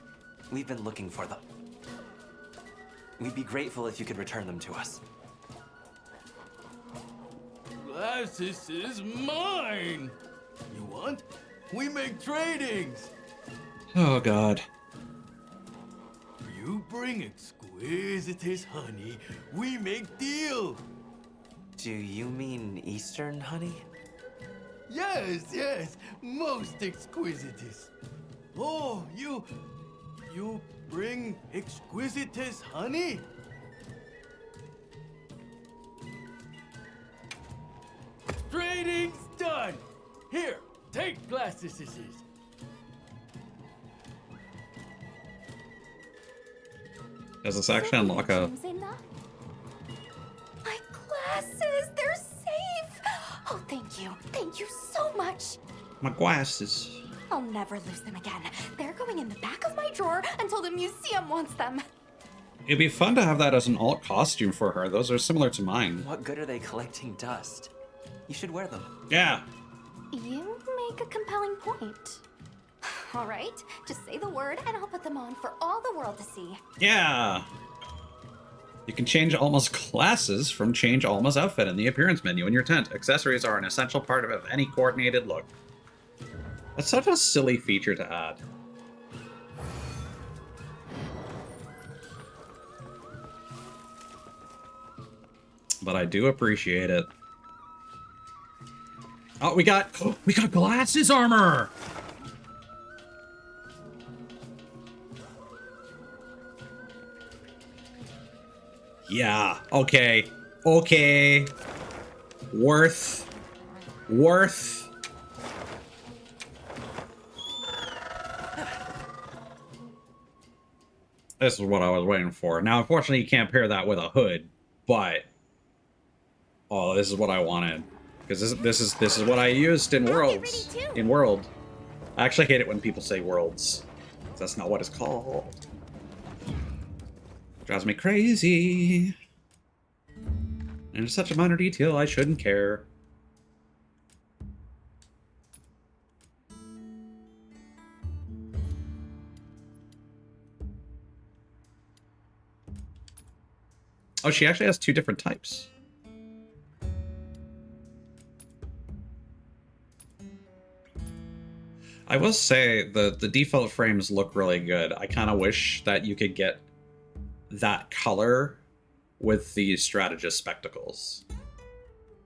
we've been looking for them. We'd be grateful if you could return them to us. Glasses is mine! You want? We make tradings! Oh, God. You bring exquisitest honey, we make deal! Do you mean Eastern honey? Yes, yes, most exquisitest. Oh, you bring exquisitest honey? Trading's done! Here, take glasses. Does this actually unlock a... My glasses! They're safe! Oh, thank you. Thank you so much. My glasses. I'll never lose them again. They're going in the back of my drawer until the museum wants them. It'd be fun to have that as an alt costume for her. Those are similar to mine. What good are they collecting dust? You should wear them. Yeah. You make a compelling point. All right, just say the word and I'll put them on for all the world to see. Yeah. You can change Alma's glasses from change Alma's outfit in the appearance menu in your tent. Accessories are an essential part of any coordinated look. That's such a silly feature to add. But I do appreciate it. Oh, we got glasses armor! Yeah, okay. Okay. Worth. This is what I was waiting for. Now, unfortunately, you can't pair that with a hood, but oh, this is what I wanted because this is what I used in Worlds. In World, I actually hate it when people say Worlds. That's not what it's called. Drives me crazy. And it's such a minor detail, I shouldn't care. Oh, she actually has 2 different types. I will say the default frames look really good. I kind of wish that you could get that color with the strategist spectacles.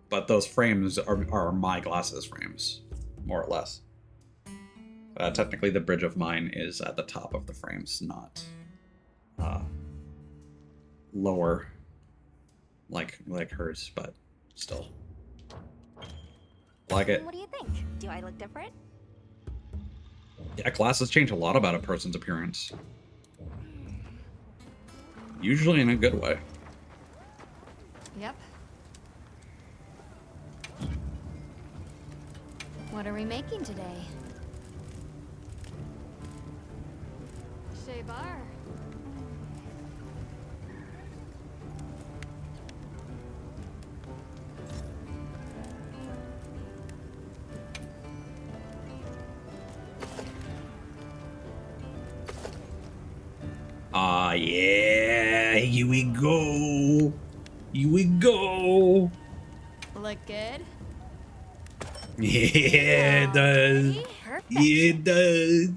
But those frames are my glasses frames, more or less. Technically, the bridge of mine is at the top of the frames, not lower like hers, but still. Like it. What do you think? Do I look different? Yeah, glasses change a lot about a person's appearance. Usually in a good way. Yep. What are we making today? Shea bar. Ah, yeah, here we go. Here we go. Look good? Yeah, it does. Perfect. Yeah, it does.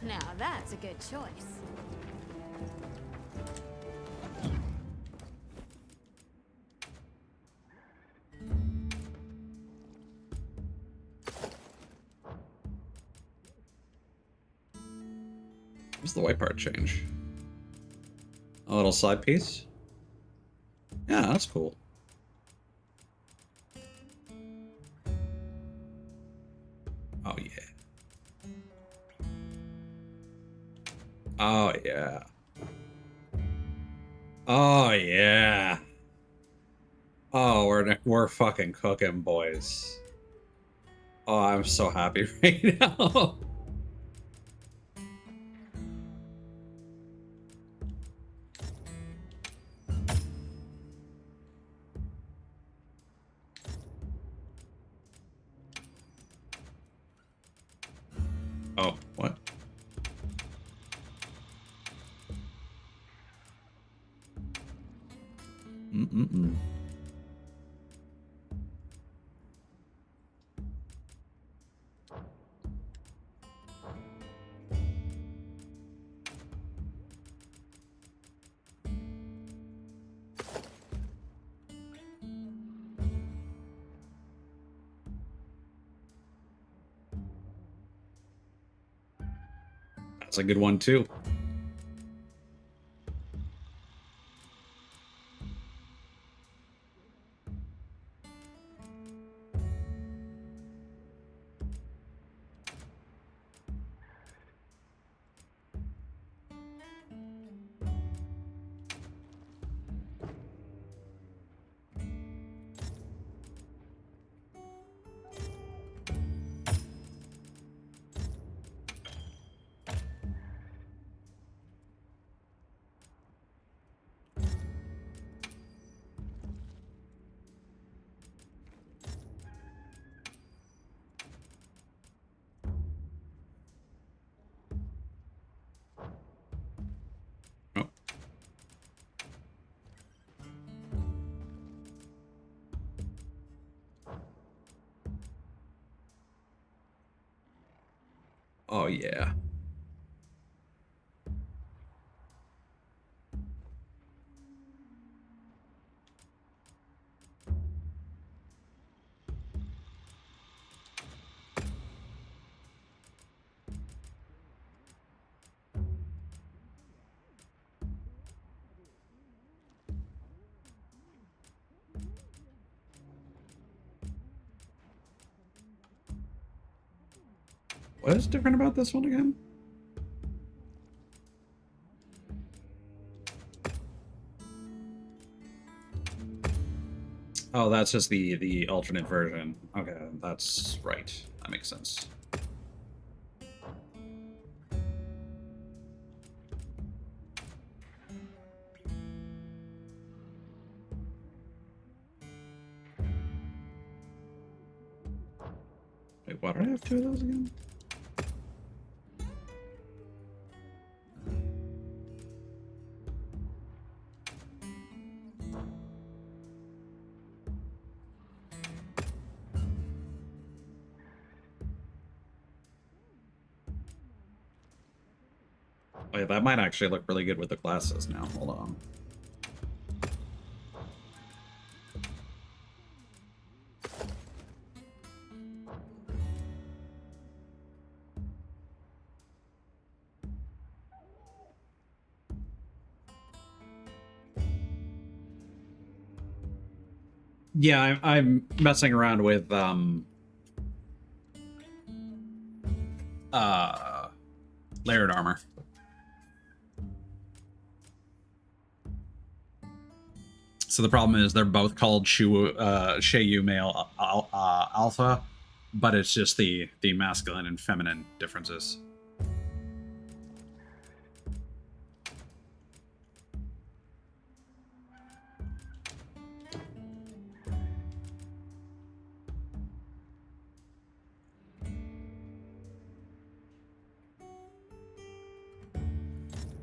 Now that's a good choice. What's the white part change? A little side piece? Yeah, that's cool. Oh, yeah. Oh, yeah. Oh, yeah. Oh, we're fucking cooking, boys. Oh, I'm so happy right now. Oh, what? Mm-mm-mm. That's a good one, too. Oh, yeah. What is different about this one again? Oh, that's just the alternate version. Okay, that's right. That makes sense. Wait, why did I have two of those again? Oh yeah, that might actually look really good with the glasses now. Hold on. Yeah, I'm messing around with layered armor. So the problem is they're both called Seiyu Male Alpha, but it's just the masculine and feminine differences.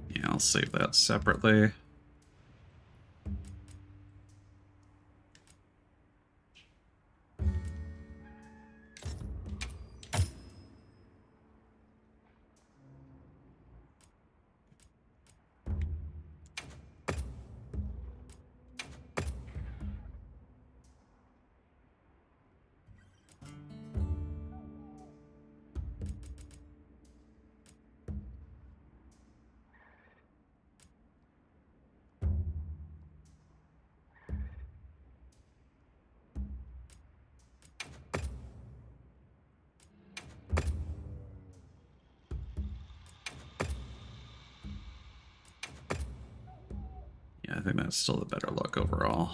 Yeah, I'll save that separately. Yeah, I think that's still the better look overall.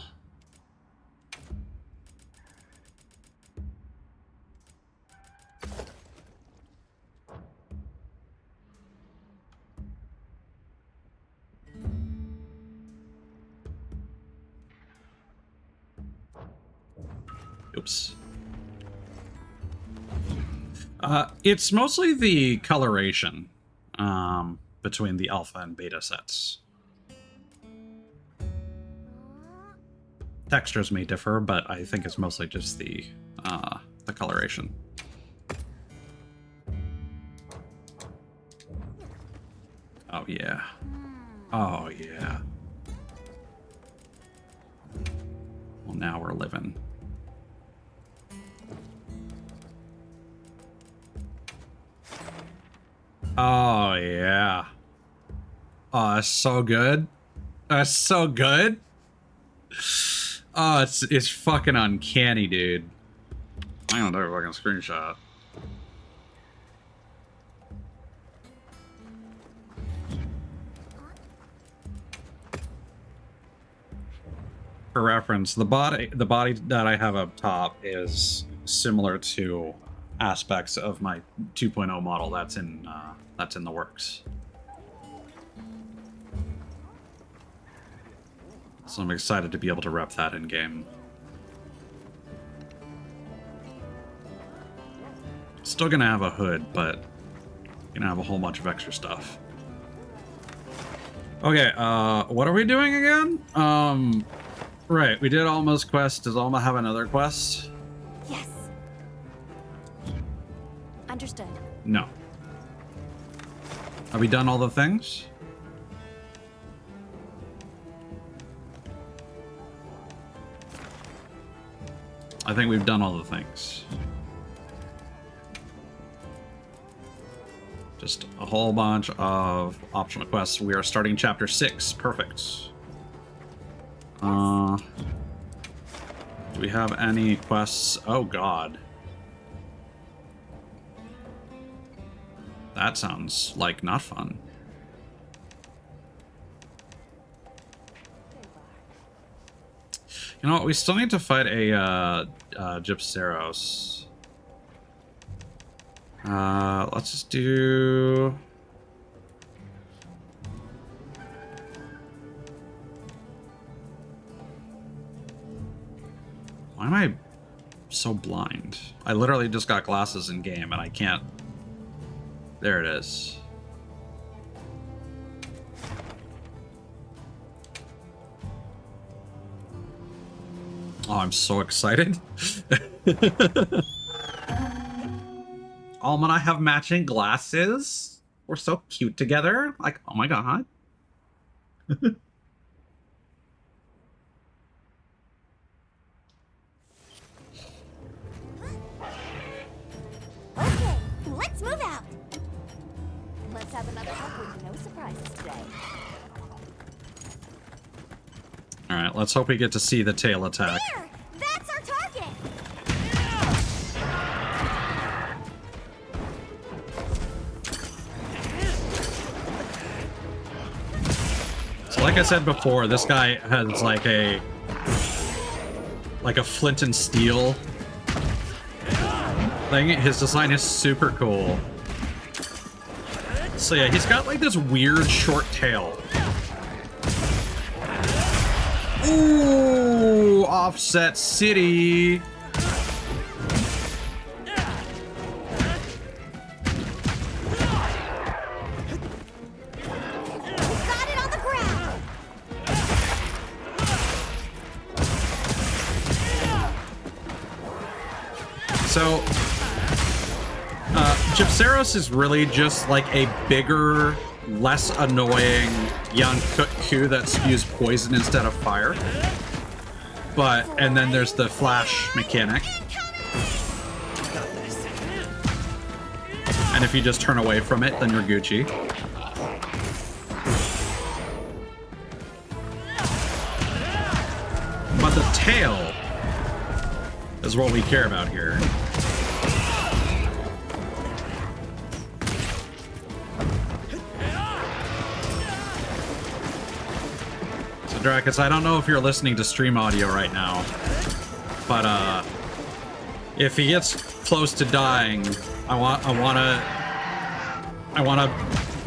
Oops. It's mostly the coloration between the alpha and beta sets. Textures may differ, but I think it's mostly just the coloration. Oh yeah. Oh yeah. Well, now we're living. Oh yeah. Oh, that's so good. That's so good. Oh, it's fucking uncanny, dude. I'm gonna do a fucking screenshot. For reference, the body that I have up top is similar to aspects of my 2.0 model that's in the works. So I'm excited to be able to rep that in game. Still gonna have a hood, but gonna have a whole bunch of extra stuff. Okay, what are we doing again? Right, we did Alma's quest. Does Alma have another quest? Yes. Understood. No. Have we done all the things? I think we've done all the things. Just a whole bunch of optional quests. We are starting chapter 6. Perfect. Do we have any quests? Oh god. That sounds like not fun. You know what? We still need to fight a Gypceros. Let's just do... Why am I so blind? I literally just got glasses in game and I can't... There it is. Oh, I'm so excited. Alma and I have matching glasses. We're so cute together. Like, oh my god. Okay, let's move out. Let's have another hunt with no surprises today. Alright, let's hope we get to see the tail attack. There! That's our target! So like I said before, this guy has like a flint and steel thing. His design is super cool. So yeah, he's got like this weird short tail. Ooh, Offset City. Got it on the ground! So, Gypceros is really just like a bigger, less annoying young Ku that spews poison instead of fire. But, and then there's the flash mechanic. And if you just turn away from it, then you're Gucci. But the tail is what we care about here. Dracus, I don't know if you're listening to stream audio right now, but if he gets close to dying, I wanna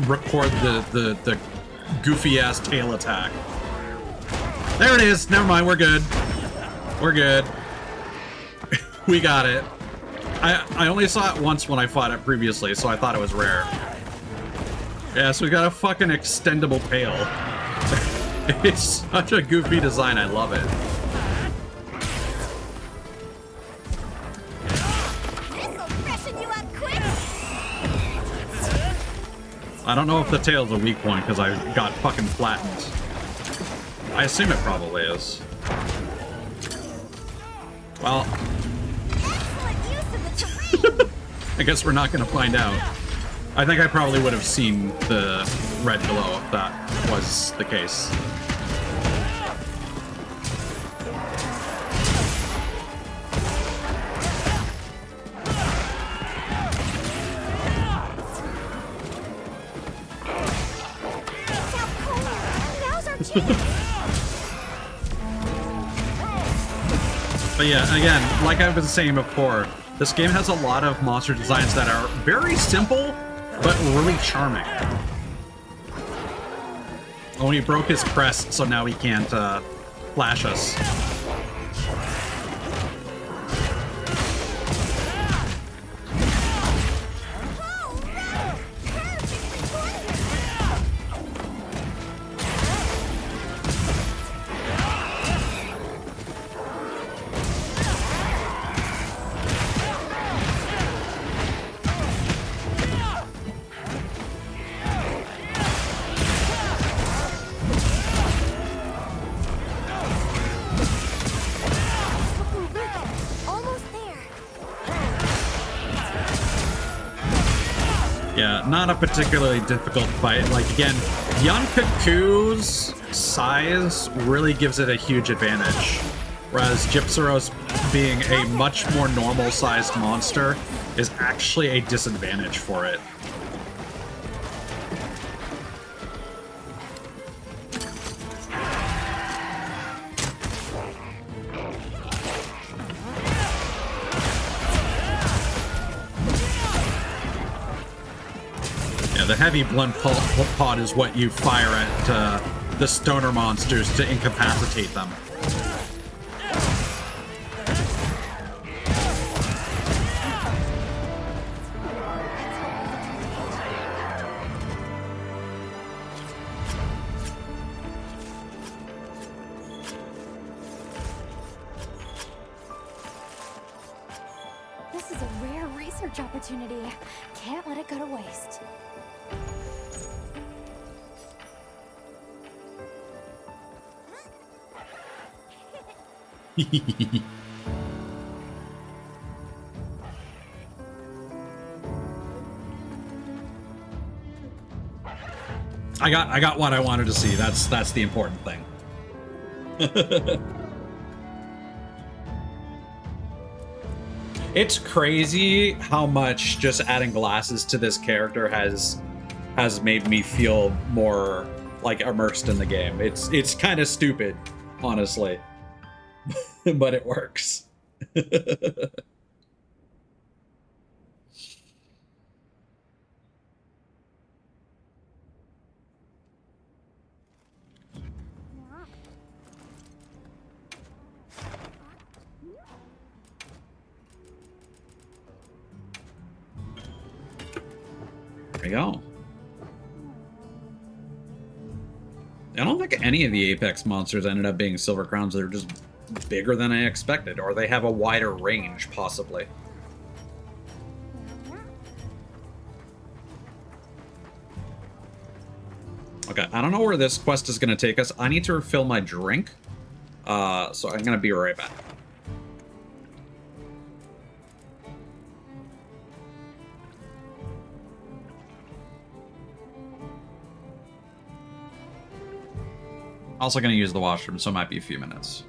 record the goofy ass tail attack. There it is. Never mind. We're good. We're good. We got it. I only saw it once when I fought it previously, so I thought it was rare. Yeah, so we got a fucking extendable tail. It's such a goofy design, I love it. I don't know if the tail's a weak point because I got fucking flattened. I assume it probably is. Well, I guess we're not gonna find out. I think I probably would have seen the red glow if that was the case. But yeah, again, like I've been saying before, this game has a lot of monster designs that are very simple, but really charming. Oh, he broke his crest, so now he can't flash us. Not a particularly difficult fight. Like, again, young Ku's size really gives it a huge advantage, whereas Gypceros being a much more normal-sized monster is actually a disadvantage for it. the heavy blunt pod is what you fire at the stoner monsters to incapacitate them. This is a rare research opportunity. Can't let it go to waste. I got what I wanted to see. That's the important thing. It's crazy how much just adding glasses to this character has made me feel more like immersed in the game. It's kind of stupid, honestly. But it works. There we go. I don't think any of the Apex monsters ended up being Silver Crowns. They're just bigger than I expected, or they have a wider range, possibly. Okay, I don't know where this quest is going to take us. I need to refill my drink, so I'm going to be right back. Also going to use the washroom, so it might be a few minutes.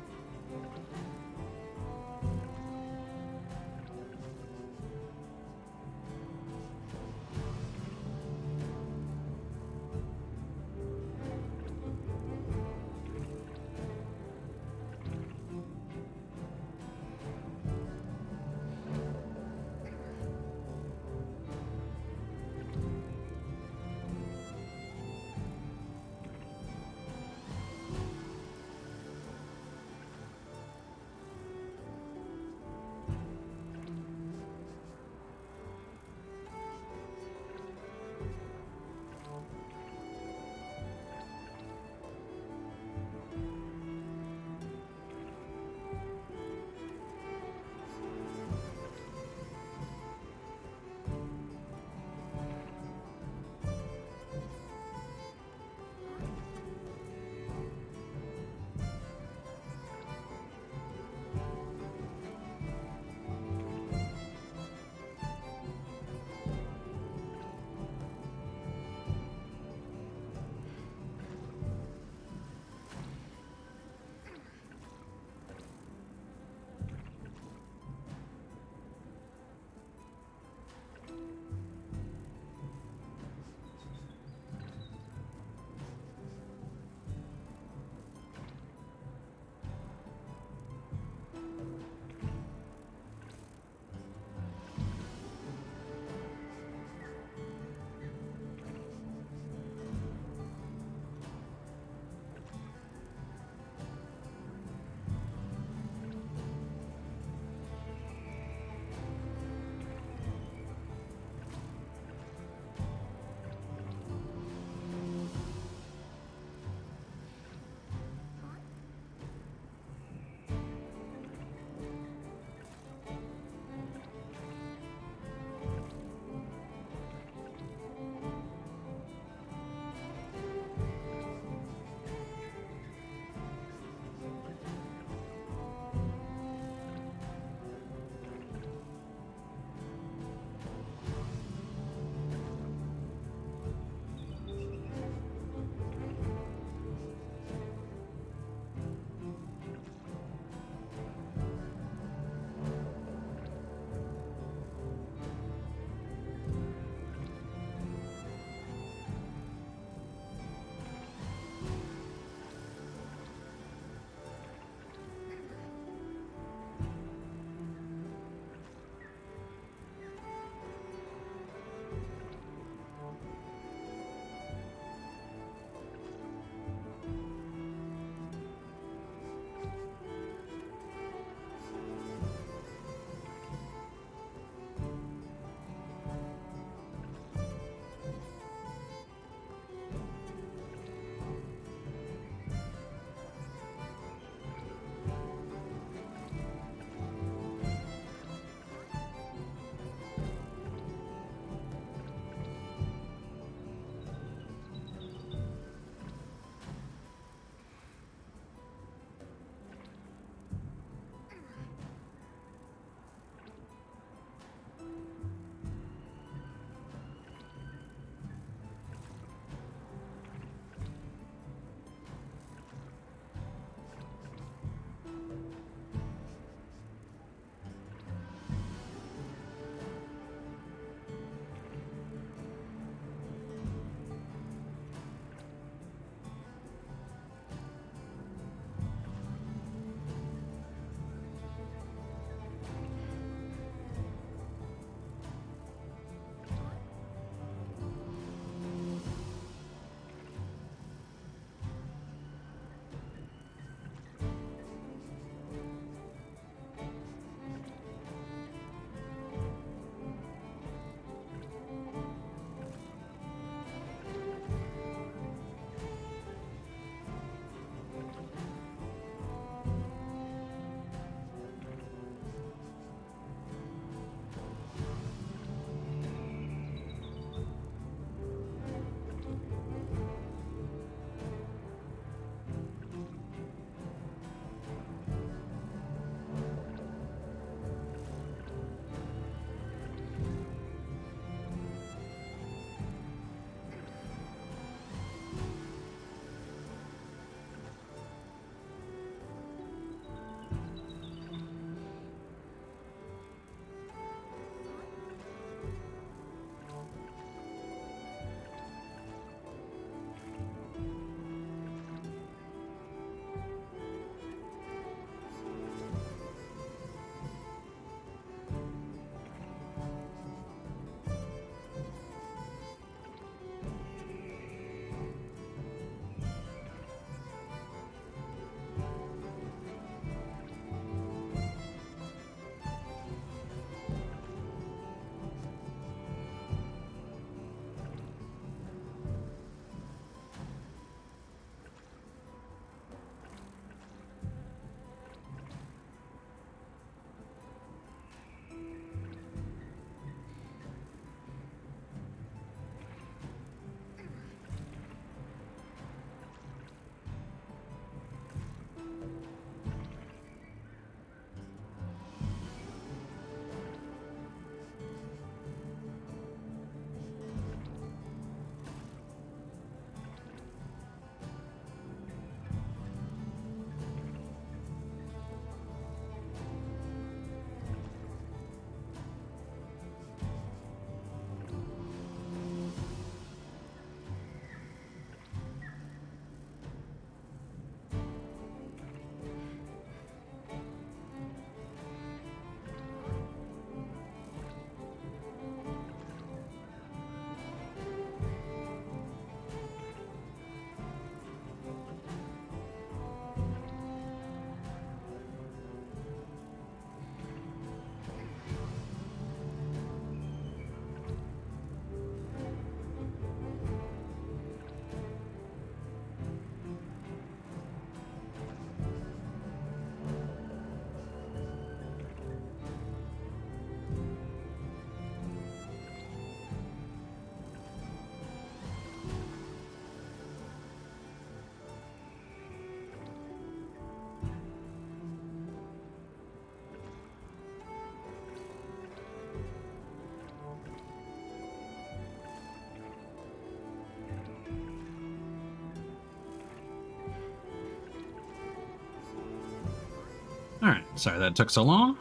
Alright, sorry that took so long.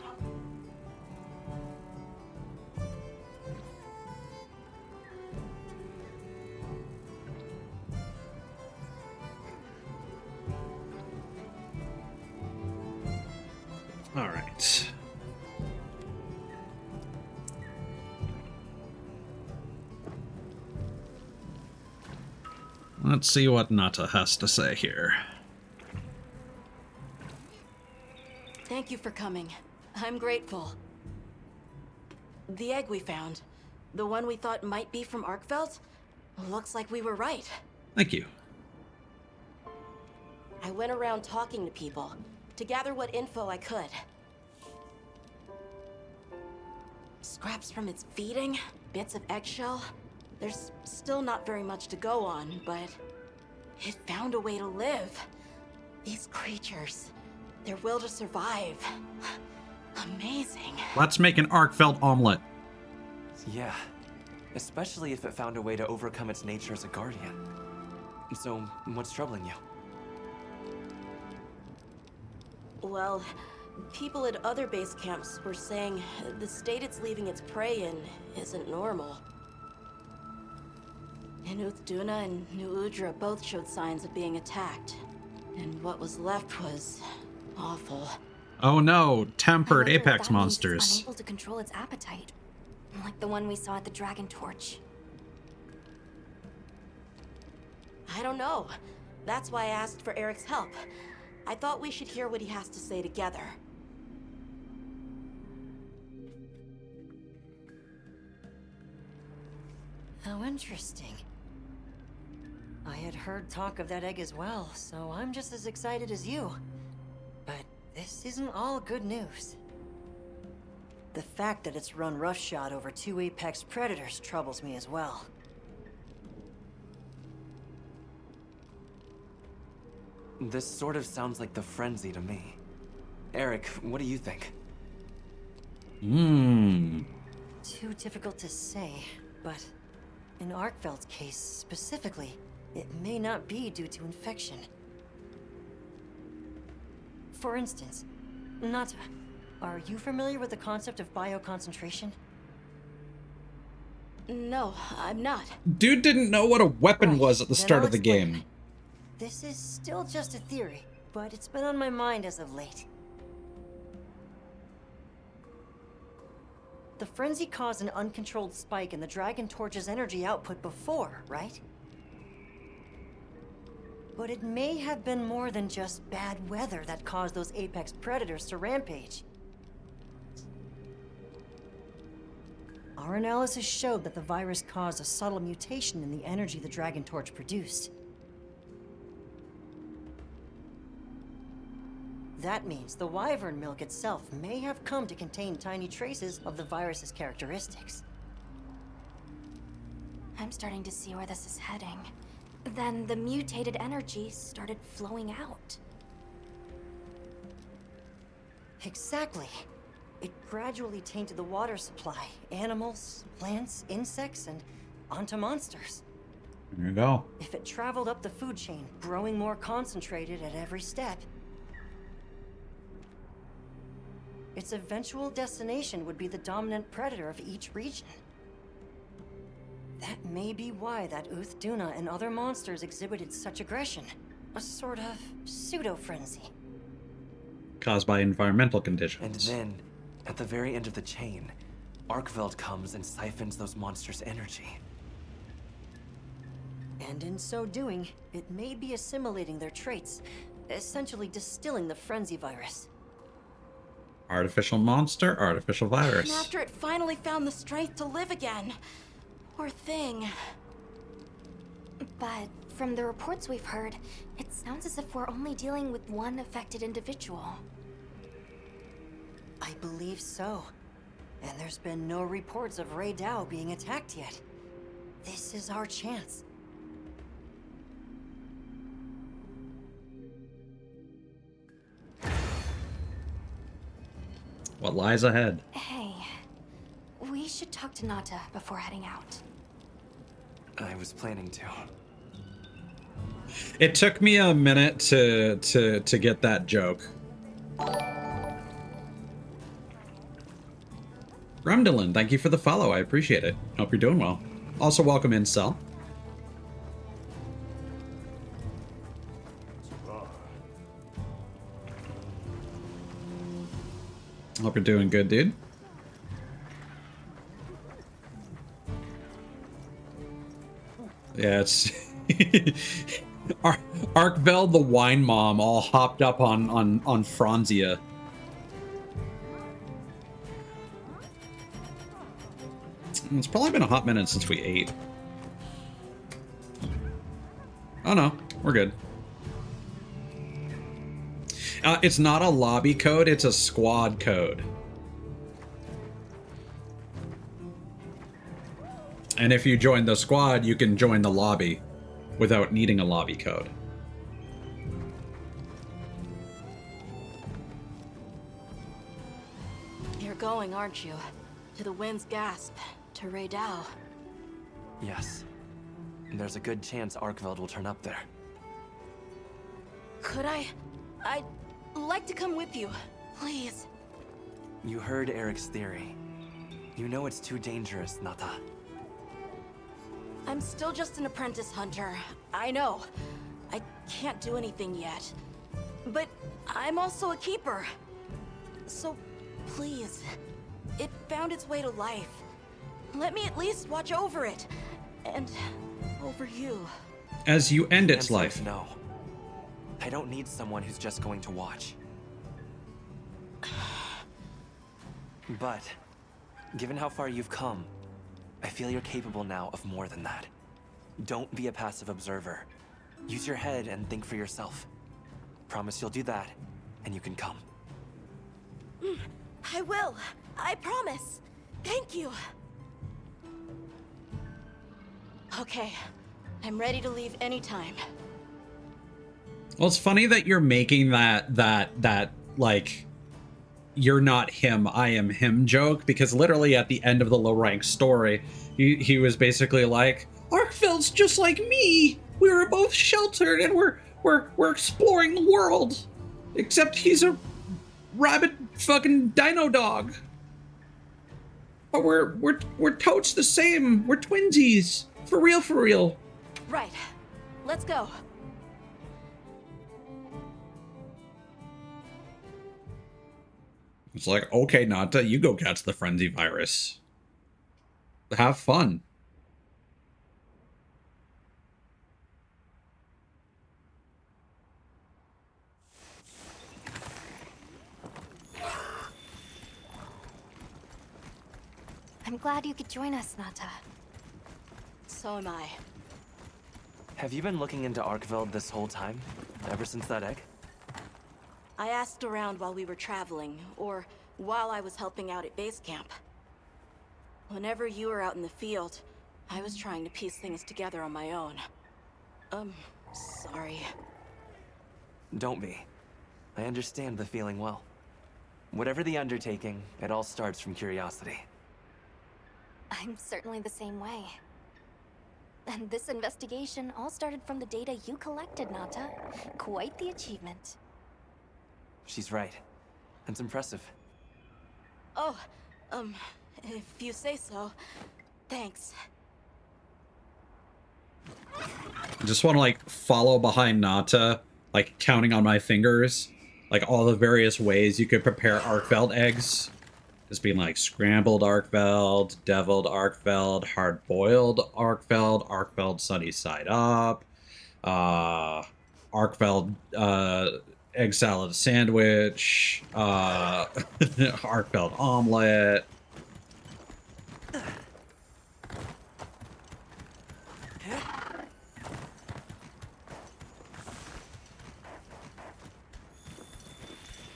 Alright. Let's see what Nata has to say here. Thank you for coming. I'm grateful. The egg we found, the one we thought might be from Arkveld, looks like we were right. Thank you. I went around talking to people to gather what info I could. Scraps from its feeding, bits of eggshell. There's still not very much to go on, but it found a way to live. These creatures, their will to survive. Amazing. Let's make an Arkfeld omelet. Yeah, especially if it found a way to overcome its nature as a guardian. So, what's troubling you? Well, people at other base camps were saying the state it's leaving its prey in isn't normal. And Uthduna and New Udra both showed signs of being attacked. And what was left was awful. Oh no, tempered apex That means monsters. it's unable to control its appetite, like the one we saw at the Dragon Torch. I don't know. That's why I asked for Eric's help. I thought we should hear what he has to say together. How interesting. I had heard talk of that egg as well, so I'm just as excited as you. But this isn't all good news. The fact that it's run roughshod over 2 apex predators troubles me as well. This sort of sounds like the frenzy to me. Eric, what do you think? Too difficult to say, but in Arkveld's case specifically, it may not be due to infection. For instance, Nata, are you familiar with the concept of bioconcentration? No, I'm not. Dude didn't know what a weapon was at the start of the game. This is still just a theory, but it's been on my mind as of late. The frenzy caused an uncontrolled spike in the Dragon Torch's energy output before, right? But it may have been more than just bad weather that caused those apex predators to rampage. Our analysis showed that the virus caused a subtle mutation in the energy the Dragon Torch produced. That means the wyvern milk itself may have come to contain tiny traces of the virus's characteristics. I'm starting to see where this is heading. Then the mutated energy started flowing out. Exactly. It gradually tainted the water supply, animals, plants, insects, and onto monsters. There you go. If it traveled up the food chain, growing more concentrated at every step, its eventual destination would be the dominant predator of each region. That may be why that Uthduna and other monsters exhibited such aggression. A sort of pseudo-frenzy. Caused by environmental And conditions. then, at the very end of the chain, Arkveld comes and siphons those monsters' energy. And in so doing, it may be assimilating their traits, essentially distilling the frenzy virus. Artificial monster, artificial virus. And after it finally found the strength to live again. Poor thing. But from the reports we've heard, it sounds as if we're only dealing with one affected individual. I believe so. And there's been no reports of Rey Dao being attacked yet. This is our chance. What lies ahead? Hey, we should talk to Nata before heading out. I was planning to. It took me a minute to get that joke. Grumdalin, thank you for the follow. I appreciate it. Hope you're doing well. Also, welcome in, Cell. Hope you're doing good, dude. Yeah, it's Arkvel the wine mom all hopped up on Franzia. It's probably been a hot minute since we ate. Oh no, we're good. It's not a lobby code, it's a squad code. And if you join the squad, you can join the lobby without needing a lobby code. You're going, aren't you? To the Wind's Gasp, to Raydao. Yes. And there's a good chance Arkveld will turn up there. Could I'd like to come with you, please. You heard Eric's theory. You know it's too dangerous, Nata. I'm still just an apprentice hunter. I know. I can't do anything yet. But I'm also a keeper. So, please. It found its way to life. Let me at least watch over it. And over you. As you end its The answer life. is no. I don't need someone who's just going to watch. But, given how far you've come, I feel you're capable now of more than that. Don't be a passive observer. Use your head and think for yourself. Promise you'll do that, and you can come. I will. I promise. Thank you. Okay. I'm ready to leave anytime. Well, it's funny that you're making that like you're not him, I am him joke, because literally at the end of the low rank story, he was basically like, Arkveld's just like me. We were both sheltered and we're exploring the world. Except he's a rabid fucking dino dog. But we're totes the same. We're twinsies. For real, for real. Right. Let's go. It's like, okay, Nata, you go catch the frenzy virus. Have fun. I'm glad you could join us, Nata. So am I. Have you been looking into Arkveld this whole time? Ever since that egg? I asked around while we were traveling, or while I was helping out at base camp. Whenever you were out in the field, I was trying to piece things together on my own. Sorry. Don't be. I understand the feeling well. Whatever the undertaking, it all starts from curiosity. I'm certainly the same way. And this investigation all started from the data you collected, Nata. Quite the achievement. She's right. It's impressive. Oh, if you say so. Thanks. I just want to like follow behind Nata, like counting on my fingers, like all the various ways you could prepare Arkveld eggs. Just being like scrambled Arkveld, deviled Arkveld, hard-boiled Arkveld, Arkveld sunny side up, Arkveld egg salad sandwich, Arkveld omelet.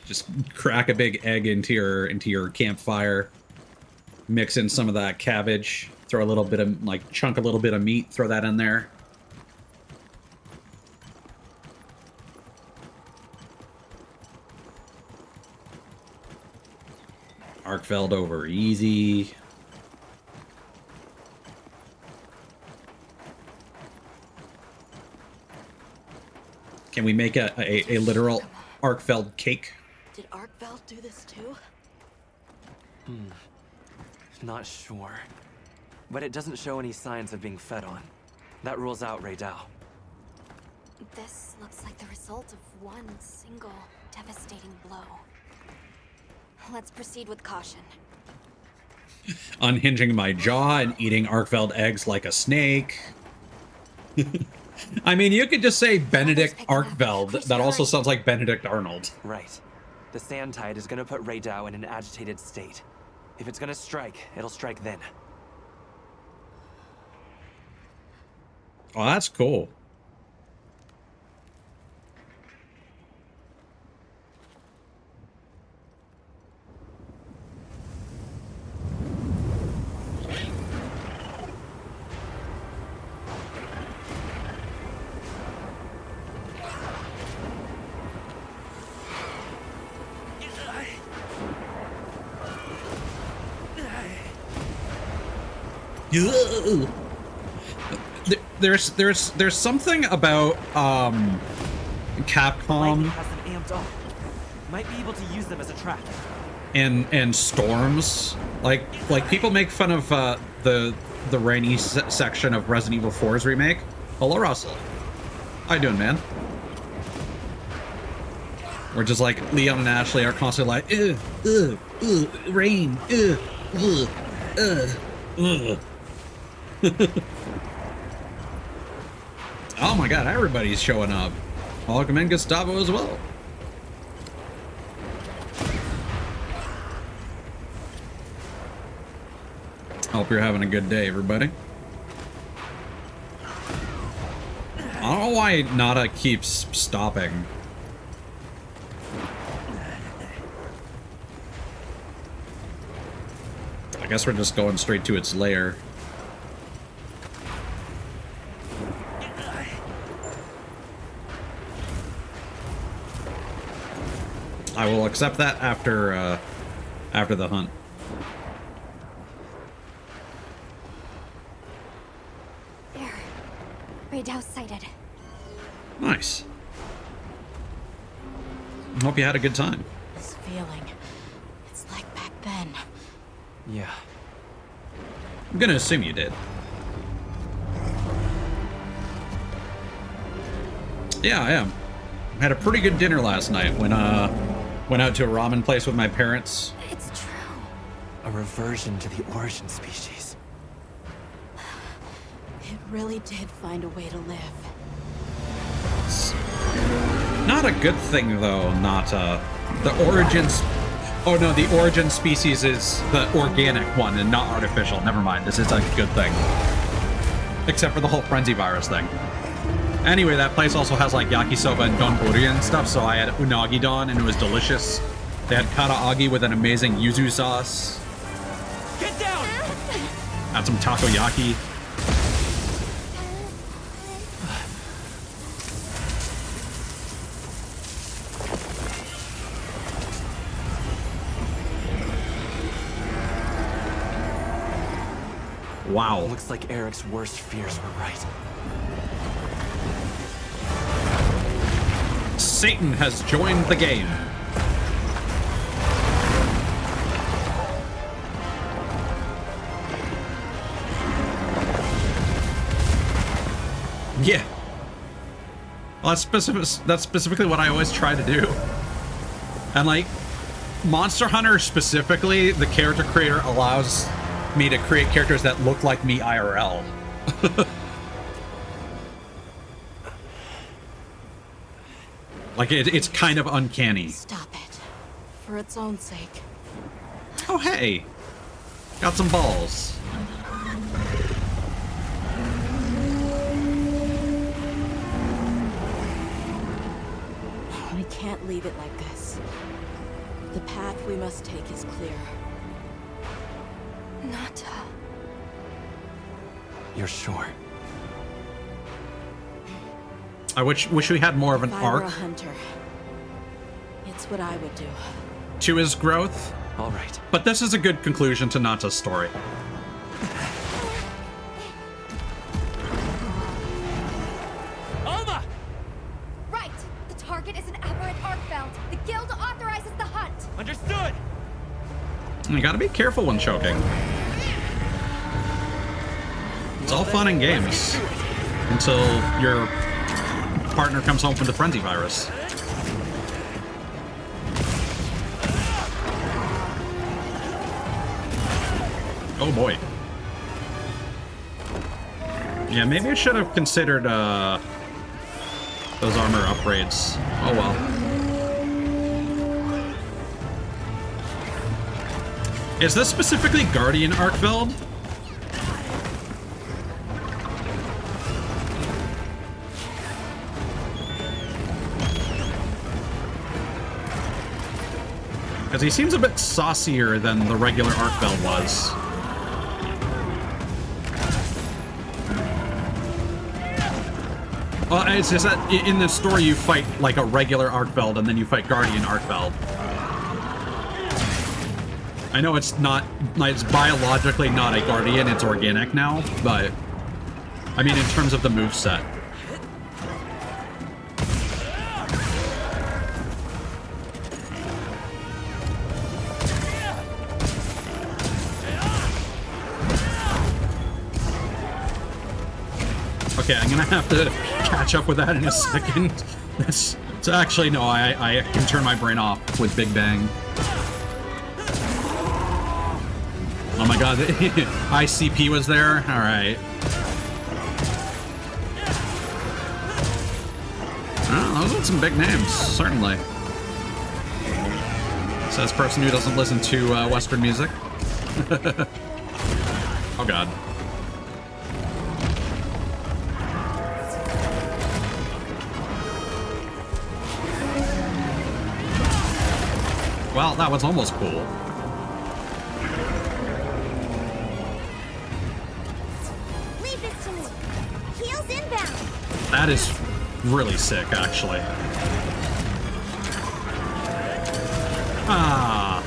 Just crack a big egg into your campfire, mix in some of that cabbage, throw a little bit of chunk a little bit of meat, throw that in there. Arkveld over easy. Can we make a literal Arkveld cake? Did Arkveld do this too? Not sure. But it doesn't show any signs of being fed on. That rules out Raydao. This looks like the result of one single devastating blow. Let's proceed with caution. Unhinging my jaw and eating Arkfeld eggs like a snake. I mean, you could just say Benedict Arkfeld. That also sounds like Benedict Arnold. Right. The sand tide is gonna put Raydao in an agitated state. If it's gonna strike, it'll strike then. Oh, that's cool. There's something about Capcom Has them amped up. Might be able to use them as a trap. and Storms. Like people make fun of the rainy section of Resident Evil 4's remake. Hello, Russell. How you doing, man? We're just like Leon and Ashley are constantly like, rain, Oh my god, everybody's showing up. Welcome in Gustavo as well. Hope you're having a good day, everybody. I don't know why Nada keeps stopping. I guess we're just going straight to its lair. I will accept that after the hunt. There. Raydao sighted. Nice. Hope you had a good time. This feeling, it's like back then. Yeah. I'm gonna assume you did. Yeah, I am. I had a pretty good dinner last night when went out to a ramen place with my parents. It's true. A reversion to the origin species. It really did find a way to live. Not a good thing though, Nata. The origins. Oh no, the origin species is the organic one and not artificial. Never mind, this is a good thing. Except for the whole frenzy virus thing. Anyway, that place also has like yakisoba and donburi and stuff, so I had unagi don and it was delicious. They had karaagi with an amazing yuzu sauce. Get down! Had some takoyaki. Wow. Looks like Eric's worst fears were right. Satan has joined the game. Yeah. Well, that's specifically what I always try to do. And like, Monster Hunter specifically, the character creator allows me to create characters that look like me IRL. Like, it's kind of uncanny. Stop it. For its own sake. Oh, hey. Got some balls. We can't leave it like this. The path we must take is clear. Nata. You're sure? I wish we had more of an If I were arc a hunter, it's what I would do. to his growth. All right. But this is a good conclusion to Nata's story. Alma! Right! The target is an aberrant Arkfeld. The guild authorizes the hunt. Understood! You gotta be careful when choking. It's all fun and games until your partner comes home with the frenzy virus. Oh boy. Yeah, maybe I should have considered those armor upgrades. Oh well. Is this specifically Guardian Arkfeld? Because he seems a bit saucier than the regular Arkfeld was. Well, it's just that in the story you fight like a regular Arkfeld and then you fight Guardian Arkfeld. I know it's not, it's biologically not a Guardian, it's organic now, but I mean in terms of the moveset. Okay, I'm gonna have to catch up with that in a second. It's actually, no, I can turn my brain off with Big Bang. Oh my god, ICP was there? Alright. Oh, those are some big names, certainly. Says person who doesn't listen to Western music. Oh god. Well, that was almost cool. Leave this to me. Heels inbound. That is really sick, actually. Ah.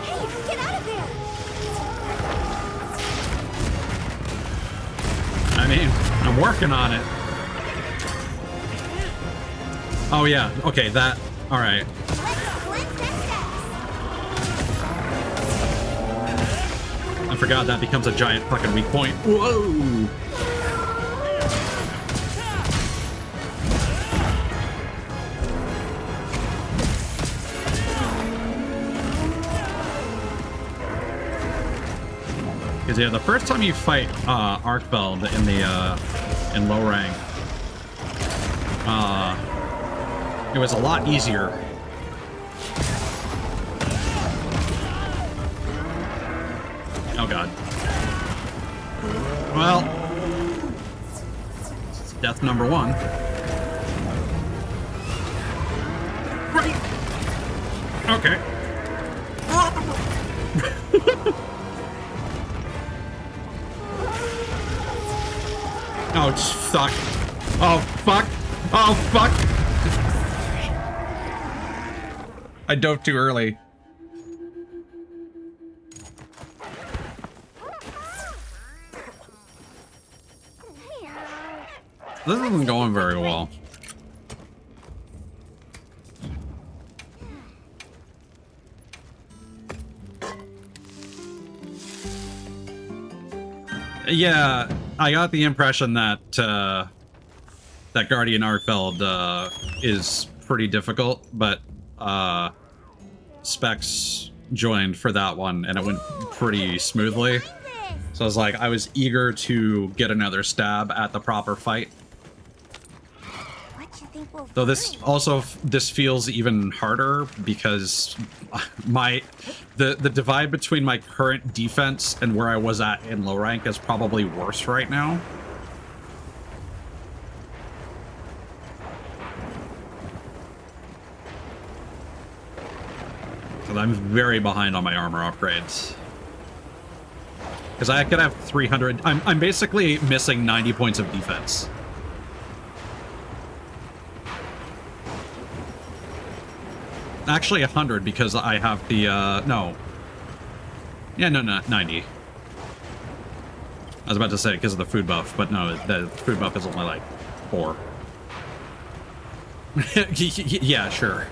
Hey, get out of there. I mean, I'm working on it. Oh yeah, okay, that, all right. I forgot that becomes a giant fucking weak point. Whoa! Because yeah, the first time you fight Arkfeld in the in low rank, it was a lot easier. Oh god. Well, it's death number one. Right. Okay. Oh, fuck. Oh, fuck. Oh, fuck. I dove too early. This isn't going very well. Yeah, I got the impression that that Guardian Arkfeld is pretty difficult, but Specs joined for that one and it went pretty smoothly. So I was like, I was eager to get another stab at the proper fight. Though this feels even harder because the divide between my current defense and where I was at in low rank is probably worse right now. Because I'm very behind on my armor upgrades. Because I could have 300. I'm basically missing 90 points of defense. Actually 100 because I have the no. Yeah, no, 90. I was about to say because of the food buff, but no, the food buff is only like 4. Yeah, sure.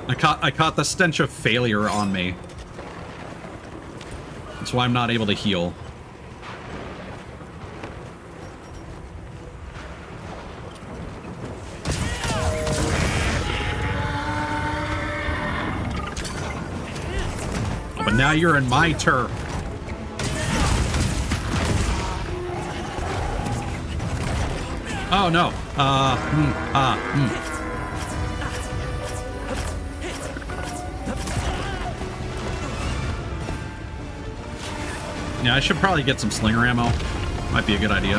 I caught the stench of failure on me. That's why I'm not able to heal. But now you're in my turf. Oh no. Yeah, I should probably get some slinger ammo. Might be a good idea.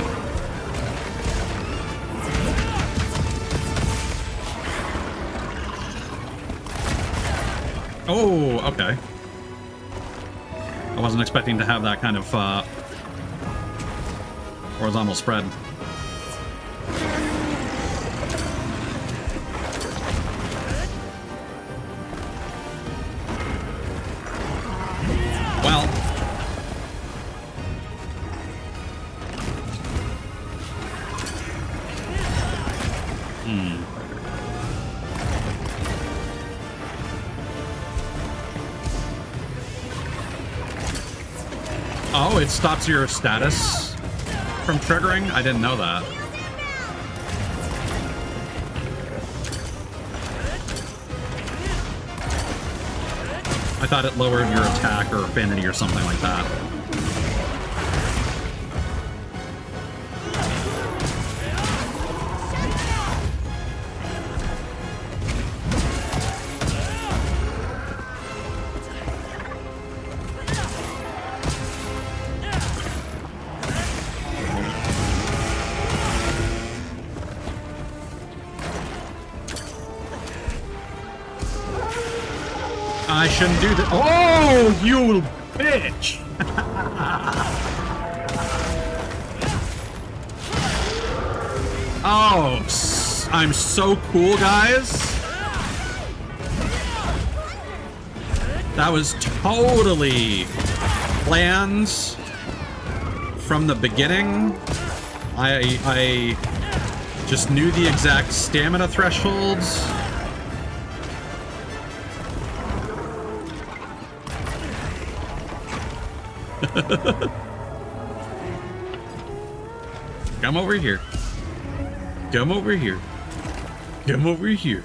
Oh, okay. I wasn't expecting to have that kind of horizontal spread. Well. Oh, it stops your status from triggering? I didn't know that. I thought it lowered your attack or affinity or something like that. I shouldn't do that. Oh, you bitch! Oh, I'm so cool, guys. That was totally planned from the beginning. I just knew the exact stamina thresholds. Come over here. Come over here. Come over here.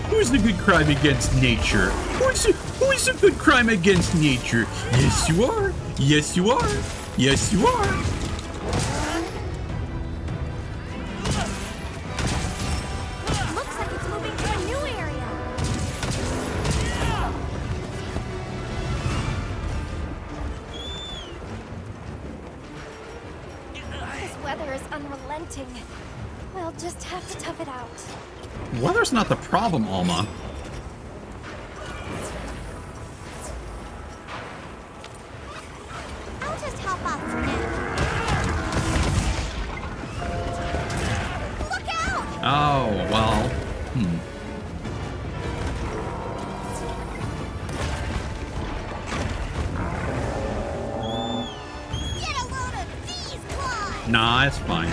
Who's the good crime against nature? Who's a good crime against nature? Yes, you are. Yes, you are. Yes, you are. We'll just have to tough it out. Weather's not the problem, Alma. I'll just hop off for now. Look out! Oh, well. Get a load of these claws! Nah, it's fine.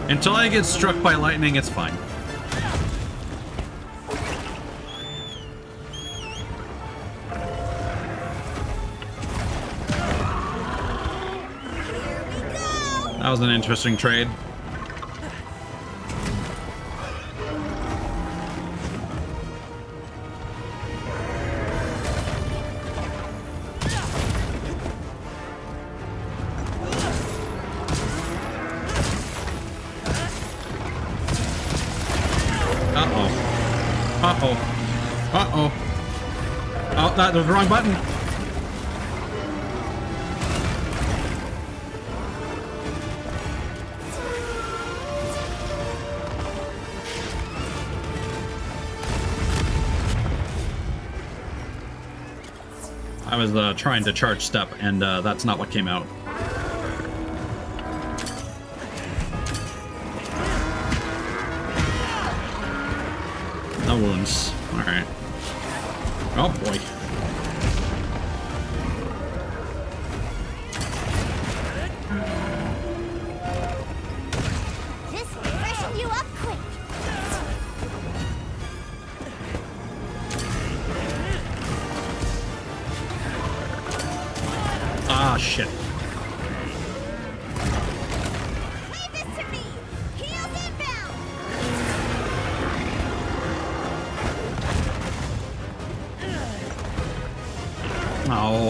Until I get struck by lightning, it's fine. That was an interesting trade. Oh, that was the wrong button. I was trying to charge step, and that's not what came out. No wounds. All right. Oh boy. This will freshen you up quick.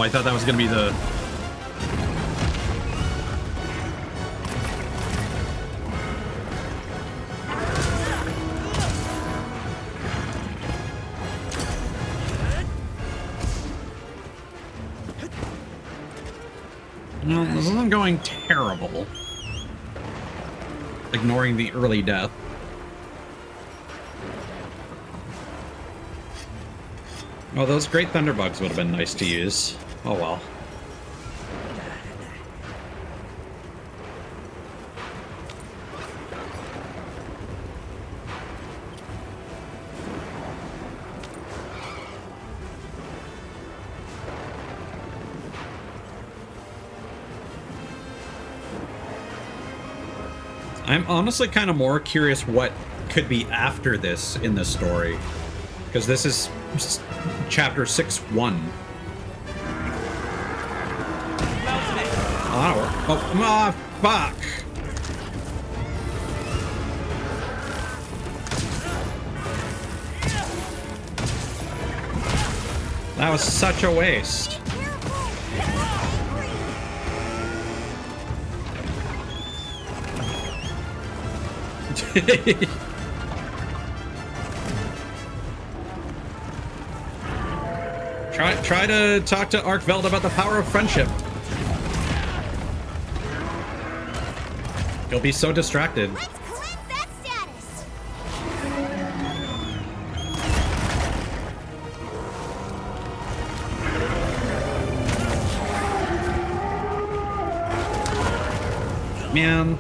I thought that was gonna be the... No, this isn't going terrible. Ignoring the early death. Oh, those great thunderbugs would have been nice to use. Oh well. I'm honestly kind of more curious what could be after this in this story. Because this is chapter 6-1. Oh, fuck! That was such a waste. Try to talk to Arkveld about the power of friendship. You'll be so distracted. Man.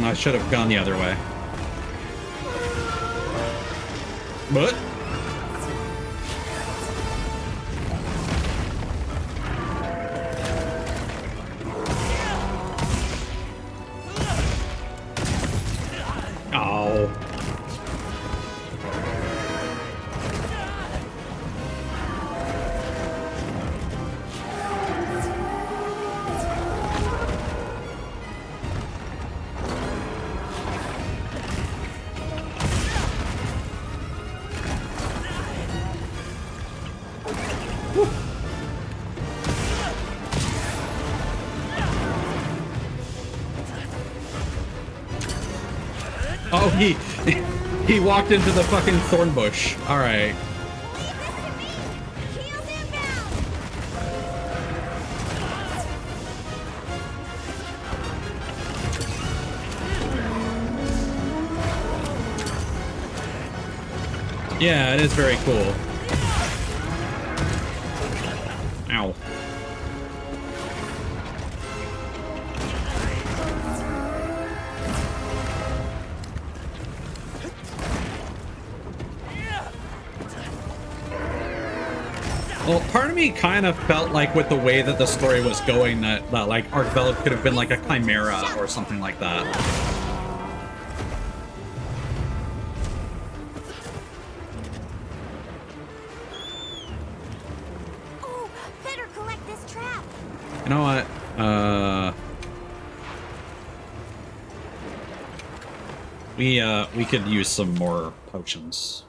I should have gone the other way. But oh. Oh, he walked into the fucking thorn bush. All right. Yeah, it is very cool. Ow. Well, part of me kind of felt like with the way that the story was going that like Arkveld could have been like a chimera or something like that. Oh, better collect this trap. You know what? We could use some more potions.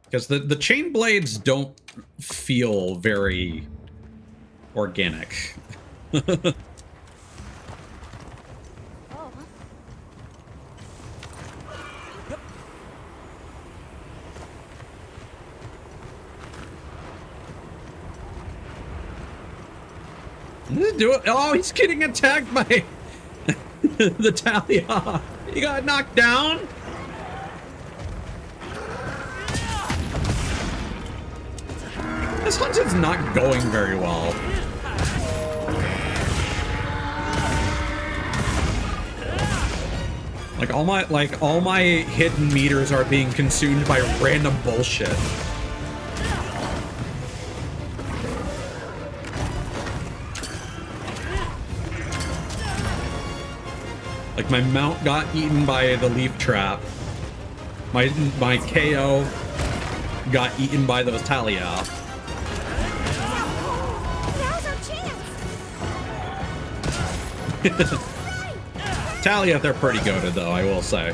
Because the chain blades don't feel very organic. Oh, he's getting attacked by the Talia. He got knocked down. This hunt is not going very well. All my hidden meters are being consumed by random bullshit. Like my mount got eaten by the leaf trap. My KO got eaten by those Talia. Now's our chance. Talia, they're pretty goated though, I will say.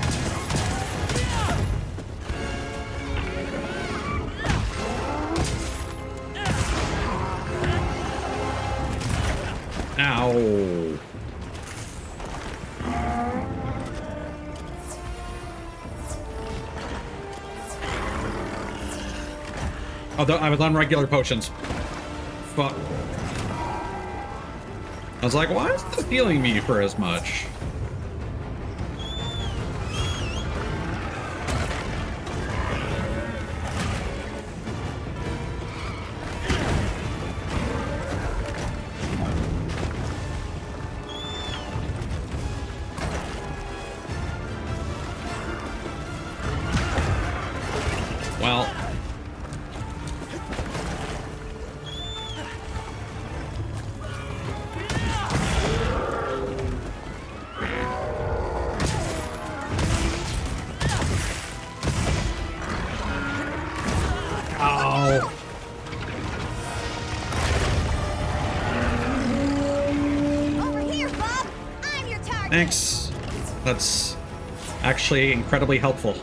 Ow. Oh, I was on regular potions. Fuck. I was like, why is this healing me for as much? Well. Ow. Over here, Bob. I'm your target. Thanks. That's actually incredibly helpful.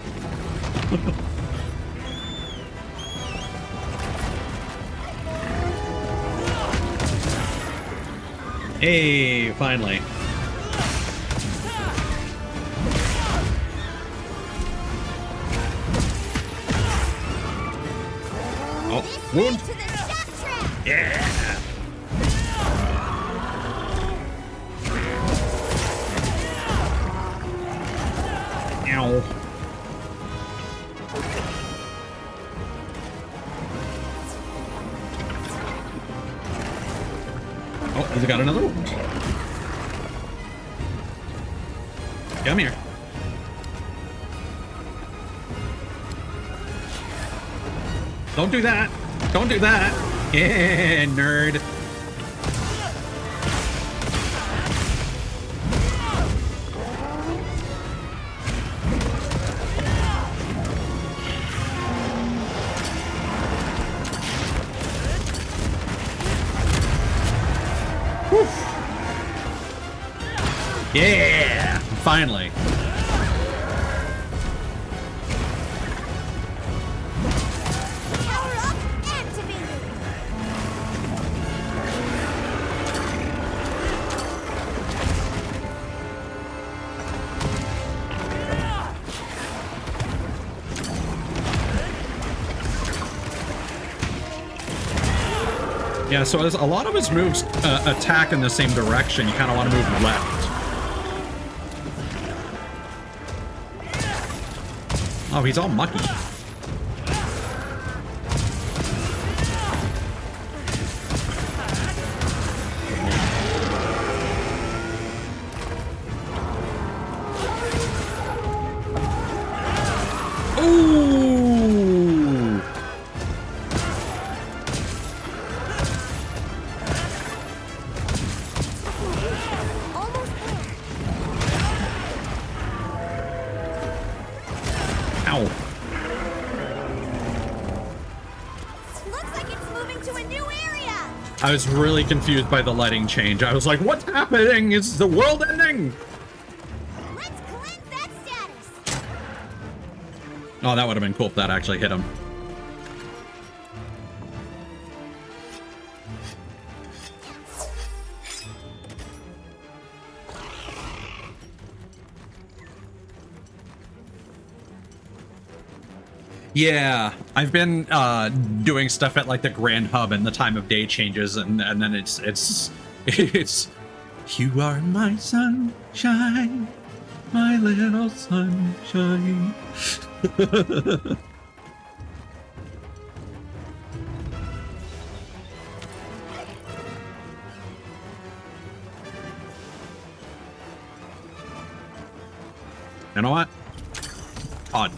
Hey, finally. Oh, wound. Yeah. Ow. Oh, he's got another wound. Come here. Don't do that. Don't do that. Yeah, nerd. Whew. Yeah, finally. Power up, activated. Yeah, so as a lot of his moves attack in the same direction, you kind of want to move left. Oh, he's all mucky. Ooh! Ow. Looks like it's moving to a new area. I was really confused by the lighting change. I was like, what's happening? Is the world ending? Let's cleanse that status. Oh, that would have been cool if that actually hit him. Yeah, I've been doing stuff at like the Grand Hub, and the time of day changes, and then it's you are my sunshine, my little sunshine. You know what? Odd.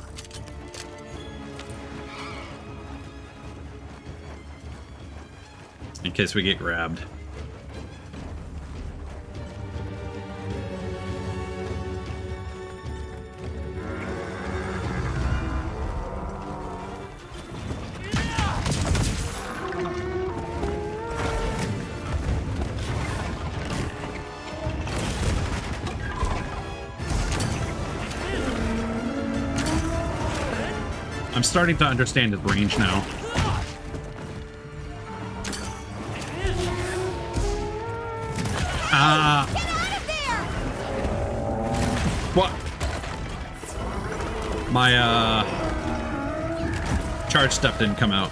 In case we get grabbed. starting to understand his range now. What? My charge step didn't come out.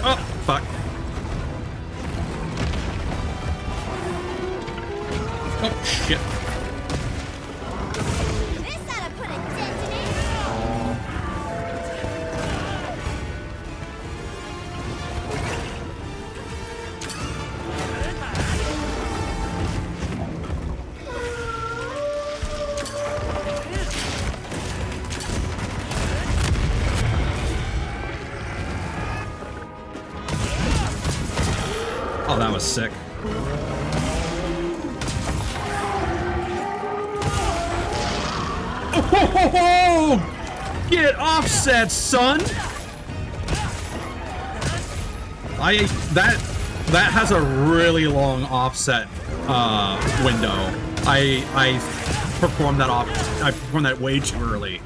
Oh, fuck. Oh, shit. Oh, that was sick. Oh, get offset, son! That has a really long offset window. I performed that way too early.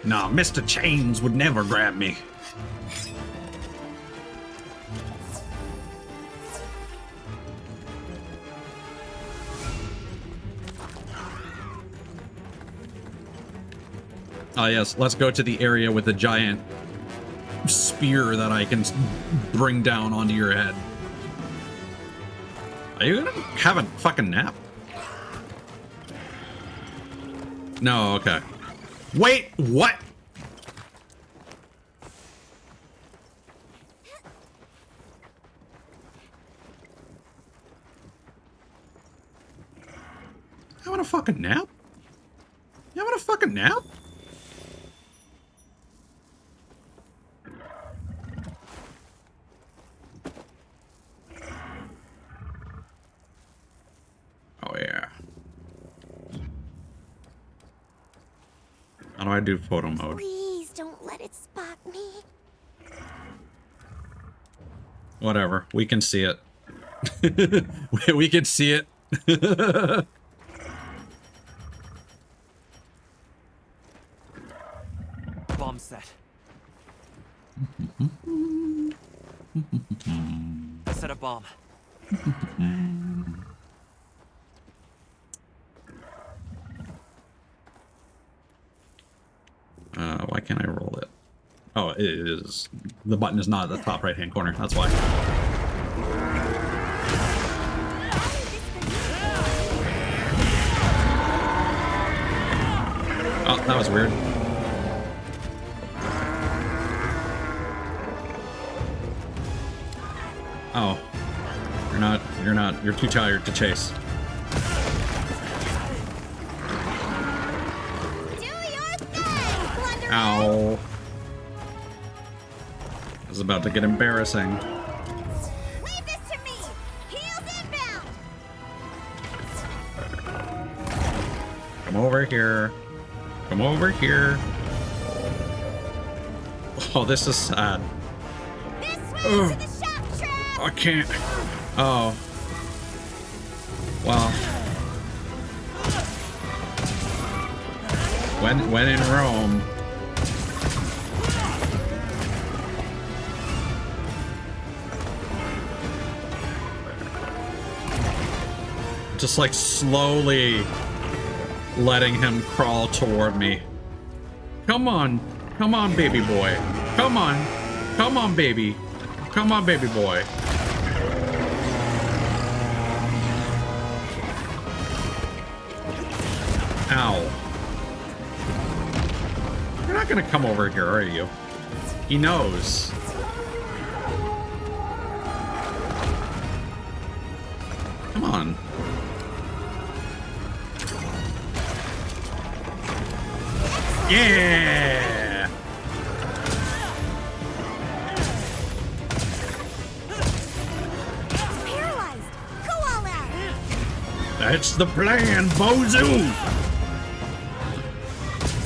Nah, Mr. Chains would never grab me. Oh yes, let's go to the area with the giant spear that I can bring down onto your head. Are you gonna have a fucking nap? No, okay. Wait, what? Having a fucking nap? You having a fucking nap? Oh yeah. How do I do photo mode? Please don't let it spot me. Whatever. We can see it. We can see it. Bomb set. I set a bomb. Why can't I roll it? Oh, it is. The button is not at the top right-hand corner. That's why. Oh, that was weird. Oh. You're too tired to chase. Ow. This is about to get embarrassing. Leave this to me. Heels inbound. Come over here. Come over here. Oh, this is sad. Ugh. I can't. Oh. Well. When in Rome. Just like slowly letting him crawl toward me. Come on, baby boy. Come on, baby. Come on, baby boy. Ow. You're not gonna come over here, are you? He knows. Come on. Yeah! Paralyzed. Go all out. That's the plan, Bozu!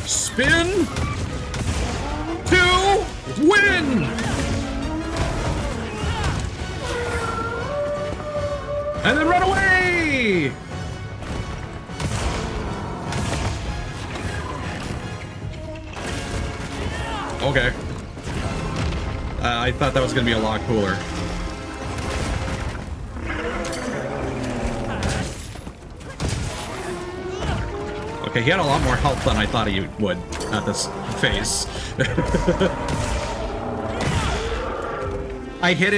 Spin! to win! And then run away! Okay. I thought that was gonna be a lot cooler. Okay, he had a lot more health than I thought he would at this phase. I hit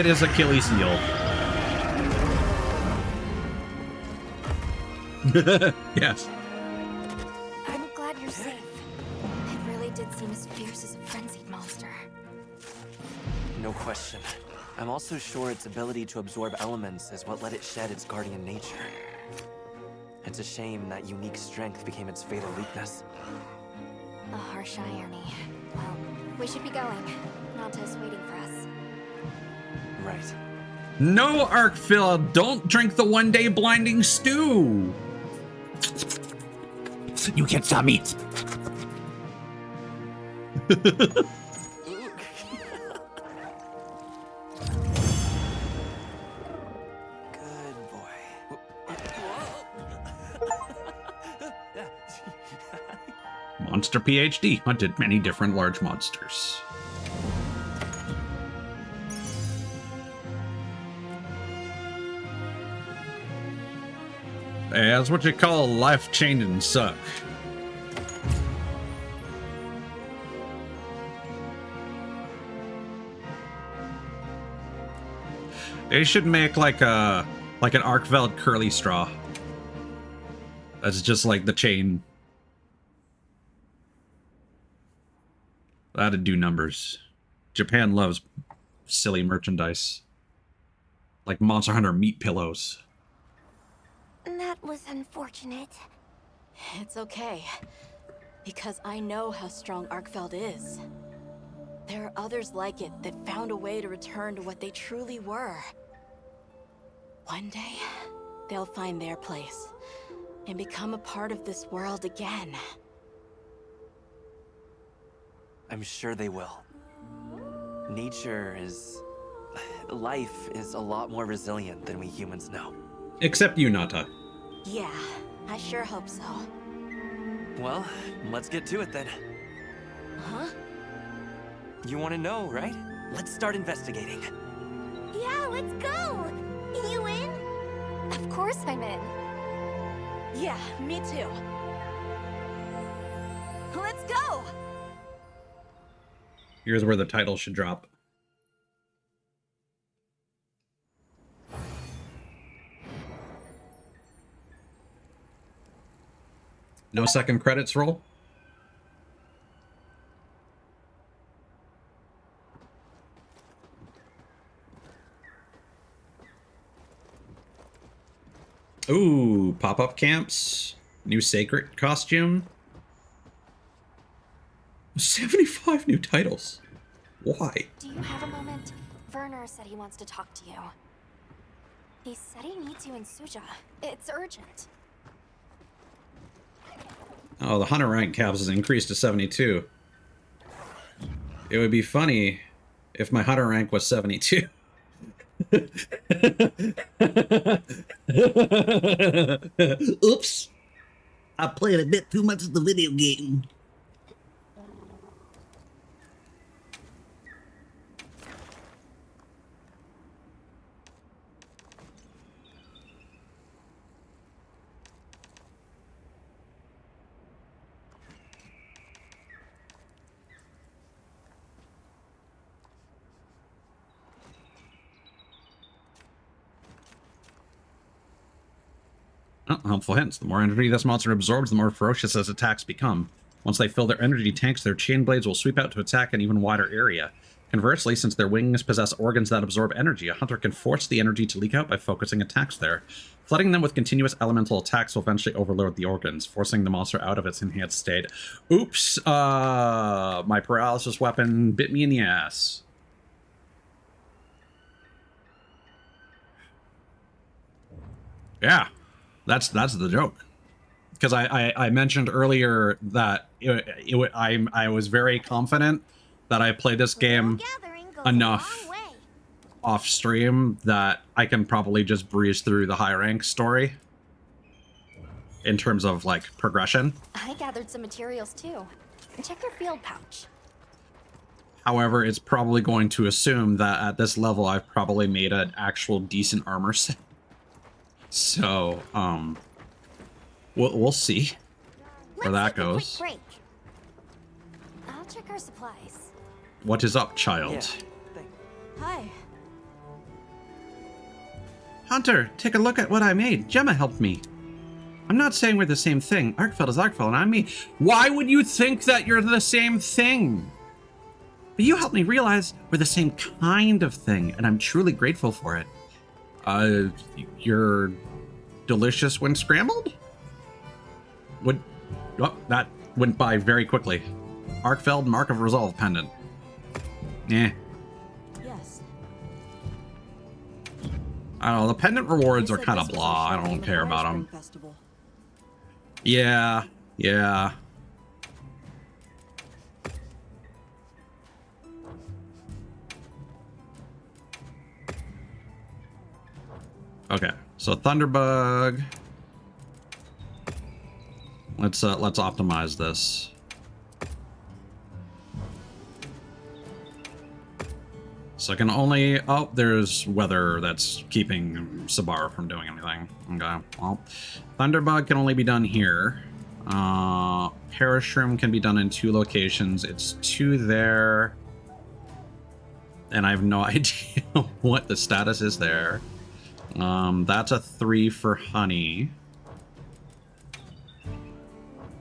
his Achilles heel. Yes. I'm glad you're safe. It really did seem as fierce as a frenzied monster. No question. I'm also sure its ability to absorb elements is what let it shed its guardian nature. It's a shame that unique strength became its fatal weakness. A harsh irony. Well, we should be going. Nanta's waiting for us. Right. No, Arkfil, don't drink the one-day blinding stew. You can't stop me. Monster PhD hunted many different large monsters. Hey, that's what you call a life-changing suck. They should make like an Arkveld curly straw. That's just like the chain. That'd do numbers. Japan loves silly merchandise. Like Monster Hunter meat pillows. That was unfortunate. It's okay. Because I know how strong Arkfeld is. There are others like it that found a way to return to what they truly were. One day, they'll find their place and become a part of this world again. I'm sure they will. Life is a lot more resilient than we humans know. Except you, Nata. Yeah, I sure hope so. Well, let's get to it then. Huh? You want to know, right? Let's start investigating. Yeah, let's go! You in? Of course I'm in. Yeah, me too. Let's go! Here's where the title should drop. No second credits roll? Ooh, pop-up camps. New sacred costume. 75 new titles. Why? Do you have a moment? Werner said he wants to talk to you. He said he needs you in Suja. It's urgent. Oh, the hunter rank caps is increased to 72. It would be funny if my hunter rank was 72. Oops. I played a bit too much of the video game. Oh, helpful hints. The more energy this monster absorbs, the more ferocious its attacks become. Once they fill their energy tanks, their chain blades will sweep out to attack an even wider area. Conversely, since their wings possess organs that absorb energy, a hunter can force the energy to leak out by focusing attacks there. Flooding them with continuous elemental attacks will eventually overload the organs, forcing the monster out of its enhanced state. Oops! My paralysis weapon bit me in the ass. Yeah, that's the joke. because I mentioned earlier that I was very confident that I played this game enough off stream that I can probably just breeze through the high rank story in terms of like progression. I gathered some materials too. Check your field pouch. However, it's probably going to assume that at this level I've probably made an actual decent armor set. So, we'll see where that goes. I'll check our supplies. What is up, child? Hi. Hunter, take a look at what I made. Gemma helped me. I'm not saying we're the same thing. Arkfeld is Arkfeld, and I'm me. Why would you think that you're the same thing? But you helped me realize we're the same kind of thing, and I'm truly grateful for it. You're delicious when scrambled? That went by very quickly. Arkfeld Mark of Resolve pendant. Eh. Yes. I don't know, the pendant rewards are kind of blah. I don't care about them. Yeah. Okay, so Thunderbug. Let's optimize this. So I can only... Oh, there's weather that's keeping Sabara from doing anything. Okay, well, Thunderbug can only be done here. Parashroom can be done in 2 locations. It's 2 there. And I have no idea what the status is there. That's a 3 for honey.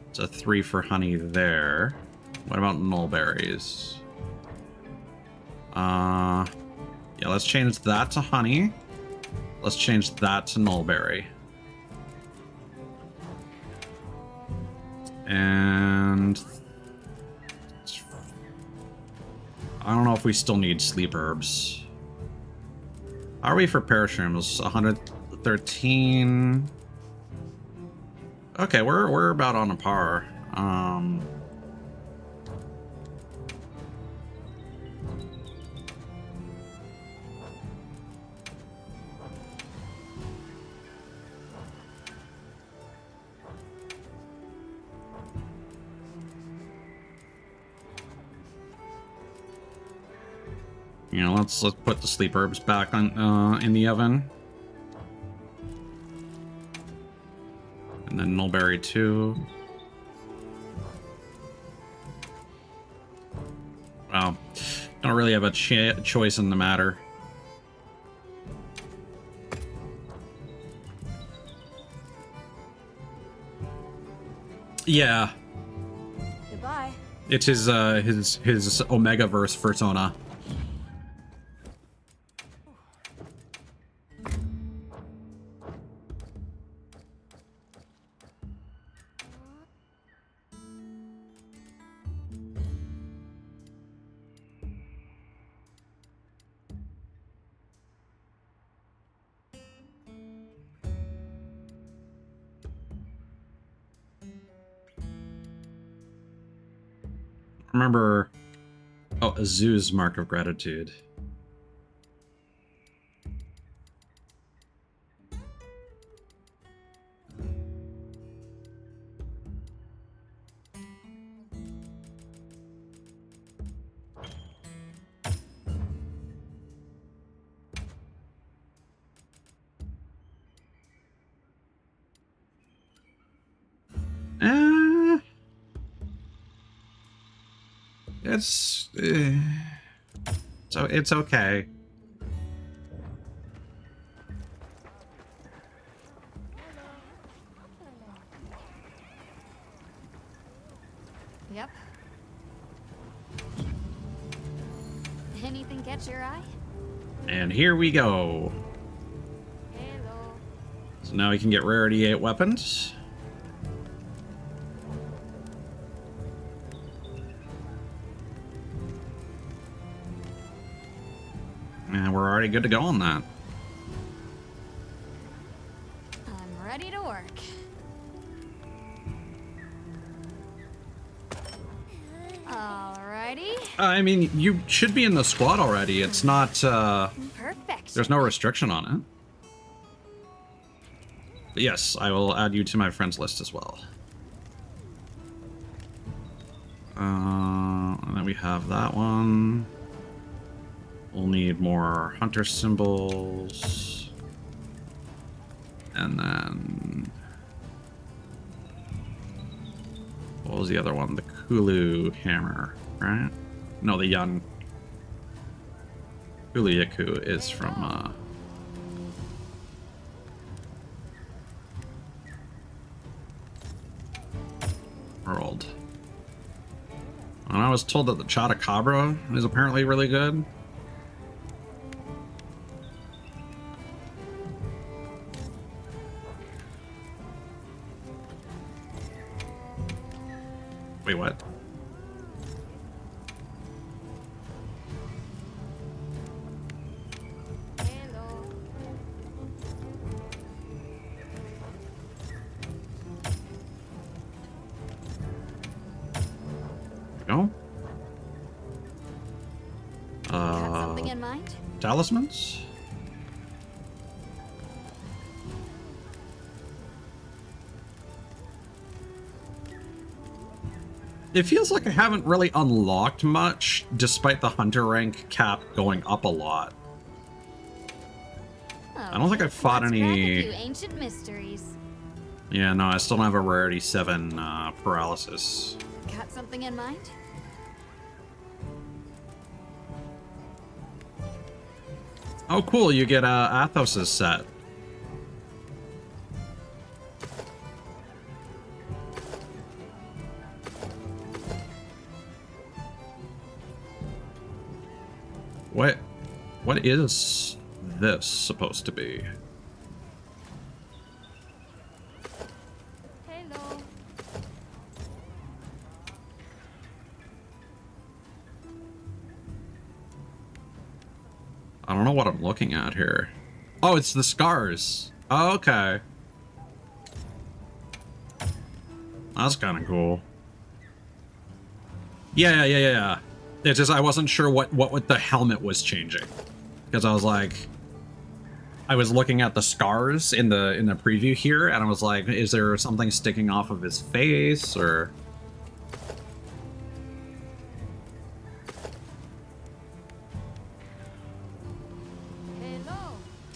It's a 3 for honey there. What about nullberries? Yeah, let's change that to honey. Let's change that to nullberry. And I don't know if we still need sleep herbs. How are we for parashrooms? 113. Okay, we're about on a par. You know, let's put the sleep herbs back on in the oven. And then nullberry too. Well, don't really have a choice in the matter. Yeah. Goodbye. It's his Omega-verse persona. Remember, oh, Azu's mark of gratitude. It's okay. Yep. Anything catch your eye? And here we go. Hello. So now we can get rarity 8 weapons. And we're already good to go on that. I'm ready to work. Alrighty. I mean, you should be in the squad already. It's not, Perfect. there's no restriction on it. But yes, I will add you to my friends list as well. And then we have that one. We'll need more hunter symbols. And then... what was the other one? The Kulu hammer, right? No, the Yan... Kulu is from, World. And I was told that the Chotacabra is apparently really good. Wait, what? No? Got something in mind? Talismans? It feels like I haven't really unlocked much, despite the hunter rank cap going up a lot. I don't think I've fought Let's crack a any... few ancient mysteries. Yeah, no, I still don't have a rarity 7 paralysis. Got something in mind? Oh, cool, you get Athos' set. What is this supposed to be? Hello. I don't know what I'm looking at here. Oh, it's the scars. Oh, okay. That's kind of cool. Yeah. It's just I wasn't sure what the helmet was changing. Because I was like, I was looking at the scars in the preview here, and I was like, is there something sticking off of his face, or...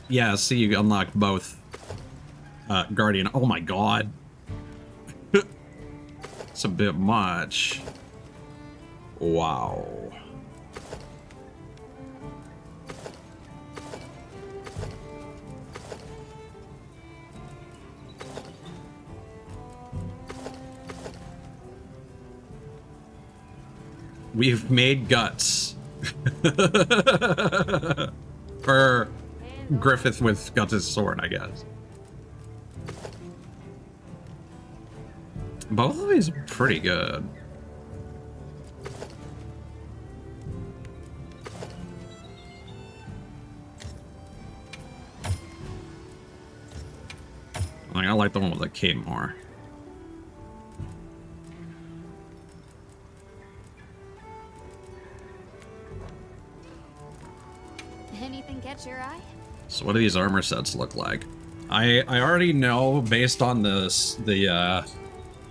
Yeah, see, you unlock both Guardian. Oh my god. It's a bit much. Wow. We've made guts. Or Griffith with Guts' sword, I guess. Both of these are pretty good. I like the one with the cape more. Anything catch your eye? So what do these armor sets look like? I already know based on the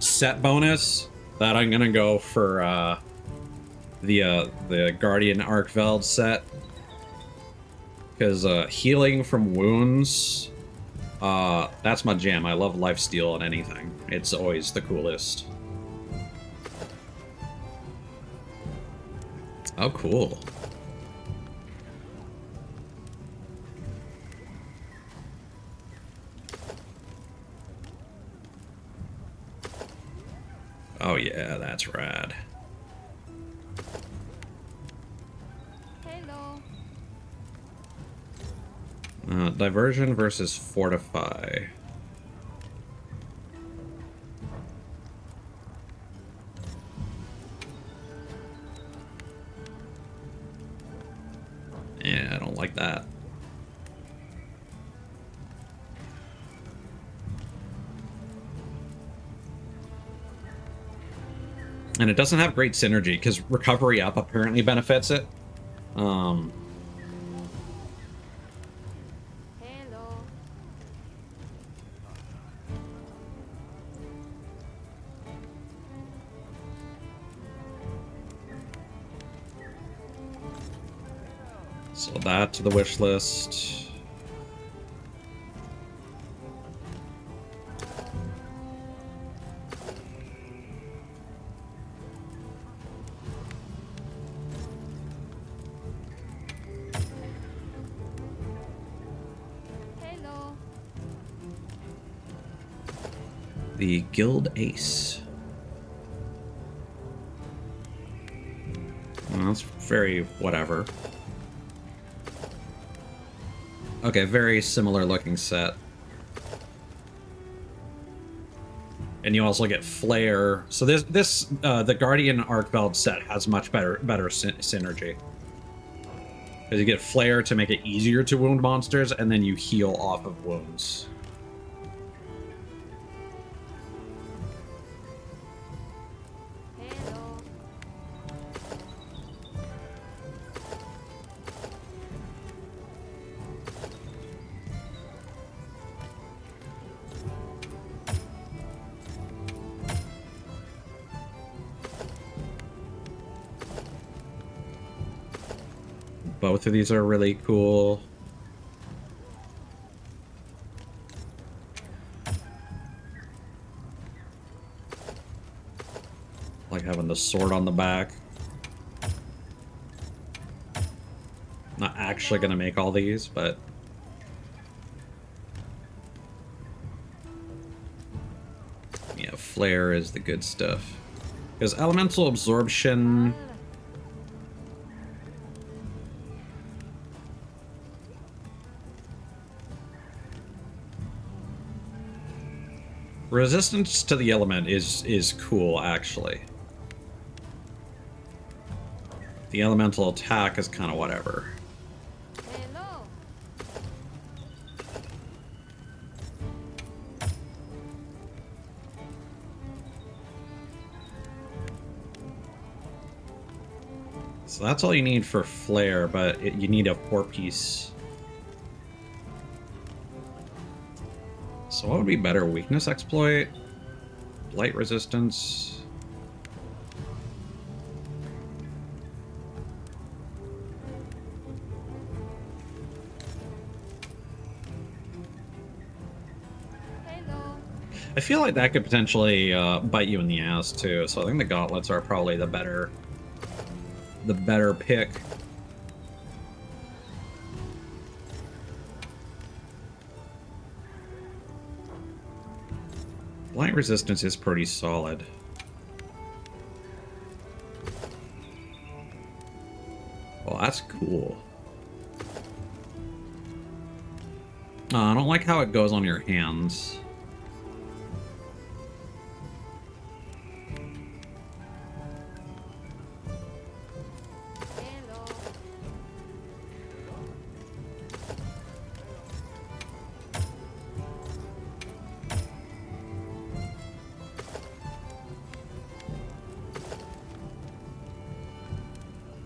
set bonus that I'm gonna go for the Guardian Arkveld set, because healing from wounds, that's my jam. I love lifesteal on anything. It's always the coolest. Oh, cool. Oh yeah, that's rad. Hello. Diversion versus Fortify. Yeah, I don't like that. And it doesn't have great synergy because recovery up apparently benefits it. So that to the wish list. The Guild Ace. Well, that's very whatever. Okay, very similar looking set. And you also get Flare. So the Guardian Arc Belt set has much better synergy. Because you get Flare to make it easier to wound monsters, and then you heal off of wounds. Both of these are really cool. Like having the sword on the back. Not actually gonna make all these, but yeah, Flare is the good stuff. Because Elemental Absorption... Resistance to the element is cool, actually. The elemental attack is kind of whatever. So that's all you need for Flare, but you need a 4-piece. So what would be better? Weakness Exploit? Blight Resistance? I feel like that could potentially bite you in the ass too, so I think the gauntlets are probably the better pick. Blight resistance is pretty solid. Well, that's cool. I don't like how it goes on your hands.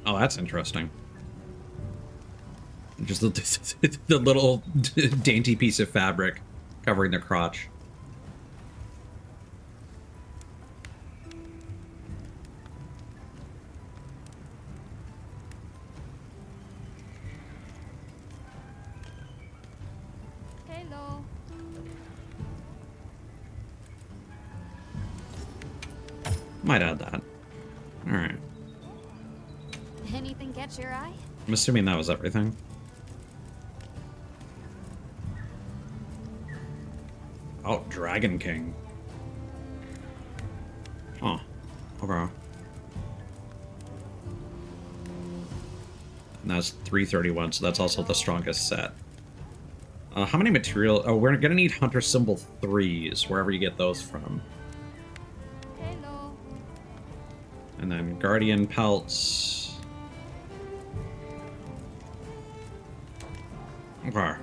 Oh, that's interesting. Just the little dainty piece of fabric covering the crotch. Hello. Might add that. All right. Anything catch your eye? I'm assuming that was everything. Oh, Dragon King. Oh, okay. And that's 331, so that's also the strongest set. How many material? Oh, we're gonna need Hunter Symbol 3s, wherever you get those from. Hello. And then Guardian Pelts. Okay.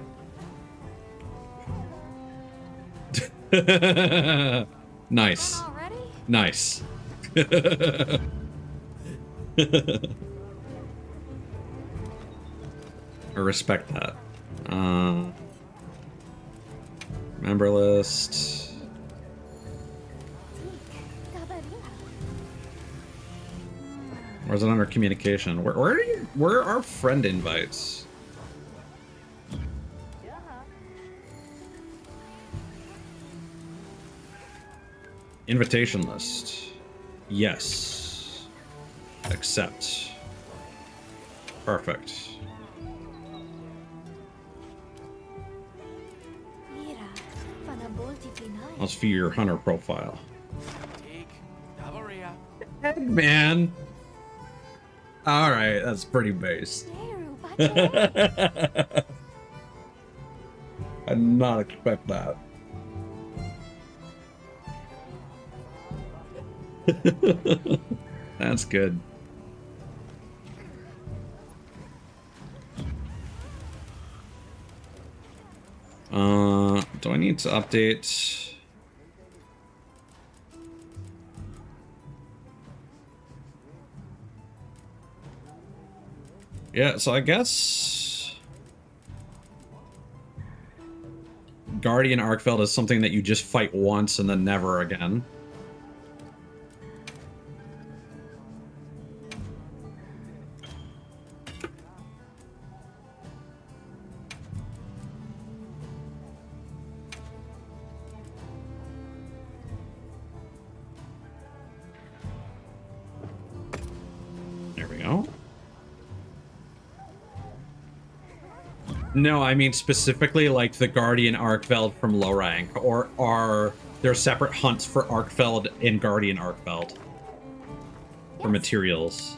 Nice. Nice. I respect that. Member list. Where's it under communication? Where are friend invites? Invitation list. Yes. Accept. Perfect. Let's view your hunter profile. Man. All right, that's pretty base. I did not expect that. That's good. Do I need to update? Yeah, so I guess Guardian Arkfeld is something that you just fight once and then never again. There we go. No, I mean specifically like the Guardian Arkfeld from low rank, or are there separate hunts for Arkfeld and Guardian Arkfeld for materials?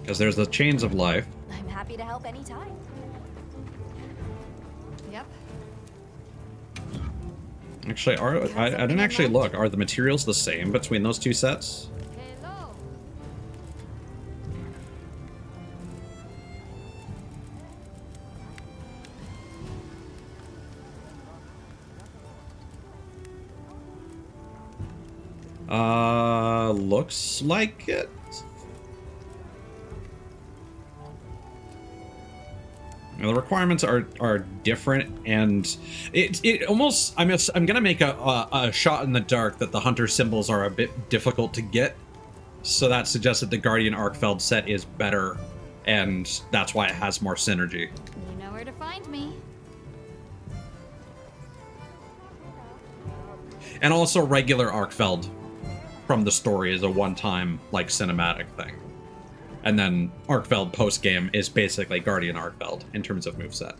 Because there's the Chains of Life. I'm happy to help anytime. Yep. Actually, I didn't actually look. Are the materials the same between those two sets? Looks like it. Now, the requirements are different, and it almost I'm gonna make a shot in the dark that the hunter symbols are a bit difficult to get, so that suggests that the Guardian Arkfeld set is better, and that's why it has more synergy. You know where to find me. And also, regular Arkfeld from the story is a one-time like cinematic thing. And then Arkfeld post-game is basically Guardian Arkfeld in terms of moveset.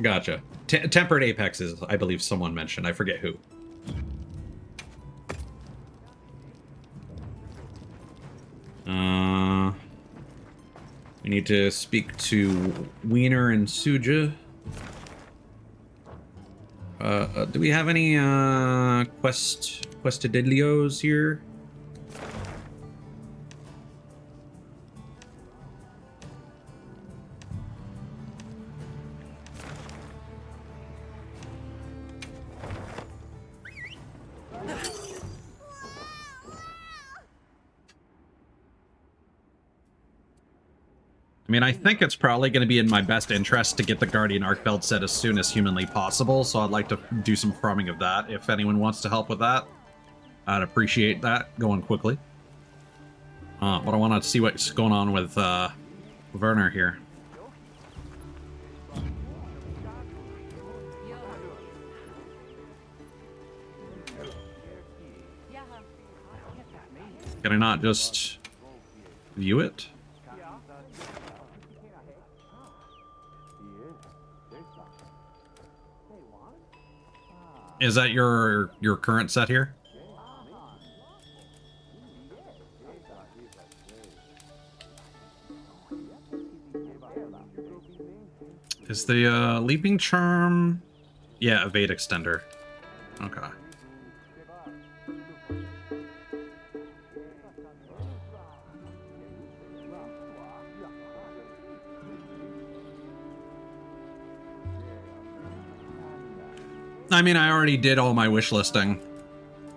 Gotcha. Tempered Apexes, I believe someone mentioned. I forget who. We need to speak to Wiener and Suja. Do we have any questidilios here? I mean, I think it's probably going to be in my best interest to get the Guardian Arkfeld set as soon as humanly possible, so I'd like to do some farming of that. If anyone wants to help with that, I'd appreciate that going quickly. But I want to see what's going on with Werner here. Can I not just view it? Is that your current set here? Is the leaping charm? Yeah, evade extender. Okay. I mean, I already did all my wish listing.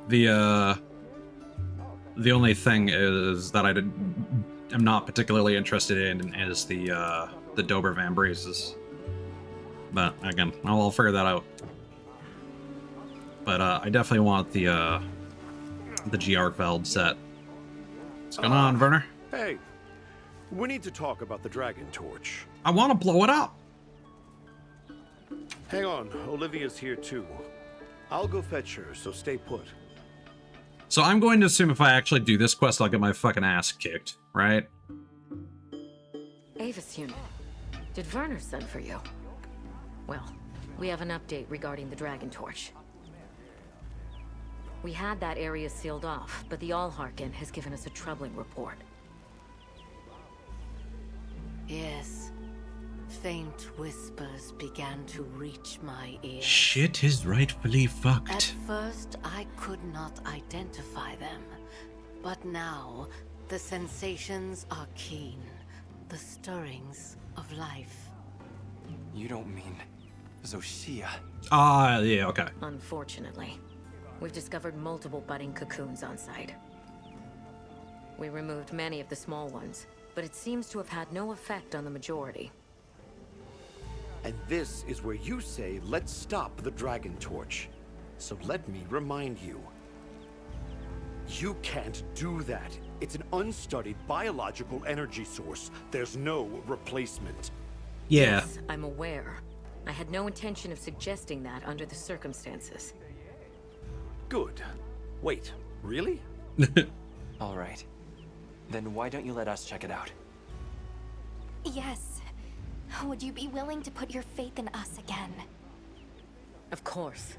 The only thing is that I'm not particularly interested in is the Dober Van Breezes. But again, I'll figure that out. But I definitely want the Gearfeld set. What's going on, Werner? Hey, we need to talk about the Dragon Torch. I want to blow it up. Hang on, Olivia's here too. I'll go fetch her, so stay put. So I'm going to assume if I actually do this quest, I'll get my fucking ass kicked, right? Avis unit, did Werner send for you? Well, we have an update regarding the Dragon Torch. We had that area sealed off, but the Allharkin has given us a troubling report. Yes. Faint whispers began to reach my ears. Shit is rightfully At fucked. first, I could not identify them. But now, the sensations are keen. The stirrings of life. You don't mean Zoshia? Yeah, okay. Unfortunately, we've discovered multiple budding cocoons on site. We removed many of the small ones, but it seems to have had no effect on the majority. And this is where you say, let's stop the Dragon Torch. So let me remind you. You can't do that. It's an unstudied biological energy source. There's no replacement. Yeah. Yes, I'm aware. I had no intention of suggesting that under the circumstances. Good. Wait, really? All right. Then why don't you let us check it out? Yes. Would you be willing to put your faith in us again? Of course.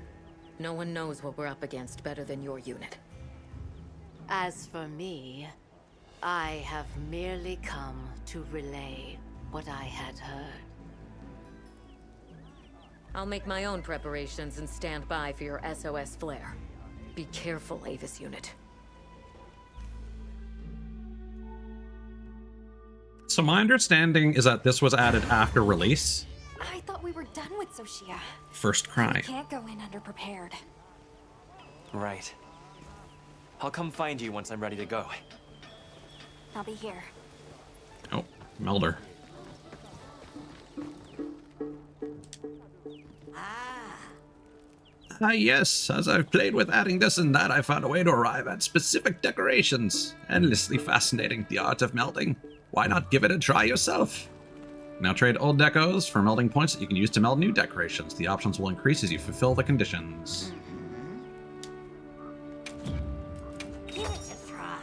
No one knows what we're up against better than your unit. As for me, I have merely come to relay what I had heard. I'll make my own preparations and stand by for your SOS flare. Be careful, Avis unit. So my understanding is that this was added after release. I thought we were done with Zoshia. First We cry. can't go in underprepared. Right. I'll come find you once I'm ready to go. I'll be here. Oh, Melder. Ah, yes. As I've played with adding this and that, I found a way to arrive at specific decorations. Endlessly fascinating, the art of melding. Why not give it a try yourself? Now trade old decos for melding points that you can use to meld new decorations. The options will increase as you fulfill the conditions. Give it a try.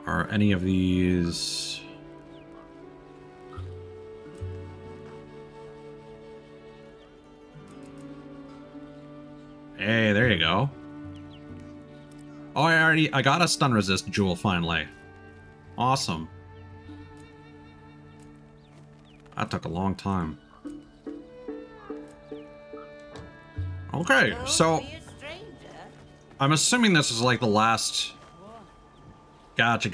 Are any of these... Hey, there you go. Oh, I got a stun resist jewel finally. Awesome. That took a long time. Okay, so I'm assuming this is like the last. Gotcha.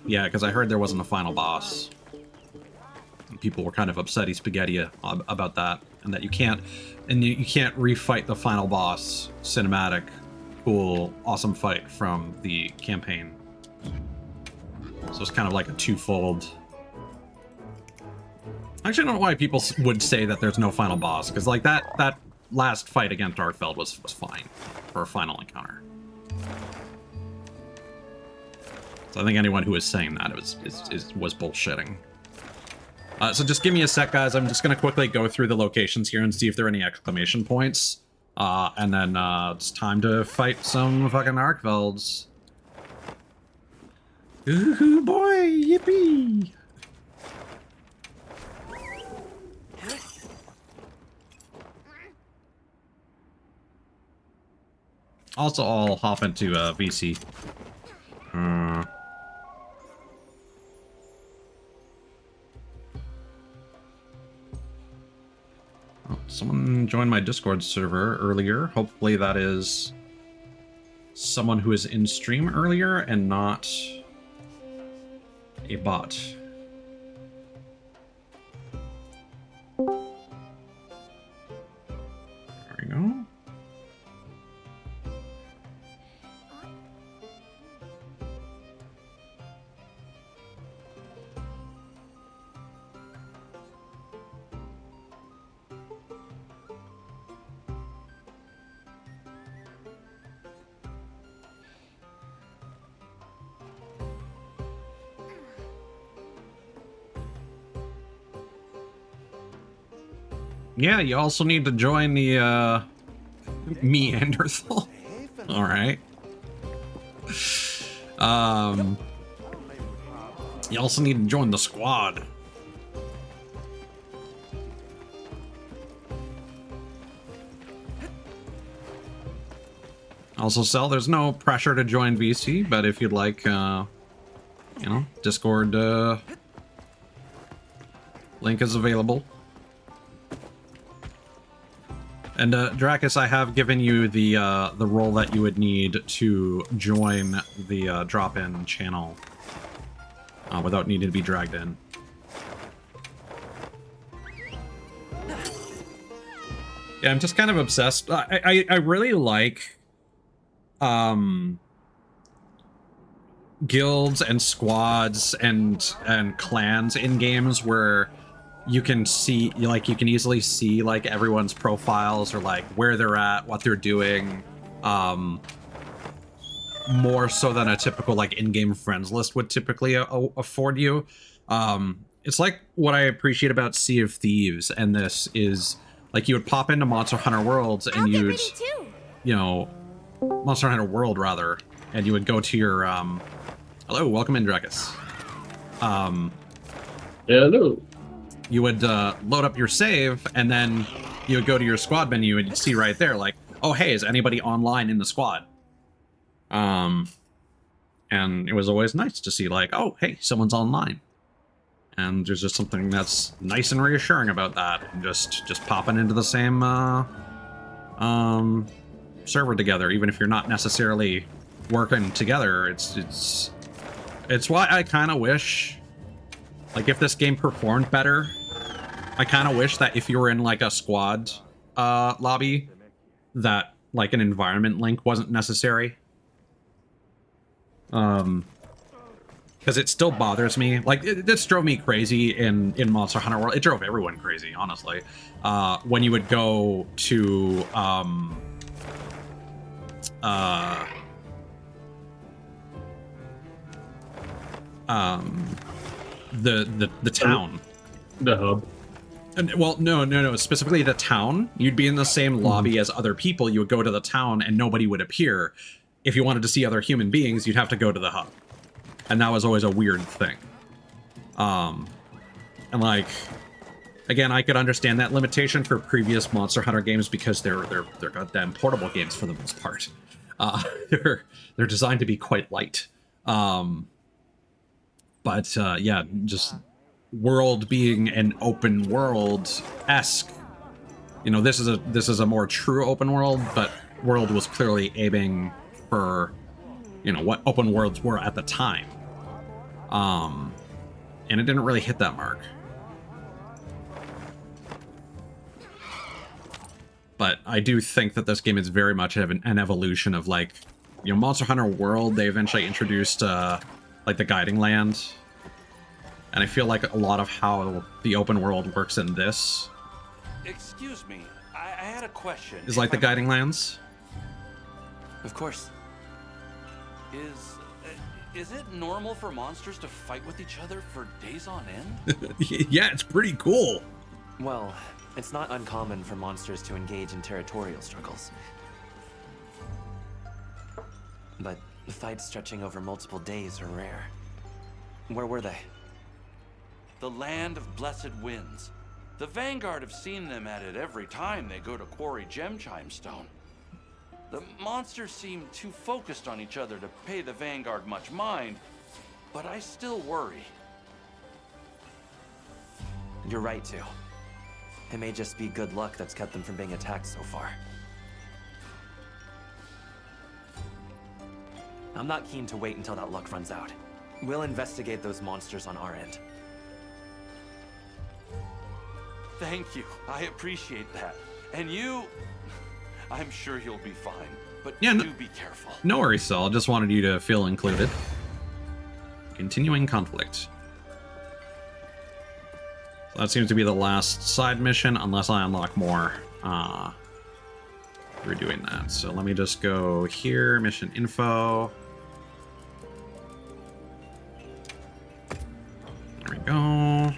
Yeah, because I heard there wasn't a final boss. And people were kind of upsetty spaghetti about that, and that you can't refight the final boss cinematic. Cool, awesome fight from the campaign. So it's kind of like a twofold. Actually, I don't know why people would say that there's no final boss, because like that last fight against Darkfeld was fine for a final encounter. So I think anyone who was saying that was bullshitting. So just give me a sec, guys. I'm just gonna quickly go through the locations here and see if there are any exclamation points. And then it's time to fight some fucking Arkvelds. Ooh boy, yippee! Also, I'll hop into VC. Oh, someone joined my Discord server earlier. Hopefully that is someone who is in stream earlier and not a bot. Yeah, you also need to join the Neanderthal. All right. You also need to join the squad. Also, Cell, there's no pressure to join VC, but if you'd like, you know, Discord link is available. And Dracus, I have given you the role that you would need to join the drop-in channel without needing to be dragged in. Yeah, I'm just kind of obsessed. I really like guilds and squads and clans in games where you can see, like, you can easily see like everyone's profiles or like where they're at, what they're doing, more so than a typical like in-game friends list would typically afford you. It's like what I appreciate about Sea of Thieves, and this is like you would pop into Monster Hunter Worlds and you'd, you know, Monster Hunter World rather, and you would go to your hello, welcome in, Dracus. Hello. You would load up your save, and then you would go to your squad menu, and you'd see right there, like, oh, hey, is anybody online in the squad? And it was always nice to see, like, oh, hey, someone's online. And there's just something that's nice and reassuring about that. And just popping into the same server together, even if you're not necessarily working together. It's why I kind of wish, like, if this game performed better, I kind of wish that if you were in like a squad lobby, that like an environment link wasn't necessary. Because it still bothers me. Like, this drove me crazy in Monster Hunter World. It drove everyone crazy, honestly. When you would go to the town. The hub. And, well, no. Specifically the town. You'd be in the same lobby as other people. You would go to the town and nobody would appear. If you wanted to see other human beings, you'd have to go to the hub. And that was always a weird thing. And like, again, I could understand that limitation for previous Monster Hunter games because they're goddamn portable games for the most part. They're designed to be quite light. But yeah, just world being an open world-esque. You know, this is a more true open world, but World was clearly aiming for, you know, what open worlds were at the time. And it didn't really hit that mark. But I do think that this game is very much an evolution of, like, you know, Monster Hunter World. They eventually introduced like the guiding land, and I feel like a lot of how the open world works in this, excuse me, I had a question. Is like the guiding lands. Of course. Is it normal for monsters to fight with each other for days on end? Yeah, it's pretty cool. Well, it's not uncommon for monsters to engage in territorial struggles. But fights stretching over multiple days are rare. Where were they? The land of blessed winds. The Vanguard have seen them at it every time they go to quarry Gem Chime Stone. The monsters seem too focused on each other to pay the Vanguard much mind, but I still worry. You're right to. It may just be good luck that's kept them from being attacked so far. I'm not keen to wait until that luck runs out. We'll investigate those monsters on our end. Thank you. I appreciate that. And you... I'm sure you'll be fine, but yeah, do be careful. No worries, Saul. Just wanted you to feel included. Continuing conflict. That seems to be the last side mission, unless I unlock more. We're doing that. So let me just go here, mission info. There we go.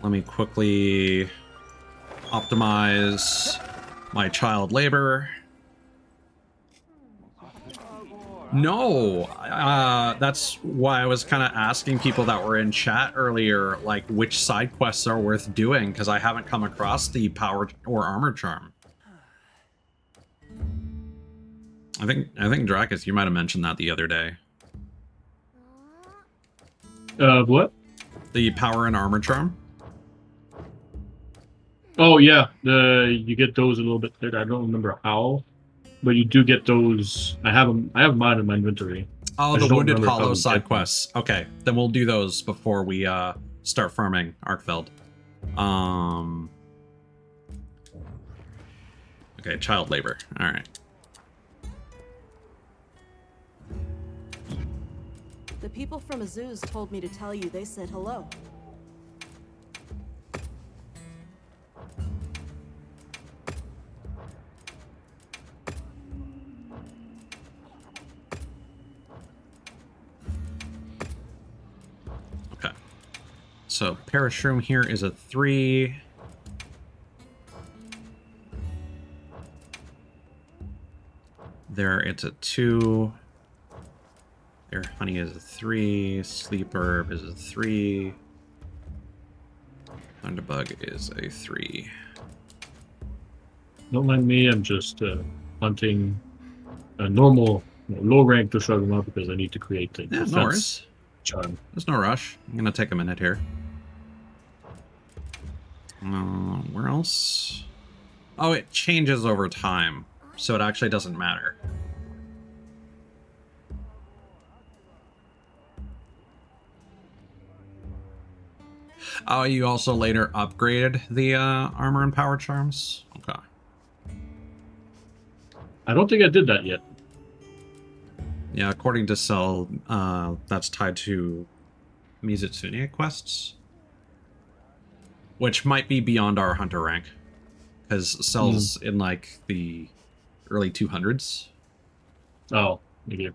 Let me quickly optimize my child labor. No, that's why I was kind of asking people that were in chat earlier, like which side quests are worth doing, because I haven't come across the power or armor charm. I think Dracus, you might have mentioned that the other day. What? The power and armor charm. Oh yeah, you get those a little bit later. I don't remember how, but you do get those. I have them mine in my inventory. Oh, the Wounded Hollow side quests. Okay, then we'll do those before we start farming Arkfeld. Okay, child labor. All right. The people from Azuz told me to tell you they said hello. Okay. So Parashroom here is a 3. There it's a 2. There honey is a 3. Sleep herb is a 3. Thunderbug is a 3. Don't mind me. I'm just hunting a normal, low rank to shove them up because I need to create the defense no worries. charm. There's no rush. I'm gonna take a minute here. Where else? Oh, it changes over time, so it actually doesn't matter. Oh, you also later upgraded the armor and power charms? Okay. I don't think I did that yet. Yeah, according to Cell, that's tied to Mizutsunya quests. Which might be beyond our hunter rank. Because Cell's in, like, the early 200s. Oh, maybe.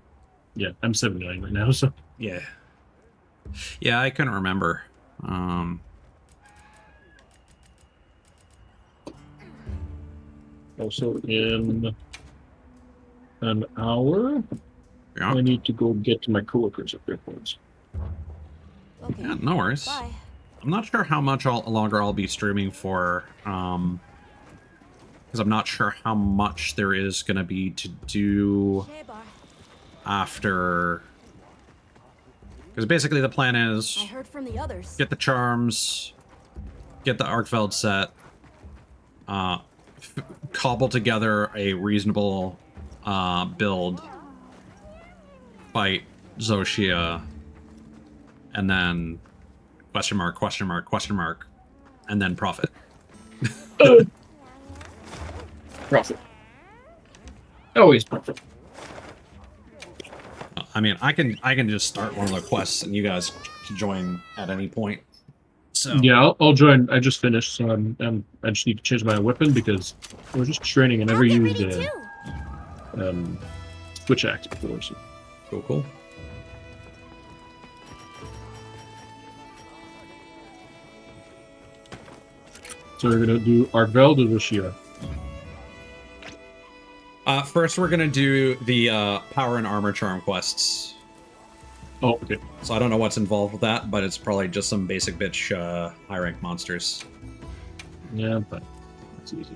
Yeah, I'm 79 right now, so... Yeah. Yeah, I couldn't remember. Also, in an hour, yeah. I need to go get to my coworkers at airports. Okay. Yeah, no worries. Bye. I'm not sure how much longer I'll be streaming for, because I'm not sure how much there is going to be to do after. Because basically the plan is I heard from the others. Get the charms, get the Arkfeld set, cobble together a reasonable build, fight Zoshia, and then question mark, question mark, question mark, and then profit. Profit. Always profit. I mean, I can just start one of the quests, and you guys can join at any point. So yeah, I'll join. I just finished, so I just need to change my weapon because we're just training. I never used switch axe before. So. Cool. So we're gonna do Arkfeld or Zoshia? First, we're gonna do the power and armor charm quests. Oh, okay. So I don't know what's involved with that, but it's probably just some basic bitch high rank monsters. Yeah, but it's easy.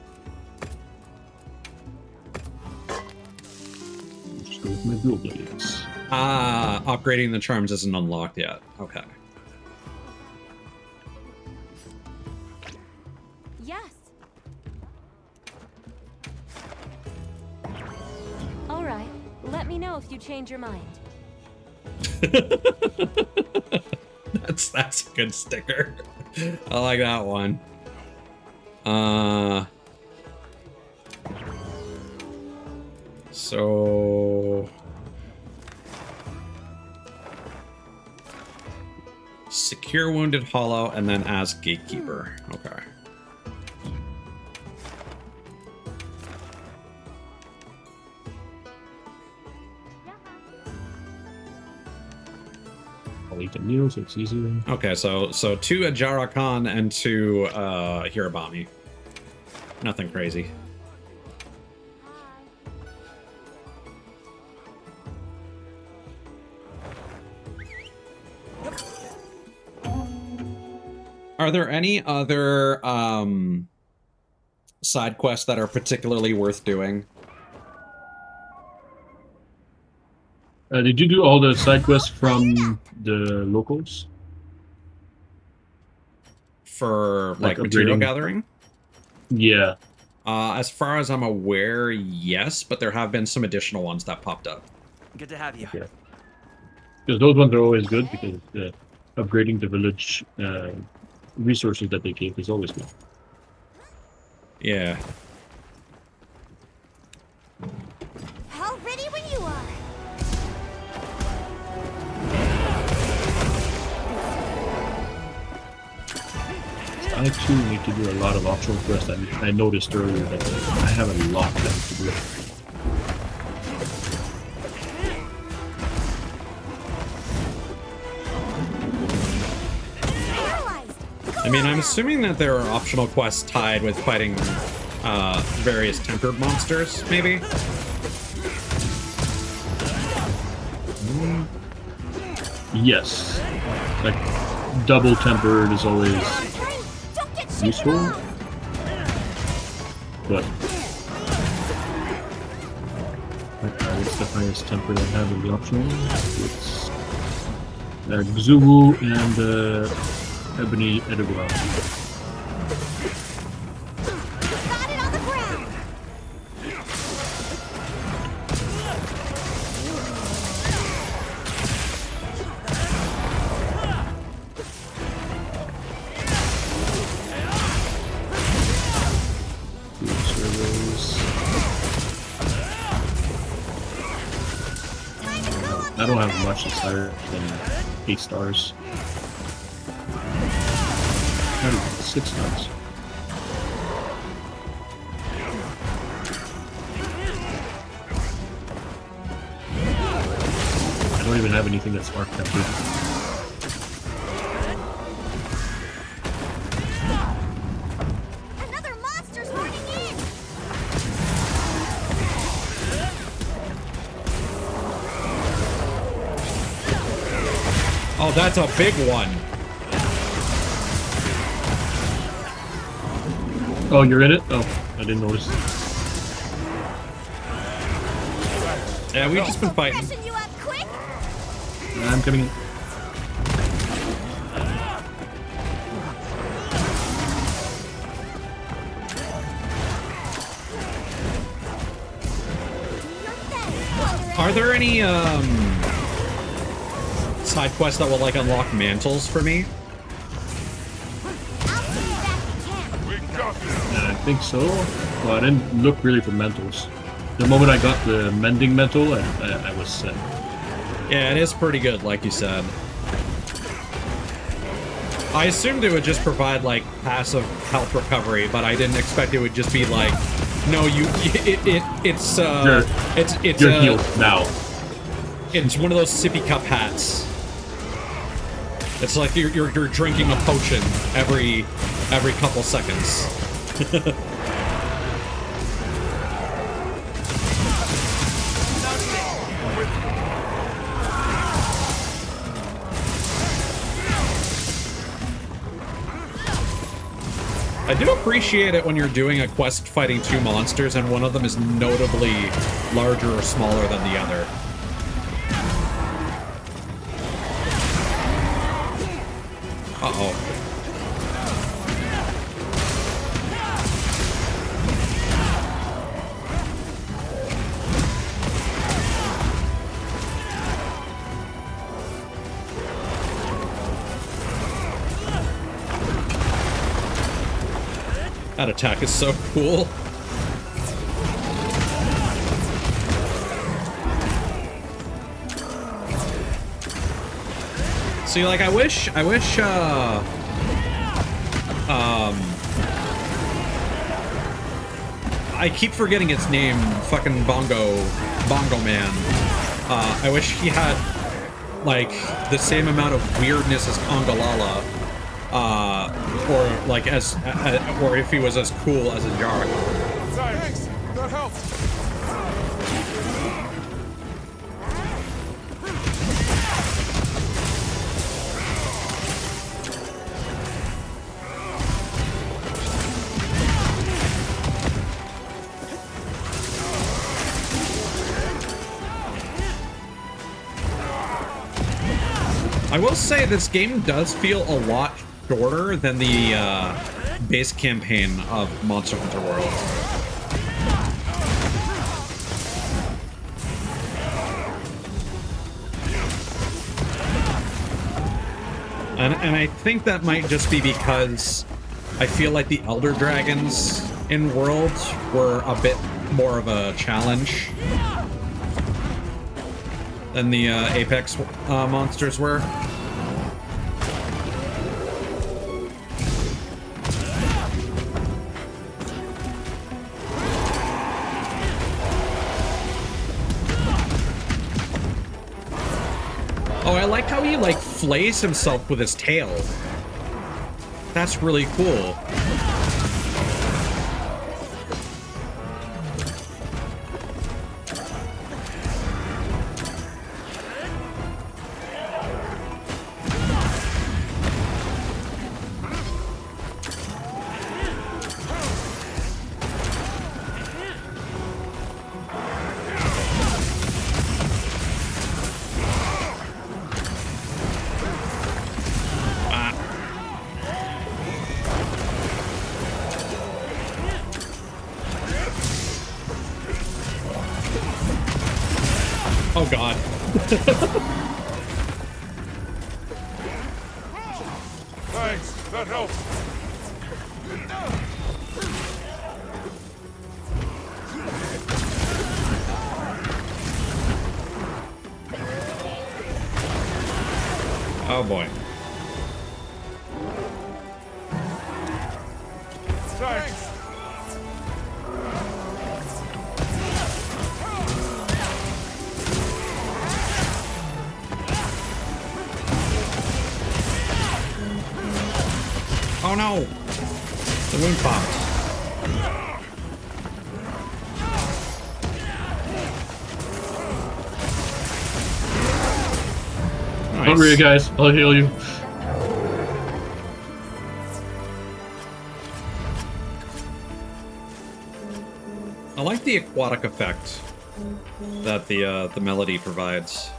Just go with my dual blades. Upgrading the charms isn't unlocked yet. Okay. Yes. All right. Let me know if you change your mind. That's a good sticker. I like that one. So secure Wounded Hollow and then as Gatekeeper. Okay. I'll eat the meal, so it's easier. Okay, so 2 Ajara Khan and 2 Hirabami. Nothing crazy. Are there any other side quests that are particularly worth doing? Did you do all the side quests from the locals? For like material gathering? Yeah. As far as I'm aware, yes, but there have been some additional ones that popped up. Good to have you. Yeah. Because those ones are always good because upgrading the village resources that they gave is always good. Yeah. All ready when you are. I too need to do a lot of optional quests. I noticed earlier that I have a lot left to do. I mean, I'm assuming that there are optional quests tied with fighting various tempered monsters, maybe? Yes. Like, double tempered is always useful. But what's the highest temper I have in the optional? It's Xuwu and Ebony Edogua. I don't have much that's higher than 8 stars. Not even 6 stars. I don't even have anything that's marked tempered. Another monster's running in. Oh, that's a big one. Oh, you're in it? Oh, I didn't notice. Yeah, we've just been fighting. I'm coming in. Are there any side quests that will like unlock mantles for me? I think so. Well, I didn't look really for mentals. The moment I got the mending mental, I was set. Yeah, it is pretty good, like you said. I assumed it would just provide like passive health recovery, but I didn't expect it would just be like, no, it's you're healed now. It's one of those sippy cup hats. It's like you're drinking a potion every couple seconds. I do appreciate it when you're doing a quest fighting 2 monsters and one of them is notably larger or smaller than the other. Uh-oh. That attack is so cool. See, like, I wish, I keep forgetting its name, fucking Bongo Man. I wish he had, like, the same amount of weirdness as Congalala. or like or if he was as cool as a Jark. Thanks, that helps. I will say this game does feel a lot shorter than the base campaign of Monster Hunter World. And I think that might just be because I feel like the Elder Dragons in World were a bit more of a challenge than the Apex monsters were. Oh, I like how he like flays himself with his tail. That's really cool. Oh god. Thanks, that helps. Oh boy. Thanks. Oh no! The wound popped. Nice. Don't worry, guys. I'll heal you. I like the aquatic effect that the melody provides.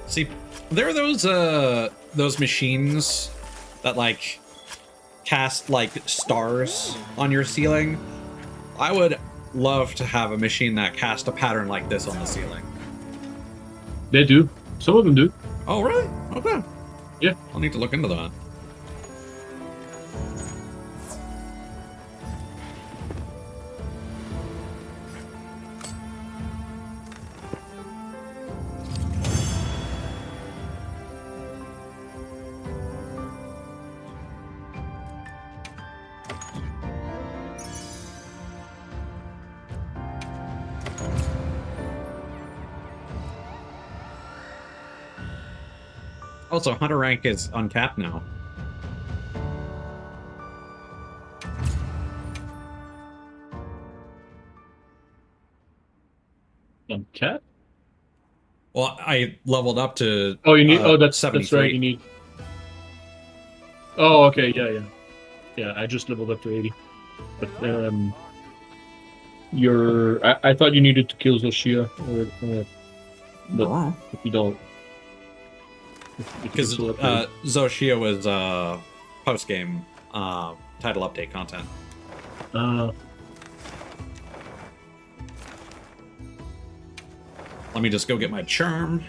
See, there are those machines that like cast like stars on your ceiling. I would love to have a machine that cast a pattern like this on the ceiling. They do. Some of them do. Oh, really? Okay. Yeah. I'll need to look into that. Also, Hunter rank is uncapped now. Uncapped? Well, I leveled up to. Oh, you need. That's 73. right. You need. Oh, okay. Yeah. I just leveled up to 80. But I thought you needed to kill Zoshia, but if you don't. Because Zoshia was post-game title update content. Let me just go get my charm.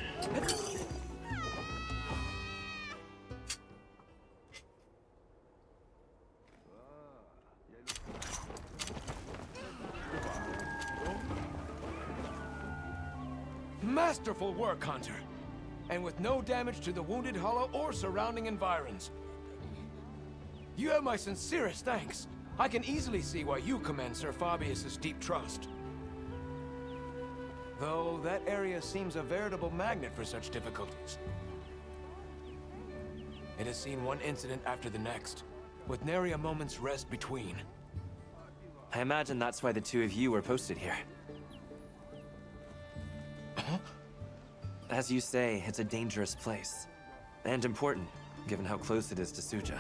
Masterful work, Hunter. And with no damage to the Wounded Hollow or surrounding environs. You have my sincerest thanks. I can easily see why you command Sir Fabius's deep trust. Though that area seems a veritable magnet for such difficulties. It has seen one incident after the next, with nary a moment's rest between. I imagine that's why the two of you were posted here. As you say, it's a dangerous place. And important, given how close it is to Suja.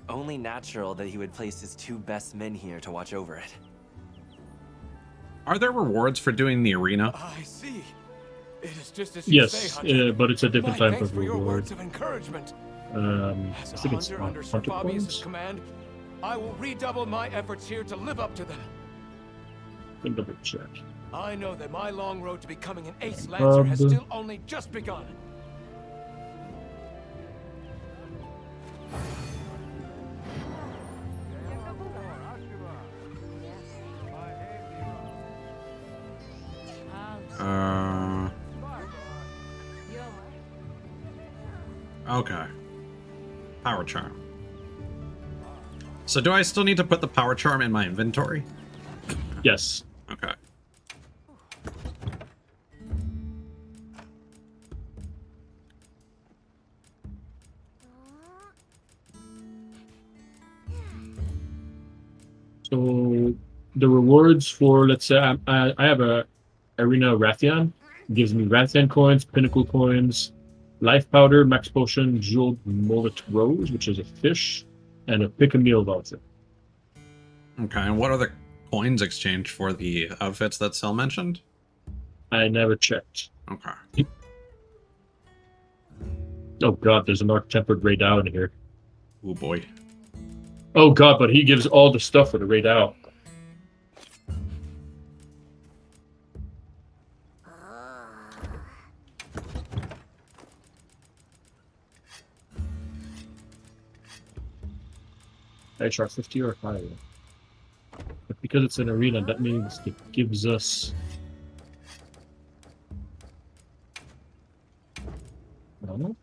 Only natural that he would place his two best men here to watch over it. Are there rewards for doing the arena? I see. It is just as you say, Yes, Hunter. but it's a different My type thanks of for your reward. words of encouragement. I As a think it's hunter under Sir 100 Fabius's coins. command, I will redouble my efforts here to live up to them. Let me double check. I know that my long road to becoming an ace lancer has still only just begun. Okay. Power charm. So do I still need to put the power charm in my inventory? Yes. Okay. So the rewards for, let's say, I have a Arena Rathian. It gives me Rathian coins, Pinnacle coins, Life Powder, Max Potion, Jeweled Mullet Rose, which is a fish, and a Pick a Meal voucher. Okay, and what are the coins exchanged for the outfits that Cell mentioned? I never checked. Okay. Oh god, there's an Arc-Tempered Raid Out in here. Oh boy. Oh god, but he gives all the stuff for the Raid Out. HR 50 or higher. But because it's an arena, that means it gives us... I don't know.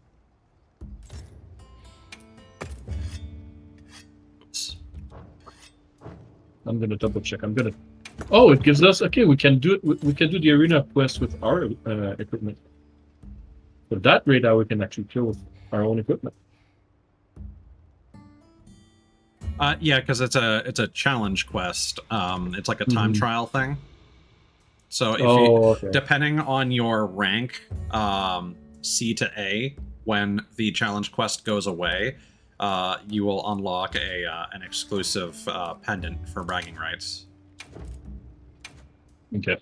I'm gonna double check. I'm gonna... Oh, it gives us... Okay, we can do it. We can do the arena quest with our equipment. For that radar, we can actually kill with our own equipment. Yeah, because it's a challenge quest. It's like a time trial thing. So if you, depending on your rank, C to A, when the challenge quest goes away, you will unlock an exclusive pendant for bragging rights. Okay.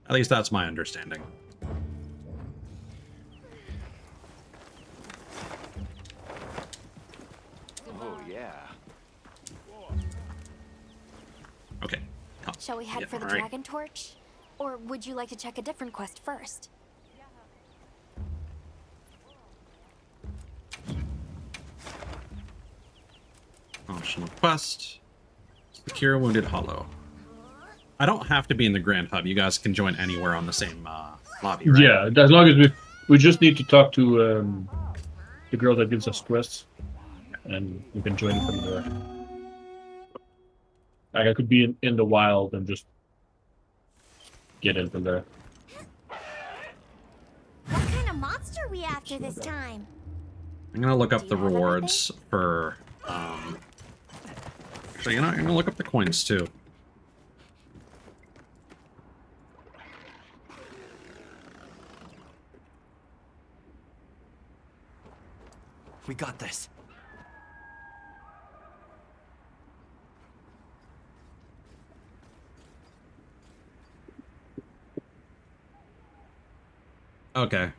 At least that's my understanding. Oh, yeah. Okay. Shall we head Yeah, for the all right. Dragon Torch? Or would you like to check a different quest first? Optional quest. Secure Wounded Hollow. I don't have to be in the Grand Hub. You guys can join anywhere on the same lobby, right? Yeah, as long as we just need to talk to the girl that gives us quests, and we can join from there. Like I could be in the wild and just get in from there. What kind of monster are we after this time? I'm gonna look up the rewards for. Actually, you know, I'm gonna look up the coins too. We got this. Okay.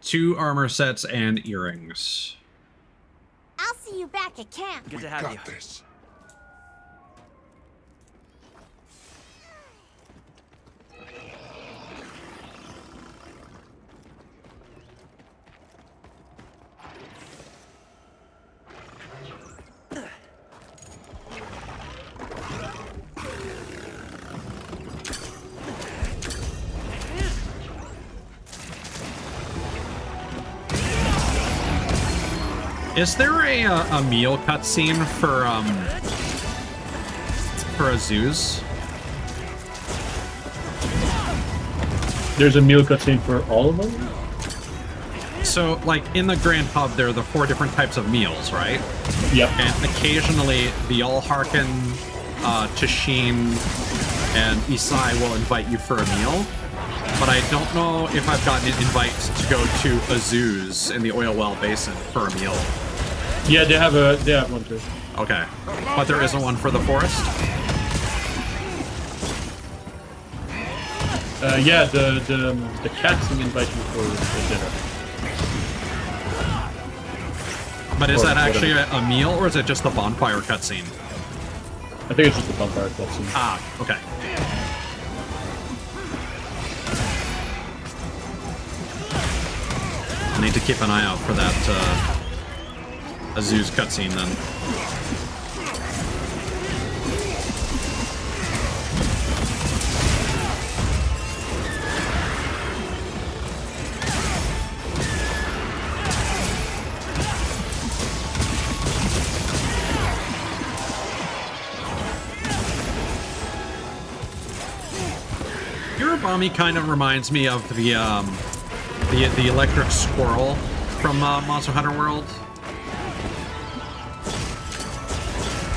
2 armor sets and earrings. I'll see you back at camp. Good to have you. This. Is there a meal cutscene for for Azus? There's a meal cutscene for all of them? So, like, in the Grand Hub, there are the 4 different types of meals, right? Yep. And occasionally, the All-Harken, Tashin, and Isai will invite you for a meal. But I don't know if I've gotten an invite to go to Azuz in the Oil Well Basin for a meal. Yeah, they have one too. Okay. But there isn't one for the forest? Yeah, the cats can invite you for dinner. But is that actually a meal, or is it just the bonfire cutscene? I think it's just the bonfire cutscene. Ah, okay. I need to keep an eye out for that Azuz cutscene then. Urubami kind of reminds me of the electric squirrel from Monster Hunter World.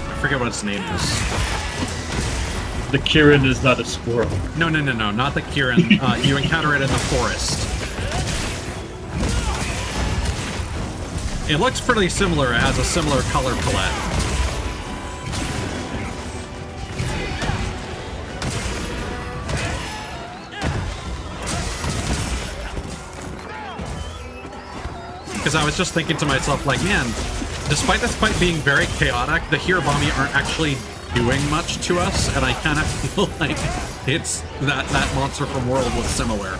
I forget what its name is. The Kirin is not a squirrel. No, not the Kirin. You encounter it in the forest. It looks pretty similar. It has a similar color palette. Because I was just thinking to myself, like, man, despite this fight being very chaotic, the Hirabami aren't actually doing much to us, and I kind of feel like it's that monster from World was similar.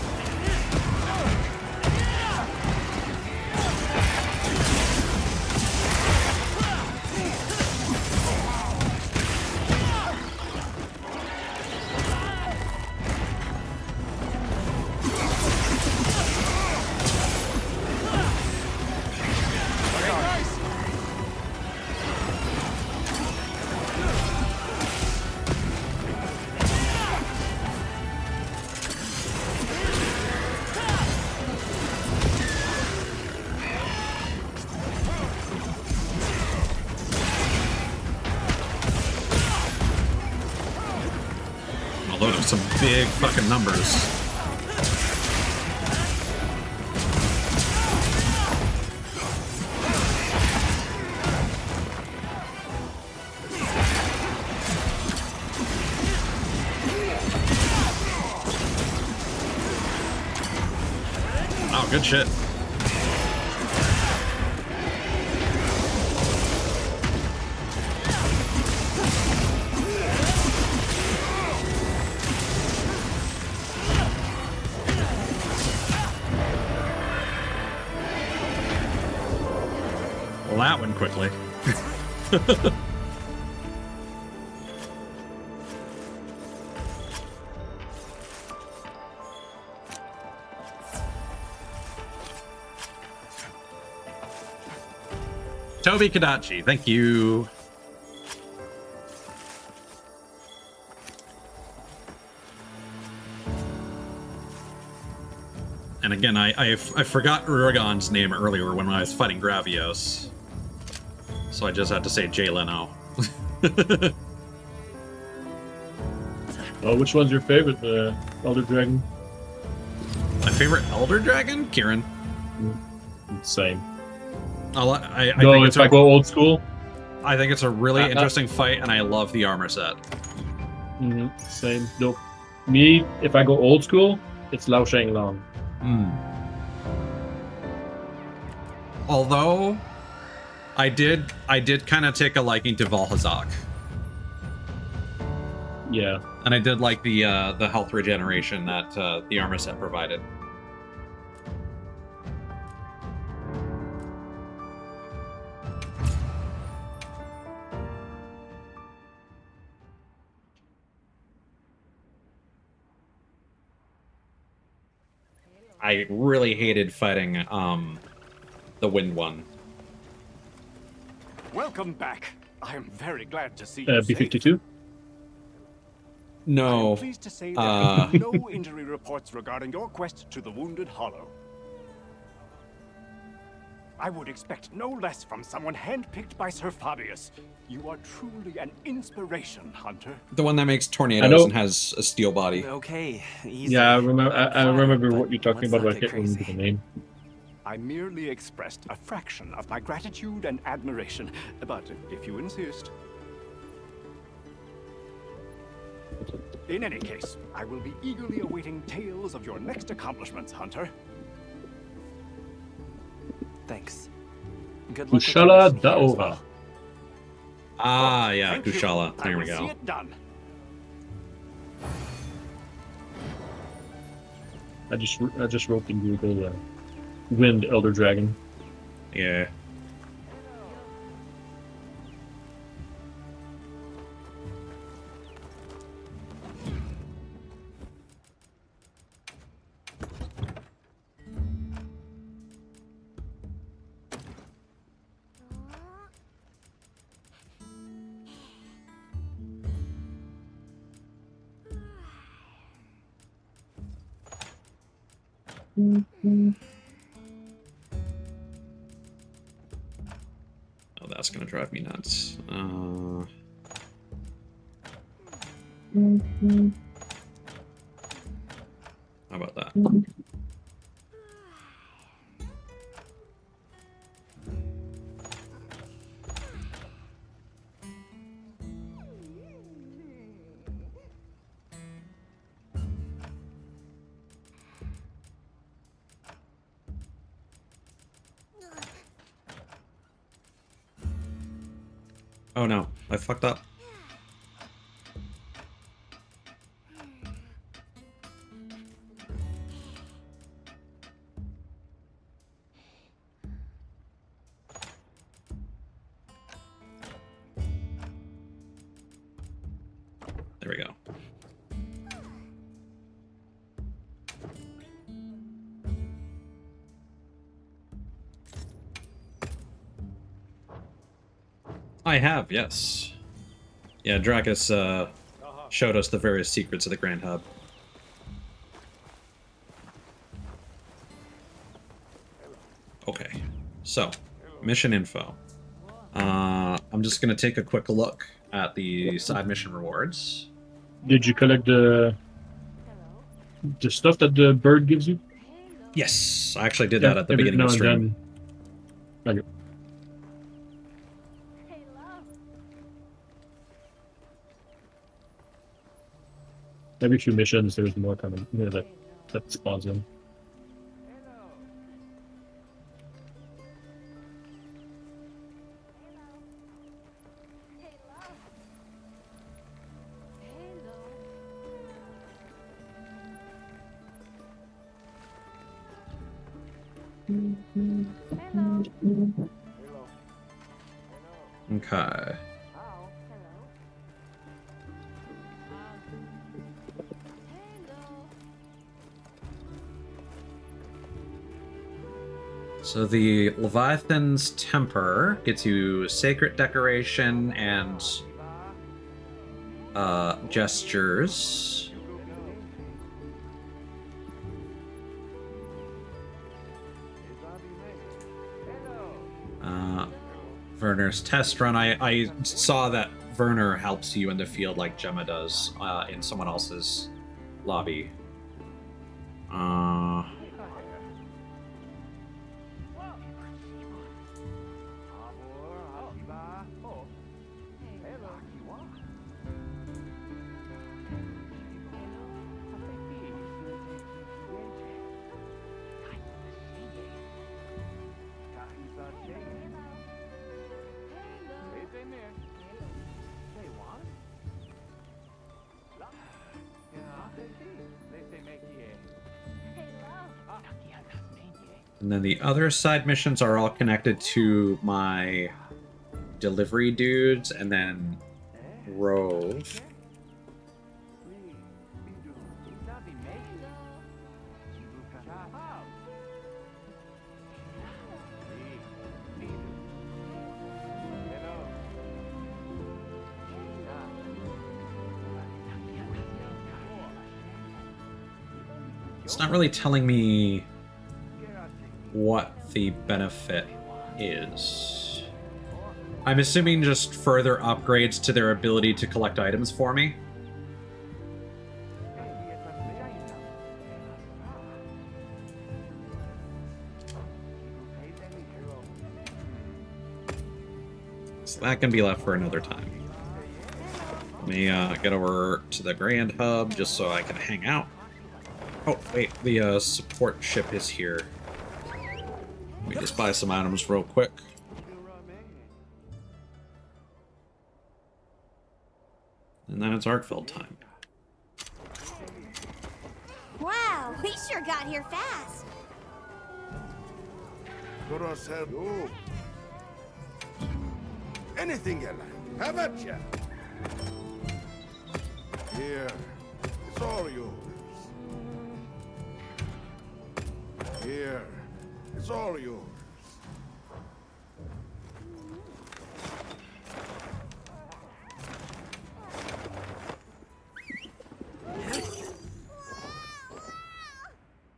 Although there's some big fucking numbers. Oh, good shit. Well, that went quickly. Toby Kadachi, thank you. And again, I forgot Uragon's name earlier when I was fighting Gravios. So I just had to say Jay Leno. Oh, which one's your favorite, Elder Dragon? My favorite Elder Dragon? Kirin. Same. I no, think if I go old school? I think it's a really interesting fight, and I love the armor set. Same. No, me, if I go old school, it's Lao Shang Long. Although, I did kind of take a liking to Valhazak. Yeah. And I did like the health regeneration that the armor set provided. I really hated fighting the wind one. Welcome back. I am very glad to see you. B-52? No. I'm pleased to say there have been no injury reports regarding your quest to the Wounded Hollow. I would expect no less from someone handpicked by Sir Fabius. You are truly an inspiration, Hunter. The one that makes tornadoes and has a steel body. Okay, easy. Yeah, I remember. I'm I remember flattered, what you're talking let's about, not but I get can't remember the name. I merely expressed a fraction of my gratitude and admiration, but if you insist. In any case, I will be eagerly awaiting tales of your next accomplishments, Hunter. Thanks. Good luck with Kushala your mission here as Daora. well. Ah, yeah, Thank you. Kushala. I There will we go. see it done. I just wrote in Google Wind Elder Dragon. Yeah. Oh, that's gonna drive me nuts. How about that? Oh no, I fucked up. There we go. I have, yes. Yeah, Drakus showed us the various secrets of the Grand Hub. Okay, so, mission info. I'm just gonna take a quick look at the side mission rewards. Did you collect the stuff that the bird gives you? Yes, I actually did that at the beginning of stream. Okay. Every few missions, there's more coming. You know, that spawns in. Okay. So the Leviathan's Temper gets you Sacred Decoration and Gestures. Werner's Test Run. I saw that Werner helps you in the field like Gemma does in someone else's lobby. And then the other side missions are all connected to my delivery dudes and then Rove. It's not really telling me what the benefit is. I'm assuming just further upgrades to their ability to collect items for me. So that can be left for another time. Let me get over to the Grand Hub just so I can hang out. Oh, wait, the support ship is here. Let me just buy some items real quick. And then it's Artfilled time. Wow, we sure got here fast. Anything you like. How about ya? Here, it's all yours. Here, it's all yours.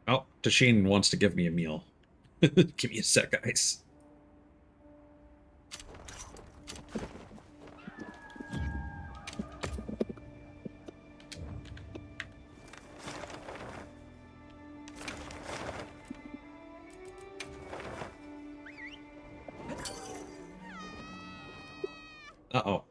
Oh, Tashin wants to give me a meal. Give me a sec, guys. Uh-oh.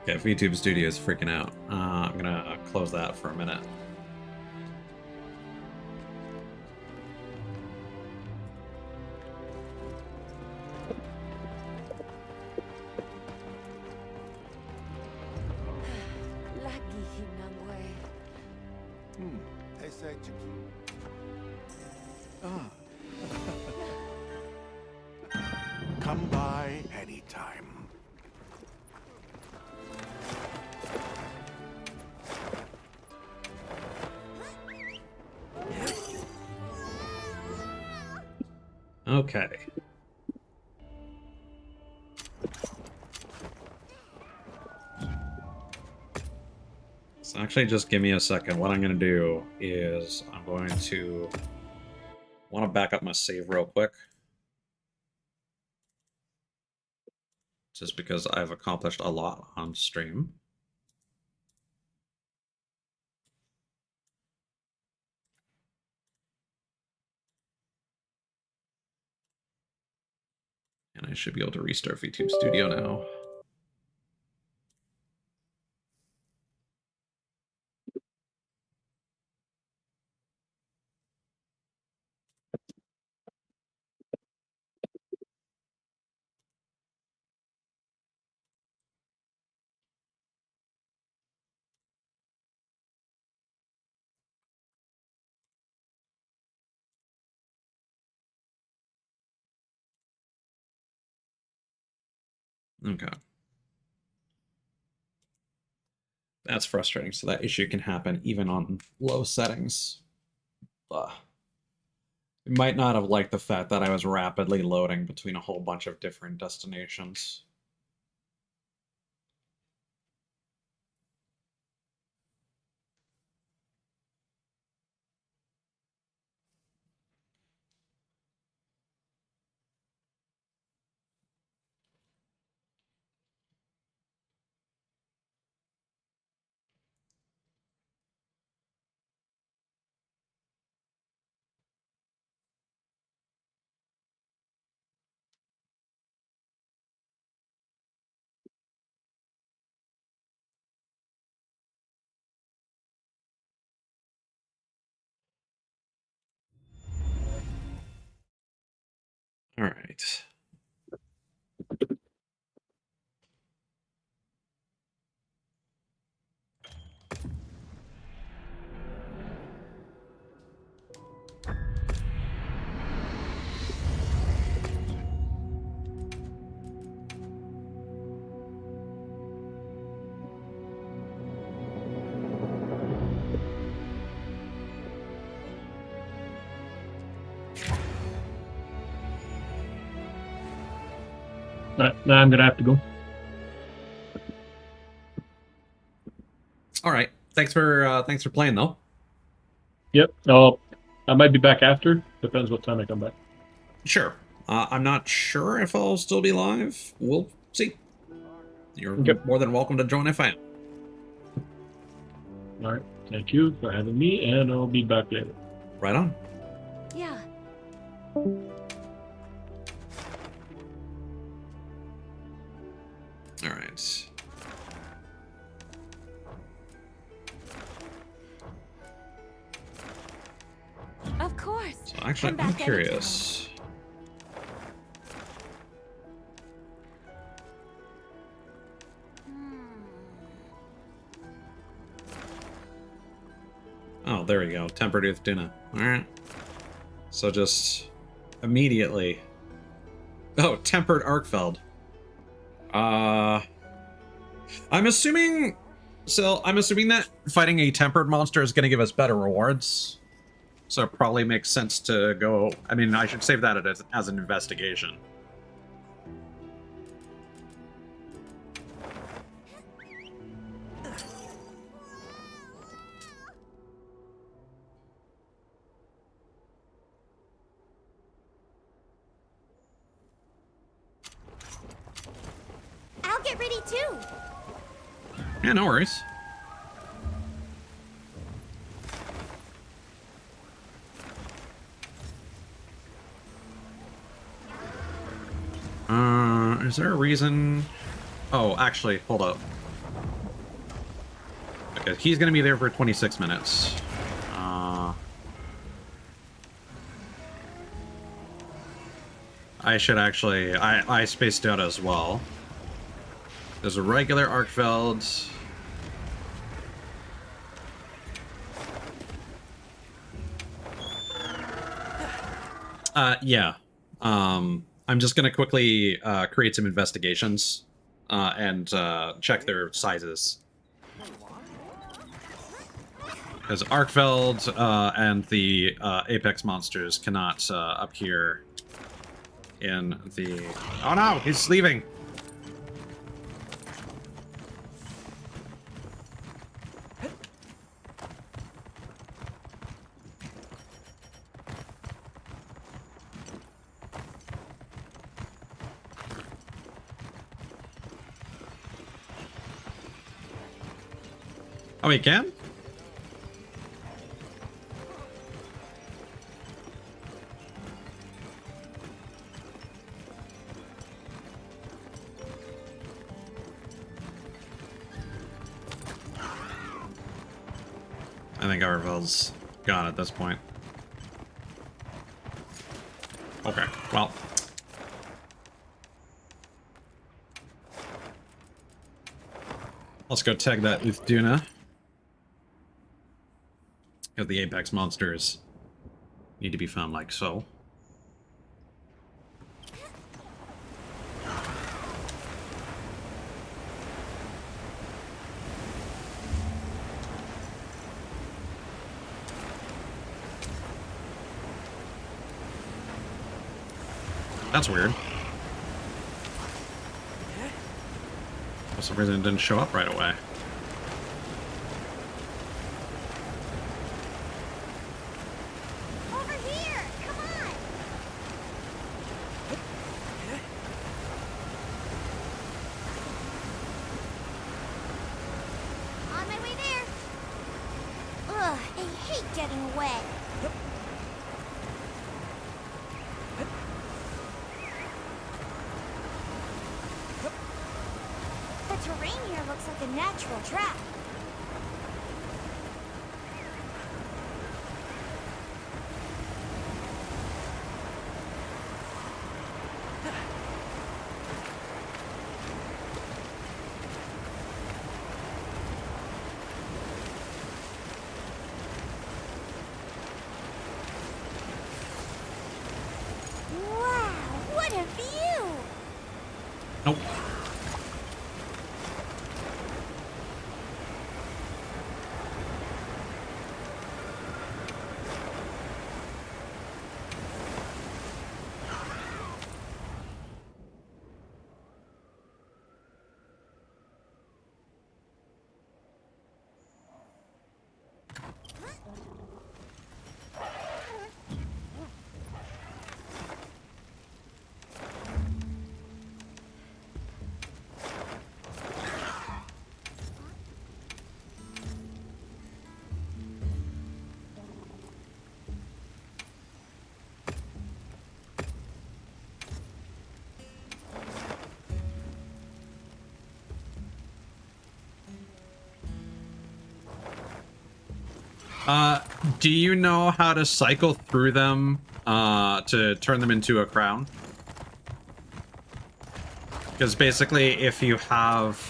Okay, VTube Studio is freaking out. I'm gonna close that for a minute. Come by anytime. Okay. So actually, just give me a second. What I'm going to do is I'm going to want to back up my save real quick. Just because I've accomplished a lot on stream. And I should be able to restart VTube Studio now. Okay. That's frustrating. So that issue can happen even on low settings. Ugh. You might not have liked the fact that I was rapidly loading between a whole bunch of different destinations. All right. Now I'm gonna have to go. All right. Thanks for playing though. Yep. I might be back after. Depends what time I come back. Sure. I'm not sure if I'll still be live. We'll see. You're more than welcome to join if I am. All right. Thank you for having me, and I'll be back later. Right on. Yeah. All right. Of course. So actually, I'm curious. Oh, there we go. Tempered Youth Duna. Alright. So just immediately. Oh, Tempered Arkfeld. I'm assuming. So I'm assuming that fighting a tempered monster is going to give us better rewards. So it probably makes sense to go. I mean, I should save that as an investigation. I'll get ready too. Yeah, no worries. Is there a reason? Oh, actually, hold up. Okay, he's gonna be there for 26 minutes. I should actually... I spaced out as well. There's a regular Arkfeld. Yeah. I'm just gonna quickly create some investigations and check their sizes. Because Arkfeld and the Apex monsters cannot appear in the... Oh no, he's leaving! Oh, he can? I think Arvel's gone at this point. Okay, well. Let's go tag that with Duna. Because the Apex monsters need to be found like so. That's weird. For some reason it didn't show up right away. Over here! Come on! On my way there. Ugh, I hate getting wet. The terrain here looks like a natural trap. Wow, what a view! Nope. Do you know how to cycle through them to turn them into a crown? Because basically, if you have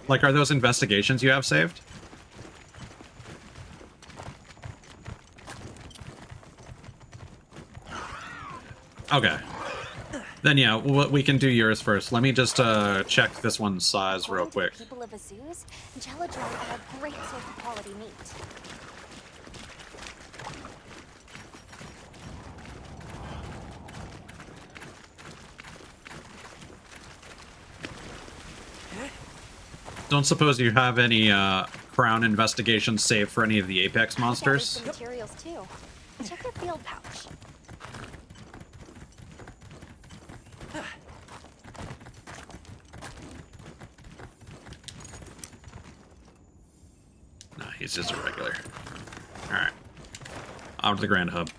like, are those investigations you have saved? Okay. Then yeah, we can do yours first. Let me just check this one's size real quick. People of Azuz, Geladron are a great source of quality meat. Don't suppose you have any crown investigations saved for any of the Apex monsters? Materials too. Check your field pouch. Nah, he's just a regular. Alright. Out to the Grand Hub.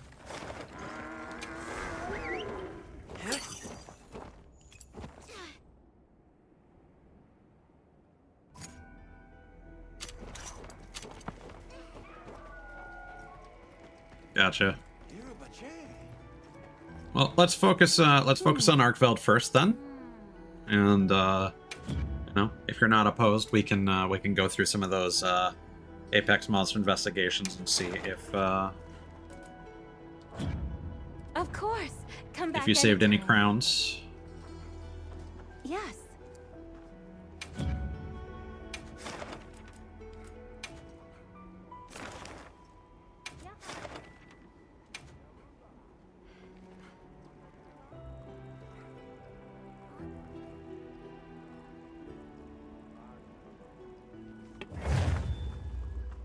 Gotcha. Well, let's focus on Arkveld first then. And you know, if you're not opposed, we can go through some of those Apex monster investigations and see if Of course. Come back. if you saved any crowns. Yes.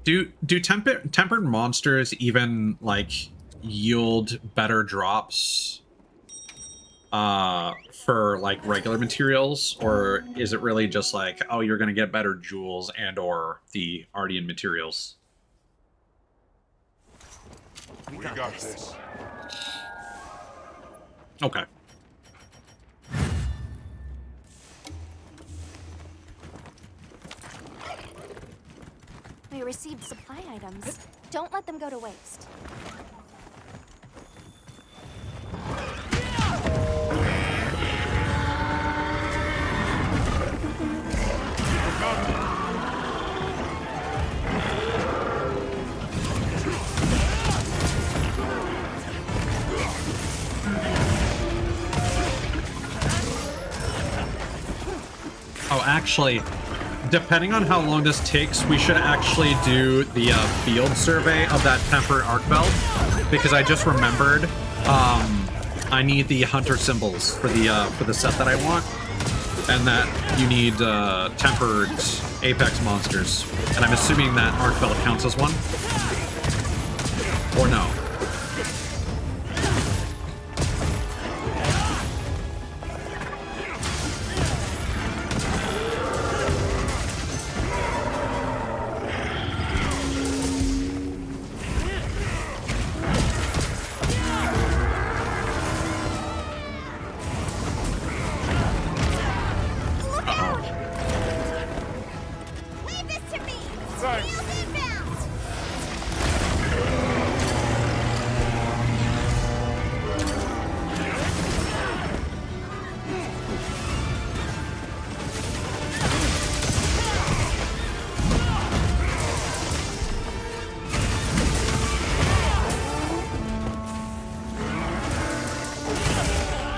Do tempered monsters even like yield better drops for like regular materials, or is it really just like, oh, you're gonna get better jewels and or the Ardian materials? We got this. Okay. We received supply items. Don't let them go to waste. Oh, actually, depending on how long this takes, we should actually do the field survey of that tempered Arkveld, because I just remembered I need the hunter symbols for the set that I want, and that you need tempered Apex monsters, and I'm assuming that Arkveld counts as one, or no? Leave this to me. Thanks. Wheels inbound.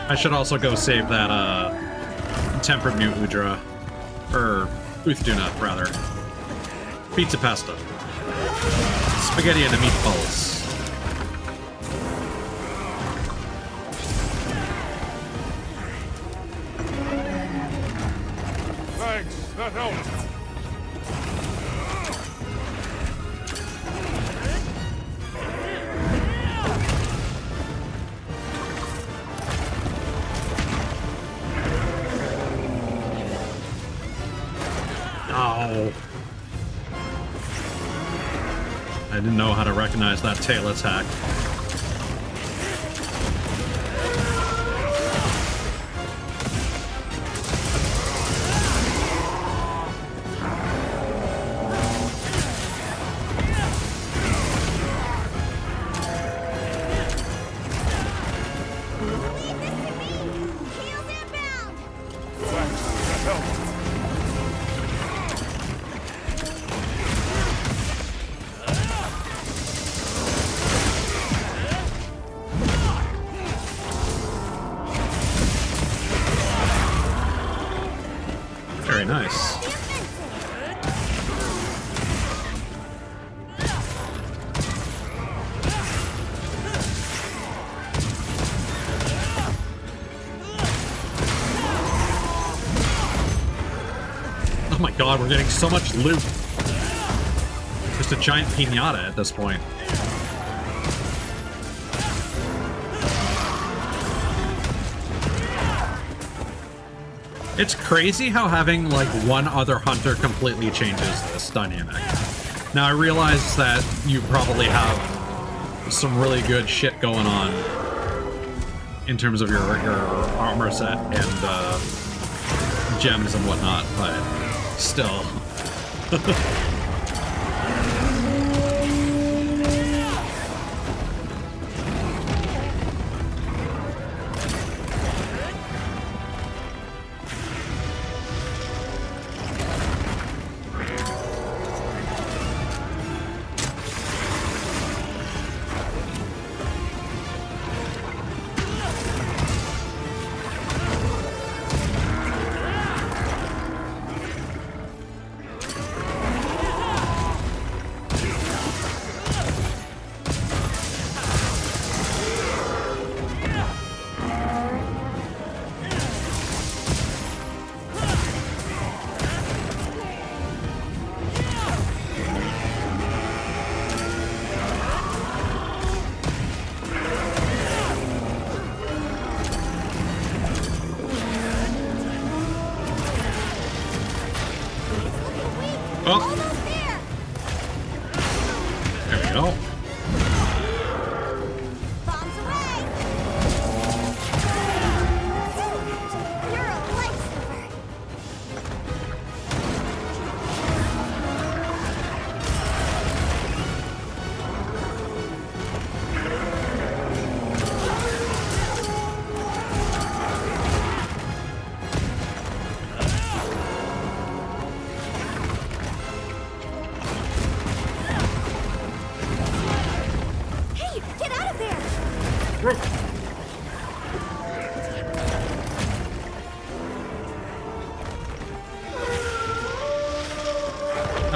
I should also go save that tempered new Udra, or Uthduna rather. Pizza pasta, spaghetti and the meatballs. Thanks, that helps. Oh. I didn't know how to recognize that tail attack. god, we're getting so much loot. Just a giant piñata at this point. It's crazy how having like one other hunter completely changes this dynamic. Now I realize that you probably have some really good shit going on in terms of your armor set and gems and whatnot, but still.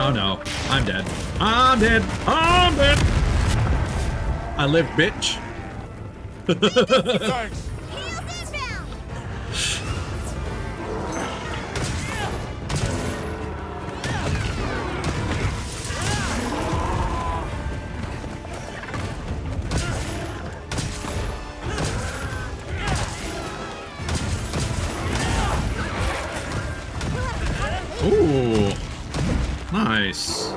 Oh no, I'm dead. I'm dead. I'm dead. I live, bitch. Thanks. Ooh, nice.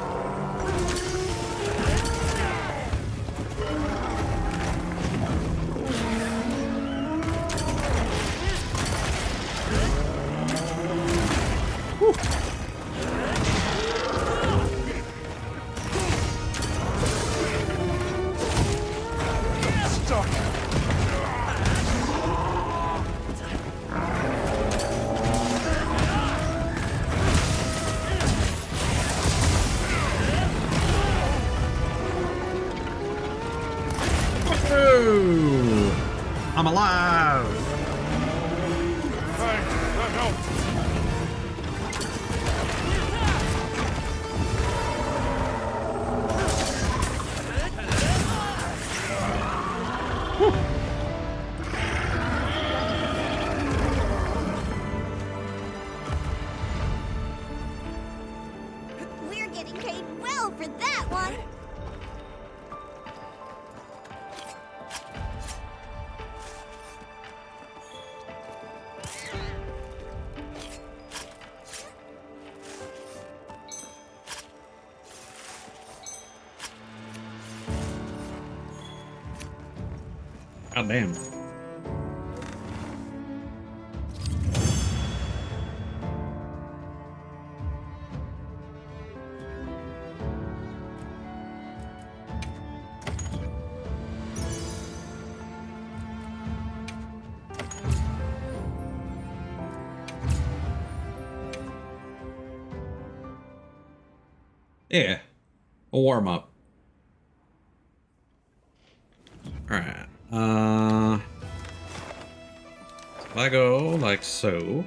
Ooh, I'm alive. Thanks, that helps. We're getting paid well for that one. God damn. Yeah, a warm up. All right. If I go like so,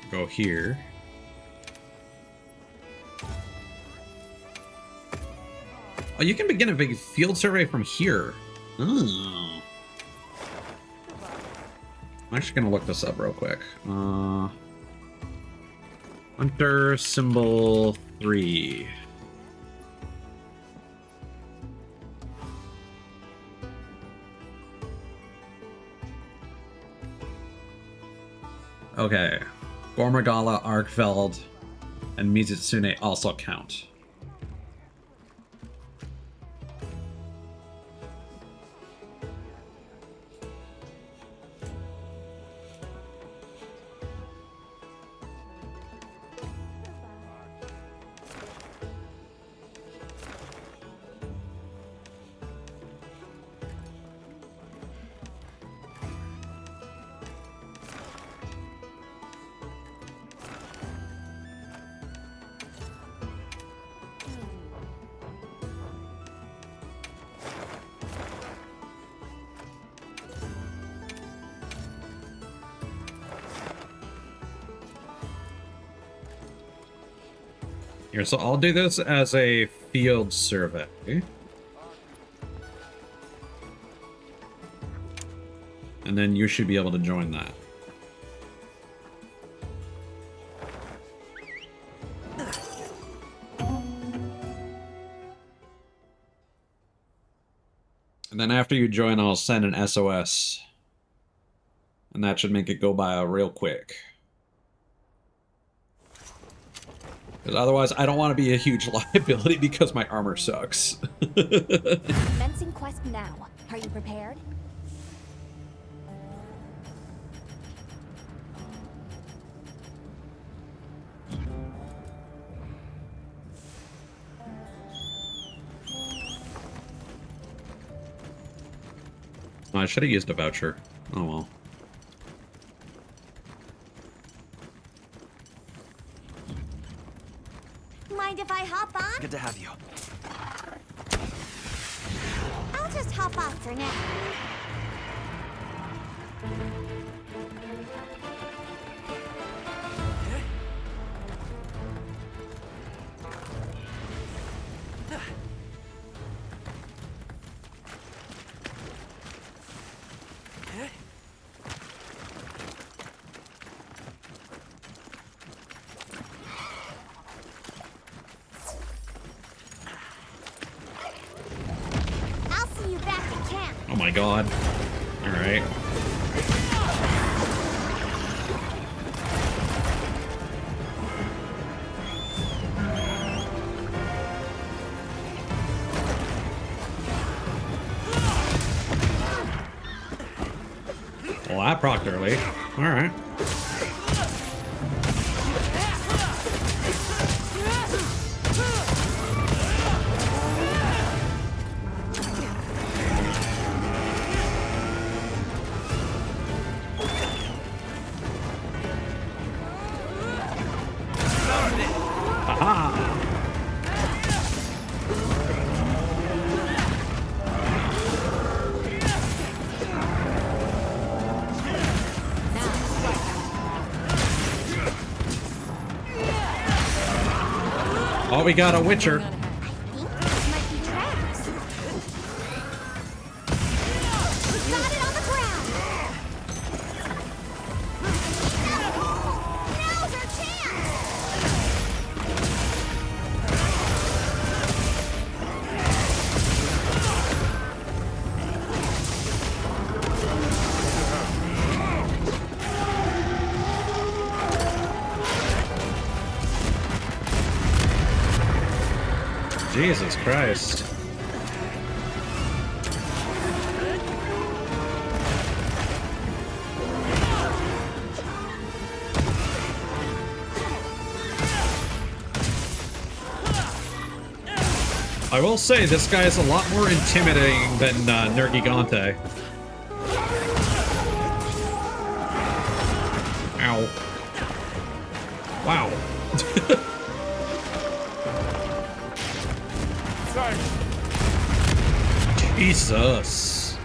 go here. Oh, you can begin a big field survey from here. Oh. I'm actually gonna look this up real quick. Hunter symbol 3. Okay. Gormagala, Arkfeld, and Mizitsune also count. Here, so I'll do this as a field survey. And then you should be able to join that. And then after you join, I'll send an SOS. And that should make it go by real quick. Because otherwise, I don't want to be a huge liability because my armor sucks. Commencing quest now. Are you prepared? Oh, I should have used a voucher. Oh well. Mind if I hop on? Good to have you. I'll just hop off for now. I'll see you back at camp. Oh my god. Alright. Well, that procced early. Alright. Oh, we got a Witcher. Might be traps. Got it on the ground. Now's our chance. Jesus Christ. I will say, this guy is a lot more intimidating than Nergigante. Ow. Wow. Jesus.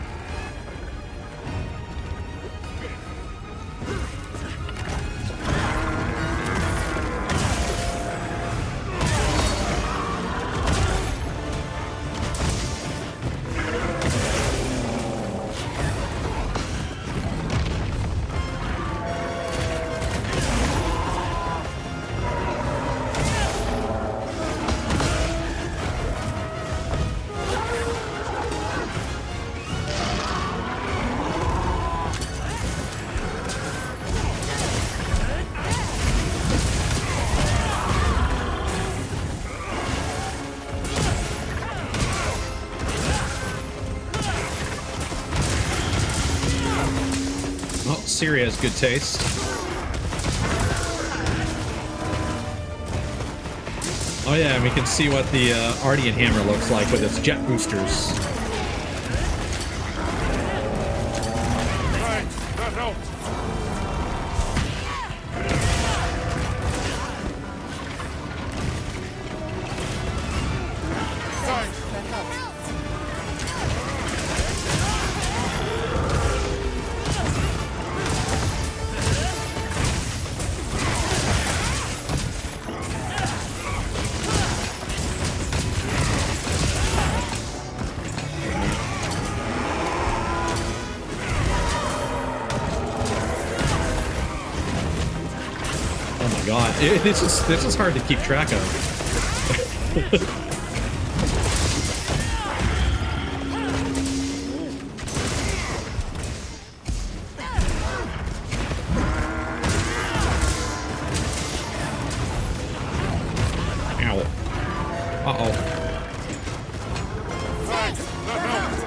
Syria has good taste. Oh yeah, and we can see what the Ardian hammer looks like with its jet boosters. Thanks, that helped. Thanks, that helped. Oh my god, this is hard to keep track of. Ow. Uh-oh. Thanks, that helped.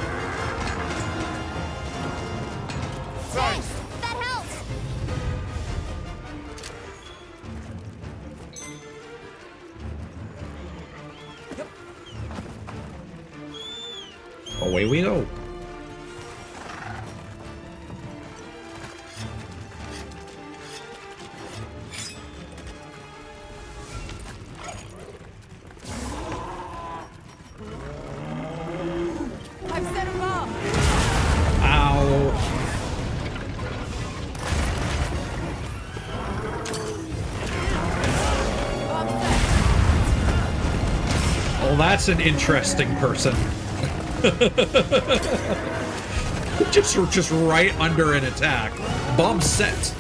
Thanks. That helps. Away we go. I've set a bomb. Ow. Well, that's an interesting person. just right under an attack. Bomb set.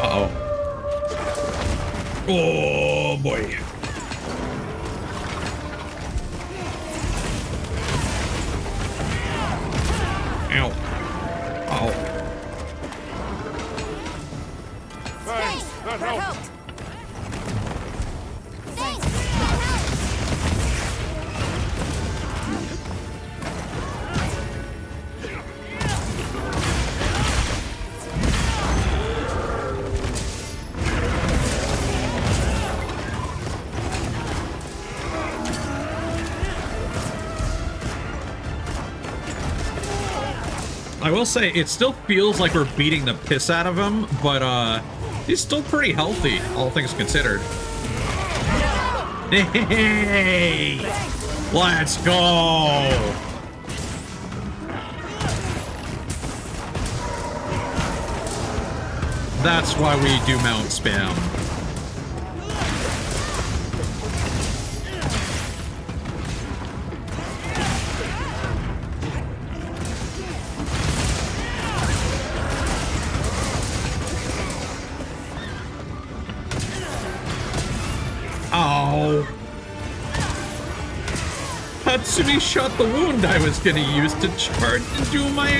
Uh-oh. Oh boy. Ow. Uh-oh. Thanks, that helped. I will say, it still feels like we're beating the piss out of him, but he's still pretty healthy, all things considered. Hey! Let's go! That's why we do mount spam. Ow. Hatsumi shot the wound I was gonna use to charge and do my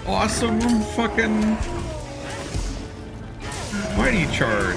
awesome fucking mighty charge.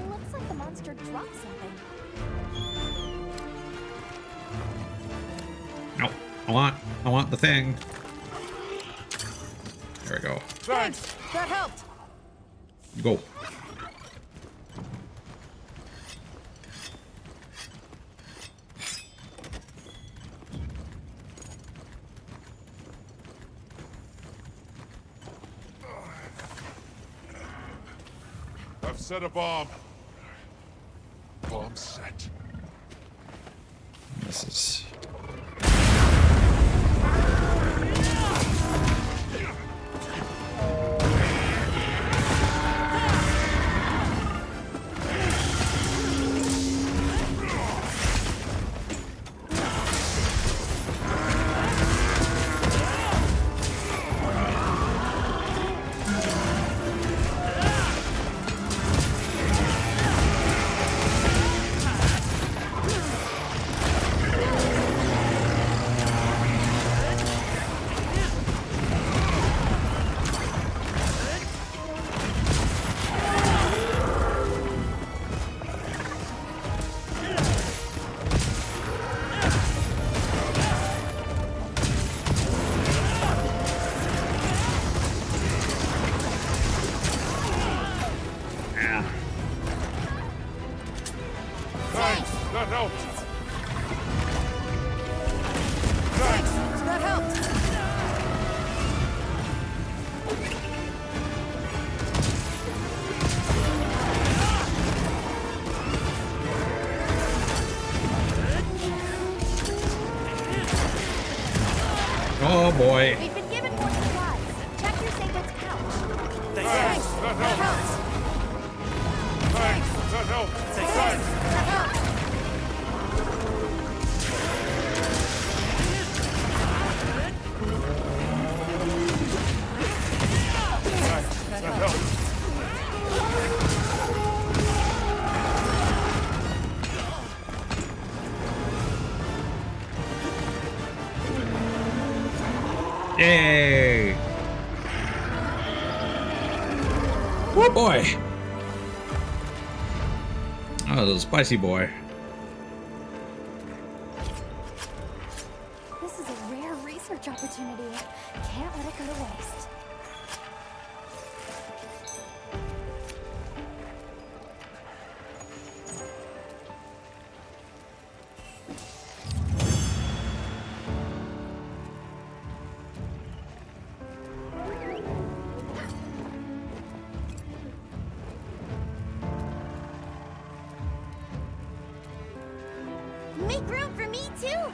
Looks like the monster dropped something. No, I want the thing. There we go. Thanks. That helped. Go. I've set a bomb. Bomb set. This is... boy. We've been given more supplies. Check your savings pouch. Thanks, that helps. Thanks, that helps. Thanks. That helps. That helps. Yay! Oh boy! Oh, the spicy boy. This is a rare research opportunity. Can't let it go to waste. Make room for me too.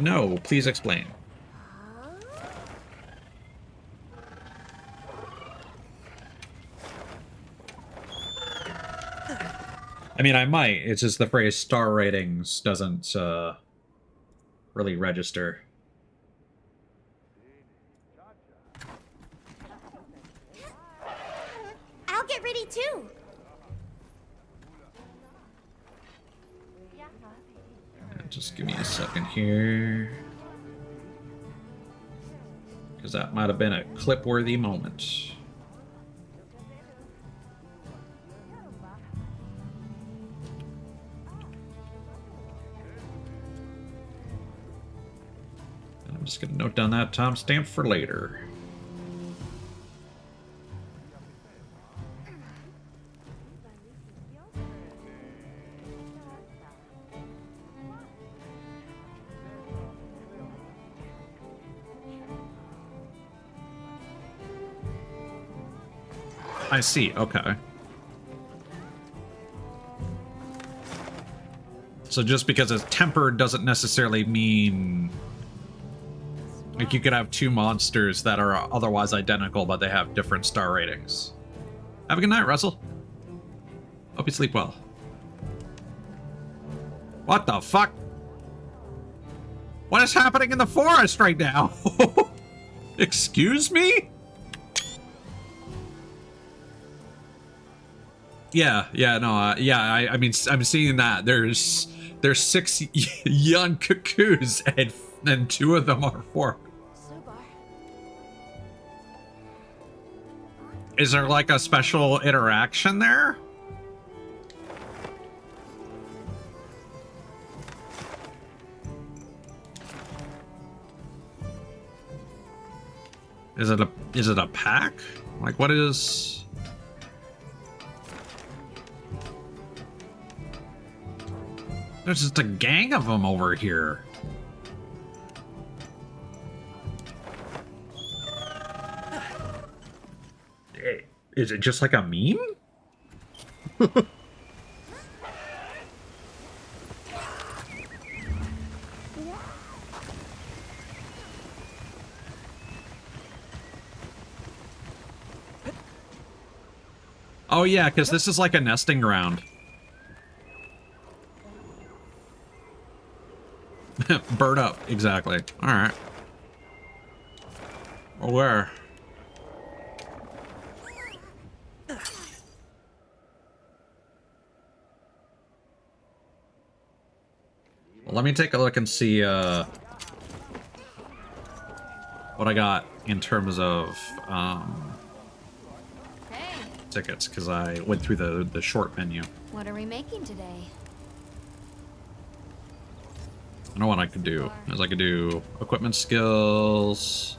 No, please explain. I mean, I might. It's just the phrase star ratings doesn't, really register. I'll get ready too. Just give me a second here. Because that might have been a clip-worthy moment. And I'm just going to note down that timestamp for later. I see, okay. So just because it's tempered doesn't necessarily mean... Like, you could have two monsters that are otherwise identical, but they have different star ratings. Have a good night, Russell. Hope you sleep well. What the fuck? What is happening in the forest right now? Excuse me? Yeah, no, I mean, I'm seeing that. There's 6 young cuckoos, and 2 of them are 4. Is there like a special interaction there? Is it a pack? Like, what is... There's just a gang of them over here. Is it just like a meme? Oh yeah, because this is like a nesting ground. Bird up, exactly. Alright. Well, where? Well, let me take a look and see what I got in terms of tickets, because I went through the short menu. What are we making today? I know what I could do, is I could do equipment skills.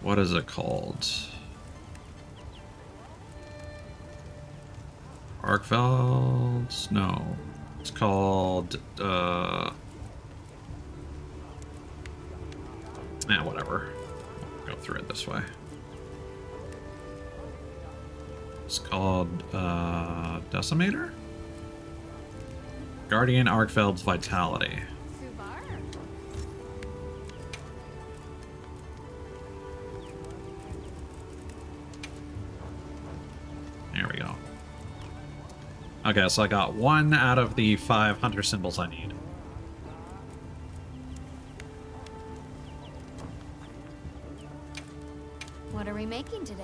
What is it called? Arkfelds? No. It's called, whatever. through it this way. It's called Decimator? Guardian Arkfeld's Vitality. There we go. Okay, so I got 1 out of the 5 hunter symbols I need. What are we making today?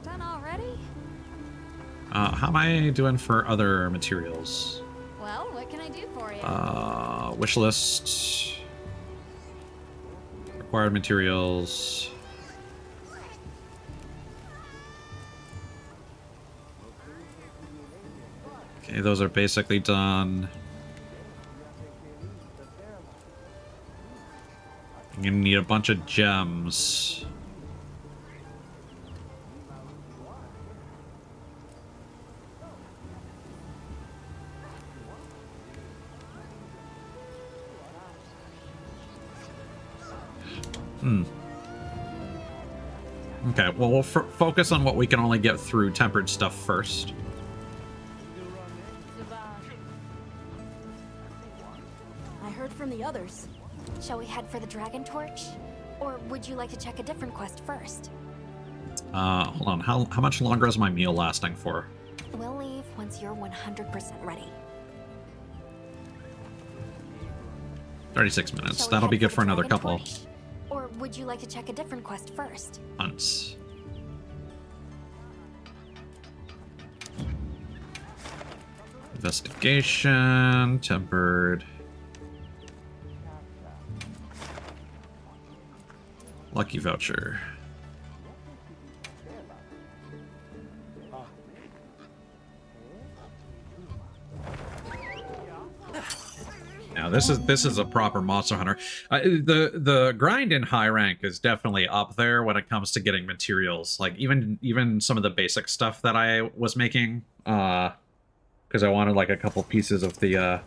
Done already? How am I doing for other materials? Well, what can I do for you? Wish list. Required materials. Okay, those are basically done. I'm gonna need a bunch of gems. Okay, well, we'll focus on what we can only get through tempered stuff first. I heard from the others. Shall we head for the Dragon Torch? Or would you like to check a different quest first? Hold on. How much longer is my meal lasting for? We'll leave once you're 100% ready. 36 minutes. Shall we That'll be head good for for the another Dragon couple Torch? Or would you like to check a different quest first? months. Investigation, tempered. Lucky voucher. Now this is a proper Monster Hunter. The grind in high rank is definitely up there when it comes to getting materials. Like even some of the basic stuff that I was making, because I wanted like a couple pieces of the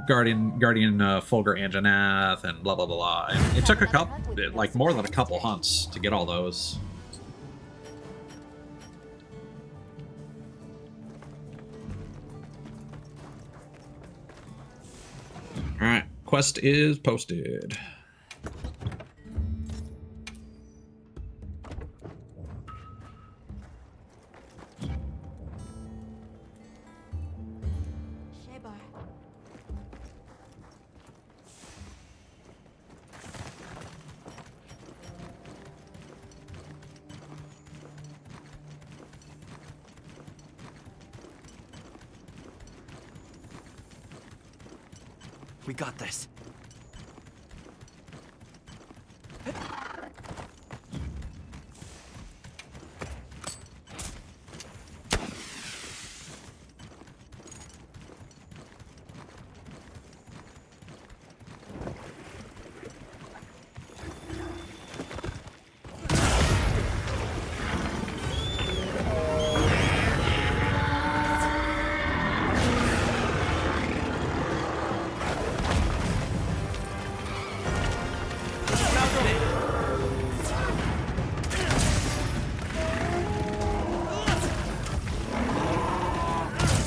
Guardian Fulgur Anjanath and blah blah blah. And it took a couple, like more than a couple hunts to get all those. Alright, quest is posted. We got this.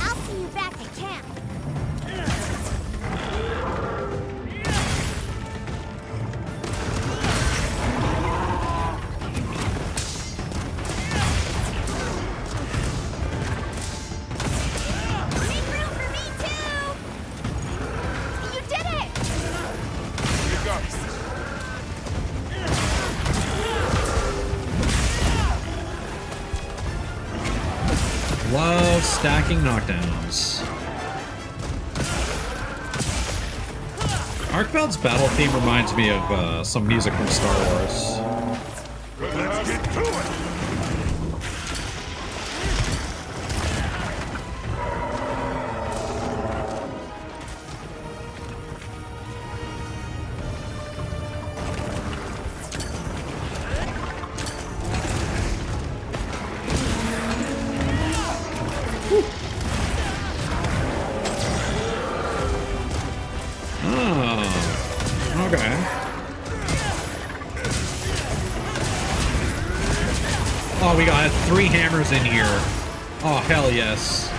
I'll see you back at camp. Make room for me too. You did it. You got it. Love stacking knockdowns. Arkfeld's battle theme reminds me of some music from Star Wars. Let's get to it. Oh, okay. Oh, we got 3 hammers in here. Oh, hell yes.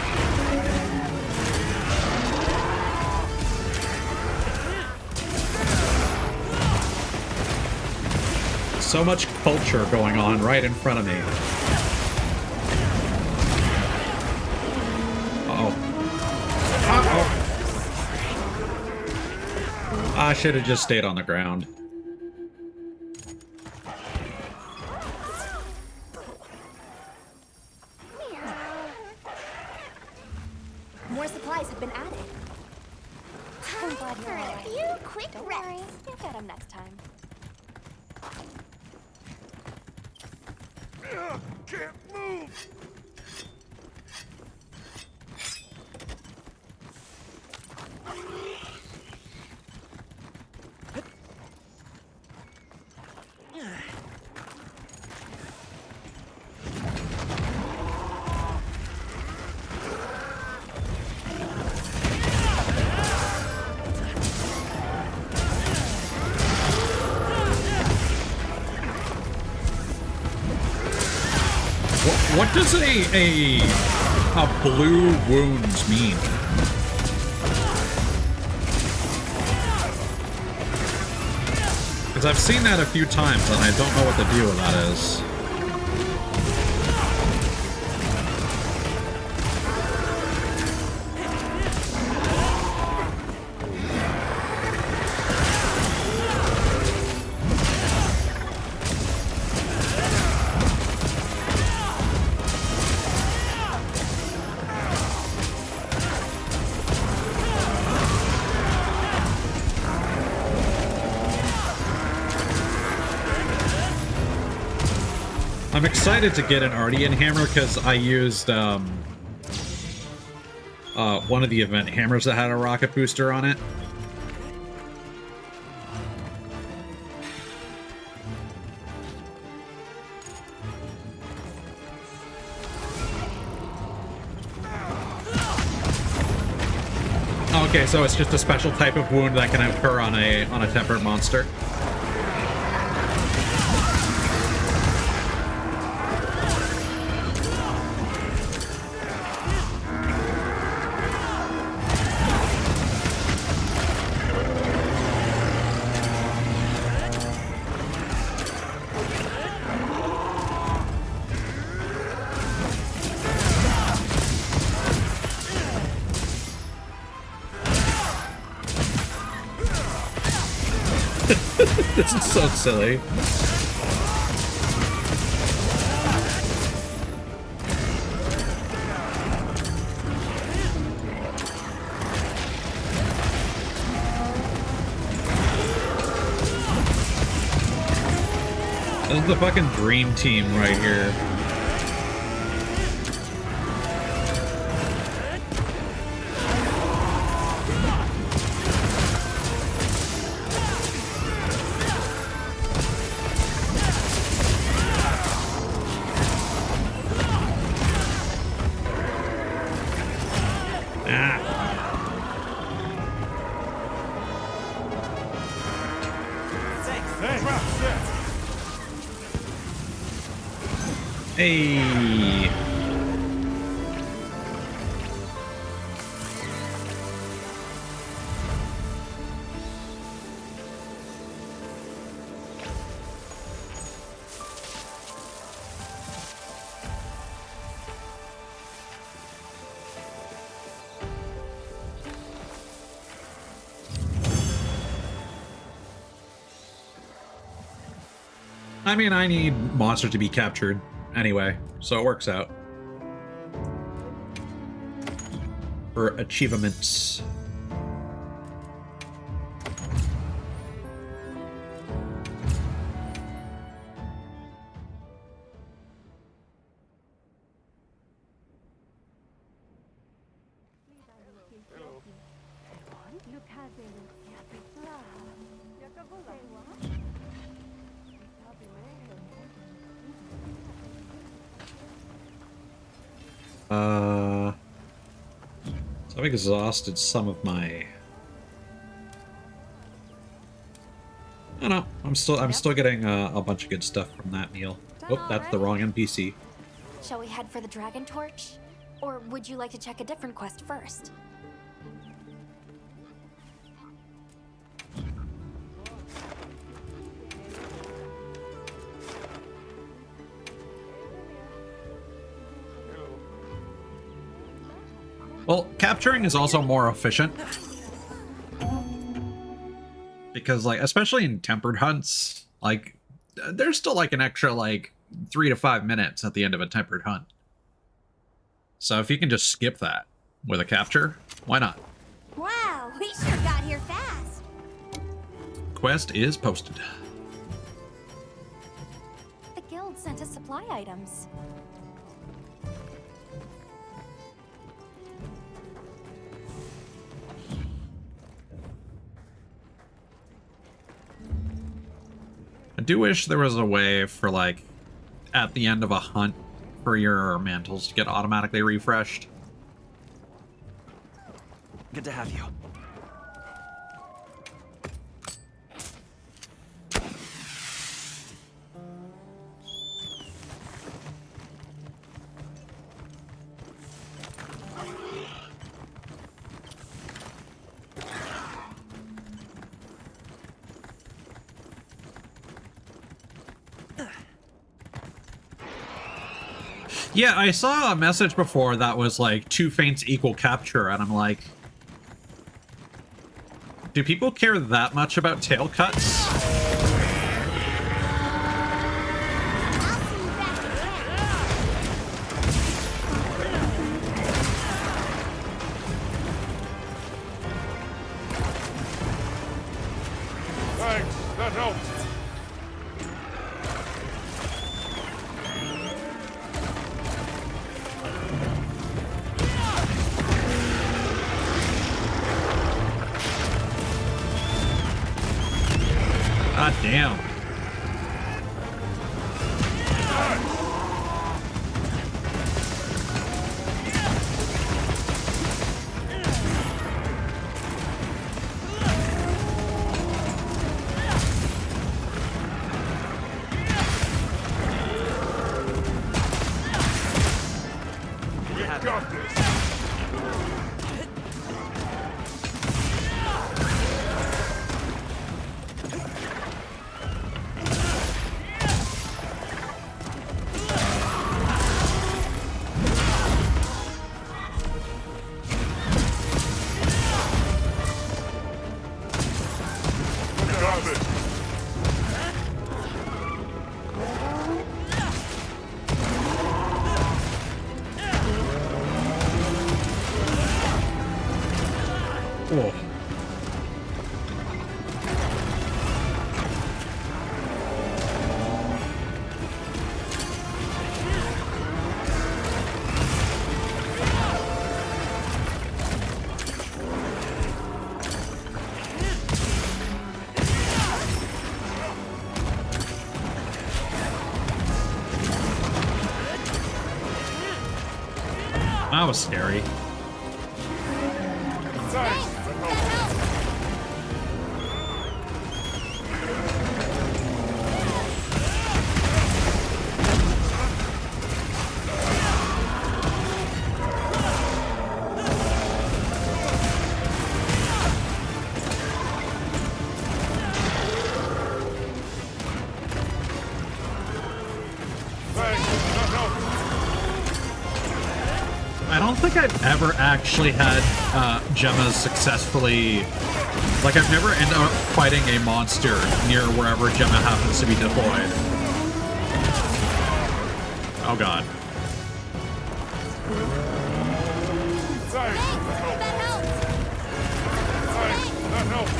So much culture going on right in front of me. Uh-oh. Uh-oh. I should have just stayed on the ground. More supplies have been added. I'm glad you're all right. You quick Don't rest. worry, you'll get him next time. Can't move! What does a blue wounds mean? Because I've seen that a few times and I don't know what the deal with that is. I'm excited to get an Ardian hammer because I used one of the event hammers that had a rocket booster on it. Okay, so it's just a special type of wound that can occur on a tempered monster. This is so silly. This is the fucking dream team right here. Hey. I mean, I need monsters to be captured anyway, so it works out. For achievements. So I've exhausted some of my... I don't know. I'm still getting a bunch of good stuff from that meal. Oh, that's the wrong NPC. Shall we head for the Dragon Torch? Or would you like to check a different quest first? Well, capturing is also more efficient. Because, like, especially in tempered hunts, like, there's still, like, an extra, like, 3 to 5 minutes at the end of a tempered hunt. So if you can just skip that with a capture, why not? Wow, we sure got here fast. Quest is posted. The guild sent us supply items. I do wish there was a way for, like, at the end of a hunt for your mantles to get automatically refreshed. Good to have you. Yeah, I saw a message before that was like 2 feints equal capture, and I'm like, do people care that much about tail cuts? Thanks, that helps. God damn. You got this. Got it. Whoa. That was scary. Thanks, that helps. Thanks, that helps. I don't think I've ever actually had gemmas successfully. Like, I've never ended up fighting a monster near wherever Gemma happens to be deployed. Oh god. Thanks, that helps. Thanks, that helps.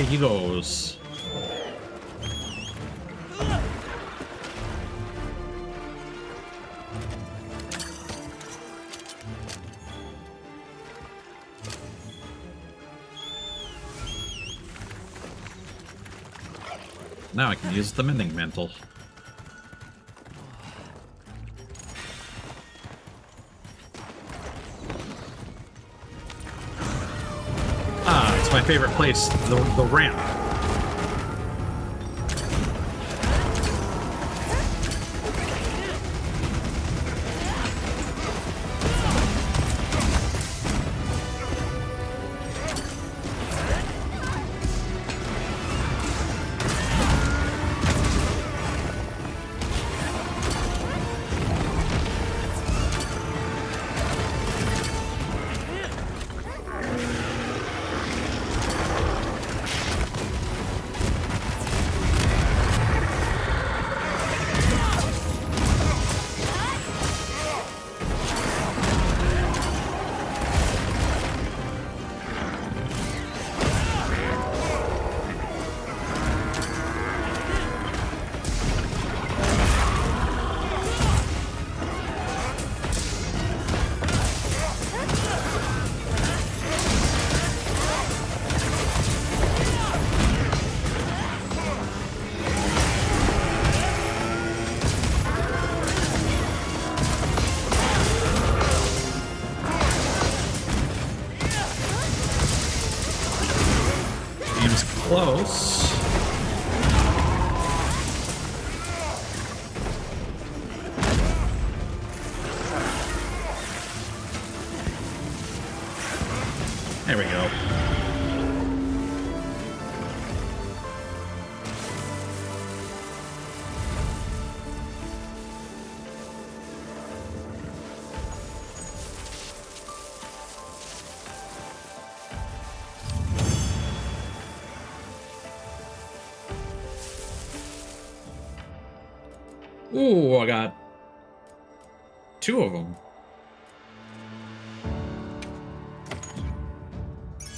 away he goes. Now I can use the mending mantle. Ah, it's my favorite place, the ramp. Close. There we go. Ooh, I got 2 of them.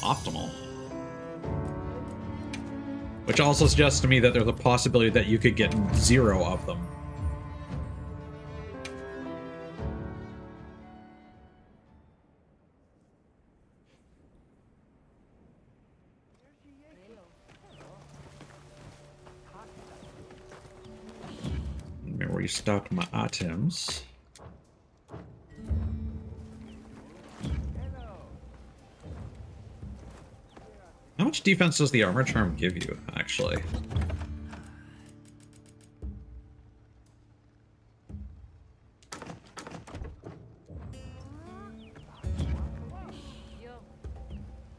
Optimal. Which also suggests to me that there's a possibility that you could get 0 of them. Let me restock my items. How much defense does the armor charm give you, actually?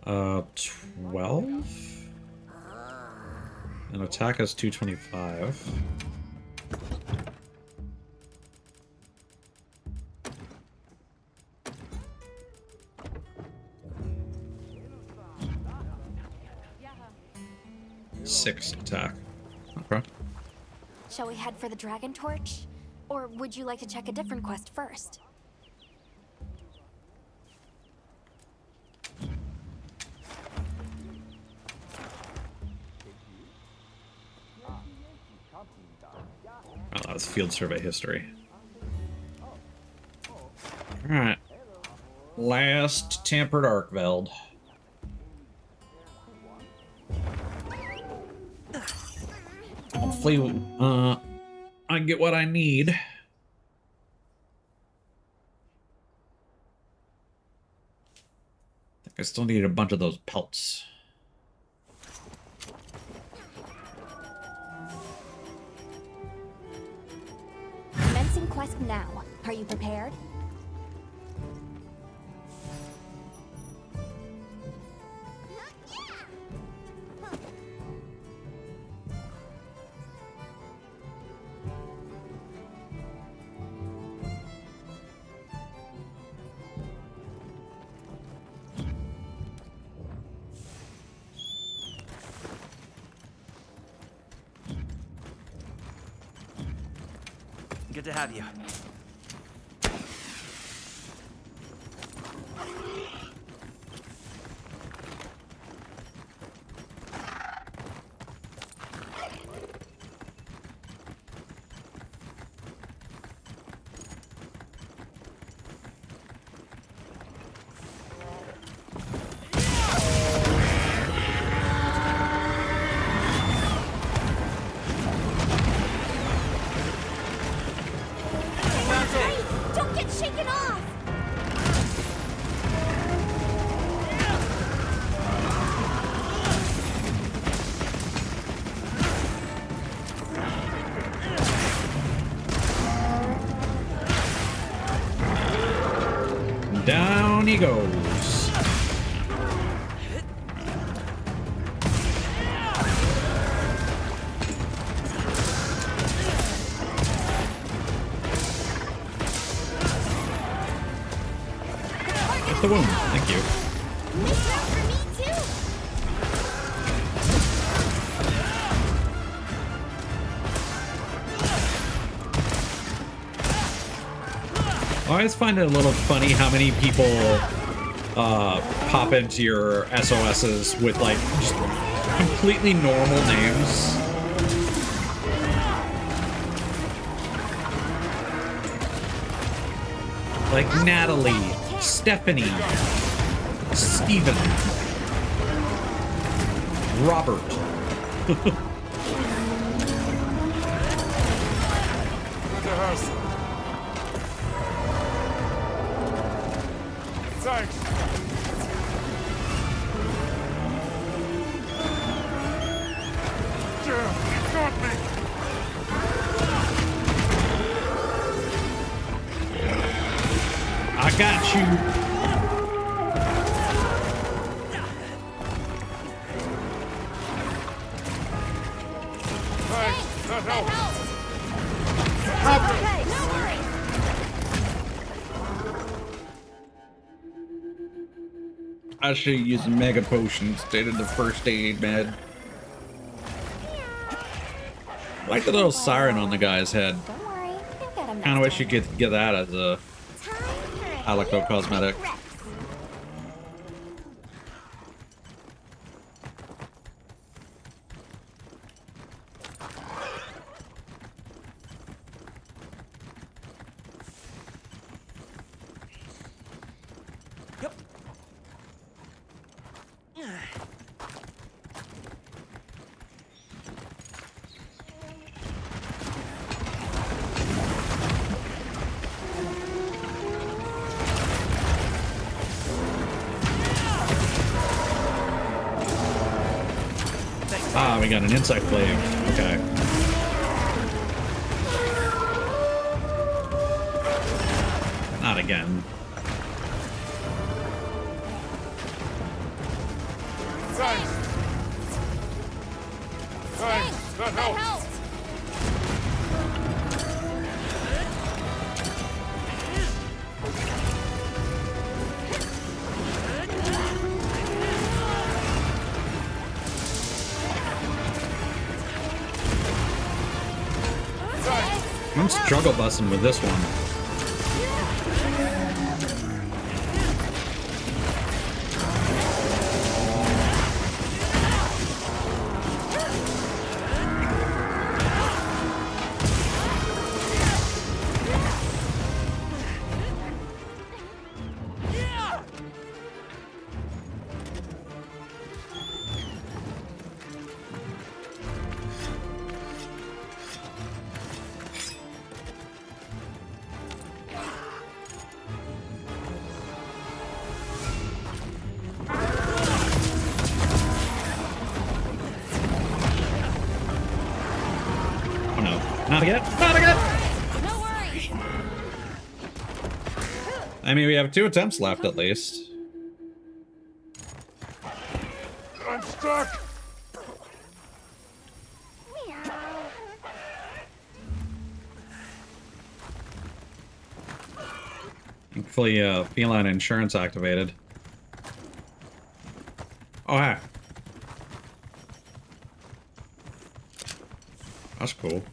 Uh, 12? And attack is 225. Six attack. Okay. Shall we head for the Dragon Torch? Or would you like to check a different quest first? Oh, that's field survey history. Alright. Last Tampered Arkveld. Hopefully, I get what I need. I think I still need a bunch of those pelts. Commencing quest now. Are you prepared? Good to have you. Down he goes. Get the wound. Thank you. I always find it a little funny how many people pop into your SOSs with like just completely normal names. Like Natalie, Stephanie, Steven, Robert. Thanks. Damn, you got me. I got you. Thanks, that helps. Okay, no worries. I should use a mega potion instead of the first aid med. I like the little siren on the guy's head. Kinda wish you could get that as a Alico cosmetic. Ah, we got an insect flame. Okay. Not again. Thanks. Thanks, that helps. I'm struggle busting with this one. Not again! Not again! No worries. I mean, we have 2 attempts left at least. I'm stuck. Thankfully, feline insurance activated. Oh, hey. That's cool.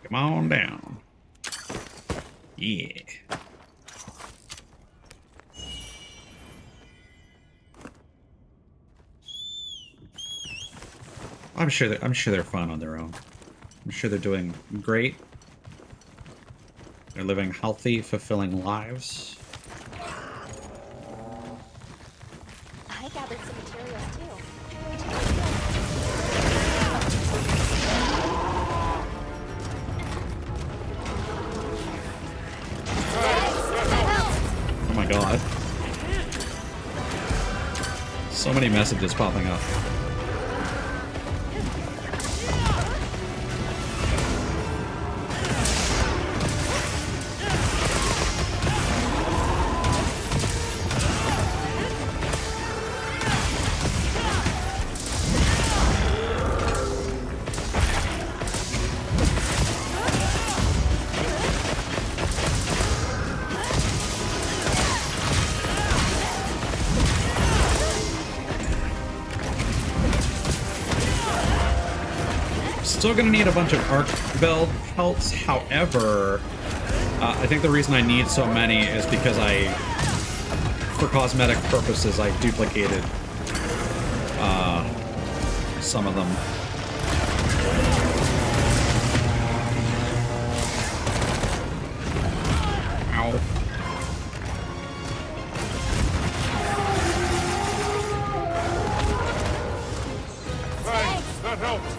Come on down. Yeah. I'm sure they're fun on their own. I'm sure they're doing great. They're living healthy, fulfilling lives. I gathered some materials too. god. So many messages popping up. Still gonna need a bunch of arc belt pelts. However, I think the reason I need so many is because for cosmetic purposes, I duplicated some of them. Ow. Thanks, that helps.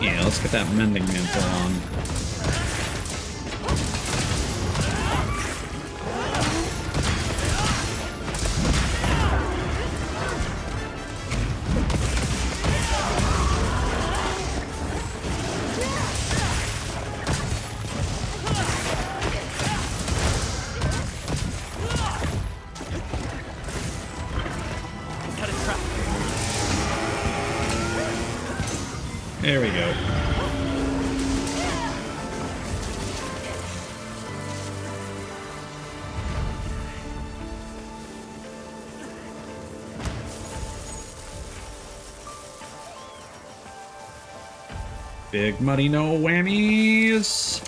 Yeah, let's get that mending mantle on. There we go. Big money, no whammies.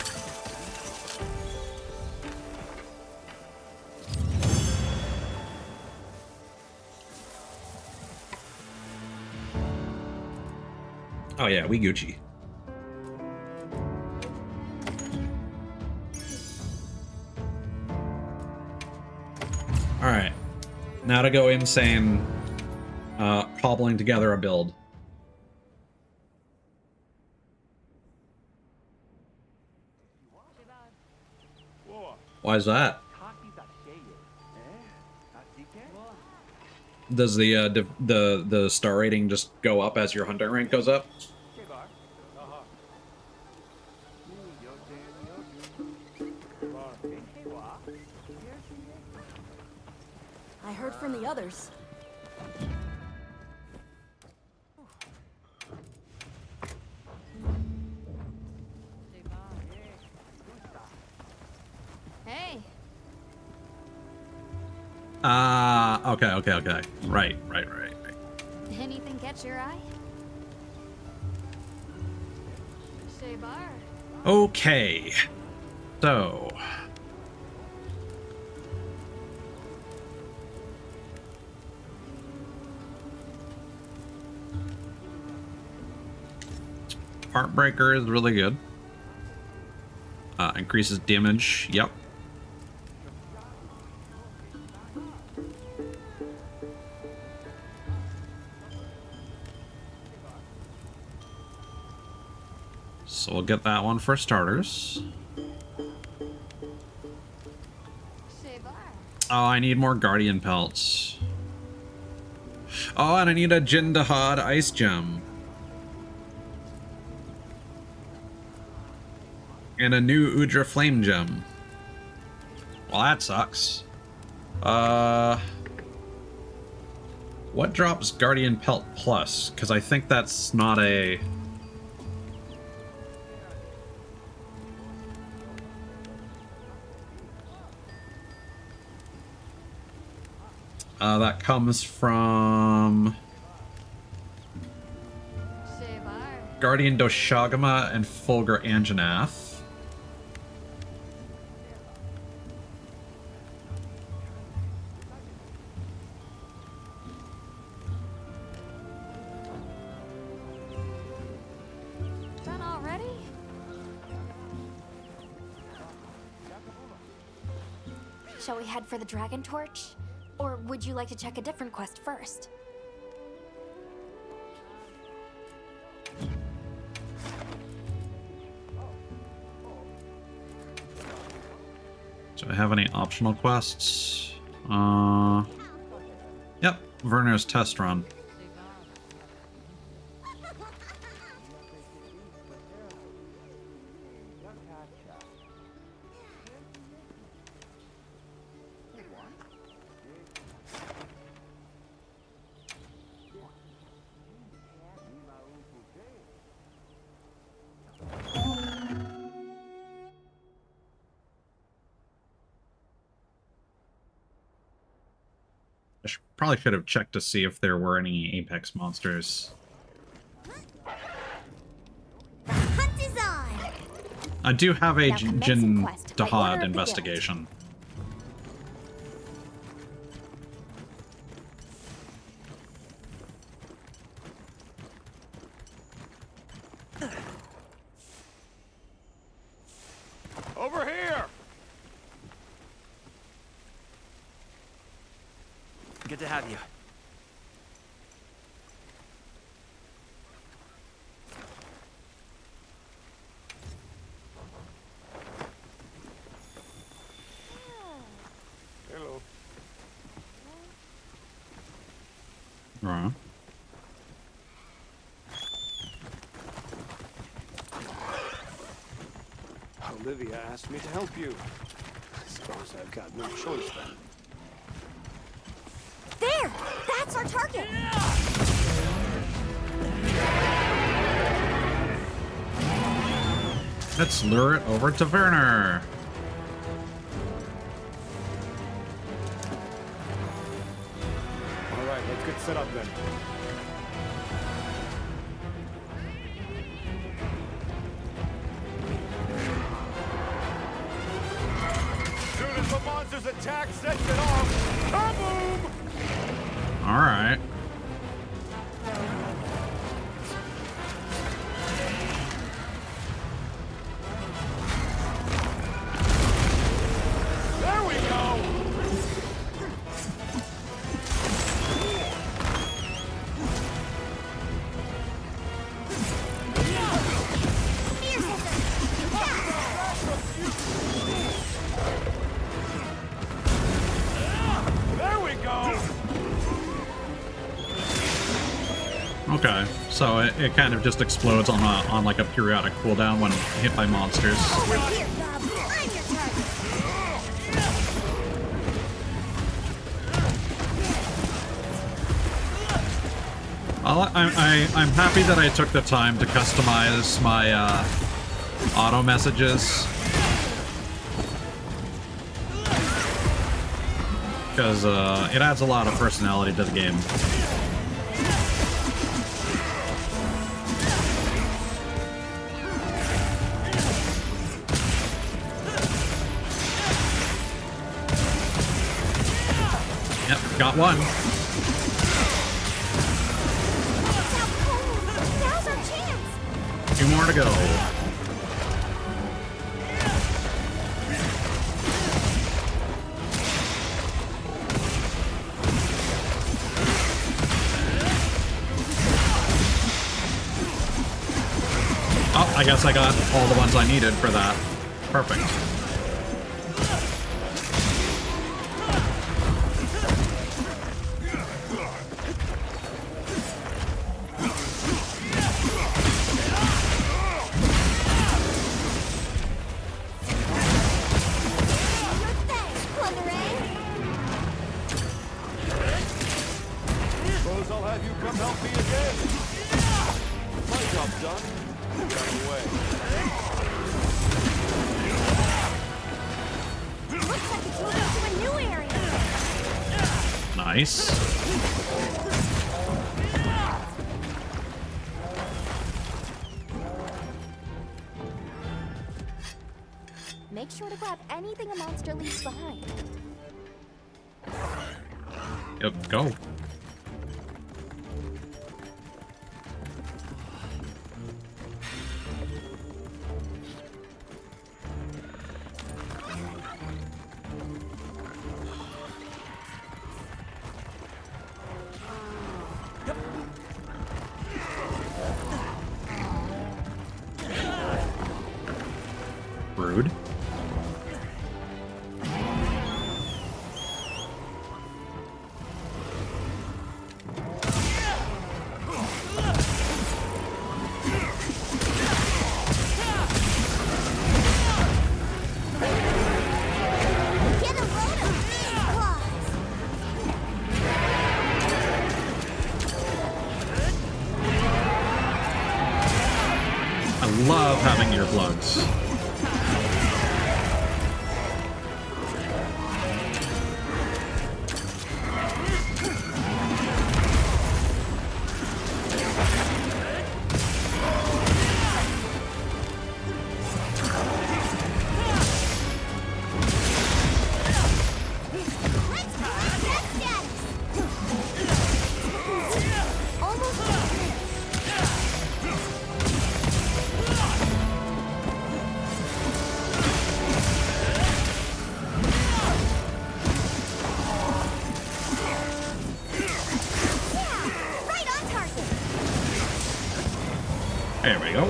Oh yeah, we Gucci. Alright. Now to go insane, cobbling together a build. Why is that? Does the star rating just go up as your hunter rank goes up? I heard from the others. Hey. Okay. Right. Anything catch your eye? Shaybar. Okay. So. Heartbreaker is really good. Increases damage. Yep. So we'll get that one for starters. Oh, I need more Guardian pelts. Oh, and I need a Jindahad Ice Gem. And a new Udra Flame Gem. Well, that sucks. What drops Guardian Pelt Plus? Because I think that's not a... That comes from Guardian Doshagama and Fulgur Anjanath. Done already? Shall we head for the Dragon Torch? Or would you like to check a different quest first? Do I have any optional quests? Yep, Werner's test run. Probably should have checked to see if there were any Apex monsters. Hunt is on. I do have a Now commence Jin quest by order Dahad of the investigation. Over here! Good to have you. Hello. Right. Olivia asked me to help you. I suppose I've got no choice then. There! That's our target! Let's lure it over to Werner. All right, let's get set up then. Soon as the monster's attack sets it off, kaboom! All right. There we go! There we go! Okay, so it kind of just explodes on like a periodic cooldown when hit by monsters. Over here, Bob. I'm your target. I'm happy that I took the time to customize my auto messages, because it adds a lot of personality to the game. Yep, got one. Now's our chance. 2 more to go. Oh, I guess I got all the ones I needed for that. Perfect. Suppose I'll have you come help me again. My job's done. Got away. Looks like it's moving to a new area. Nice. Make sure to grab anything a monster leaves behind. Yep, go. Rude. I love having earplugs. There we go.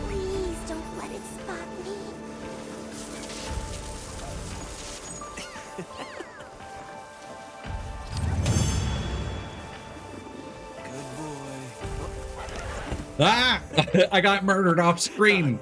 Please don't let it spot me. Ah! I got murdered off screen.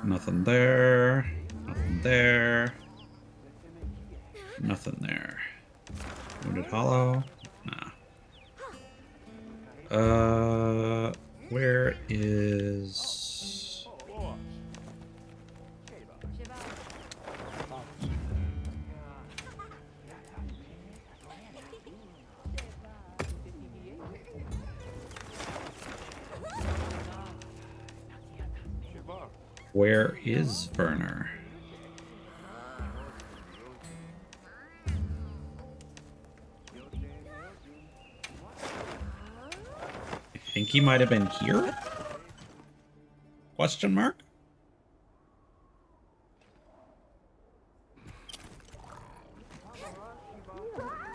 Nothing there. Nothing there. Nothing there. Wounded Hollow? Nah. Where is... Where is Werner? I think he might have been here? Question mark?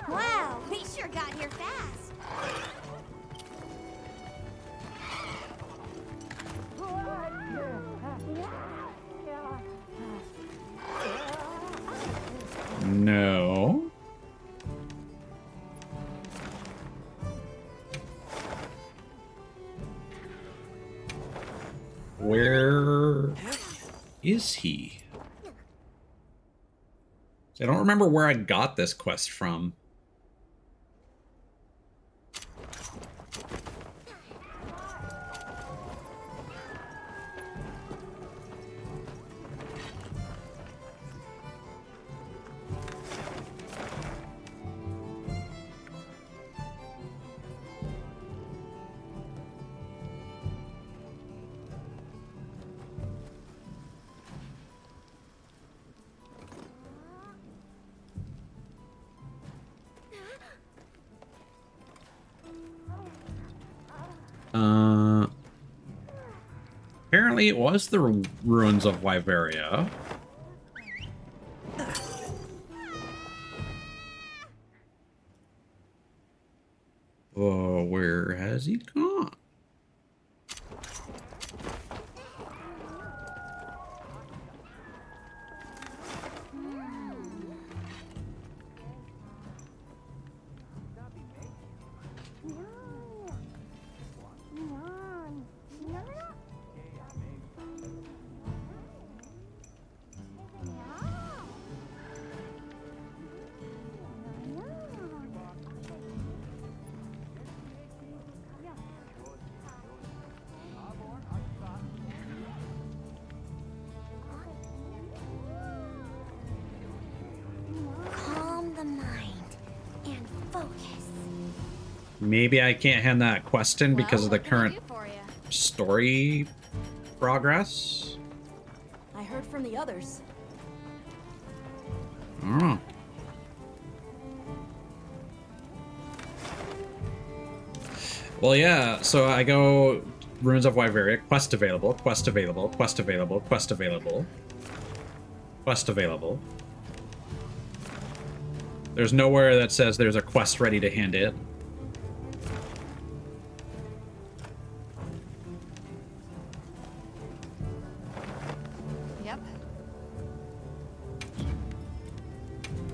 Wow, we sure got here fast. No. Where is he? I don't remember where I got this quest from. Apparently it was the ruins of Wyveria. Oh, where has he gone? Maybe I can't hand that quest in because of the current story progress. I heard from the others. I don't know. Well, yeah, so I go Ruins of Wyveria, quest available, quest available, quest available, quest available, quest available. There's nowhere that says there's a quest ready to hand in. Yep.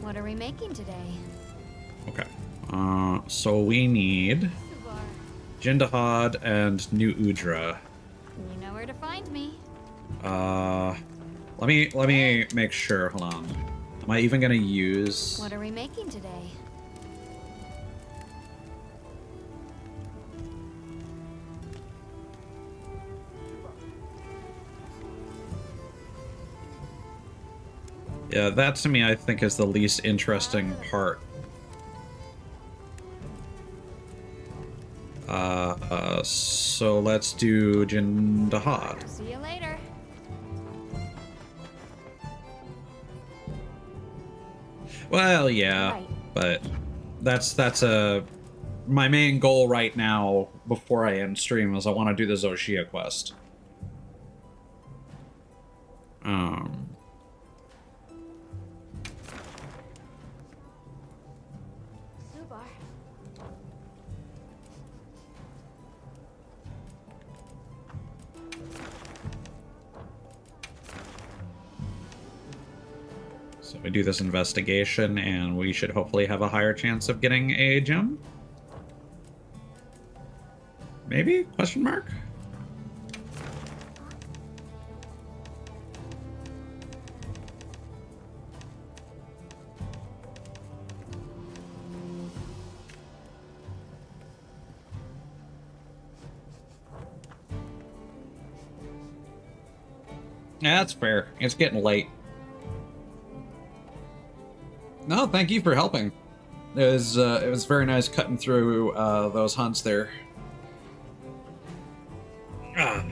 What are we making today? Okay. So we need Jindahad and New Udra. You know where to find me. Let me make sure. Hold on. Am I even gonna use? What are we making today? Yeah, that to me I think is the least interesting part. So let's do Jindahad. See you later. Well, yeah, but that's my main goal right now before I end stream is I want to do the Zoshia quest. So we do this investigation, and we should hopefully have a higher chance of getting a gem. Maybe? Question mark? Yeah, that's fair. It's getting late. No, thank you for helping. It was very nice cutting through those hunts there. Ah.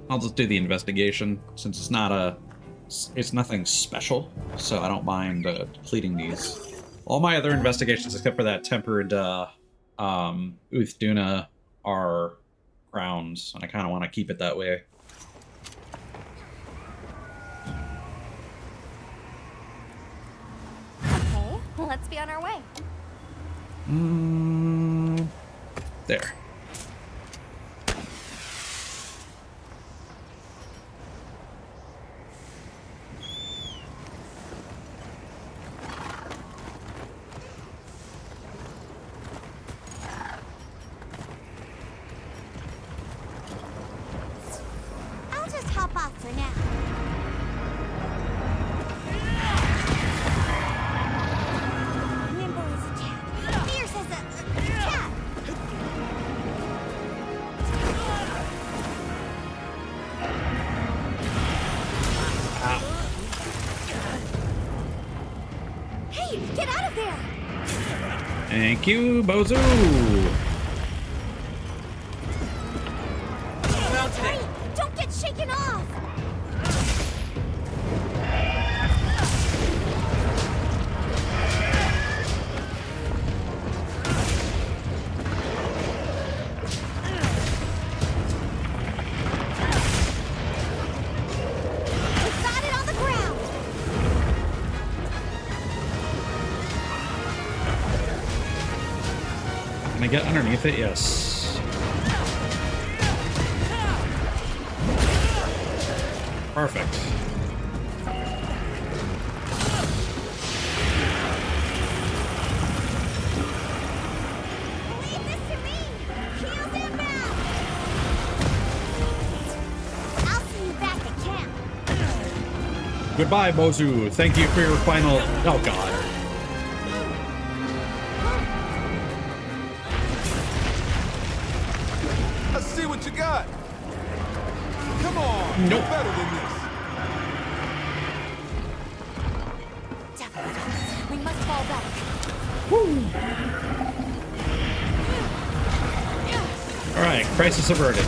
I'll just do the investigation since it's nothing special, so I don't mind completing these. All my other investigations, except for that tempered Uthduna, are grounds, and I kind of want to keep it that way. Okay, let's be on our way. There. I'll just hop off for now. Nimble as a cat. Fierce as a cat. Hey, get out of there! Thank you, Bozu. Hey, don't get shaken off! We got it on the ground! Can I get underneath it? Yes. Perfect. Leave this to me! Heels inbound! I'll see you back at camp. Goodbye, Bozu. Thank you for your final... Oh, God. Let's see what you got. that? Come on, Nope. you're better than this. We must fall back. All right, crisis averted.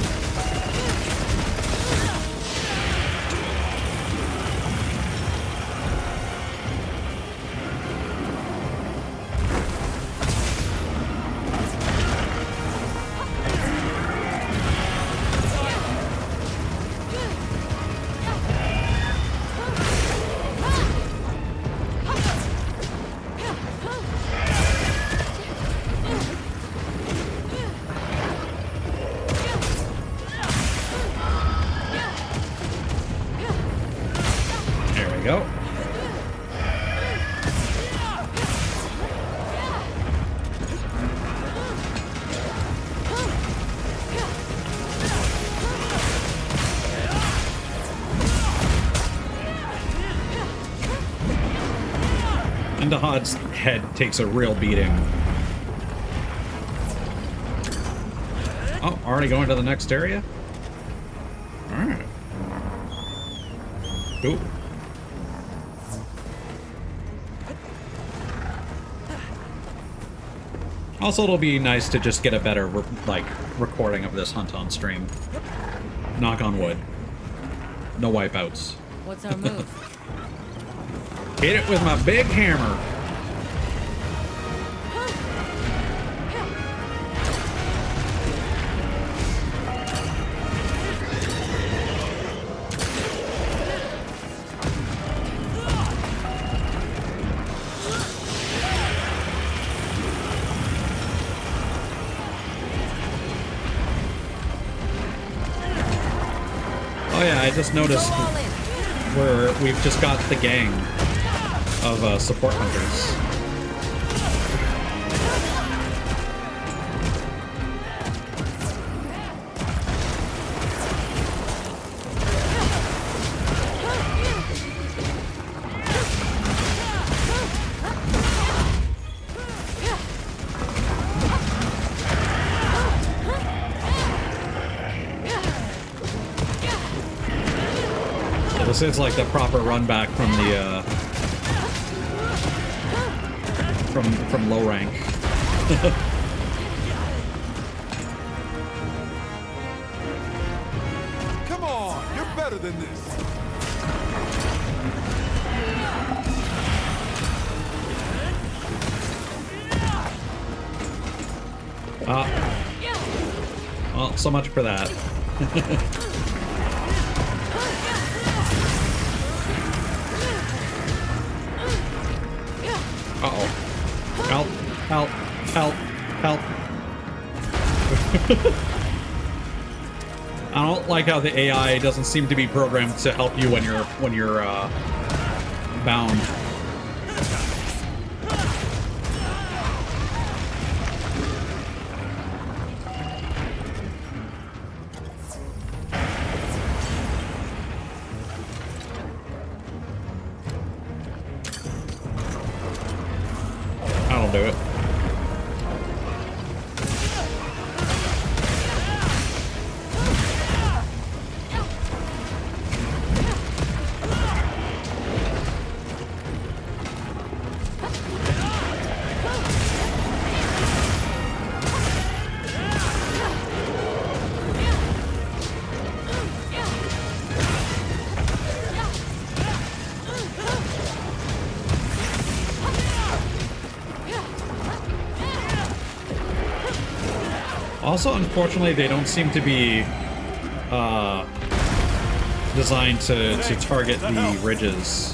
Go. And Dahad's head takes a real beating. Oh, already going to the next area? Alright. Ooh. Also, it'll be nice to just get a better, recording of this hunt on stream. Knock on wood. No wipeouts. What's our move? Hit it with my big hammer. I just noticed we've just got the gang of support hunters. This is like the proper run back from the from low rank. Come on, you're better than this. Well, so much for that. Uh-oh. Help, help, help, help. I don't like how the AI doesn't seem to be programmed to help you when you're bound. That'll do it. Also, unfortunately, they don't seem to be designed to target the ridges.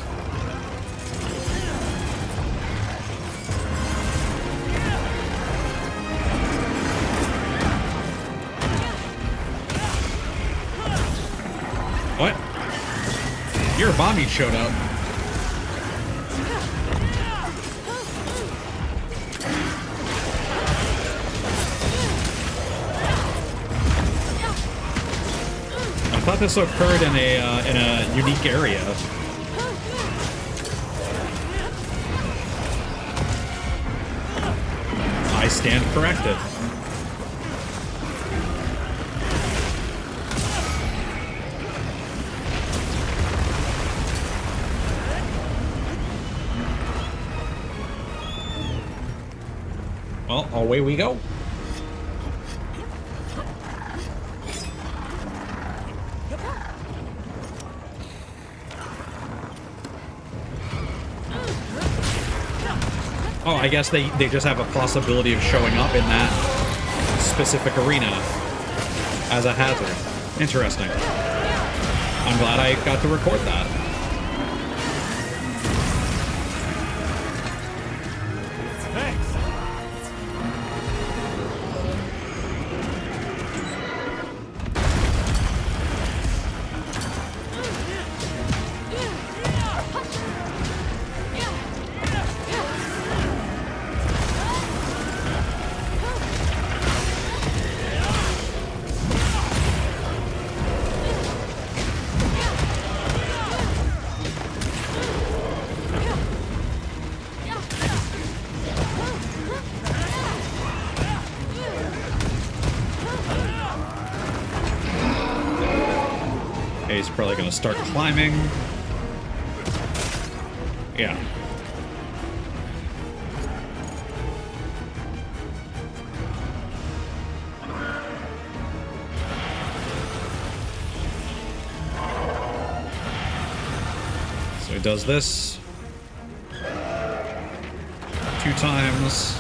What? Your Bombi showed up. I thought this occurred in a unique area. I stand corrected. away we go. Oh, I guess they just have a possibility of showing up in that specific arena as a hazard. Interesting. I'm glad I got to record that. He's probably gonna start climbing. Yeah. So he does this 2 times,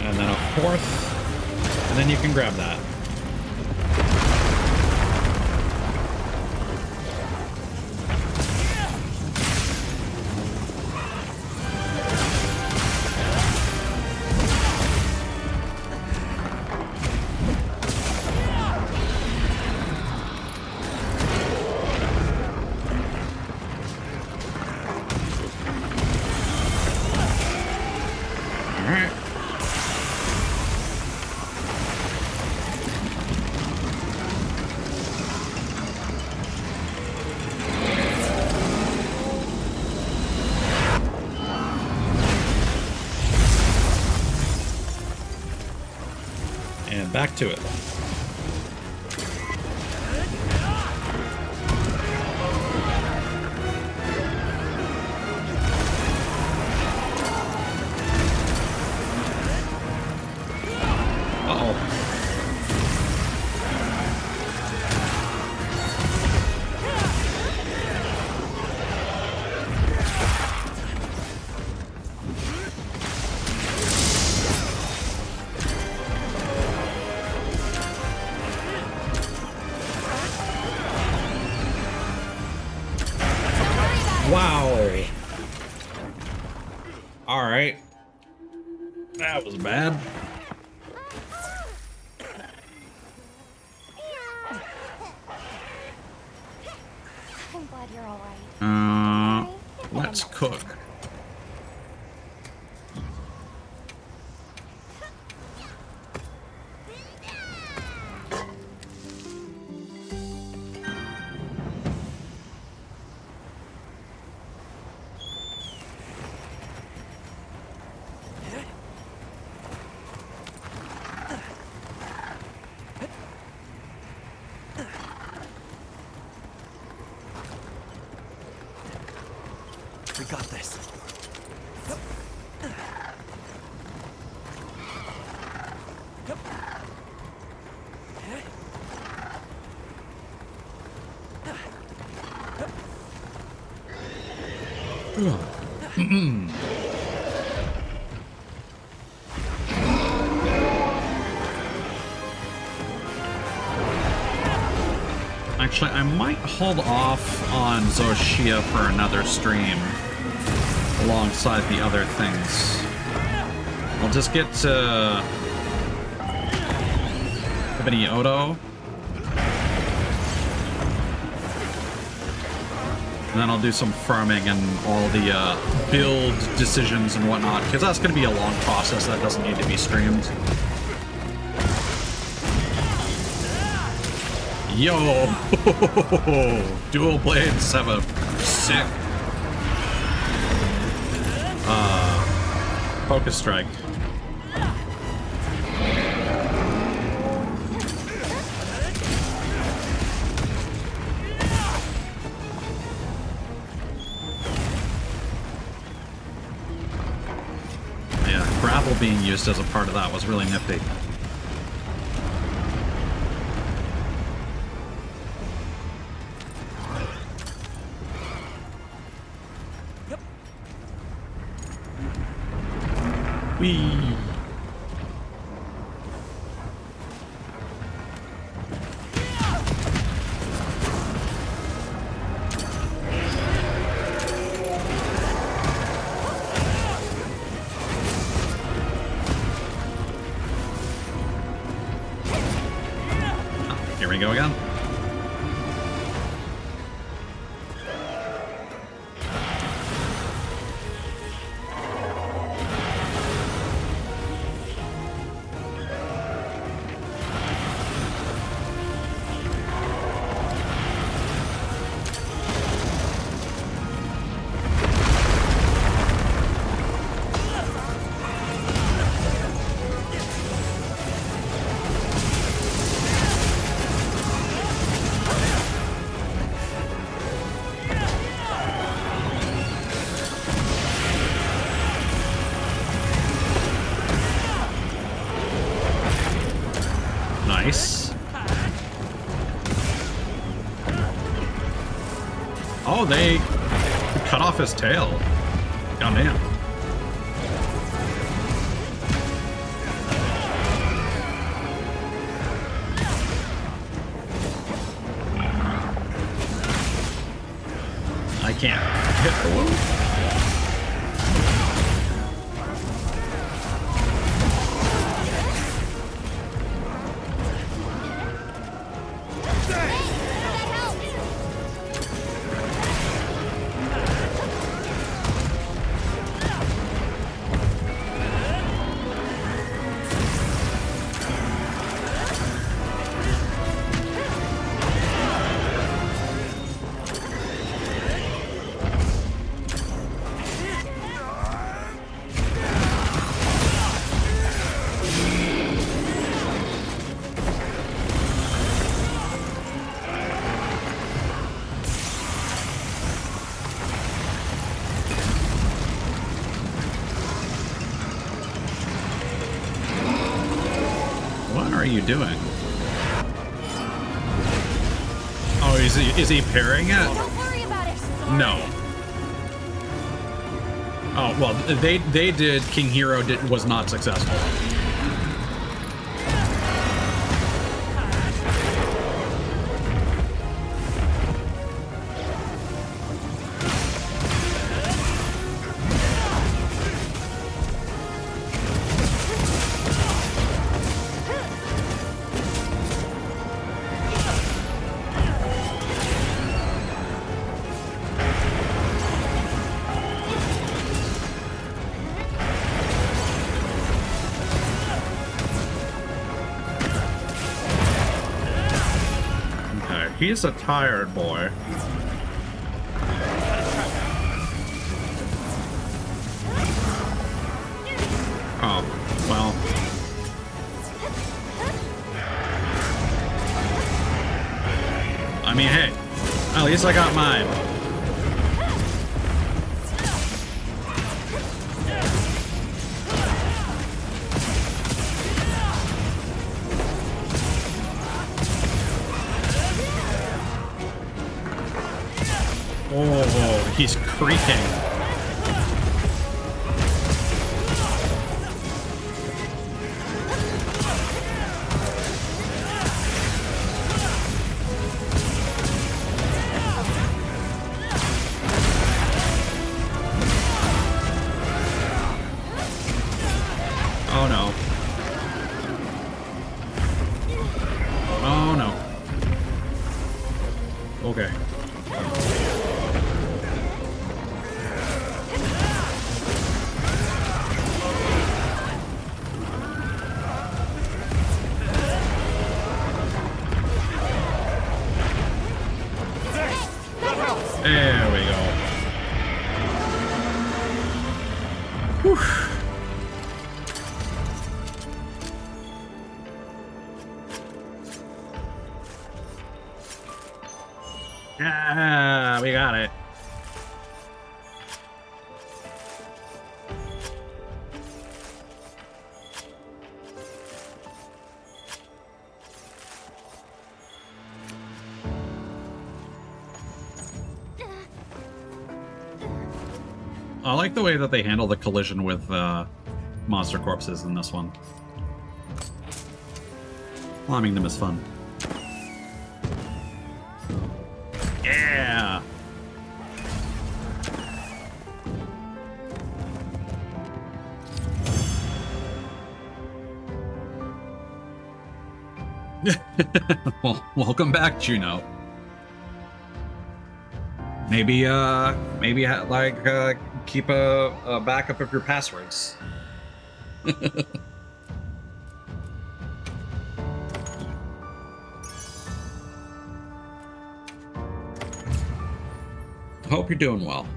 and then a 4th, and then you can grab that. And back to it. Uh-oh. Wow. All right. That was bad. I'm glad you're all right. Let's cook. We got this. Actually, I might hold off on Zoshia for another stream alongside the other things. I'll just get to Ebony Odo. And then I'll do some farming and all the build decisions and whatnot, because that's going to be a long process that doesn't need to be streamed. Yo! Dual blades have a sick focus strike. Yeah, being used as a part of that was really nifty. Whee! Here we go again. Nice. Oh, they cut off his tail. Goddamn. I can't hit the wound. What are you doing? Oh, is he parrying it? Don't worry about it. No. Oh well, they did. King Hero was not successful. He's a tired boy. Oh, well. I mean, hey, at least I got mine. Oh, he's creaking. Oh no. Oh no. Okay. There we go. Whew. Ah, we got it. I like the way that they handle the collision with monster corpses in this one. Climbing them is fun. Yeah! Well, welcome back, Juno. Maybe keep a backup of your passwords. Hope you're doing well.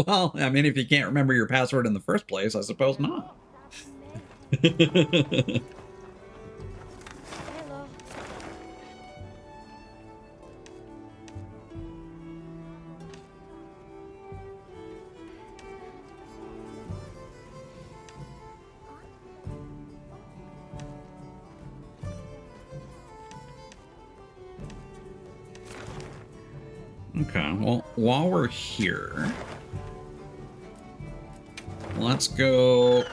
Well, I mean, if you can't remember your password in the first place, I suppose not. Okay, well, while we're here, let's go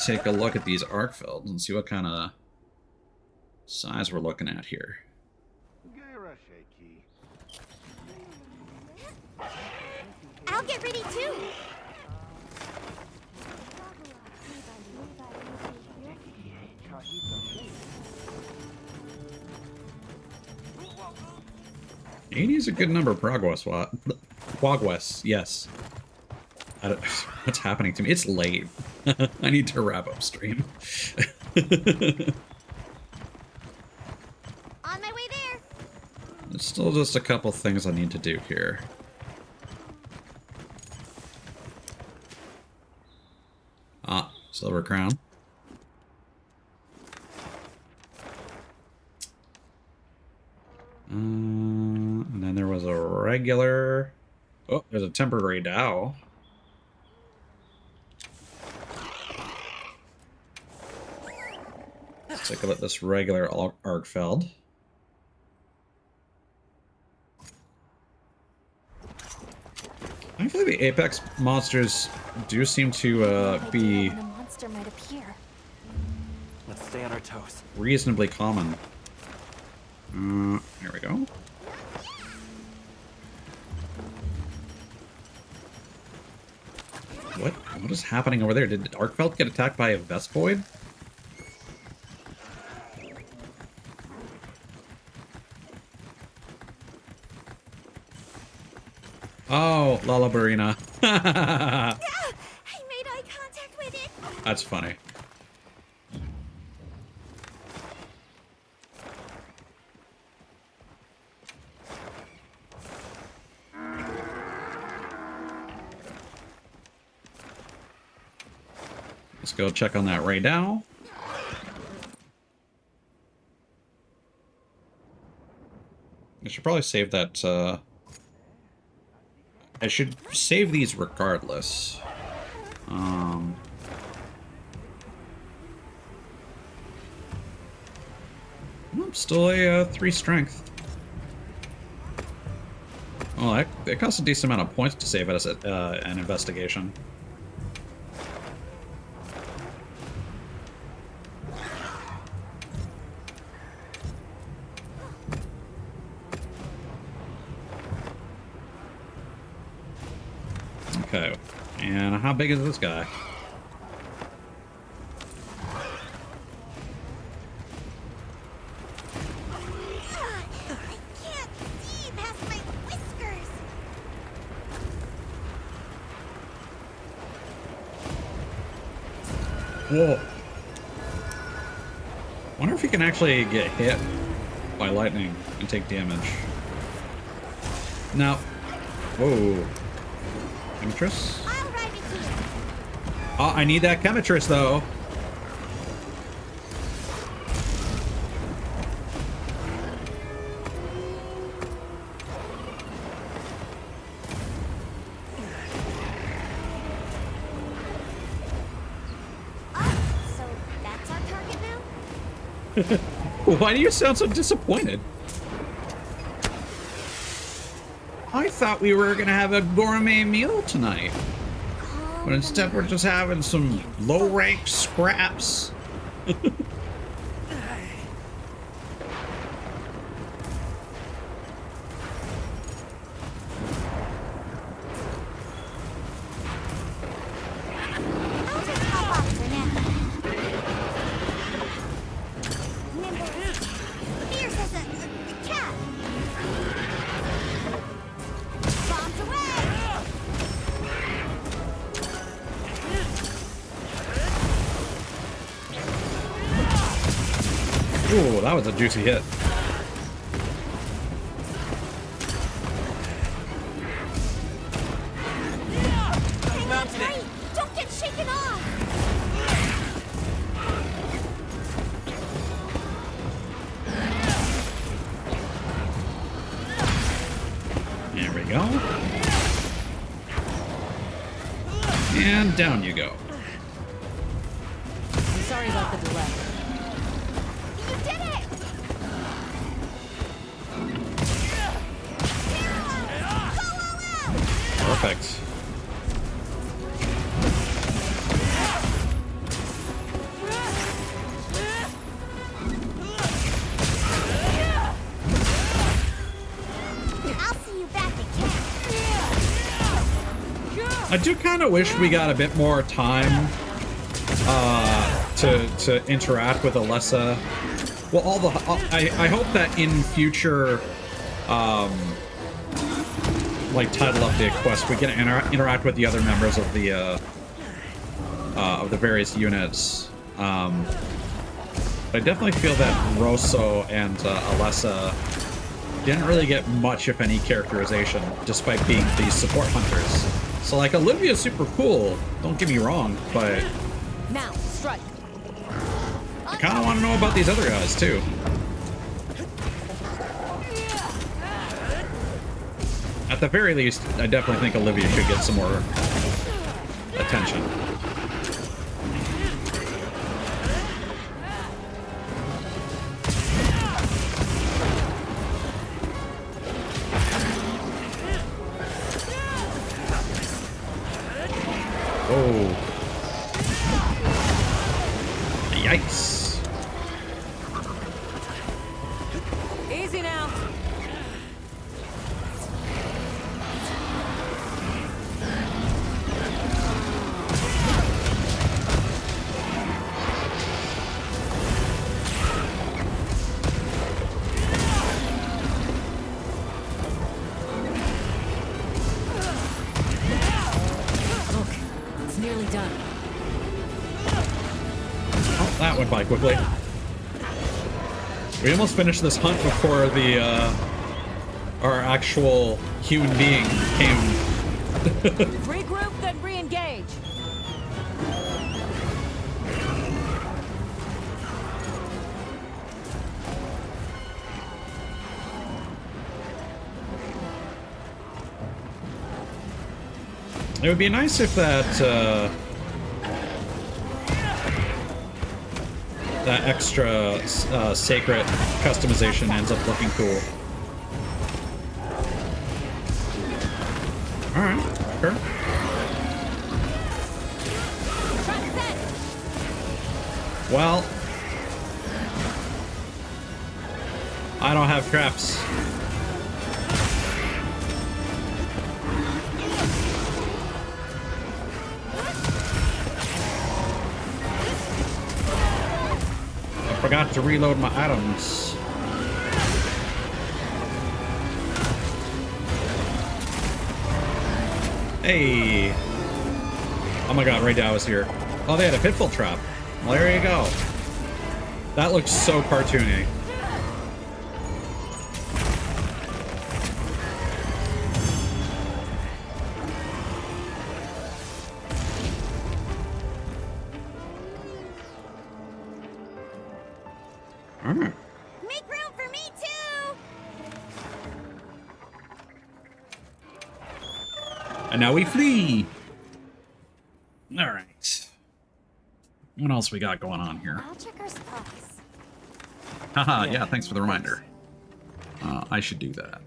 take a look at these arc fields and see what kind of size we're looking at here. I'll get ready too. $80 is a good number of progress. Progress, yes. What's happening to me? It's late. I need to wrap up stream. On my way there. There's still just a couple things I need to do here. Ah, silver crown. And then there was a regular... Oh, there's a temporary Dow. Let's take a look at this regular Arcfeld. Thankfully, the Apex monsters do seem to be... When a monster might appear. Let's stay on our toes. Reasonably common. Here we go. What is happening over there? Did Arkfeld get attacked by a Vespoid? Oh, Lullabarina. I made eye contact with it. That's funny. Let's go check on that right now. I should probably save that, I should save these regardless. Still a 3 strength. Well, that costs a decent amount of points to save it as an investigation. Okay, and how big is this guy? Whoa. Wonder if you can actually get hit by lightning and take damage. No. Whoa. Chemitress? Oh, I need that Chemitress, though. Why do you sound so disappointed? I thought we were gonna have a gourmet meal tonight. But instead we're just having some low-rank scraps. Ooh, that was a juicy hit. Don't get shaken off! There we go. And down you go. I'm sorry about the delay. You did it! Perfect. I'll see you back at camp. I do kind of wish we got a bit more time to interact with Alessa. Well, I hope that in future like title update quests we can interact with the other members of the various units. But I definitely feel that Rosso and Alessa didn't really get much, if any, characterization, despite being these support hunters. So, like, Olivia's super cool, don't get me wrong, but Now, strike. I kind of want to know about these other guys, too. At the very least, I definitely think Olivia should get some more attention. Oh. Yikes. Easy now. Nearly done. Oh, that went by quickly. We almost finished this hunt before the our actual human being came. Regroup, then re-engage. It would be nice if that that extra sacred customization ends up looking cool. All right, sure. Well, I don't have traps. Forgot to reload my items. Hey. Oh my god, Ray Dow is here. Oh, they had a pitfall trap. Well, there you go. That looks so cartoony. Alright. Make room for me too! And now we flee. All right. What else we got going on here? I'll check our supplies. Haha, yeah, thanks for the reminder. I should do that.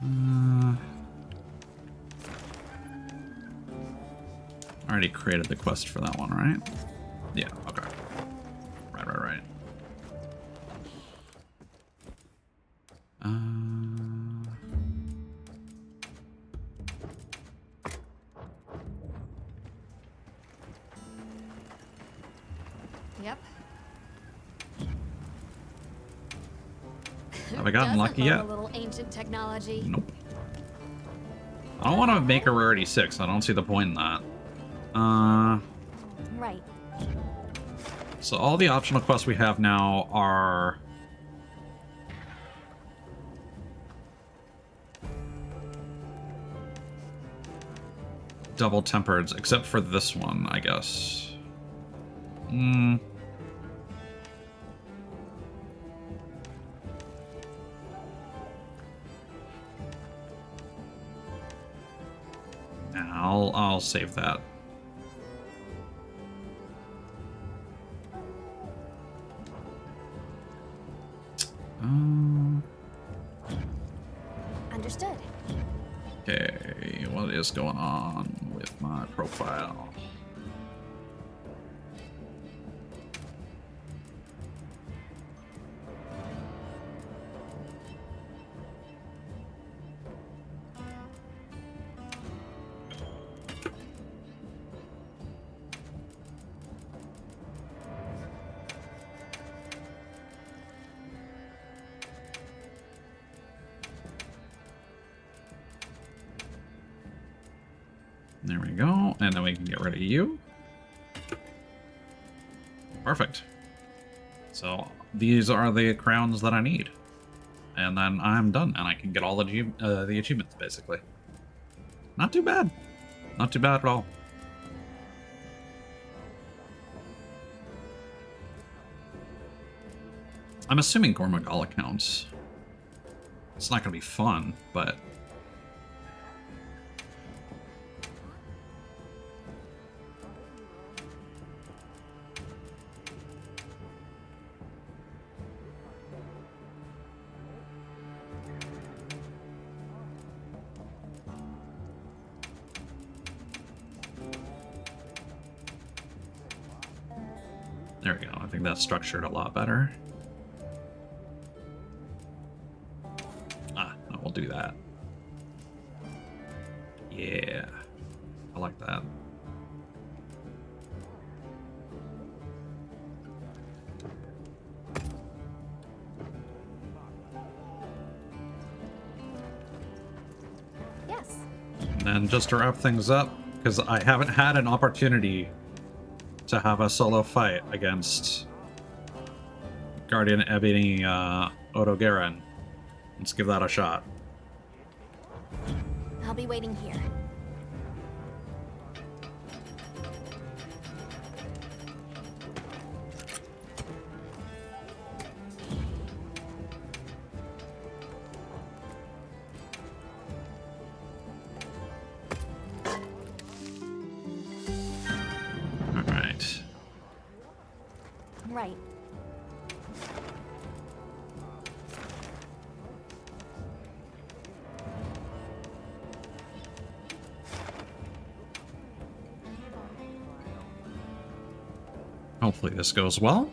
I already created the quest for that one, right? Yeah, okay. Right. Yep. Have I gotten Doesn't lucky love yet? a little ancient technology. Nope. I don't want to make a rarity 6. I don't see the point in that. Right. So all the optional quests we have now are... double tempered, except for this one, I guess. I'll save that. Understood. Okay, what is going on with my profile? There we go, and then we can get rid of you. Perfect. So these are the crowns that I need. And then I'm done, and I can get all the achievements, basically. Not too bad. Not too bad at all. I'm assuming Gormagala counts. It's not going to be fun, but... There we go. I think that's structured a lot better. No, we'll do that. Yeah. I like that. Yes. And then just to wrap things up, because I haven't had an opportunity to have a solo fight against Guardian Ebony Odogaran. Let's give that a shot. I'll be waiting here. All right. Right. Hopefully this goes well.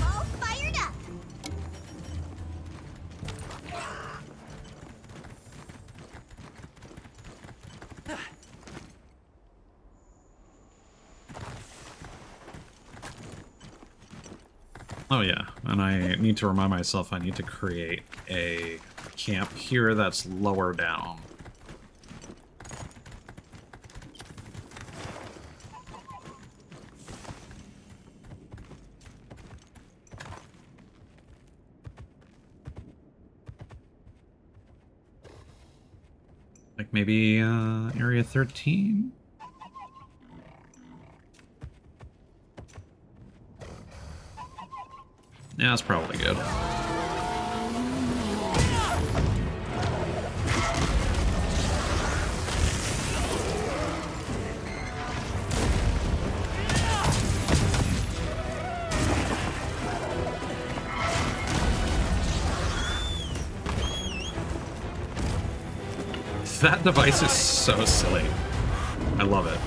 All fired up. Oh yeah, and I need to remind myself I need to create a camp here that's lower down. Like maybe area 13? Yeah, that's probably good. That device is so silly. I love it.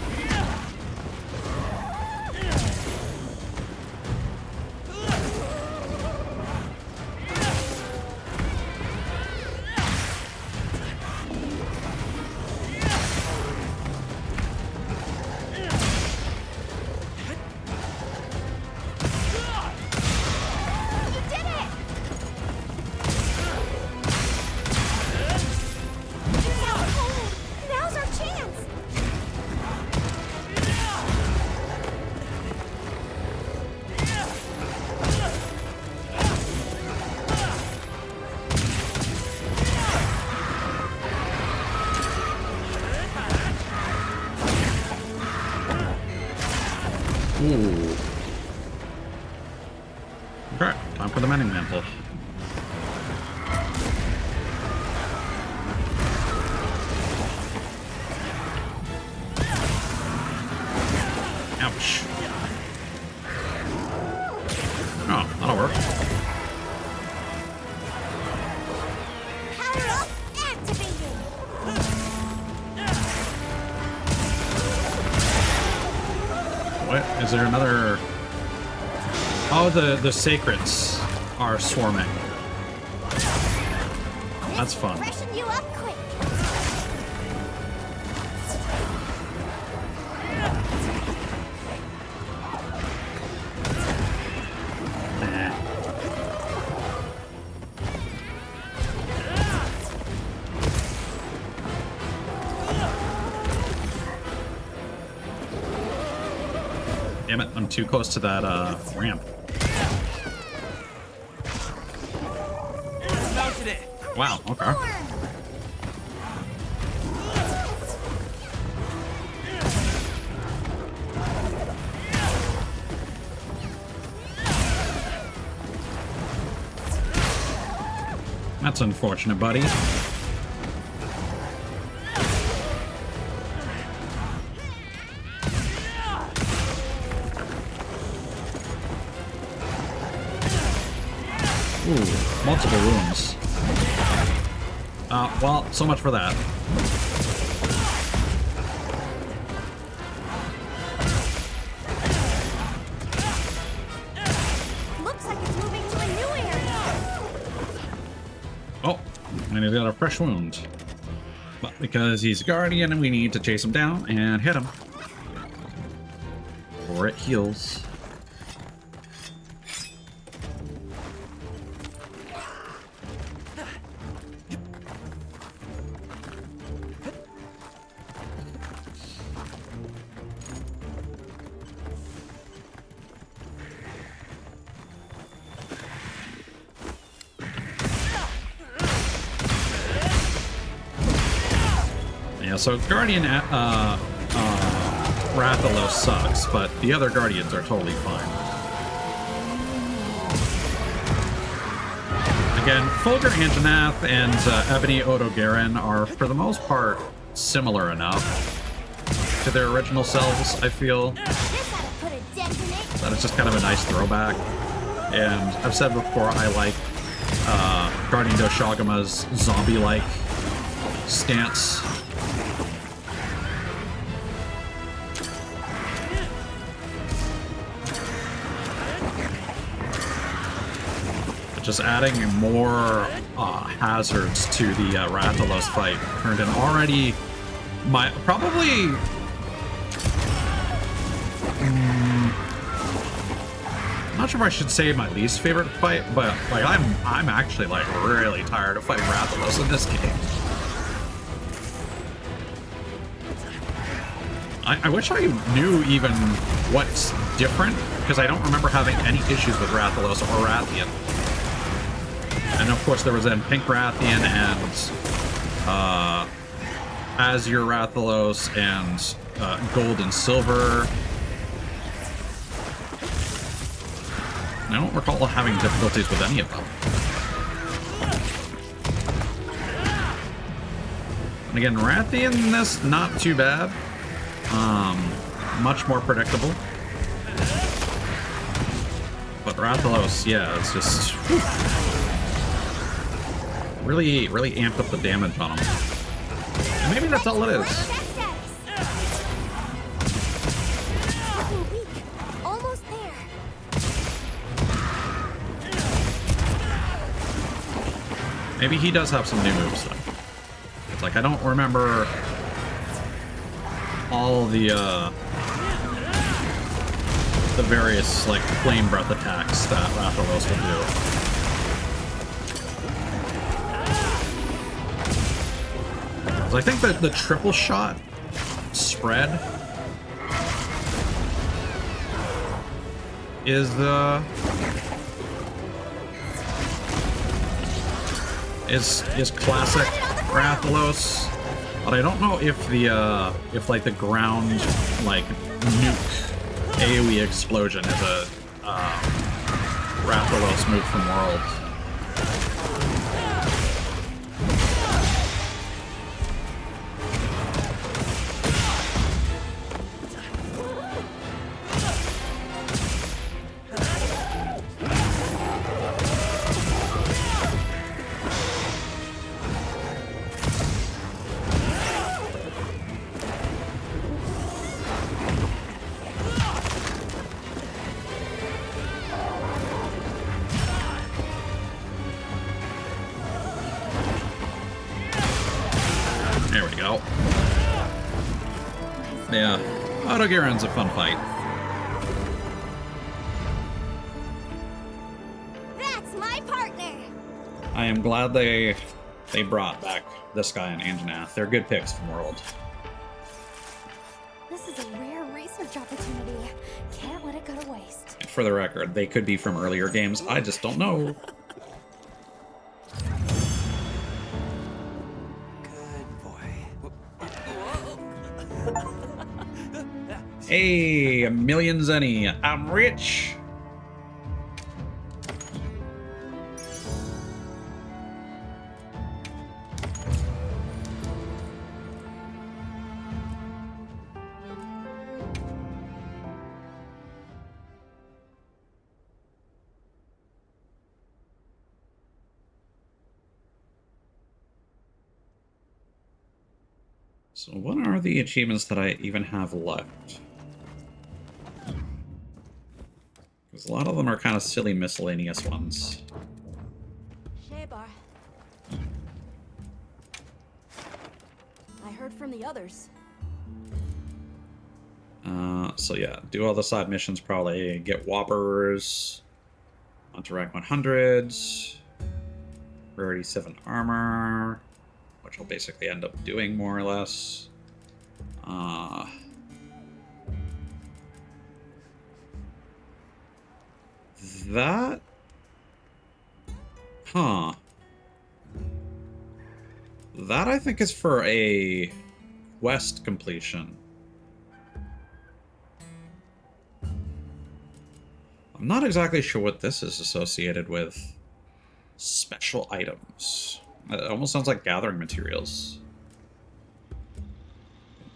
Now's our chance! Ooh. Okay, time for the mending mantle. Ouch. Oh, that'll work. Power up, activated! What? Is there another... Oh, the sacreds are swarming. That's fun. Freshen you up quick! Nah. Damn it, I'm too close to that ramp. Mounted it. Wow, okay. That's unfortunate, buddy. Ooh, multiple wounds. Well, so much for that. Looks like it's moving to a new area! Oh, and he's got a fresh wound. But because he's a guardian and we need to chase him down and hit him. Or it heals. Yeah, so Guardian Rathalos sucks, but the other Guardians are totally fine. Again, Fulgur Anjanath and Ebony Odogaron are, for the most part, similar enough to their original selves, I feel. That it's just kind of a nice throwback. And I've said before, I like Guardian Doshagama's zombie-like stance. Just adding more hazards to the Rathalos fight turned an already probably I'm not sure if I should say my least favorite fight, but like I'm actually like really tired of fighting Rathalos in this game. I wish I knew even what's different, because I don't remember having any issues with Rathalos or Rathian. And of course there was then Pink Rathian and Azure Rathalos and Gold and Silver. I don't recall having difficulties with any of them. And again, Rathian in this, not too bad. Much more predictable. But Rathalos, yeah, it's just really amped up the damage on him. And maybe that's all it is. Almost there. Maybe he does have some new moves though. It's like I don't remember all the various like flame breath attacks that Rathalos will do. So I think that the triple shot spread is classic Rathalos, but I don't know if the if like the ground like nuke AoE explosion is a Rathalos move from Worlds. There we go. Yeah, Autogaron's a fun fight. That's my partner. I am glad they brought back this guy and Anjanath. They're good picks from World. This is a rare research opportunity. Can't let it go to waste. For the record, they could be from earlier games. I just don't know. Hey, a million zenny. I'm rich. So what are the achievements that I even have left? Because a lot of them are kind of silly miscellaneous ones. Shebar. I heard from the others. So yeah, do all the side missions probably. Get Whoppers. Onto rank 100s. Rarity 7 armor. Which I'll basically end up doing more or less. That? Huh. That I think is for a quest completion. I'm not exactly sure what this is associated with. Special items. It almost sounds like gathering materials.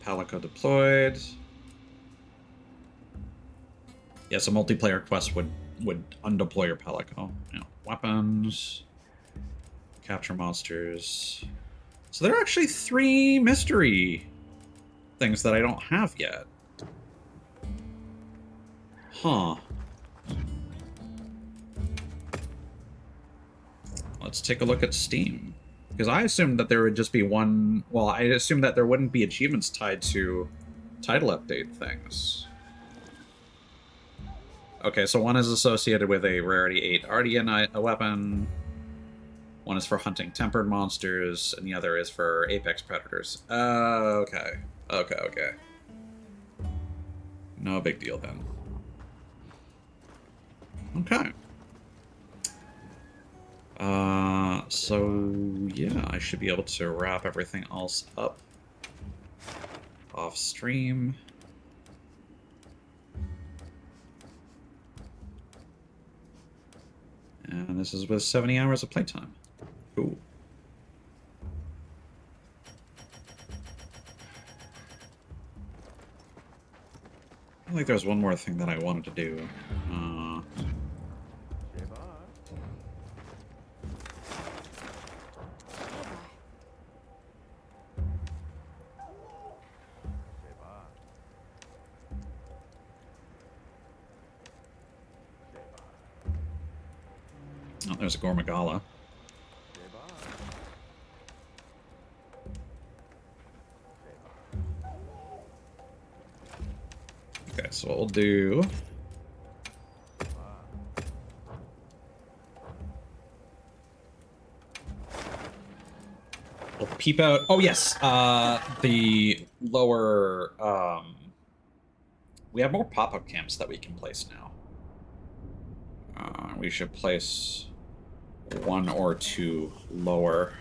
Palico deployed. Yes, a multiplayer quest would undeploy your Palico. You know, weapons. Capture monsters. So there are actually 3 mystery things that I don't have yet. Huh. Let's take a look at Steam. Because I assumed that there would just be one... Well, I assumed that there wouldn't be achievements tied to title update things. Okay, so one is associated with a Rarity 8 Ardian a weapon. One is for hunting tempered monsters, and the other is for apex predators. Okay. Okay. No big deal then. Okay. So yeah, I should be able to wrap everything else up off stream. And this is with 70 hours of playtime. Cool. I think there's one more thing that I wanted to do. Oh, there's a Gormagala. Okay, so what we'll do... we'll peep out... Oh, yes! The lower... we have more pop-up camps that we can place now. We should place 1 or 2 lower.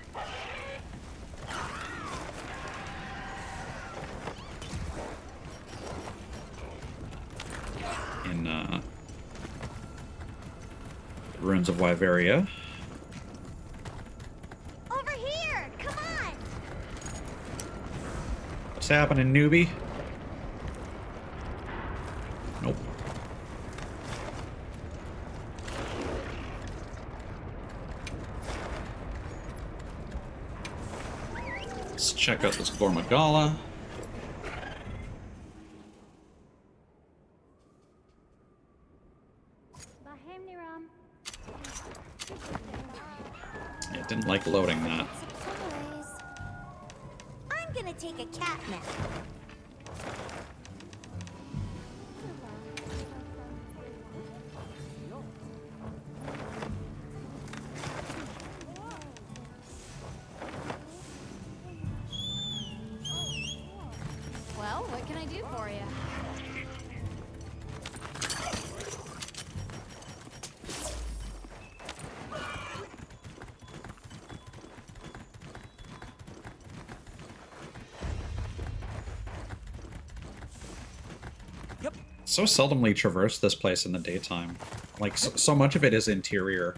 In Ruins of Wyveria. Over here! Come on! What's happening, newbie? Nope. Let's check out this Gormagala. Yeah, didn't like loading that. I'm gonna take a cat nap. Well, what can I do for you? So seldomly traverse this place in the daytime. Like, so much of it is interior.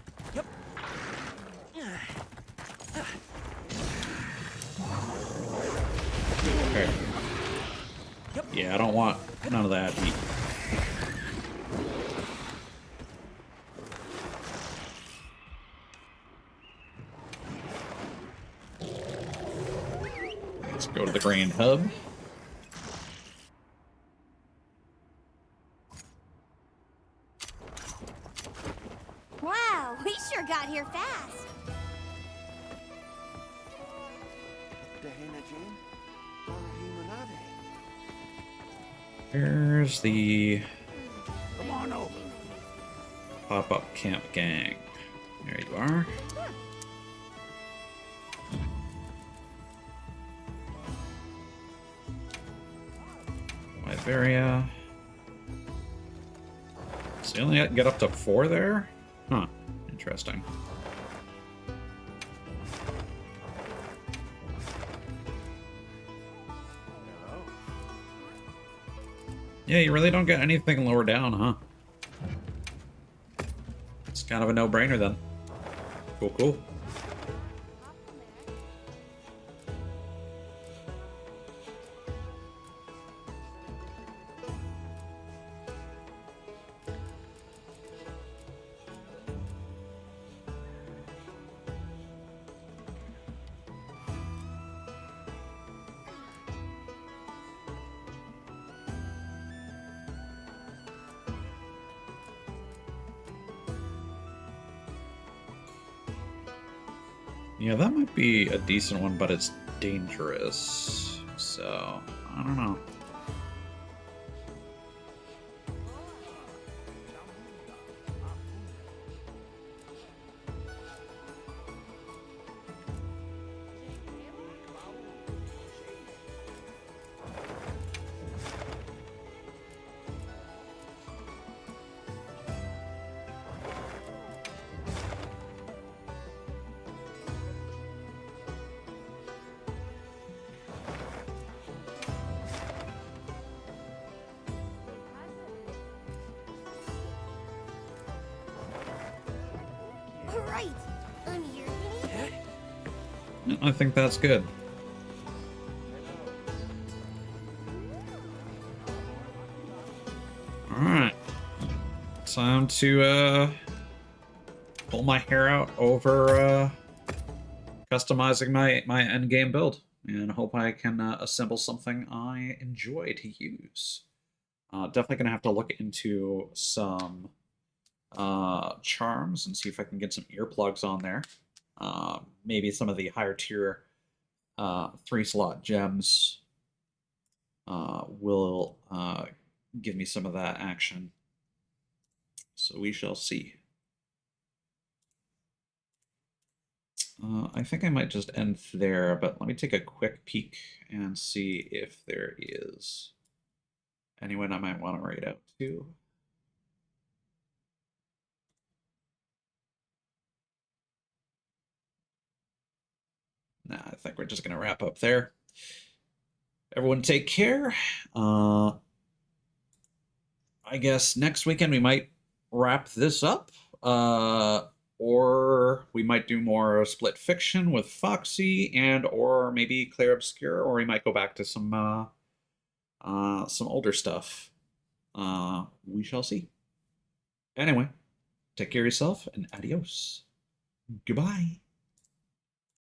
Okay. Yeah, I don't want none of that heat. Let's go to the Grand Hub. Wow, we sure got here fast. Here's the Come on over. pop-up camp gang. There you are. Wyveria. So you only get up to 4 there? Huh. Interesting. Yeah, you really don't get anything lower down, huh? It's kind of a no-brainer then. Cool, cool. Yeah, that might be a decent one, but it's dangerous. So, I don't know. I think that's good. Alright. Time to pull my hair out over customizing my endgame build. And hope I can assemble something I enjoy to use. Definitely gonna have to look into some charms and see if I can get some earplugs on there. Maybe some of the higher tier 3-slot gems will give me some of that action. So we shall see. I think I might just end there, but let me take a quick peek and see if there is anyone I might want to raid out to. Nah, I think we're just going to wrap up there. Everyone take care. I guess next weekend we might wrap this up. Or we might do more split fiction with Foxy, and or maybe Clair Obscure, or we might go back to some older stuff. We shall see. Anyway, take care of yourself and adios. Goodbye.